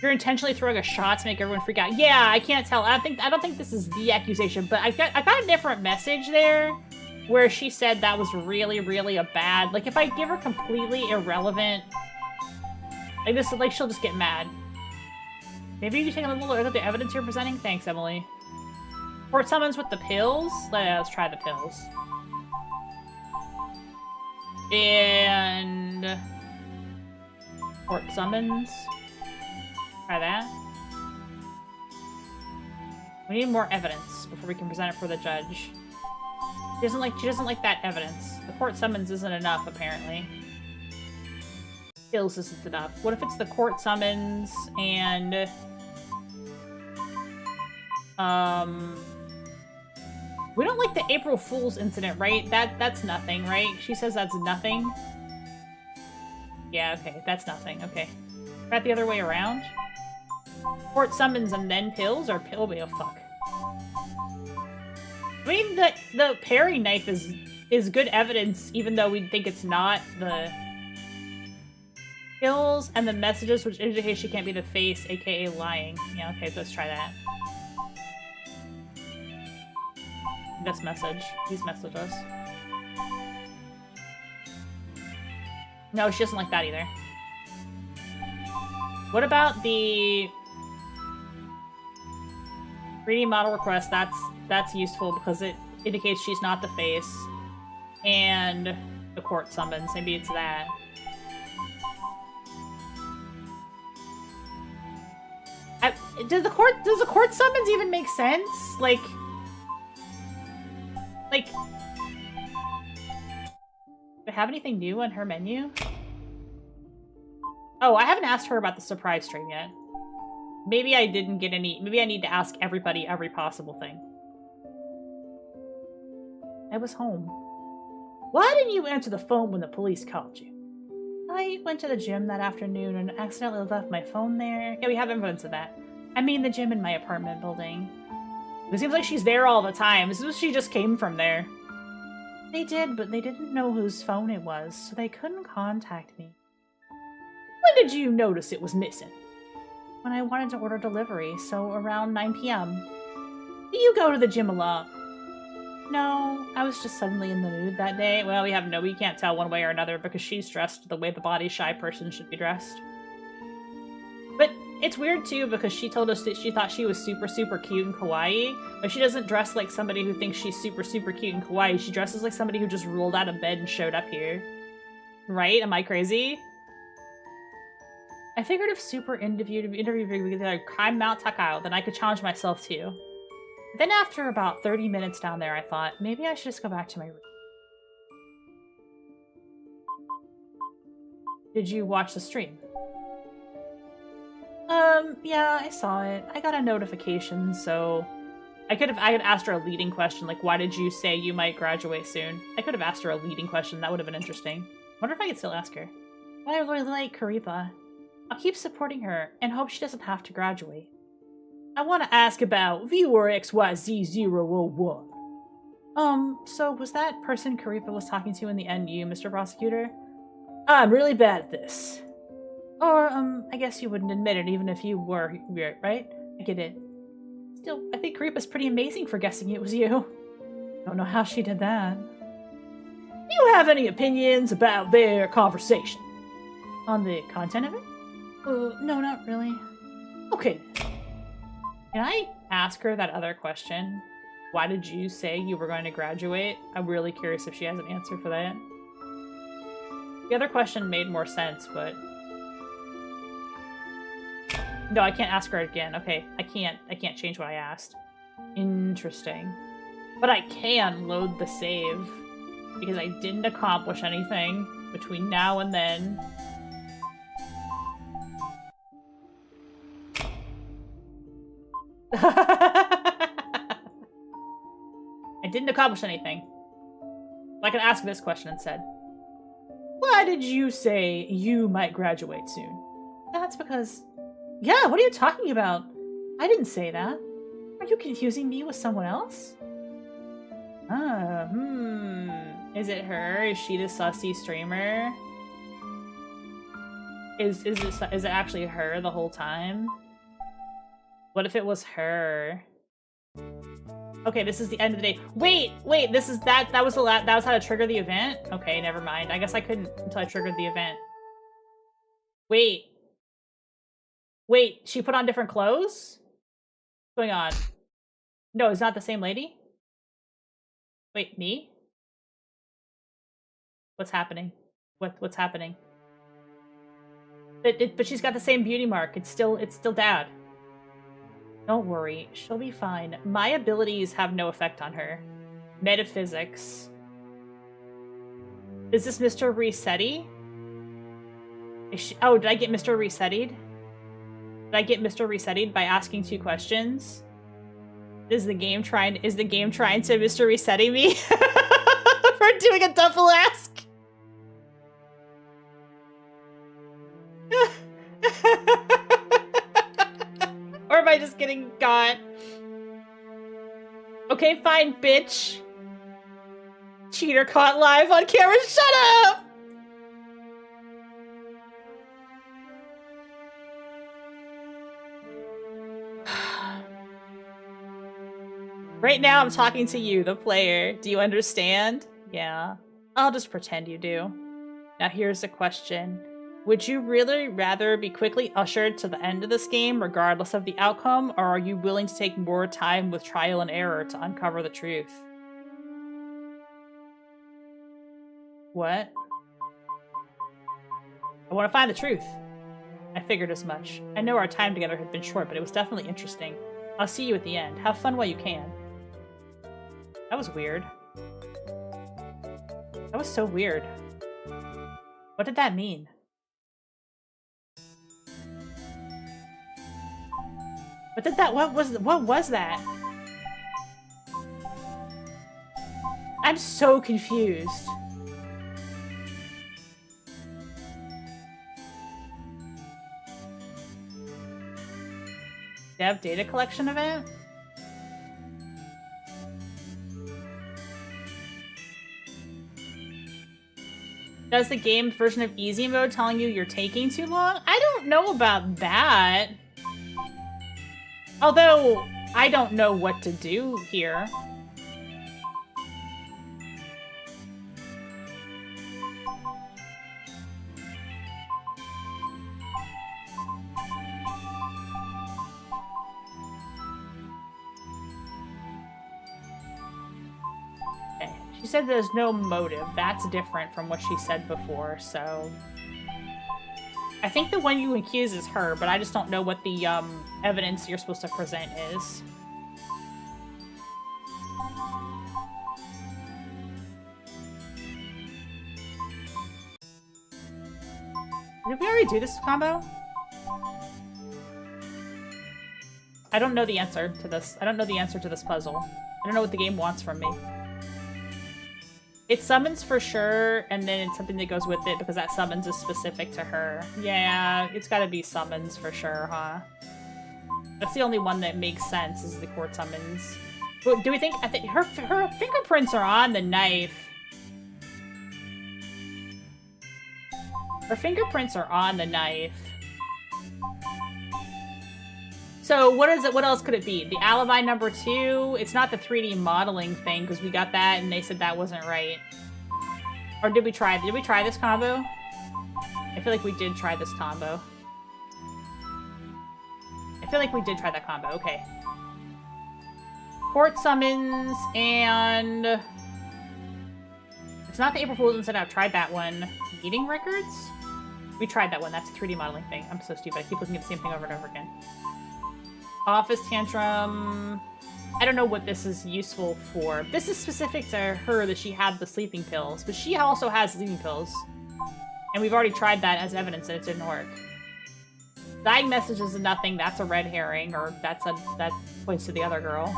You're intentionally throwing a shot to make everyone freak out. Yeah, I can't tell. I don't think this is the accusation, but I got a different message there where she said that was really, really a bad... Like, if I give her completely irrelevant... Like, this, like, she'll just get mad. Maybe you can take a little look at the evidence you're presenting? Thanks, Emily. Court summons with the pills? Let's try the pills. And... court summons. Try that. We need more evidence before we can present it for the judge. She doesn't like that evidence. The court summons isn't enough, apparently. Pills isn't enough. What if it's the court summons and... We don't like the April Fool's incident, right? That's nothing, right? She says that's nothing. Yeah, okay, that's nothing. Okay. Try it the other way around. Court summons and then pills, or pill? Oh, fuck. I mean, the paring knife is good evidence, even though we think it's not. The pills and the messages, which indicate she can't be the face, aka lying. Yeah, okay, let's try that. This message. Please message us. No, she doesn't like that either. What about the 3D model request? That's useful because it indicates she's not the face. And the court summons. Maybe it's that. Does the court summons even make sense? Like, do I have anything new on her menu? Oh, I haven't asked her about the surprise stream yet. Maybe I didn't get any... Maybe I need to ask everybody every possible thing. I was home. Why didn't you answer the phone when the police called you? I went to the gym that afternoon and accidentally left my phone there. Yeah, we have evidence of that. I mean the gym in my apartment building. It seems like she's there all the time. As if she just came from there. They did, but they didn't know whose phone it was, so they couldn't contact me. When did you notice it was missing? When I wanted to order delivery, so around 9 p.m. Do you go to the gym a lot? No, I was just suddenly in the mood that day. Well, we can't tell one way or another because she's dressed the way the body-shy person should be dressed. But it's weird, too, because she told us that she thought she was super, super cute and kawaii, but she doesn't dress like somebody who thinks she's super, super cute and kawaii. She dresses like somebody who just rolled out of bed and showed up here. Right? Am I crazy? I figured if Super interviewed me like, I'm Mount Takao, then I could challenge myself, too. Then after about 30 minutes down there, I thought, maybe I should just go back to my room. Did you watch the stream? Yeah, I saw it. I got a notification, so I could asked her a leading question, like, why did you say you might graduate soon? I could have asked her a leading question. That would have been interesting. Wonder if I could still ask her. I really like Karipa. I'll keep supporting her and hope she doesn't have to graduate. I want to ask about viewer XYZ001. So was that person Karipa was talking to in the end you, Mr. Prosecutor? I'm really bad at this. Or, I guess you wouldn't admit it even if you were, right? I get it. Still, I think Karipa's pretty amazing for guessing it was you. Don't know how she did that. Do you have any opinions about their conversation? On the content of it? No, not really. Okay. Can I ask her that other question? Why did you say you were going to graduate? I'm really curious if she has an answer for that. The other question made more sense, but... No, I can't ask her again. Okay, I can't change what I asked. Interesting. But I can load the save, because I didn't accomplish anything between now and then. I didn't accomplish anything. I can ask this question instead. Why did you say you might graduate soon? That's because... Yeah, what are you talking about? I didn't say that. Are you confusing me with someone else? Is it her? Is she the sussy streamer? Is it actually her the whole time? What if it was her? Okay, this is the end of the day. Wait, this is that was that was how to trigger the event? Okay, never mind. I guess I couldn't until I triggered the event. Wait, she put on different clothes? What's going on? No, it's not the same lady? Wait, me? What's happening? What's happening? But she's got the same beauty mark. It's still Dad. Don't worry, she'll be fine. My abilities have no effect on her. Metaphysics. Is this Mr. Resetti? Oh, did I get Mr. Resettied? Did I get Mr. Resettied by asking 2 questions? Is the game trying to Mr. Resetti me? For doing a double ask? Or am I just getting got? Okay, fine, bitch. Cheater caught live on camera. Shut up! Right now, I'm talking to you, the player. Do you understand? Yeah. I'll just pretend you do. Now here's the question. Would you really rather be quickly ushered to the end of this game, regardless of the outcome, or are you willing to take more time with trial and error to uncover the truth? What? I want to find the truth. I figured as much. I know our time together had been short, but it was definitely interesting. I'll see you at the end. Have fun while you can. That was weird. That was so weird. What did that mean? What was that? I'm so confused. Dev data collection event? Does the game version of easy mode telling you you're taking too long? I don't know about that. Although, I don't know what to do here. Okay, she said there's no motive. That's different from what she said before, so... I think the one you accuse is her, but I just don't know what the evidence you're supposed to present is. Did we already do this combo? I don't know the answer to this. I don't know the answer to this puzzle. I don't know what the game wants from me. It summons for sure, and then it's something that goes with it because that summons is specific to her. Yeah, it's gotta be summons for sure, huh? That's the only one that makes sense is the court summons. But do we think... I think her fingerprints are on the knife. Her fingerprints are on the knife. So what is it? What else could it be? The alibi number 2? It's not the 3D modeling thing because we got that and they said that wasn't right. Or did we try this combo? I feel like we did try this combo. I feel like we did try that combo. Okay. Court summons and it's not the April Fool's instead. I've tried that one. Meeting records? We tried that one. That's a 3D modeling thing. I'm so stupid. I keep looking at the same thing over and over again. Office tantrum. I don't know what this is useful for. This is specific to her that she had the sleeping pills, but she also has sleeping pills. And we've already tried that as evidence that it didn't work. Dying messages is nothing. That's a red herring, or that points to the other girl.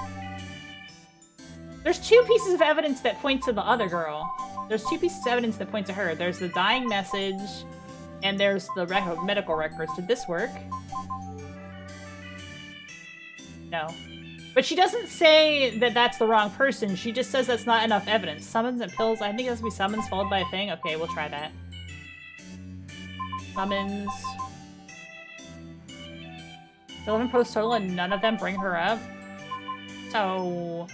There's 2 pieces of evidence that point to the other girl. There's 2 pieces of evidence that point to her. There's the dying message, and there's the medical records. Did this work? No. But she doesn't say that that's the wrong person. She just says that's not enough evidence. Summons and pills. I think it has to be summons followed by a thing. Okay, we'll try that. Summons. 11 posts total and none of them bring her up. So...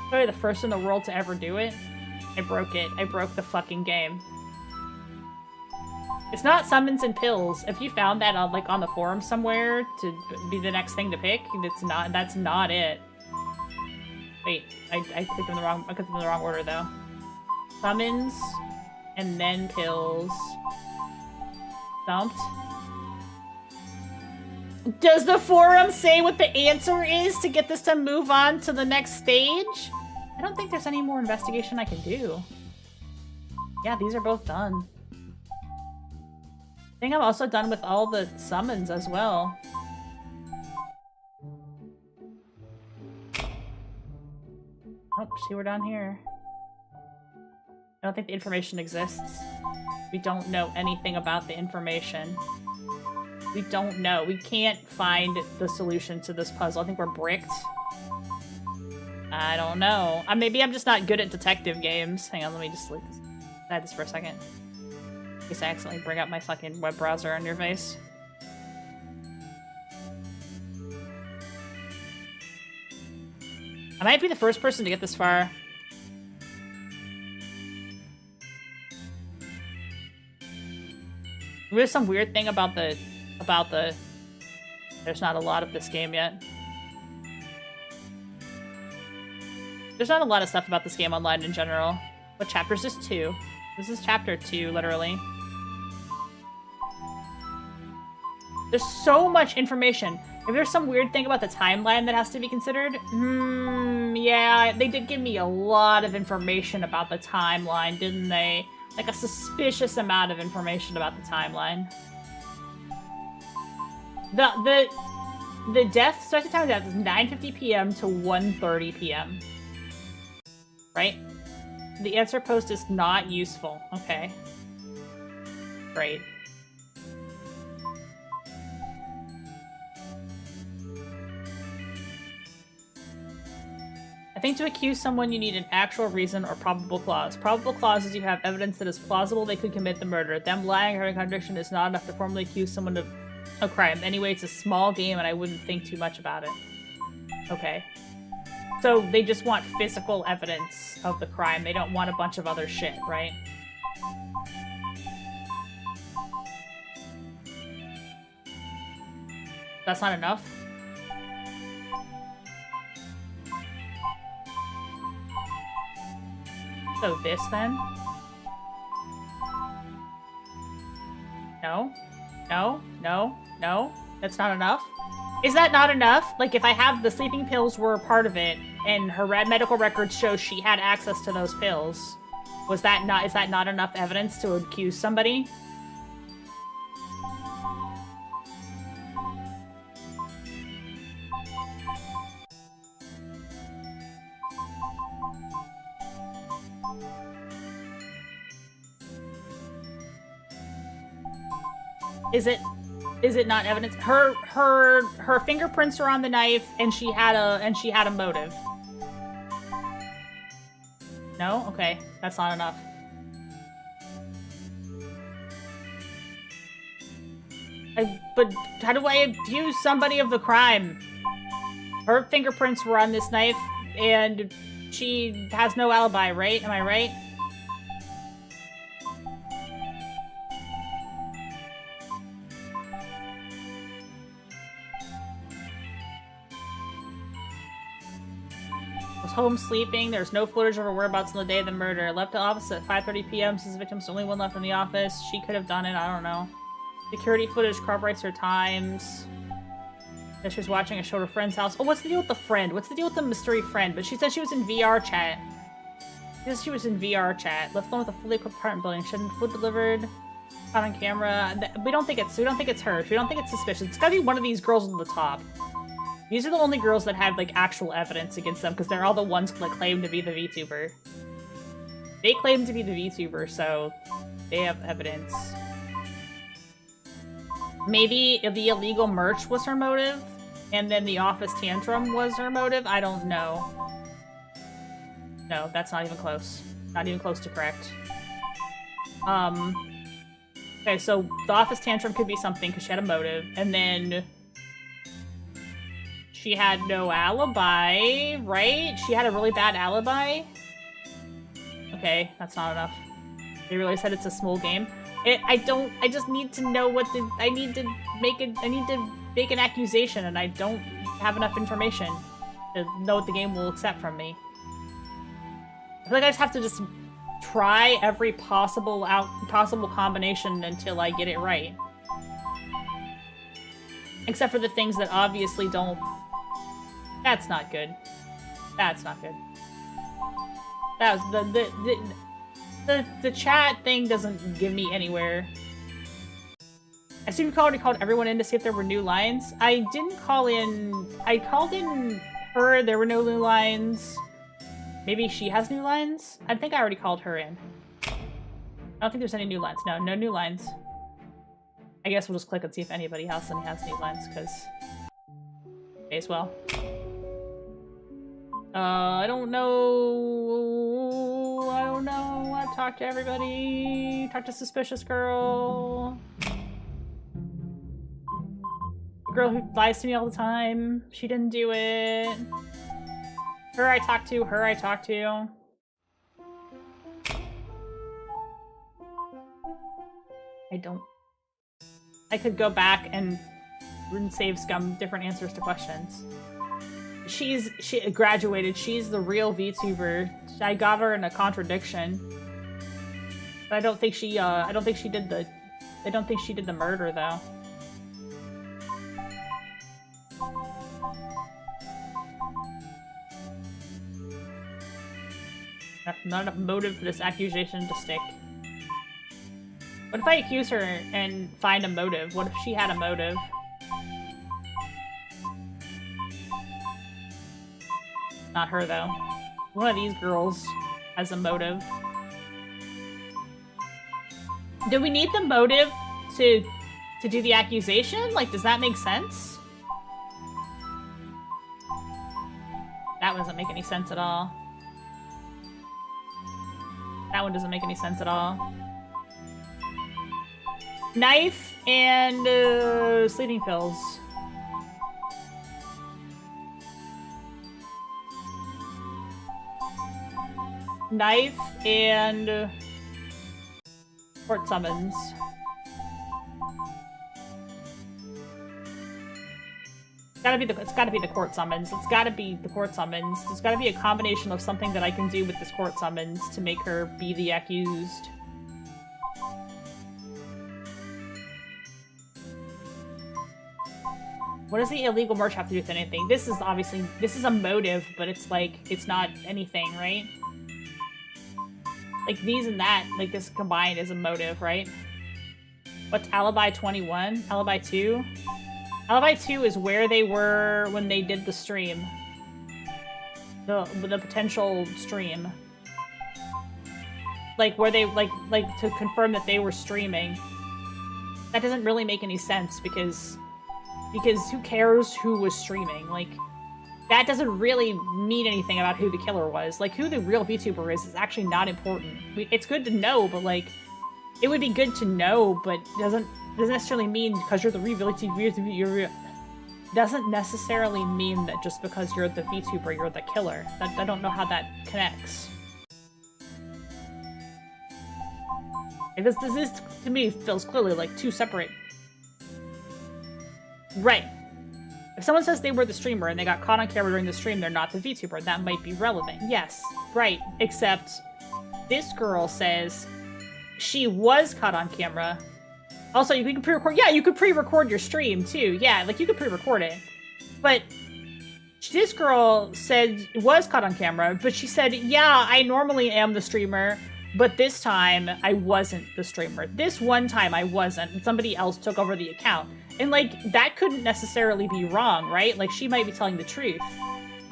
probably the first in the world to ever do it. I broke it. I broke the fucking game. It's not summons and pills. If you found that on, like, on the forum somewhere to be the next thing to pick, that's not it. Wait, I clicked in the wrong order though. Summons and then pills. Dumped. Does the forum say what the answer is to get this to move on to the next stage? I don't think there's any more investigation I can do. Yeah, these are both done. I think I'm also done with all the summons as well. Oh, see, we're down here. I don't think the information exists. We don't know anything about the information. We don't know. We can't find the solution to this puzzle. I think we're bricked. I don't know. Maybe I'm just not good at detective games. Hang on, let me just add this for a second. In case I accidentally bring up my fucking web browser on your face. I might be the first person to get this far. There's some weird thing about the... There's not a lot of this game yet. There's not a lot of stuff about this game online in general. What chapter is this? 2. This is chapter 2, literally. There's so much information. If there's some weird thing about the timeline that has to be considered, yeah, they did give me a lot of information about the timeline, didn't they? Like a suspicious amount of information about the timeline. The death, starting time of death is 9:50 p.m. to 1:30 p.m. Right? The answer post is not useful. Okay. Great. I think to accuse someone you need an actual reason or probable cause. Probable cause is you have evidence that is plausible they could commit the murder. Them lying or having a contradiction is not enough to formally accuse someone of a crime. Anyway, it's a small game and I wouldn't think too much about it. Okay. So they just want physical evidence of the crime. They don't want a bunch of other shit, right? That's not enough? So this then? No? No? No? No? That's not enough? Is that not enough? Like, if I have the sleeping pills were a part of it, and her medical records show she had access to those pills, is that not enough evidence to accuse somebody? Is it not evidence? Her fingerprints are on the knife, and she had a motive. No? Okay, that's not enough. But how do I accuse somebody of the crime? Her fingerprints were on this knife, and she has no alibi, right? Am I right? Was home sleeping. There's no footage of her whereabouts on the day of the murder. Left the office at 5:30 p.m. Since the victim's the only one left in the office. She could have done it. I don't know. Security footage corroborates her times. That she was watching a show at her friend's house. Oh, what's the deal with the friend? What's the deal with the mystery friend? But she said she was in VR chat. She said she was in VR chat. Left alone with a fully equipped apartment building. She had food delivered. Caught on camera. We don't think it's her. We don't think it's suspicious. It's gotta be one of these girls on the top. These are the only girls that have like actual evidence against them because they're all the ones that claim to be the VTuber. They claim to be the VTuber, so they have evidence. Maybe the illegal merch was her motive, and then the office tantrum was her motive? I don't know. No, that's not even close. Not even close to correct. Okay, so the office tantrum could be something because she had a motive, and then she had no alibi, right? She had a really bad alibi? Okay, that's not enough. They really said it's a small game. I just need to know what I need to make an accusation, and I don't have enough information to know what the game will accept from me. I feel like I just have to just try every possible combination until I get it right. Except for the things that obviously don't. That's not good. That's not good. That was the chat thing doesn't give me anywhere. I assume you already called everyone in to see if there were new lines. I didn't call in. I called in her. There were no new lines. Maybe she has new lines? I think I already called her in. I don't think there's any new lines. No, no new lines. I guess we'll just click and see if anybody else has new lines, because may as well. I don't know. I don't know. I've talked to everybody. Talked to Suspicious Girl. The girl who lies to me all the time. She didn't do it. Her I talked to. Her I talked to. I could go back and save Scum different answers to questions. She graduated. She's the real VTuber. I got her in a contradiction. But I don't think she did the murder though. Not enough motive for this accusation to stick. What if I accuse her and find a motive? What if she had a motive? Not her, though. One of these girls has a motive. Do we need the motive to do the accusation? Like, does that make sense? That one doesn't make any sense at all. That one doesn't make any sense at all. Knife and sleeping pills. Knife and court summons. It's gotta be the court summons. It's gotta be the court summons. There's gotta be a combination of something that I can do with this court summons to make her be the accused. What does the illegal merch have to do with anything? This is a motive, but it's like, it's not anything, right? Like these and that, like this combined is a motive, right? What's Alibi 21? Alibi 2? Alibi 2 is where they were when they did the stream. The potential stream. like where they like to confirm that they were streaming. That doesn't really make any sense because who cares who was streaming? Like, that doesn't really mean anything about who the killer was. Like, who the real VTuber is actually not important. It's good to know, but like, it would be good to know, but doesn't necessarily mean because you're the VTuber, doesn't necessarily mean that just because you're the VTuber, you're the killer. I don't know how that connects. Because this is, to me, feels clearly like two separate. Right. If someone says they were the streamer and they got caught on camera during the stream, they're not the VTuber. That might be relevant. Yes, right. Except this girl says she was caught on camera. Also, you can pre-record. Yeah, you could pre-record your stream too. Yeah, like you could pre-record it. But this girl said was caught on camera, but she said, yeah, I normally am the streamer, but this time I wasn't the streamer. This one time I wasn't, and somebody else took over the account. And, like, that couldn't necessarily be wrong, right? Like, she might be telling the truth.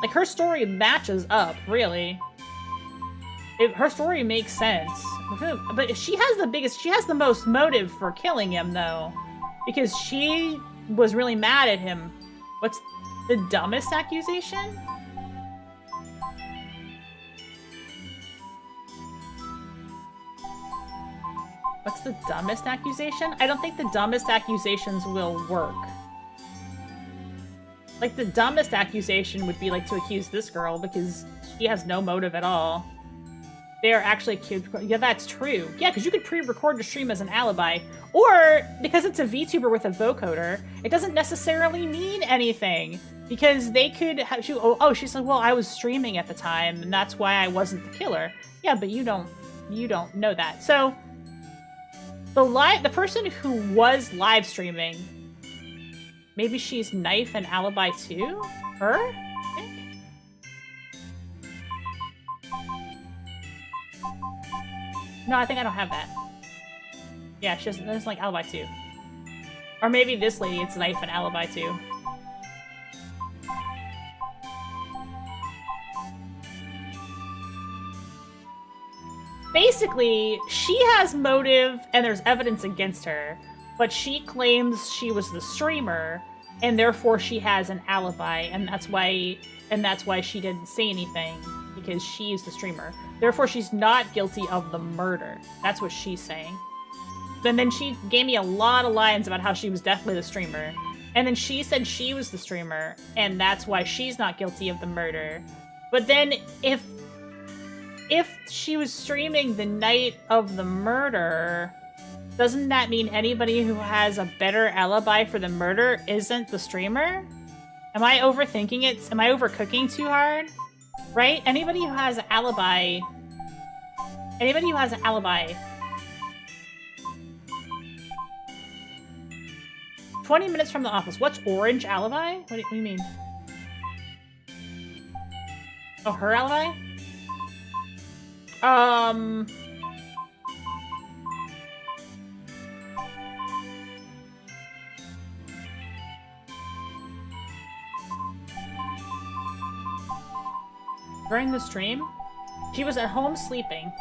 Like, her story matches up, really. Her story makes sense. But if she has the most motive for killing him, though. Because she was really mad at him. What's the dumbest accusation? What's the dumbest accusation? I don't think the dumbest accusations will work. Like, the dumbest accusation would be, like, to accuse this girl because she has no motive at all. They are actually accused. Yeah, that's true. Yeah, because you could pre-record your stream as an alibi. Or, because it's a VTuber with a vocoder, it doesn't necessarily mean anything. Because they could have... she said, well, I was streaming at the time, and that's why I wasn't the killer. Yeah, but you don't know that. So... The person who was live streaming, maybe she's knife and alibi too? Her? I think? No, I think I don't have that. Yeah, she doesn't like alibi too. Or maybe this lady, it's knife and alibi too. Basically, she has motive and there's evidence against her, but she claims she was the streamer and therefore she has an alibi, and that's why she didn't say anything, because she's the streamer. Therefore, she's not guilty of the murder. That's what she's saying. And then she gave me a lot of lines about how she was definitely the streamer. And then she said she was the streamer, and that's why she's not guilty of the murder. But then if she was streaming the night of the murder, doesn't that mean anybody who has a better alibi for the murder isn't the streamer? Am I overthinking it? Am I overcooking too hard? Right? Anybody who has an alibi... 20 minutes from the office. What's orange alibi? What do you mean? Oh, her alibi? During the stream, she was at home sleeping.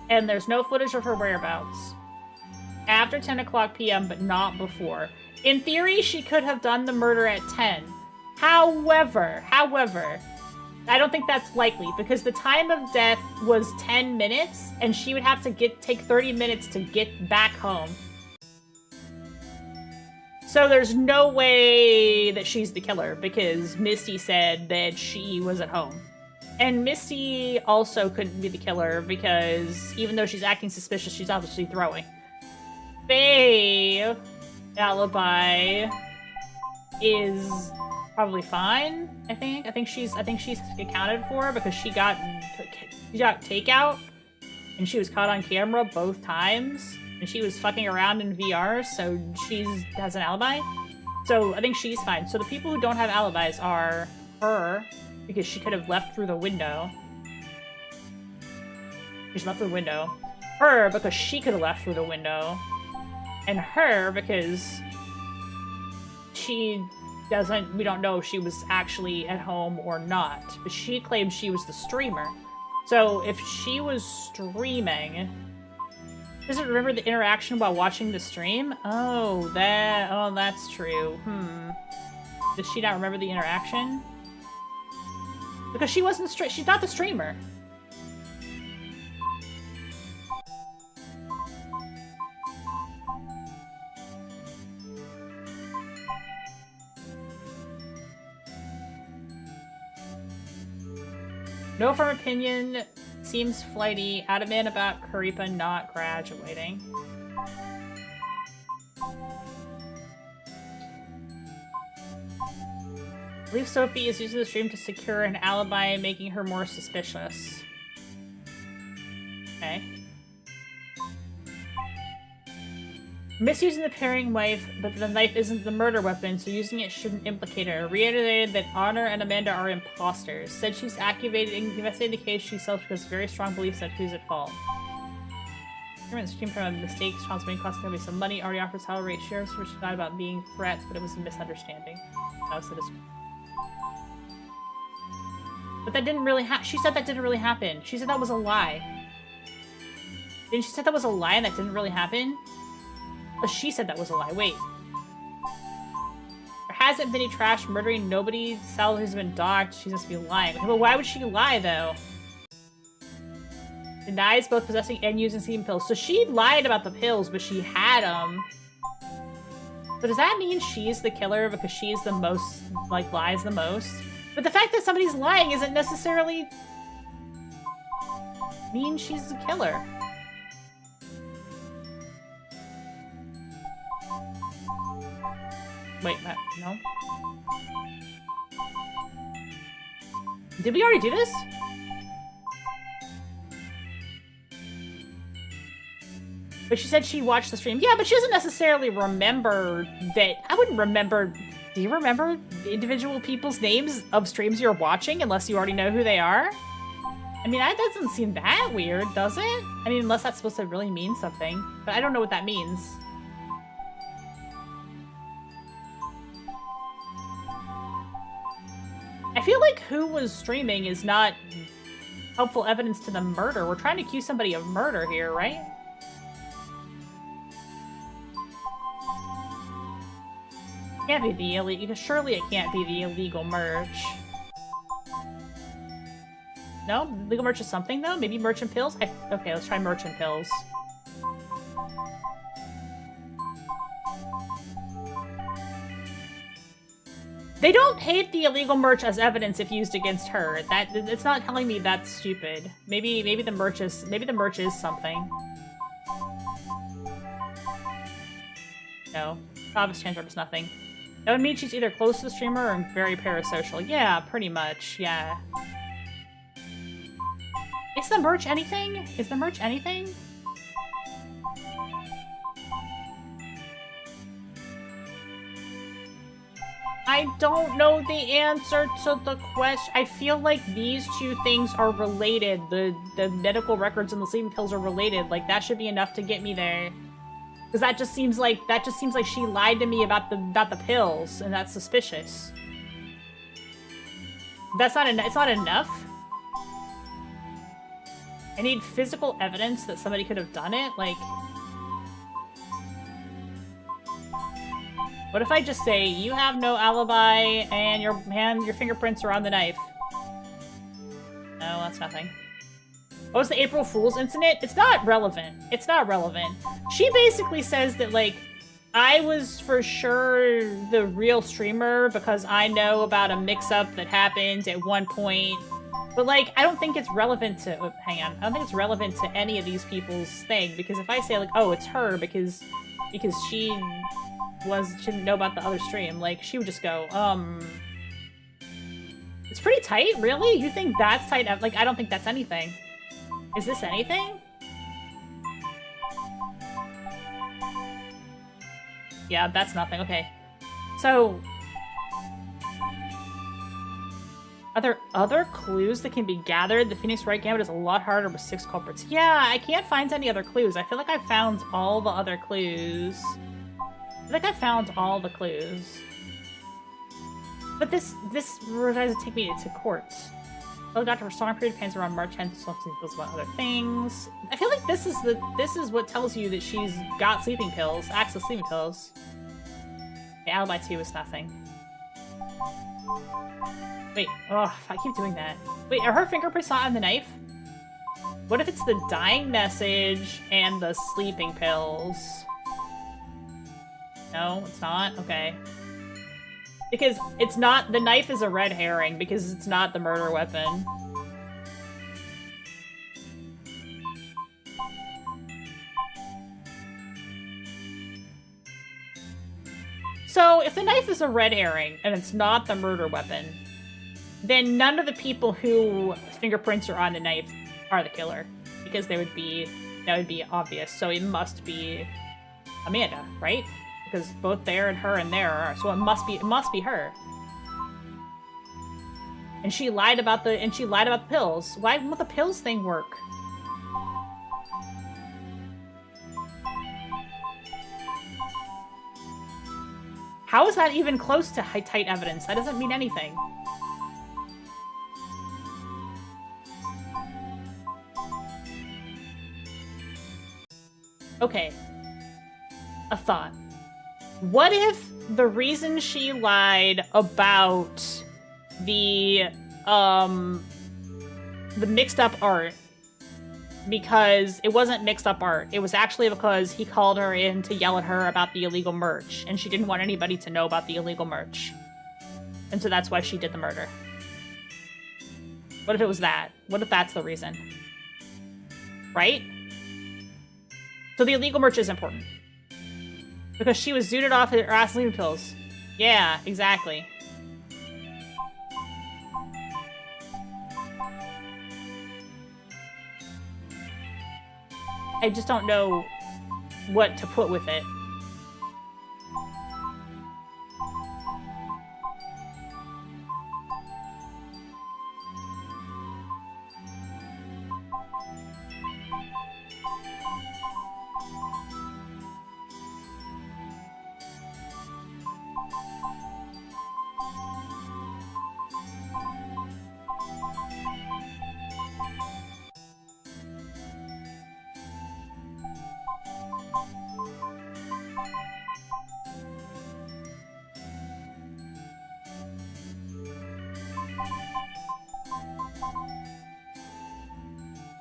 And there's no footage of her whereabouts. After 10 o'clock p.m., but not before. In theory, she could have done the murder at 10. However, I don't think that's likely, because the time of death was 10 minutes, and she would have to take 30 minutes to get back home. So there's no way that she's the killer, because Misty said that she was at home. And Misty also couldn't be the killer, because even though she's acting suspicious, she's obviously throwing. Faye alibi is probably fine, I think. I think she's accounted for because she got takeout and she was caught on camera both times and she was fucking around in VR, so she has an alibi. So I think she's fine. So the people who don't have alibis are her, because she could have left through the window. She's left through the window. Her, because she could have left through the window. And her, because we don't know if she was actually at home or not. But she claimed she was the streamer. So if she was streaming, does it remember the interaction while watching the stream? Oh, that's true. Does she not remember the interaction? Because she wasn't she's not the streamer. No firm opinion, seems flighty, adamant about Karipa not graduating. I believe Sophie is using the stream to secure an alibi, making her more suspicious. Okay. Misusing the pairing knife, but the knife isn't the murder weapon, so using it shouldn't implicate her. Reiterated that Honor and Amanda are imposters. Said she's investigating the case she self because very strong beliefs that who's at fault. Government stream from a mistake, responsibility costing her some money. Already offers high rate shares, which is not about being threats, but it was a misunderstanding. That was the But that didn't really happen. She said that didn't really happen. She said that was a lie. Didn't she say that was a lie and that didn't really happen? Oh, she said that was a lie. Wait. There hasn't been any trash murdering. Nobody salary has been docked. She must be lying. But why would she lie, though? Denies both possessing and using sleeping pills. So she lied about the pills, but she had them. So does that mean she's the killer because she's the most, like, lies the most? But the fact that somebody's lying isn't necessarily mean she's the killer. Wait, no. Did we already do this? But she said she watched the stream. Yeah, but she doesn't necessarily remember that. I wouldn't remember. Do you remember individual people's names of streams you're watching unless you already know who they are? I mean, that doesn't seem that weird, does it? I mean, unless that's supposed to really mean something. But I don't know what that means. I feel like who was streaming is not helpful evidence to the murder. We're trying to accuse somebody of murder here, right? Can't be the illegal. Surely it can't be the illegal merch. No? Legal merch is something, though? Maybe merchant pills? Okay, let's try merchant pills. They don't hate the illegal merch as evidence if used against her. It's not telling me that's stupid. Maybe the merch is something. No. Obvious transfer is nothing. That would mean she's either close to the streamer or very parasocial. Yeah, pretty much. Yeah. Is the merch anything? Is the merch anything? I don't know the answer to the question. I feel like these two things are related. The medical records and the sleeping pills are related. Like, that should be enough to get me there. Because that just seems like she lied to me about the pills, and that's suspicious. That's not it's not enough. I need physical evidence that somebody could have done it. Like, what if I just say you have no alibi and your fingerprints are on the knife? No, that's nothing. What was the April Fool's incident? It's not relevant. It's not relevant. She basically says that, like, I was for sure the real streamer because I know about a mix-up that happened at one point. But, like, I don't think it's relevant to... Oh, hang on. I don't think it's relevant to any of these people's thing. Because if I say, like, oh, it's her because she didn't know about the other stream, like, she would just go, it's pretty tight, really? You think that's tight? Like, I don't think that's anything. Is this anything? Yeah, that's nothing. Okay. So, are there other clues that can be gathered? The Phoenix-Wright gambit is a lot harder with 6 culprits. Yeah, I can't find any other clues. I feel like I found all the other clues. I think I found all the clues. But this doesn't take me to court. Oh, Dr. Persona period pans around March 10th, so feels about other things. I feel like this is what tells you that she's got sleeping pills, access sleeping pills. The alibi 2 is nothing. Wait, oh, I keep doing that. Wait, are her fingerprints not on the knife? What if it's the dying message and the sleeping pills? No, it's not? Okay. Because it's not- the knife is a red herring because it's not the murder weapon. So, if the knife is a red herring and it's not the murder weapon, then none of the people who fingerprints are on the knife are the killer. Because that would be obvious. So it must be Amanda, right? Because both there and her and there are, so it must be her. And she lied about the pills. Why won't the pills thing work? How is that even close to tight evidence? That doesn't mean anything. Okay. A thought. What if the reason she lied about the mixed up art, because it wasn't mixed up art, it was actually because he called her in to yell at her about the illegal merch, and she didn't want anybody to know about the illegal merch. And so that's why she did the murder. What if it was that? What if that's the reason? Right? So the illegal merch is important. Because she was zooted off her ass sleeping pills. Yeah, exactly. I just don't know what to put with it.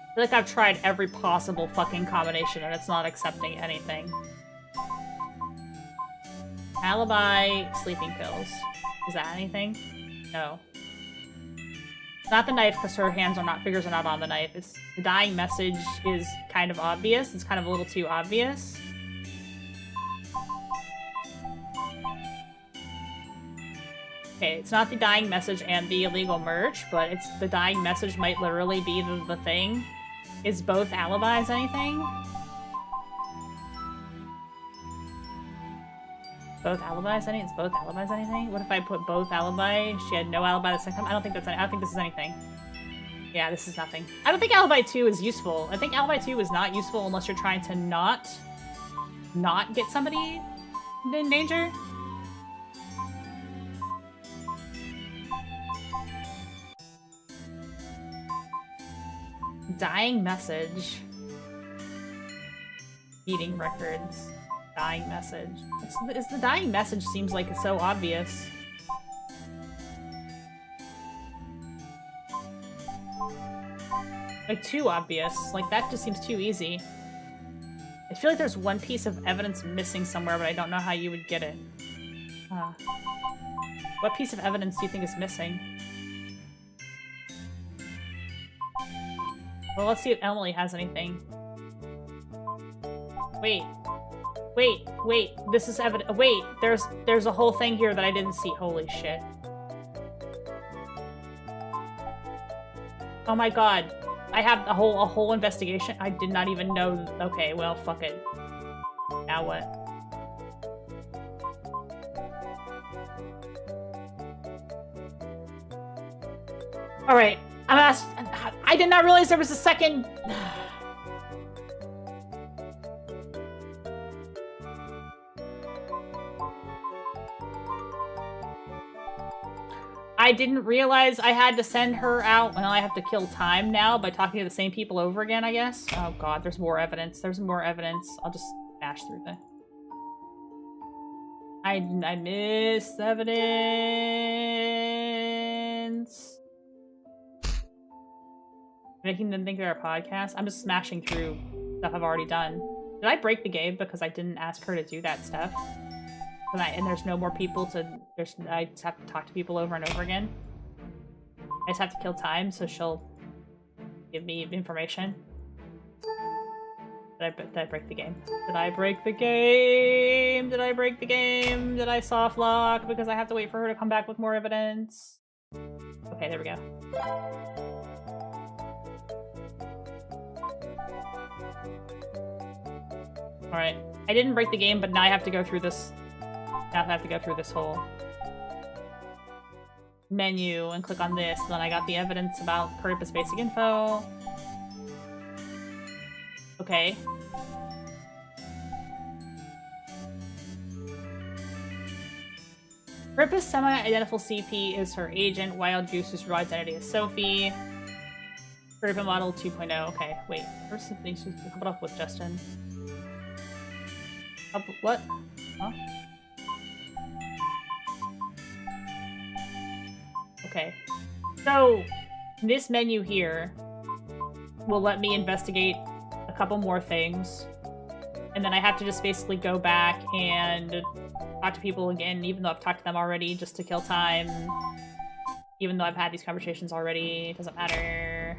I feel like I've tried every possible fucking combination and it's not accepting anything. Alibi, sleeping pills. Is that anything? No. It's not the knife because her fingers are not on the knife. It's the dying message is kind of obvious. It's kind of a little too obvious. Okay, it's not the dying message and the illegal merch, but it's the dying message might literally be the thing. Is both alibis anything? Both alibis anything? Is both alibis anything? What if I put both alibi? She had no alibi the second time? I don't think this is anything. Yeah, this is nothing. I don't think alibi 2 is useful. I think alibi 2 is not useful unless you're trying to not get somebody in danger. Dying message. Meeting records. Dying message. It's the dying message seems like it's so obvious. Like, too obvious. Like, that just seems too easy. I feel like there's one piece of evidence missing somewhere, but I don't know how you would get it. What piece of evidence do you think is missing? Well, let's see if Emily has anything. Wait. This is evidence. Wait, there's a whole thing here that I didn't see. Holy shit. Oh my god. I have a whole investigation. I did not even know. Okay, well, fuck it. Now what? Alright. I did not realize there was a second. I didn't realize I had to send her out, and I have to kill time now by talking to the same people over again, I guess. Oh god, there's more evidence. There's more evidence. I'll just smash through that. I missed evidence. Making them think they're a podcast. I'm just smashing through stuff I've already done. Did I break the game because I didn't ask her to do that stuff? And there's no more people to... I just have to talk to people over and over again. I just have to kill time so she'll give me information. Did I break the game? Did I break the game? Did I break the game? Did I soft lock because I have to wait for her to come back with more evidence? Okay, there we go. Alright. I didn't break the game, but now I have to go through this... Now I have to go through this whole menu and click on this. Then I got the evidence about purpose basic info. Okay. Purpose semi-identical CP is her agent. Wild Juice's raw identity is Sophie. Purpose model 2.0. Okay, wait. First things to come up with Justin. What? Huh? Okay. So, this menu here will let me investigate a couple more things. And then I have to just basically go back and talk to people again, even though I've talked to them already, just to kill time. Even though I've had these conversations already, it doesn't matter.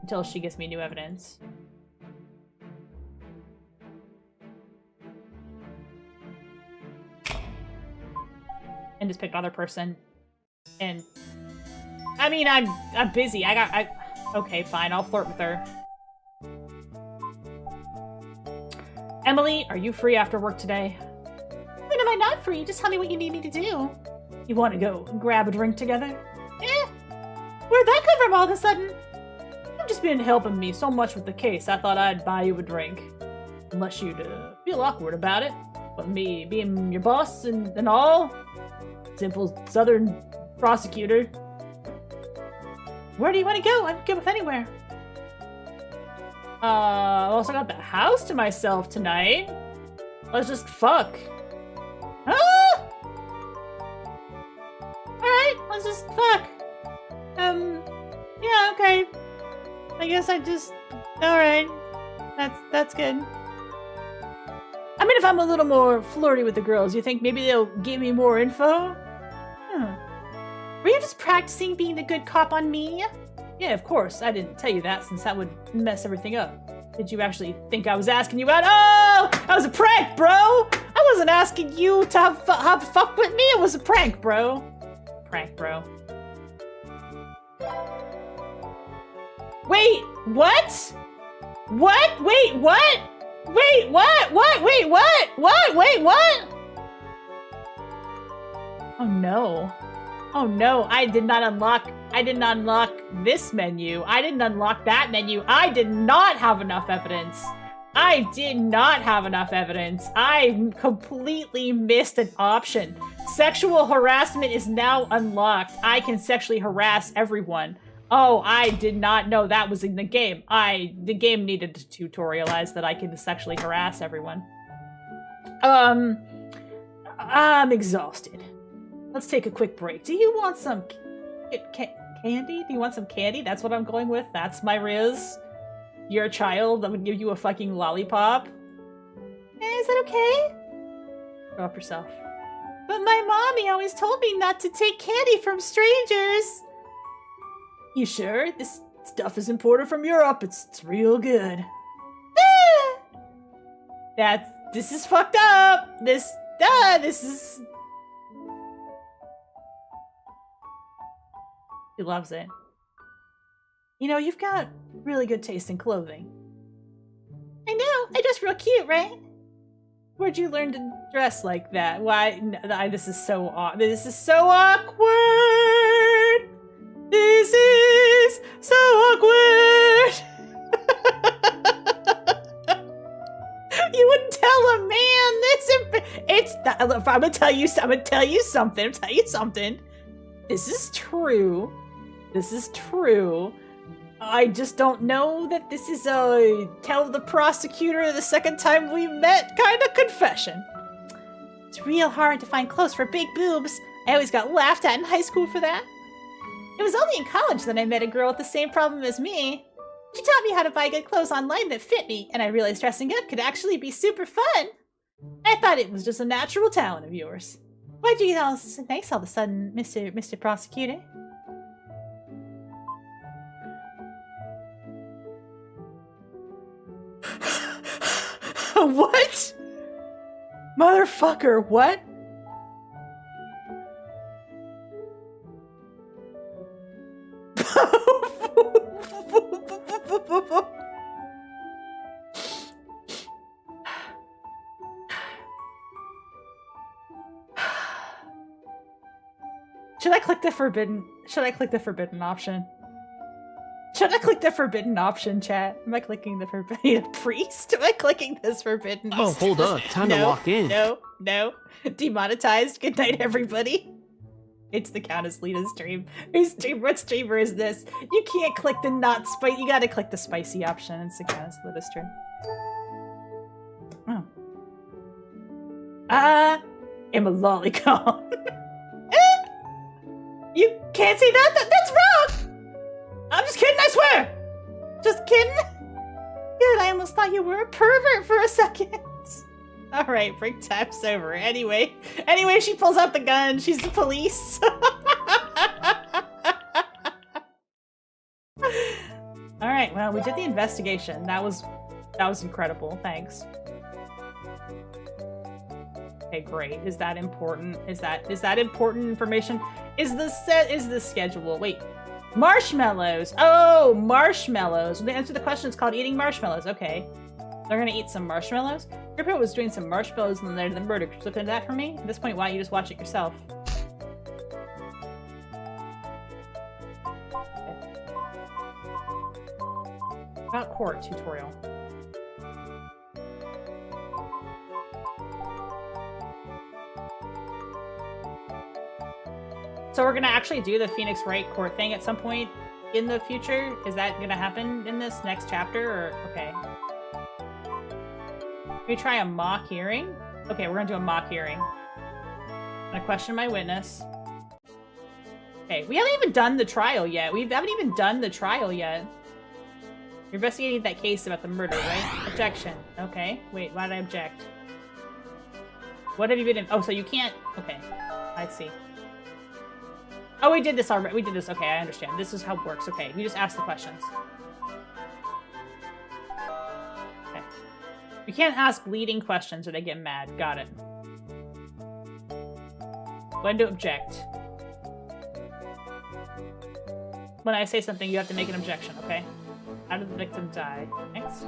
Until she gives me new evidence. And just pick another person. And I mean, I'm busy. Okay, fine. I'll flirt with her. Emily, are you free after work today? When am I not free? Just tell me what you need me to do. You want to go grab a drink together? Where'd that come from all of a sudden? You've just been helping me so much with the case. I thought I'd buy you a drink. Unless you'd feel awkward about it. But me being your boss and all. Simple southern prosecutor. Where do you want to go? I'm good with anywhere. I also got the house to myself tonight. Let's just fuck. Ah! Alright, let's just fuck. Yeah, okay. I guess I just... Alright. That's good. I mean, if I'm a little more flirty with the girls, you think maybe they'll give me more info? Were you just practicing being the good cop on me? Yeah, of course. I didn't tell you that since that would mess everything up. Did you actually think I was asking you out? Oh! That was a prank, bro! I wasn't asking you to have fuck with me. It was a prank, bro. Prank, bro. Wait, what? What? Wait, what? Wait, what? What? Wait, what? What? Wait, what? Oh no. Oh no, I did not unlock this menu. I didn't unlock that menu. I did not have enough evidence. I did not have enough evidence. I completely missed an option. Sexual harassment is now unlocked. I can sexually harass everyone. Oh, I did not know that was in the game. The game needed to tutorialize that I can sexually harass everyone. I'm exhausted. Let's take a quick break. Do you want some candy? Do you want some candy? That's what I'm going with. That's my Riz. You're a child. I would give you a fucking lollipop. Is that okay? Grow up yourself. But my mommy always told me not to take candy from strangers. You sure? This stuff is imported from Europe. It's real good. This is fucked up. This is... He loves it. You know, you've got really good taste in clothing. I know. I dress real cute, right? Where'd you learn to dress like that? Why? This is so awkward. This is so awkward. This is so awkward. You wouldn't tell a man this. I'm gonna tell you something. This is true. This is true. I just don't know that this is a tell the prosecutor the second time we met kind of confession. It's real hard to find clothes for big boobs. I always got laughed at in high school for that. It was only in college that I met a girl with the same problem as me. She taught me how to buy good clothes online that fit me, and I realized dressing up could actually be super fun. I thought it was just a natural talent of yours. Why'd you get all nice all of a sudden, Mr. Prosecutor? What? Motherfucker, what? Should I click the forbidden option? Should I click the forbidden option, chat? Am I clicking the forbidden priest? Am I clicking this forbidden? Oh, hold up. Time to lock in. No. Demonetized. Good night, everybody. It's the Countess Lita's stream. What streamer is this? You can't click the not spicy. You gotta click the spicy option. It's the Countess Lita's stream. Oh. I am a lolicon. You can't see that? That's wrong! I'm just kidding, I swear! Just kidding? Good, I almost thought you were a pervert for a second. Alright, break time's over. Anyway, she pulls out the gun. She's the police. Alright, well, we did the investigation. That was incredible. Thanks. Okay, great. Is that important? Is that important information? Is the schedule? Wait. Marshmallows. Oh, marshmallows. The answer to the question is called eating marshmallows. Okay. They're gonna eat some marshmallows? Grippo was doing some marshmallows in the night of the murder. Could you look into that for me? At this point, why don't you just watch it yourself? Okay. About court tutorial. So we're gonna actually do the Phoenix-Wright court thing at some point in the future? Is that gonna happen in this next chapter, or okay? Can we try a mock hearing? Okay, we're gonna do a mock hearing. I'm gonna question my witness. Okay, we haven't even done the trial yet. We haven't even done the trial yet. You're investigating that case about the murder, right? Objection. Okay, wait, why did I object? What have you been in? Oh, so you can't... Okay, I see. Oh, we did this already. We did this. Okay, I understand. This is how it works. Okay, we just ask the questions. Okay. We can't ask leading questions or they get mad. Got it. When to object. When I say something, you have to make an objection, okay? How did the victim die? Next.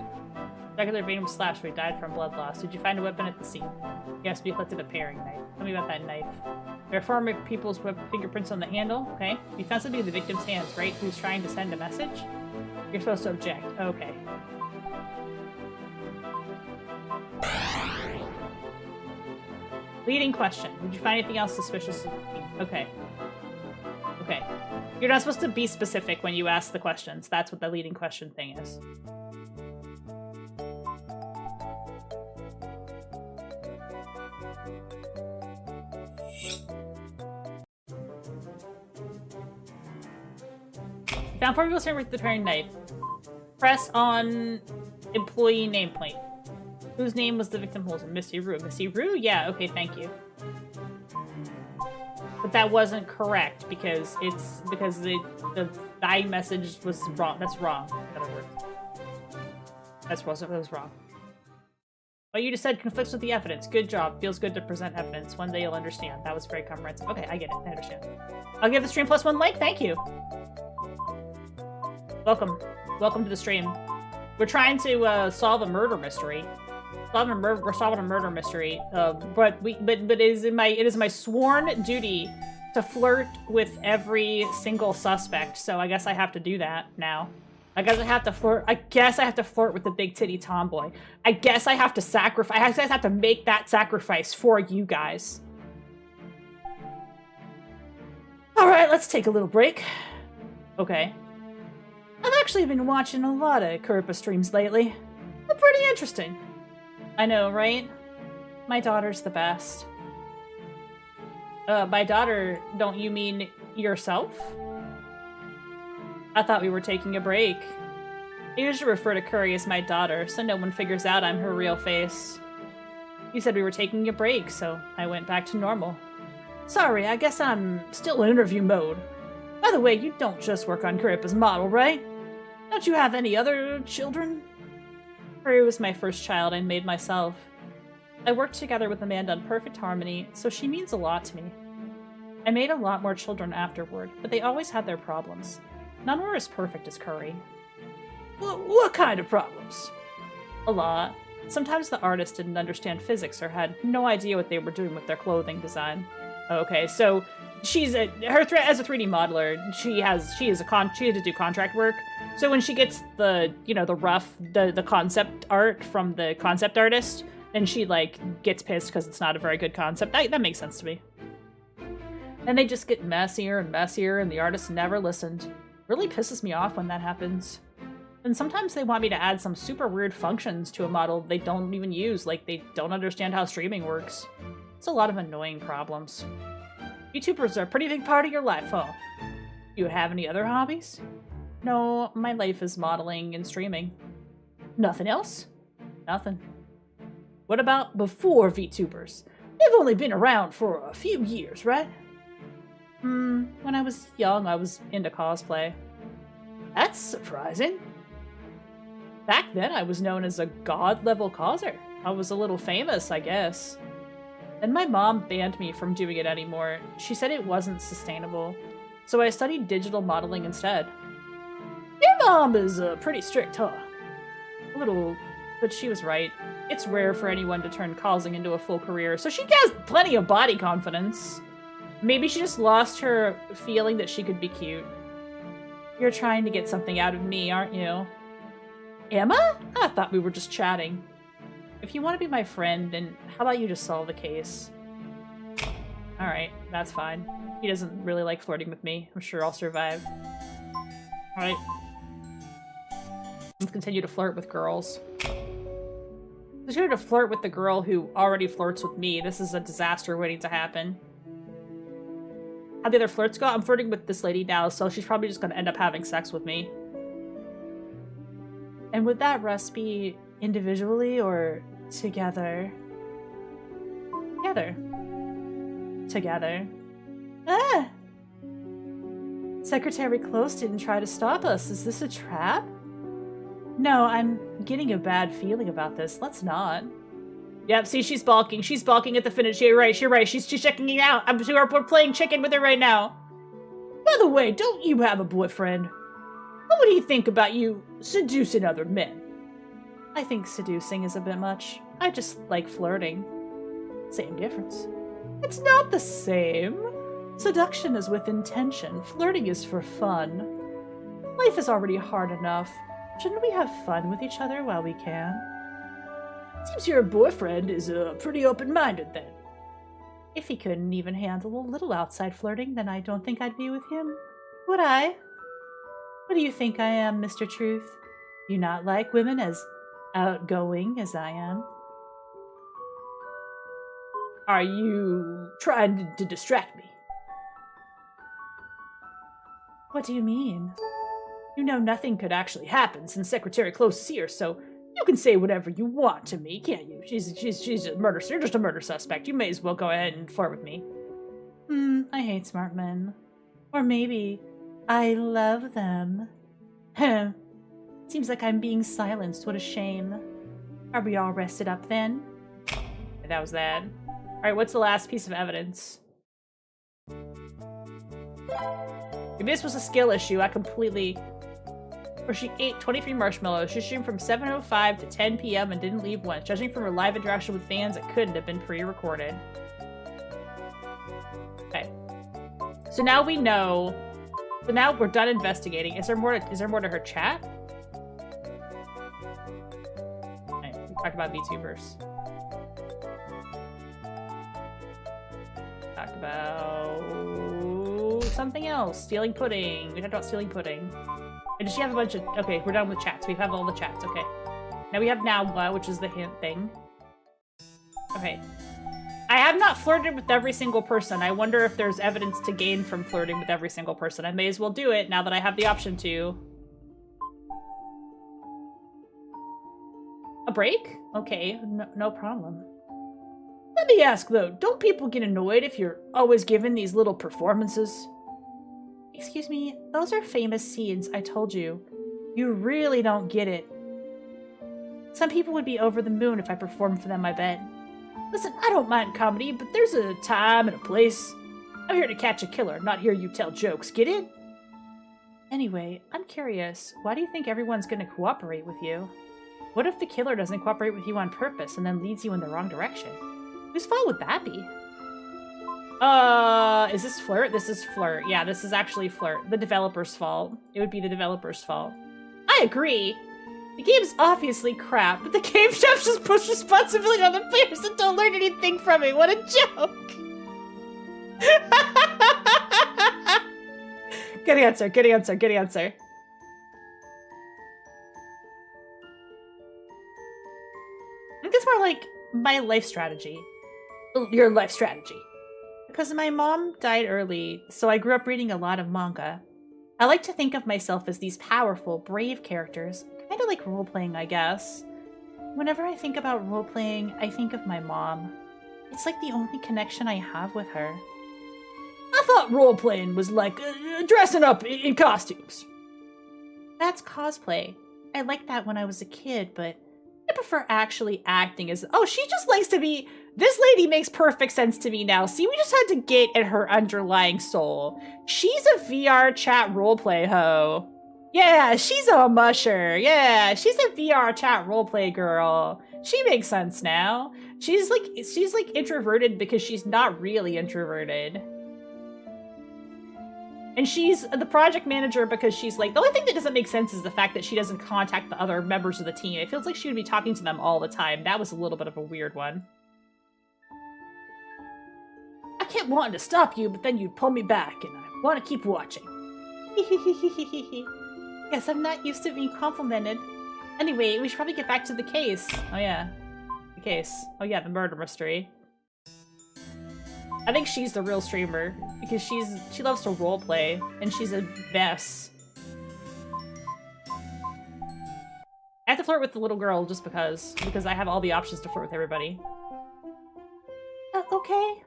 Regular vein was slashed, but he died from blood loss. Did you find a weapon at the scene? Yes, we collected a paring knife. Tell me about that knife. There are former people's fingerprints on the handle. Okay. You found something in the victim's hands, right? Who's trying to send a message? You're supposed to object. Okay. Leading question. Did you find anything else suspicious? Okay. Okay. You're not supposed to be specific when you ask the questions. That's what the leading question thing is. Found 4 people with the paring knife. Press on employee nameplate. Whose name was the victim holding? Missy Rue. Missy Rue? Yeah, okay, thank you. But that wasn't correct because the iMessage was wrong. That's wrong. In other words. That was wrong. What you just said conflicts with the evidence. Good job. Feels good to present evidence. One day you'll understand. That was very comprehensive. Okay, I get it. I understand. I'll give the stream +1 like. Thank you. Welcome. Welcome to the stream. We're trying to solve a murder mystery. We're solving a murder mystery. But it is my sworn duty to flirt with every single suspect. So I guess I have to do that now. I guess I have to flirt. I guess I have to flirt with the big titty tomboy. I guess I have to sacrifice. I guess I have to make that sacrifice for you guys. Alright, let's take a little break. Okay. I've actually been watching a lot of Kurpa streams lately. They're pretty interesting. I know, right? My daughter's the best. By daughter, don't you mean yourself? I thought we were taking a break. I usually refer to Curry as my daughter, so no one figures out I'm her real face. You said we were taking a break, so I went back to normal. Sorry, I guess I'm still in interview mode. By the way, you don't just work on Kurpa's model, right? Don't you have any other children? Curry was my first child I made myself. I worked together with Amanda in perfect harmony, so she means a lot to me. I made a lot more children afterward, but they always had their problems. None were as perfect as Curry. What kind of problems? A lot. Sometimes the artist didn't understand physics or had no idea what they were doing with their clothing design. Okay, so she's as a 3D modeler, she had to do contract work. So when she gets the the concept art from the concept artist, then she like gets pissed because it's not a very good concept. That makes sense to me. And they just get messier and messier, and the artist never listened. Really pisses me off when that happens. And sometimes they want me to add some super weird functions to a model they don't even use, like they don't understand how streaming works. It's a lot of annoying problems. VTubers are a pretty big part of your life, huh? Do you have any other hobbies? No, my life is modeling and streaming. Nothing else? Nothing. What about before VTubers? They've only been around for a few years, right? When I was young, I was into cosplay. That's surprising. Back then, I was known as a god-level causer. I was a little famous, I guess. Then my mom banned me from doing it anymore. She said it wasn't sustainable. So I studied digital modeling instead. Your mom is pretty strict, huh? A little, but she was right. It's rare for anyone to turn causing into a full career, so she has plenty of body confidence. Maybe she just lost her feeling that she could be cute. You're trying to get something out of me, aren't you? Am I? I thought we were just chatting. If you want to be my friend, then how about you just solve the case? Alright, that's fine. He doesn't really like flirting with me. I'm sure I'll survive. Alright. Let's continue to flirt with girls. Continue to flirt with the girl who already flirts with me. This is a disaster waiting to happen. How the other flirts go? I'm flirting with this lady now, so she's probably just going to end up having sex with me. And would that rest be individually or together? Together. Together. Ah! Secretary Close didn't try to stop us. Is this a trap? No, I'm getting a bad feeling about this. Let's not. Yep, see, she's balking. She's balking at the finish. You're right, you're right. She's checking it out. We're playing chicken with her right now. By the way, don't you have a boyfriend? What would he think about you seducing other men? I think seducing is a bit much. I just like flirting. Same difference. It's not the same. Seduction is with intention. Flirting is for fun. Life is already hard enough. Shouldn't we have fun with each other while we can? Seems your boyfriend is pretty open-minded then. If he couldn't even handle a little outside flirting, then I don't think I'd be with him. Would I? What do you think I am, Mr. Truth? Do you not like women as outgoing as I am? Are you trying to distract me? What do you mean? You know nothing could actually happen since Secretary Close is here, so you can say whatever you want to me, can't you? She's a murder. You're just a murder suspect. You may as well go ahead and flirt with me. I hate smart men. Or maybe I love them. Seems like I'm being silenced. What a shame. Are we all rested up then? That was that. Alright, what's the last piece of evidence? If this was a skill issue, I completely... Or she ate 23 marshmallows. She streamed from 7:05 to 10 p.m. and didn't leave once. Judging from her live interaction with fans, it couldn't have been pre-recorded. Okay. So now we know... So now we're done investigating. Is there more to her chat? Right, we talked about VTubers. Talked about something else. Stealing pudding. We talked about stealing pudding. And does she have a bunch of... Okay, we're done with chats. We have all the chats. Okay. Now we have now, which is the hint thing. Okay. I have not flirted with every single person. I wonder if there's evidence to gain from flirting with every single person. I may as well do it now that I have the option to. A break? Okay, no problem. Let me ask, though, don't people get annoyed if you're always giving these little performances? Excuse me, those are famous scenes, I told you. You really don't get it. Some people would be over the moon if I performed for them, I bet. Listen, I don't mind comedy, but there's a time and a place. I'm here to catch a killer, not hear you tell jokes. Get it? Anyway, I'm curious. Why do you think everyone's gonna cooperate with you? What if the killer doesn't cooperate with you on purpose and then leads you in the wrong direction? Whose fault would that be? Is this flirt? This is flirt. Yeah, this is actually flirt. The developer's fault. It would be the developer's fault. I agree. The game's obviously crap, but the game devs just push responsibility on the players and don't learn anything from it. What a joke! Good answer, good answer, good answer. I think it's more like my life strategy. Your life strategy. Because my mom died early, so I grew up reading a lot of manga. I like to think of myself as these powerful, brave characters. Kind of like role-playing, I guess. Whenever I think about role-playing, I think of my mom. It's like the only connection I have with her. I thought role-playing was like dressing up in costumes. That's cosplay. I liked that when I was a kid, but I prefer actually acting as... Oh, she just likes to be... This lady makes perfect sense to me now. See, we just had to get at her underlying soul. She's a VR chat roleplay hoe. Yeah, she's a musher. Yeah, she's a VR chat roleplay girl. She makes sense now. She's like introverted because she's not really introverted. And she's the project manager because she's like, the only thing that doesn't make sense is the fact that she doesn't contact the other members of the team. It feels like she would be talking to them all the time. That was a little bit of a weird one. I kept wanting to stop you, but then you'd pull me back, and I want to keep watching. Guess I'm not used to being complimented. Anyway, we should probably get back to the case. Oh yeah. The case. Oh yeah, the murder mystery. I think she's the real streamer, because she loves to roleplay, and she's a mess. I have to flirt with the little girl just because I have all the options to flirt with everybody. Okay.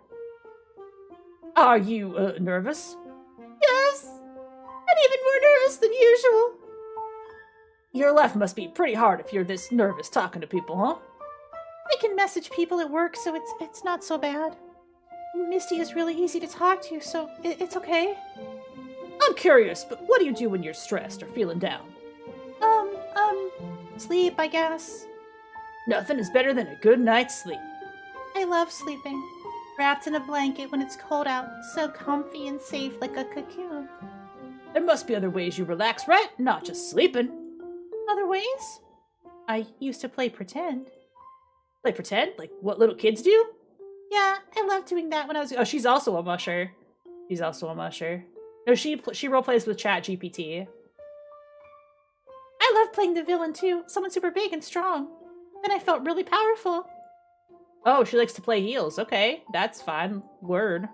Are you, nervous? Yes! I'm even more nervous than usual. Your life must be pretty hard if you're this nervous talking to people, huh? I can message people at work, so it's not so bad. Misty is really easy to talk to, so it's okay. I'm curious, but what do you do when you're stressed or feeling down? Sleep, I guess. Nothing is better than a good night's sleep. I love sleeping. Wrapped in a blanket when it's cold out, so comfy and safe like a cocoon. There must be other ways you relax, right? Not just sleeping. Other ways? I used to play pretend. Play pretend? Like what little kids do? Yeah, I loved doing that when I was... Oh, she's also a musher. She's also a musher. No, she roleplays with ChatGPT. I love playing the villain too. Someone super big and strong. Then I felt really powerful. Oh, she likes to play heels. Okay, that's fine. Word.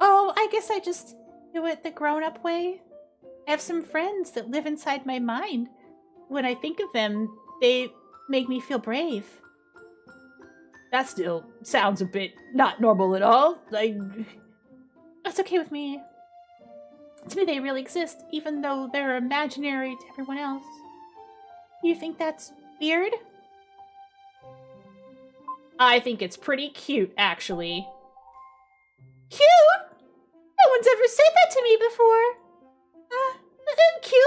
Oh, I guess I just do it the grown-up way. I have some friends that live inside my mind. When I think of them, they make me feel brave. That still sounds a bit not normal at all. Like, that's okay with me. To me, they really exist, even though they're imaginary to everyone else. You think that's weird? I think it's pretty cute, actually. Cute? No one's ever said that to me before. I'm cute?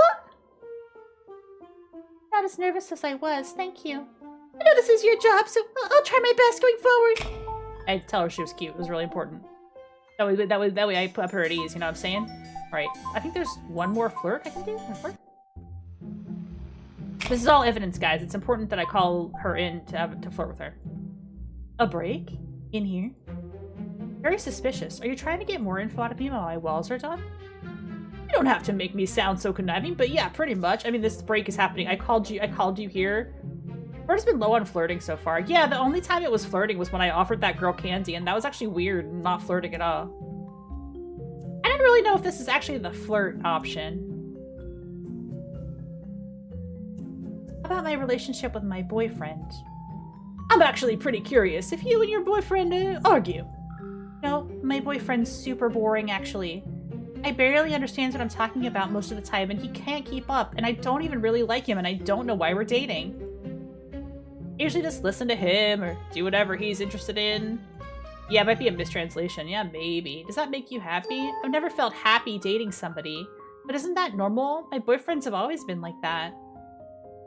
Not as nervous as I was, thank you. I know this is your job, so I'll try my best going forward. I had to tell her she was cute. It was really important. That way I put her at ease, you know what I'm saying? Alright, I think there's one more flirt I can do. Flirt? This is all evidence, guys. It's important that I call her in to flirt with her. A break? In here? Very suspicious. Are you trying to get more info out of me while my walls are done? You don't have to make me sound so conniving, but yeah, pretty much. I mean, this break is happening. I called you here. Bird has been low on flirting so far. Yeah, the only time it was flirting was when I offered that girl candy, and that was actually weird, not flirting at all. I don't really know if this is actually the flirt option. How about my relationship with my boyfriend? I'm actually pretty curious if you and your boyfriend argue. No, my boyfriend's super boring, actually. I barely understand what I'm talking about most of the time, and he can't keep up, and I don't even really like him, and I don't know why we're dating. I usually just listen to him or do whatever he's interested in. Yeah, it might be a mistranslation. Yeah, maybe. Does that make you happy? I've never felt happy dating somebody. But isn't that normal? My boyfriends have always been like that.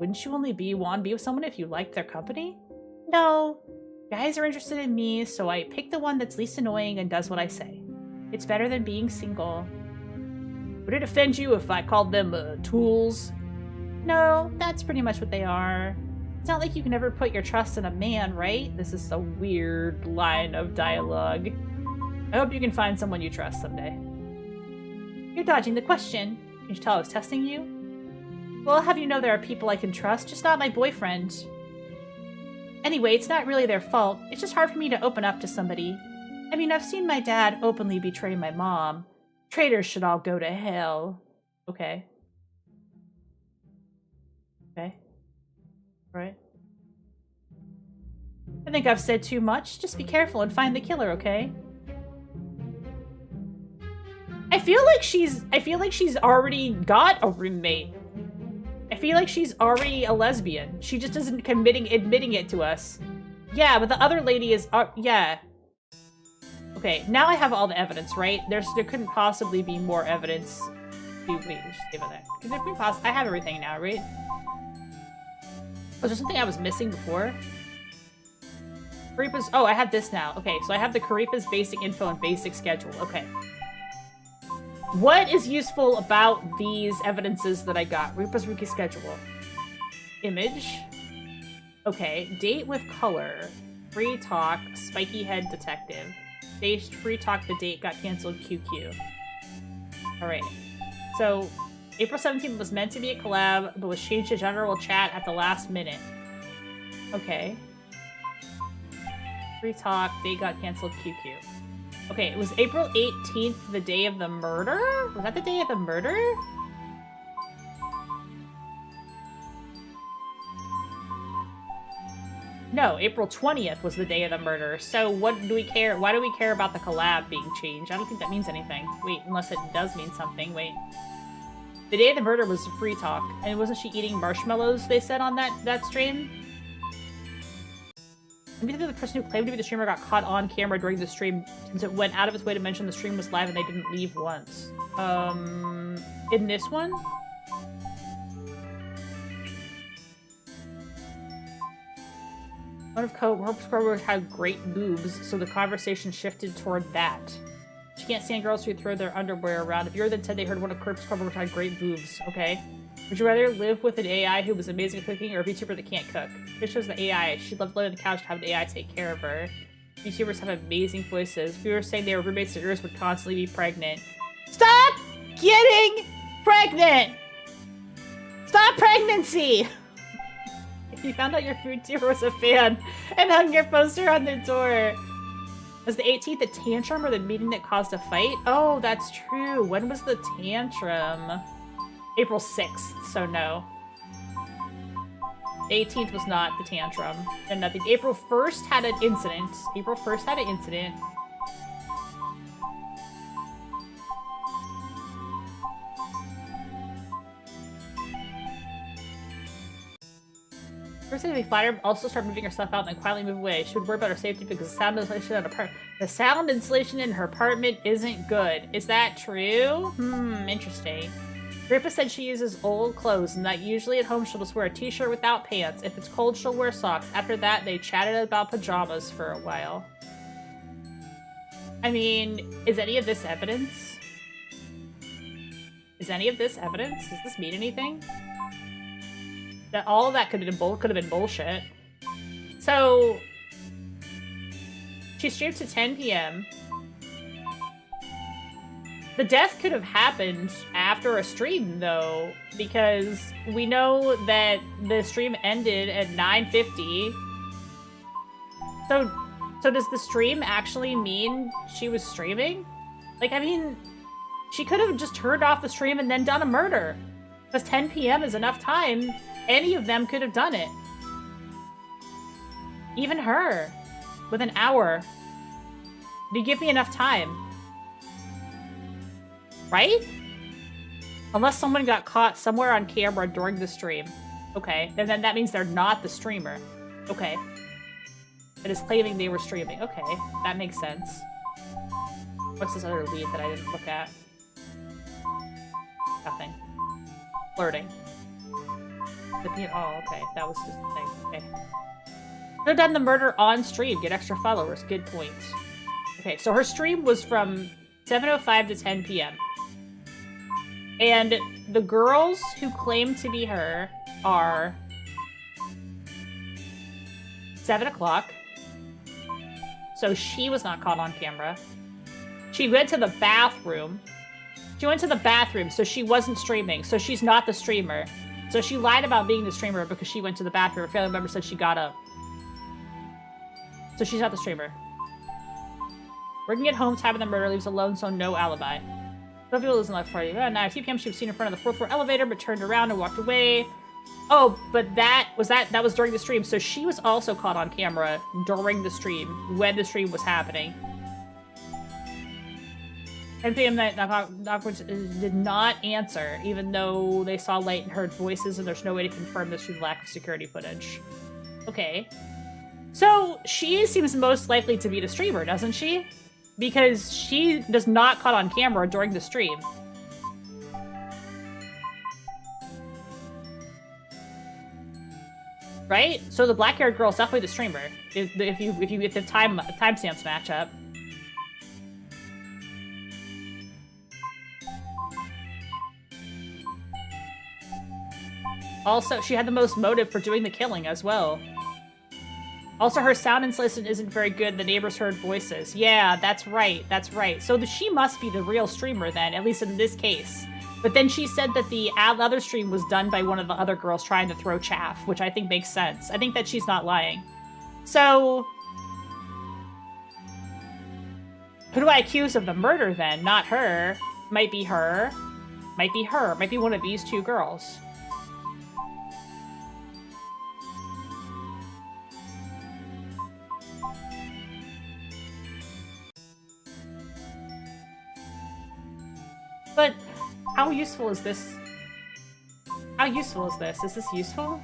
Wouldn't you only want to be with someone if you liked their company? No. Guys are interested in me, so I pick the one that's least annoying and does what I say. It's better than being single. Would it offend you if I called them tools? No, that's pretty much what they are. It's not like you can ever put your trust in a man, right? This is a weird line of dialogue. I hope you can find someone you trust someday. You're dodging the question. Can you tell I was testing you? Well, I'll have you know there are people I can trust, just not my boyfriend. Anyway, it's not really their fault. It's just hard for me to open up to somebody. I mean, I've seen my dad openly betray my mom. Traitors should all go to hell. Okay. Okay. Right. I think I've said too much. Just be careful and find the killer, okay? I feel like she's already got a roommate. I feel like she's already a lesbian. She just isn't admitting it to us. Yeah, but the other lady is yeah. Okay, now I have all the evidence, right? There couldn't possibly be more evidence. Wait, just give it that. Could there be I have everything now, right? Was there something I was missing before? Karipa's... Oh, I have this now. Okay, so I have the Karipa's basic info and basic schedule. Okay. What is useful about these evidences that I got? Karipa's wiki schedule. Image. Okay, date with color. Free talk, spiky head detective. Staged free talk, the date got canceled, QQ. Alright. So... April 17th was meant to be a collab, but was changed to general chat at the last minute. Okay. Free talk, date got canceled, QQ. Okay, it was April 18th, the day of the murder? Was that the day of the murder? No, April 20th was the day of the murder. So what do we care? Why do we care about the collab being changed? I don't think that means anything. Wait, unless it does mean something. Wait. The day of the murder was free talk. And wasn't she eating marshmallows, they said on that stream? Maybe the person who claimed to be the streamer got caught on camera during the stream since it went out of its way to mention the stream was live and they didn't leave once. In this one? One of Hope's coworkers had great boobs, so the conversation shifted toward that. She can't stand girls who throw their underwear around. If you're then said they heard one of Kirk's coworkers had great boobs, okay? Would you rather live with an AI who was amazing at cooking or a VTuber that can't cook? This shows the AI. She'd love to lay on the couch to have an AI take care of her. VTubers have amazing voices. If we were saying they were roommates, their ears would constantly be pregnant. Stop getting pregnant! Stop pregnancy! If you found out your food tuber was a fan and hung your poster on the door. Was the 18th a tantrum or the meeting that caused a fight? Oh, that's true. When was the tantrum? April 6th, so no. The 18th was not the tantrum. And nothing. April 1st had an incident. April 1st had an incident. First thing to be flattered, also start moving her stuff out and then quietly move away. She would worry about her safety because the sound insulation in her apartment isn't good. Is that true? Interesting. Grandpa said she uses old clothes and that usually at home she'll just wear a t-shirt without pants. If it's cold, she'll wear socks. After that, they chatted about pajamas for a while. I mean, is any of this evidence? Is any of this evidence? Does this mean anything? That all of that could have been bullshit. So she streamed to 10 p.m. The death could have happened after a stream, though, because we know that the stream ended at 9:50. So does the stream actually mean she was streaming? Like, I mean, she could have just turned off the stream and then done a murder. Because 10 p.m. is enough time. Any of them could have done it. Even her. With an hour. Did you give me enough time? Right? Unless someone got caught somewhere on camera during the stream. Okay, and then that means they're not the streamer. Okay. It is claiming they were streaming. Okay, that makes sense. What's this other lead that I didn't look at? Nothing. Flirting. Oh, okay. That was just a thing. Okay. Could have done the murder on stream. Get extra followers. Good point. Okay, so her stream was from 7:05 to 10 p.m. And the girls who claim to be her are 7 o'clock. So she was not caught on camera. She went to the bathroom. She went to the bathroom, so she wasn't streaming. So she's not the streamer. So she lied about being the streamer because she went to the bathroom. A family member said she got up. So she's not the streamer. Working at home, time of the murder, leaves alone, so no alibi. Some people listen left for you. At 9 p.m. she was seen in front of the 4th floor elevator, but turned around and walked away. Oh, but that was during the stream, so she was also caught on camera during the stream, when the stream was happening. 10 p.m. night, Knockwards did not answer, even though they saw light and heard voices, and there's no way to confirm this through the lack of security footage. Okay. So, she seems most likely to be the streamer, doesn't she? Because she does not caught on camera during the stream. Right? So the black-haired girl is definitely the streamer. If the timestamps match up. Also, she had the most motive for doing the killing as well. Also, her sound insulation isn't very good. The neighbors heard voices. Yeah, that's right. That's right. So she must be the real streamer then, at least in this case. But then she said that the other stream was done by one of the other girls trying to throw chaff, which I think makes sense. I think that she's not lying. So, who do I accuse of the murder then? Not her. Might be her. Might be her. Might be one of these two girls. But how useful is this? How useful is this? Is this useful?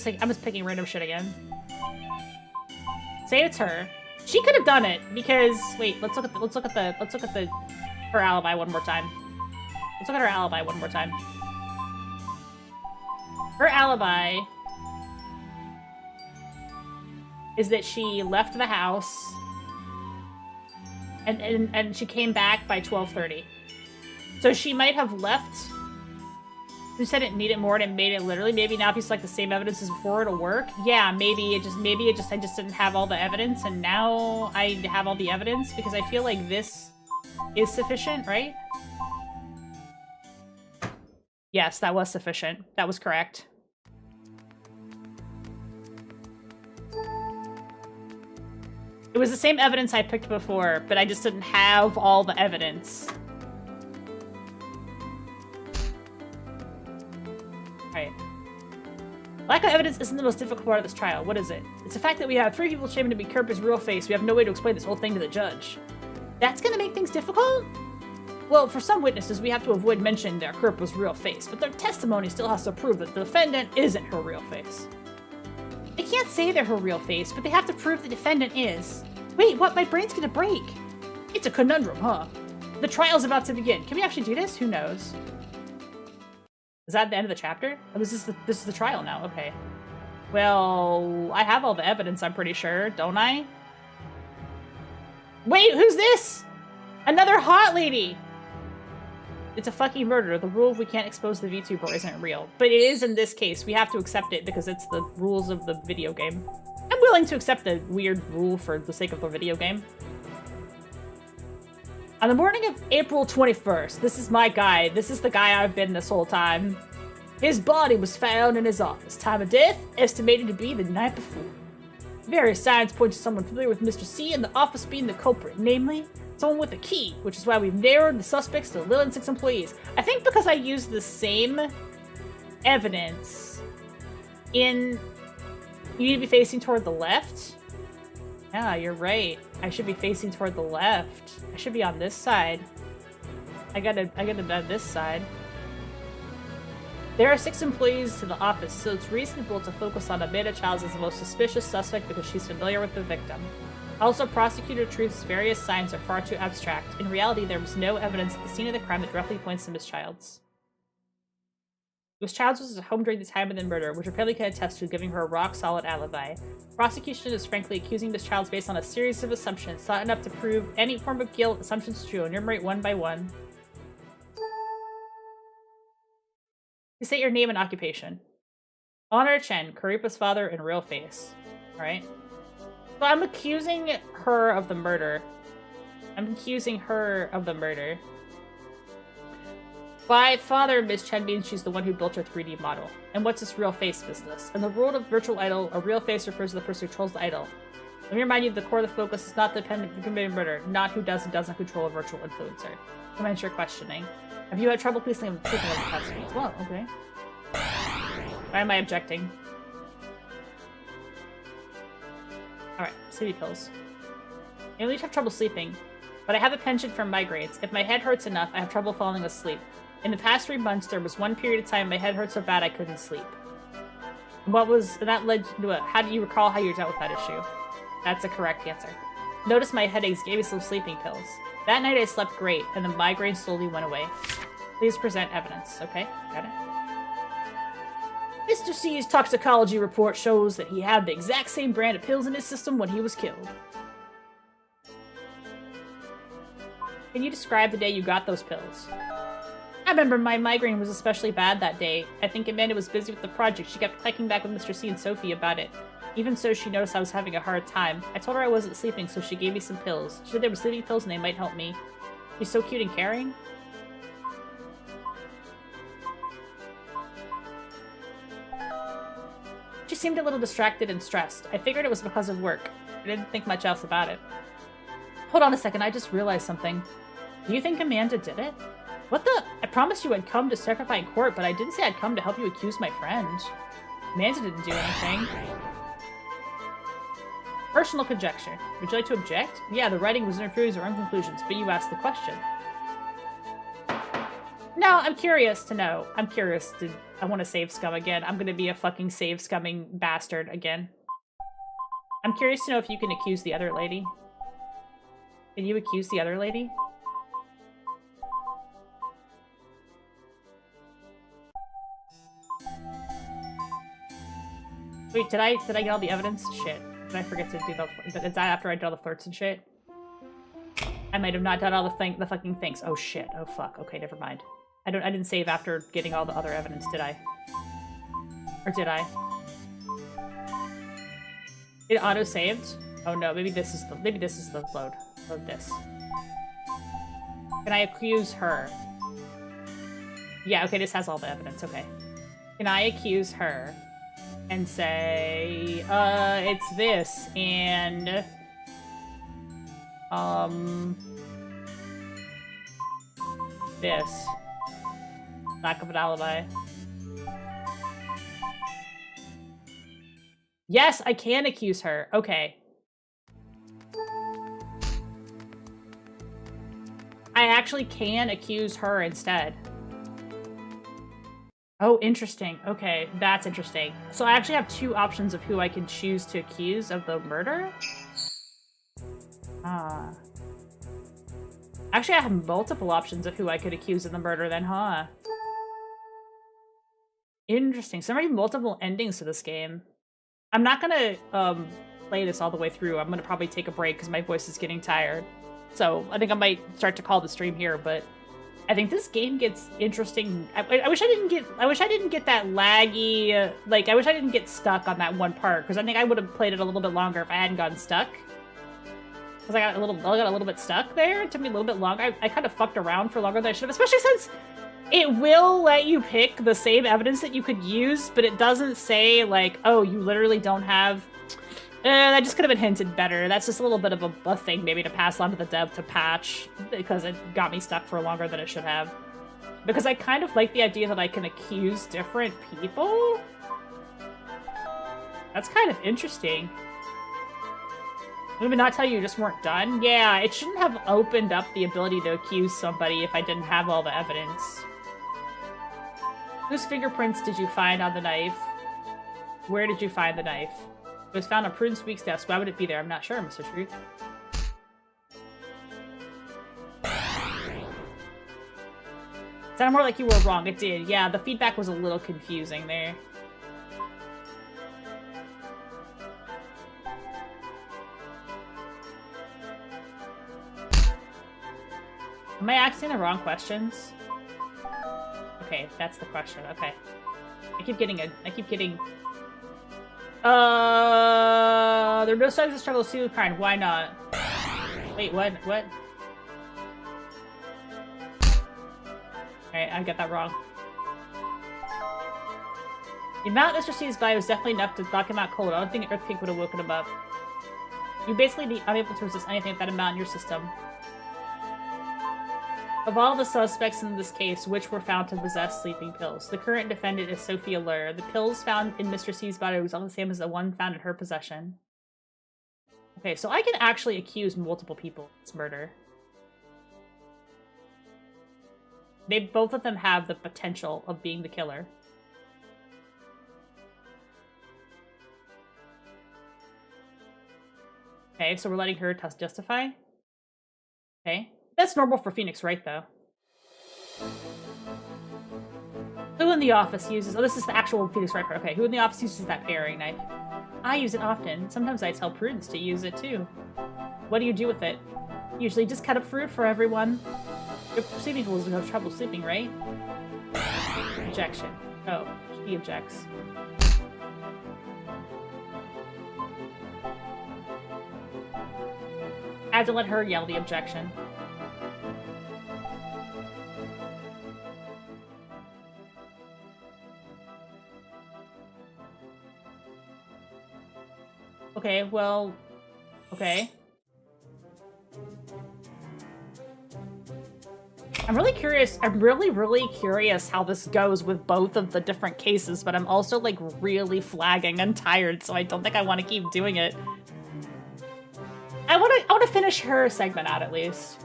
I'm just picking random shit again. Say it's her. She could have done it because wait, let's look at her alibi one more time. Let's look at her alibi one more time. Her alibi is that she left the house and she came back by 12:30. So she might have left. Who said it needed more and it made it literally? Maybe now if you select the same evidence as before, it'll work. Yeah, maybe I just didn't have all the evidence, and now I have all the evidence because I feel like this is sufficient, right? Yes, that was sufficient. That was correct. It was the same evidence I picked before, but I just didn't have all the evidence. Right. Lack of evidence isn't the most difficult part of this trial. What is it? It's the fact that we have 3 people claiming to be Kerp's real face. We have no way to explain this whole thing to the judge. That's gonna make things difficult? Well, for some witnesses, we have to avoid mentioning their Kerp's real face, but their testimony still has to prove that the defendant isn't her real face. They can't say they're her real face, but they have to prove the defendant is. Wait, what? My brain's gonna break. It's a conundrum, huh? The trial's about to begin. Can we actually do this? Who knows? Is that the end of the chapter? Oh, this is the trial now. Okay. Well, I have all the evidence, I'm pretty sure, don't I? Wait, who's this? Another hot lady! It's a fucking murder. The rule of we can't expose the VTuber isn't real. But it is in this case. We have to accept it because it's the rules of the video game. I'm willing to accept the weird rule for the sake of the video game. On the morning of April 21st, this is my guy. This is the guy I've been this whole time. His body was found in his office. Time of death, estimated to be the night before. Various signs point to someone familiar with Mr. C and the office being the culprit, namely, someone with a key, which is why we've narrowed the suspects to Lil and 6 employees. I think because I used the same evidence in... You need to be facing toward the left? Yeah, you're right. I should be facing toward the left. I should be on this side. I gotta be on this side. There are 6 employees to the office, so it's reasonable to focus on Amanda Childs as the most suspicious suspect because she's familiar with the victim. Also, Prosecutor Truth's various signs are far too abstract. In reality, there was no evidence at the scene of the crime that directly points to Miss Childs. Miss Childs was at home during the time of the murder, which apparently can attest to giving her a rock-solid alibi. Prosecution is frankly accusing Miss Childs based on a series of assumptions, not enough to prove any form of guilt. Assumptions true. Enumerate one by one. You state your name and occupation. Honor Chen, Karipa's father in real face. Alright. So I'm accusing her of the murder. By father, Miss Chen means she's the one who built her 3D model. And what's this real face business? In the world of virtual idol, a real face refers to the person who controls the idol. Let me remind you, the core of the focus is not the dependent of committing murder, not who does and doesn't control a virtual influencer. Commence your questioning. Have you had trouble sleeping over the past week? Well, okay. Why am I objecting? Alright, sleepy pills. I only have trouble sleeping, but I have a penchant for migraines. If my head hurts enough, I have trouble falling asleep. In the past 3 months, there was one period of time my head hurt so bad I couldn't sleep. That led to what? How do you recall how you dealt with that issue? That's a correct answer. Notice my headaches gave me some sleeping pills. That night I slept great, and the migraine slowly went away. Please present evidence. Okay, got it. Mr. C's toxicology report shows that he had the exact same brand of pills in his system when he was killed. Can you describe the day you got those pills? I remember my migraine was especially bad that day. I think Amanda was busy with the project. She kept checking back with Mr. C and Sophie about it. Even so, she noticed I was having a hard time. I told her I wasn't sleeping, so she gave me some pills. She said they were sleeping pills and they might help me. She's so cute and caring. She seemed a little distracted and stressed. I figured it was because of work. I didn't think much else about it. Hold on a second, I just realized something. Do you think Amanda did it? What the? I promised you I'd come to testify in court, but I didn't say I'd come to help you accuse my friend. Amanda didn't do anything. Personal conjecture. Would you like to object? Yeah, the writing was interfering with your own conclusions, but you asked the question. No, I'm curious to know. I want to save scum again. I'm gonna be a fucking save scumming bastard again. I'm curious to know if you can accuse the other lady. Can you accuse the other lady? Wait, did I get all the evidence? Shit. Did I forget to do the... Is that after I did all the flirts and shit? I might have not done all the fucking things. Oh shit. Oh fuck. Okay, never mind. I didn't save after getting all the other evidence, did I? Or did I? It auto-saved? Oh no, maybe this is the load. Load this. Can I accuse her? Yeah, okay, this has all the evidence, okay. Can I accuse her and say, it's this, and, this. Lack of an alibi. Yes, I can accuse her. Okay. I actually can accuse her instead. Oh, interesting. Okay, that's interesting. So I actually have 2 options of who I can choose to accuse of the murder? Ah. Actually, I have multiple options of who I could accuse of the murder then, huh? Interesting. So there might be multiple endings to this game. I'm not gonna play this all the way through. I'm gonna probably take a break because my voice is getting tired. So I think I might start to call the stream here, but I think this game gets interesting. I wish I didn't get that laggy, like, I wish I didn't get stuck on that one part, because I think I would have played it a little bit longer if I hadn't gotten stuck. Because I got a little bit stuck there. It took me a little bit longer. I kind of fucked around for longer than I should have, especially since it will let you pick the same evidence that you could use, but it doesn't say, like, oh, you literally don't have... that just could have been hinted better. That's just a little bit of a thing maybe to pass on to the dev to patch, because it got me stuck for longer than it should have. Because I kind of like the idea that I can accuse different people. That's kind of interesting. Did we not tell you just weren't done? Yeah, it shouldn't have opened up the ability to accuse somebody if I didn't have all the evidence. Whose fingerprints did you find on the knife? Where did you find the knife? It was found on Prudence Week's desk. Why would it be there? I'm not sure, Mr. Truth. Sounded more like you were wrong. It did. Yeah, the feedback was a little confusing there. Am I asking the wrong questions? Okay, that's the question. Okay. I keep getting... there are no signs of struggle of suicide. Why not? Wait, what? What? Alright, I got that wrong. The amount Mr. C's body was definitely enough to knock him out cold. I don't think an earthquake would have woken him up. You basically be unable to resist anything at that amount in your system. Of all the suspects in this case, which were found to possess sleeping pills? The current defendant is Sophia Lur. The pills found in Mr. C's body was all the same as the one found in her possession. Okay, so I can actually accuse multiple people of this murder. Both of them have the potential of being the killer. Okay, so we're letting her justify? Okay. That's normal for Phoenix-Wright, though. Who in the office uses... Oh, this is the actual Phoenix-Wright part. Okay, who in the office uses that paring knife? I use it often. Sometimes I tell Prudence to use it, too. What do you do with it? Usually just cut up fruit for everyone. Your sleeping fools have trouble sleeping, right? Objection. Oh, she objects. I had to let her yell the objection. Okay, well... Okay. I'm really curious how this goes with both of the different cases, but I'm also, like, really flagging and tired, so I don't think I want to keep doing it. I want to finish her segment out, at least.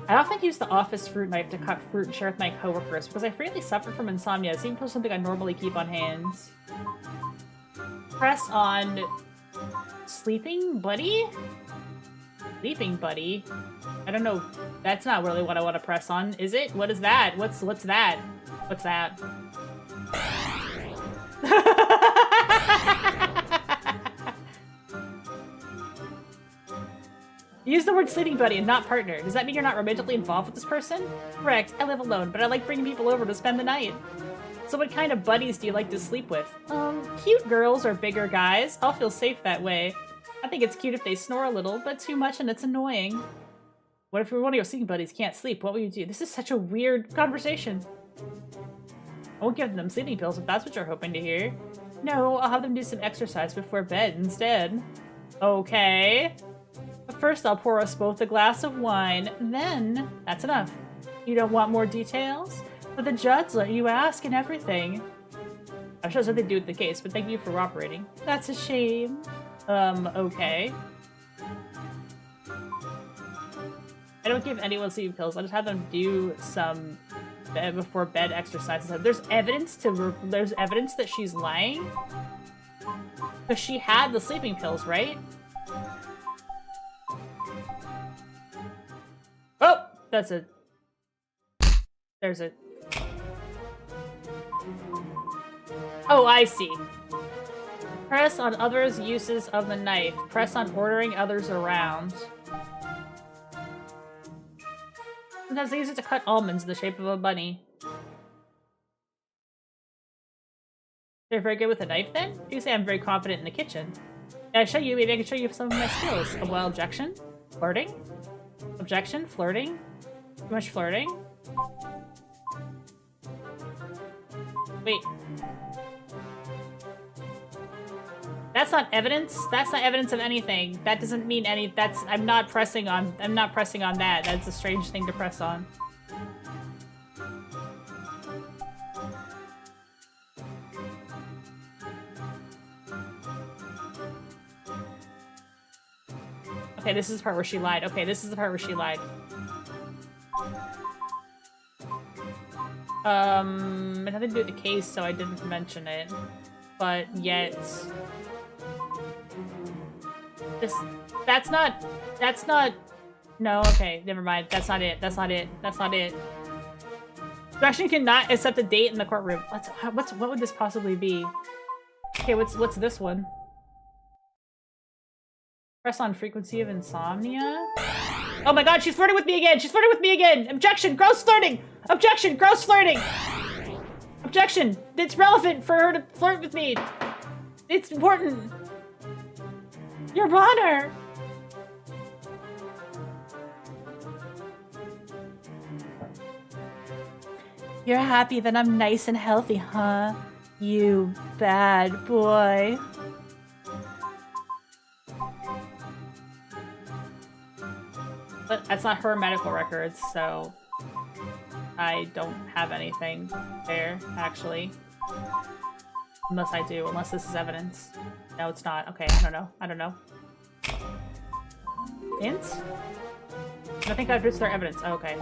I often use the office fruit knife to cut fruit and share with my coworkers, because I frequently suffer from insomnia. It seems to be something I normally keep on hands. Press on... Sleeping Buddy? Sleeping Buddy? I don't know. That's not really what I want to press on, is it? What is that? What's that? What's that? Use the word sleeping buddy and not partner. Does that mean you're not romantically involved with this person? Correct. I live alone, but I like bringing people over to spend the night. So what kind of buddies do you like to sleep with? Cute girls or bigger guys. I'll feel safe that way. I think it's cute if they snore a little, but too much and it's annoying. What if one of your sleeping buddies can't sleep? What will you do? This is such a weird conversation. I won't give them sleeping pills if that's what you're hoping to hear. No, I'll have them do some exercise before bed instead. Okay. But first I'll pour us both a glass of wine. Then, that's enough. You don't want more details? But the judge let you ask and everything. I'm sure it's nothing to do with the case, but thank you for cooperating. That's a shame. Okay. I don't give anyone sleeping pills. I just have them do some before bed exercises. There's evidence that she's lying? Because she had the sleeping pills, right? Oh! That's it. There's it. Oh, I see. Press on others' uses of the knife. Press on ordering others around. Sometimes they use it to cut almonds in the shape of a bunny. They're very good with a knife, then? You can say I'm very confident in the kitchen. Can I show you? Maybe I can show you some of my skills. A well, objection? Flirting? Objection? Flirting? Too much flirting? Wait. That's not evidence? That's not evidence of anything. That doesn't mean any- that's- I'm not pressing on that. That's a strange thing to press on. Okay, this is the part where she lied. Okay, this is the part where she lied. It had to do with the case, so I didn't mention it. But yet... That's not... No, okay, never mind. That's not it. That's not it. That's not it. Objection cannot accept a date in the courtroom. What would this possibly be? Okay, what's this one? Press on frequency of insomnia. Oh my god, she's flirting with me again! She's flirting with me again! Objection! Gross flirting! Objection! Gross flirting! Objection! It's relevant for her to flirt with me! It's important! Your Honor! You're happy that I'm nice and healthy, huh? You bad boy. But that's not her medical records, so I don't have anything there, actually. Unless I do, unless this is evidence. No, it's not. Okay, I don't know. I don't know. Int? I think I've just their evidence. Oh, okay.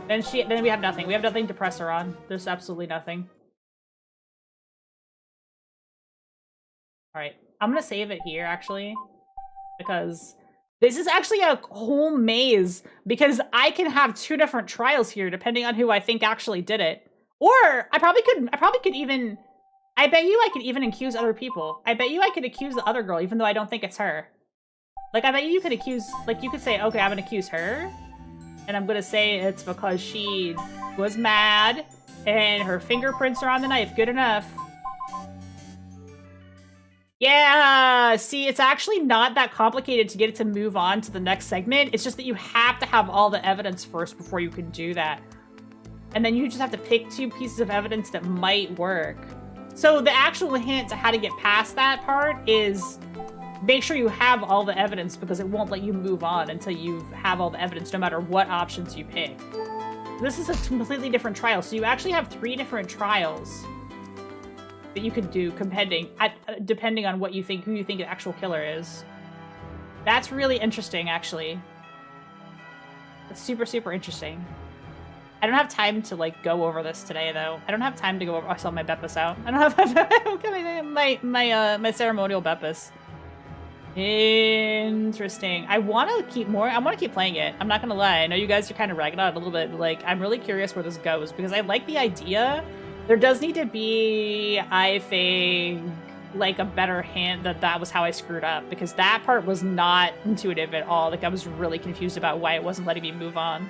Then we have nothing. We have nothing to press her on. There's absolutely nothing. Alright. I'm gonna save it here, actually. Because this is actually a whole maze. Because I can have two different trials here, depending on who I think actually did it. Or, I probably could even... I bet you I could even accuse other people. I bet you I could accuse the other girl, even though I don't think it's her. Like, I bet you could accuse... Like, you could say, okay, I'm gonna accuse her. And I'm gonna say it's because she was mad, and her fingerprints are on the knife. Good enough. Yeah! See, it's actually not that complicated to get it to move on to the next segment. It's just that you have to have all the evidence first before you can do that. And then you just have to pick two pieces of evidence that might work. So the actual hint to how to get past that part is make sure you have all the evidence, because it won't let you move on until you have all the evidence, no matter what options you pick. This is a completely different trial, so you actually have 3 different trials that you could do depending on what you think, who you think the actual killer is. That's really interesting, actually. It's super, super interesting. I don't have time to, like, go over this today, though. I don't have time to go over... I saw my Beppis out. I don't have my ceremonial Beppis. Interesting. I want to keep playing it. I'm not gonna lie. I know you guys are kind of ragging on it a little bit, but, like, I'm really curious where this goes, because I like the idea. There does need to be, I think, like, a better hint that was how I screwed up, because that part was not intuitive at all. Like, I was really confused about why it wasn't letting me move on.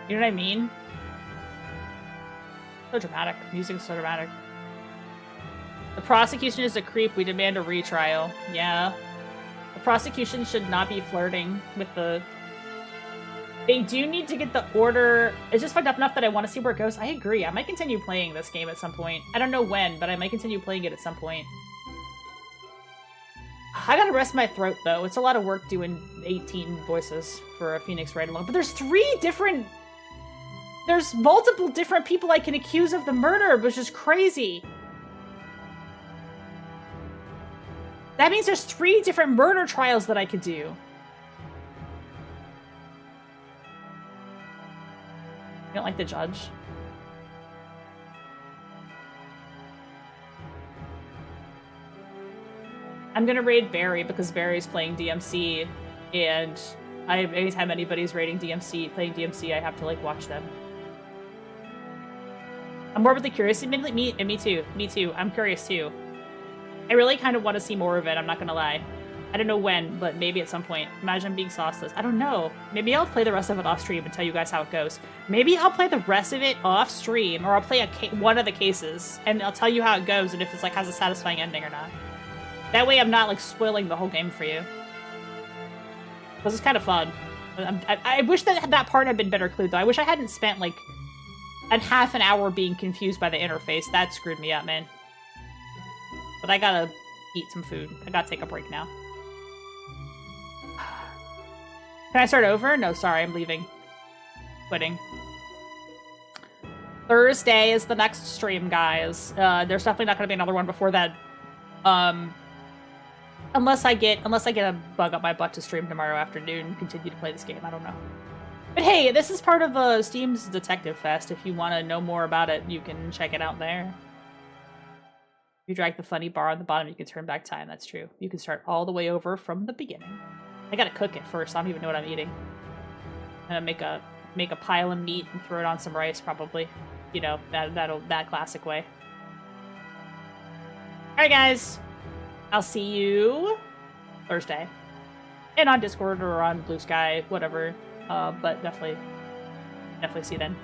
You know what I mean? So dramatic. Music is so dramatic. The prosecution is a creep. We demand a retrial. Yeah. The prosecution should not be flirting with the... They do need to get the order... It's just fucked up enough that I want to see where it goes. I agree. I might continue playing this game at some point. I don't know when, but I might continue playing it at some point. I gotta rest my throat, though. It's a lot of work doing 18 voices for a Phoenix-Wright-looking. But there's 3 different... There's multiple different people I can accuse of the murder, which is crazy. That means there's 3 different murder trials that I could do. You don't like the judge? I'm gonna raid Barry because Barry's playing DMC, and anytime anybody's playing DMC, I have to, like, watch them. I'm morbidly curious. Me too. Me too. I'm curious too. I really kind of want to see more of it. I'm not gonna lie. I don't know when, but maybe at some point. Imagine being sauceless. I don't know. Maybe I'll play the rest of it off stream and tell you guys how it goes. Maybe I'll play the rest of it off stream, or I'll play one of the cases, and I'll tell you how it goes and if it's like has a satisfying ending or not. That way, I'm not like spoiling the whole game for you. Because it's kind of fun. I wish that part had been better clued though. I wish I hadn't spent like a half an hour being confused by the interface. That screwed me up, man. But I gotta eat some food. I gotta take a break now. Can I start over? No, sorry, I'm leaving. Quitting. Thursday is the next stream, guys. There's definitely not gonna be another one before that. Unless I get a bug up my butt to stream tomorrow afternoon and continue to play this game. I don't know. But hey, this is part of Steam's Detective Fest. If you want to know more about it, you can check it out there. If you drag the funny bar on the bottom, you can turn back time. That's true. You can start all the way over from the beginning. I gotta cook it first. I don't even know what I'm eating. I'm gonna make a pile of meat and throw it on some rice, probably. You know, that classic way. Alright, guys. I'll see you Thursday. And on Discord or on Blue Sky, whatever. But definitely see you then.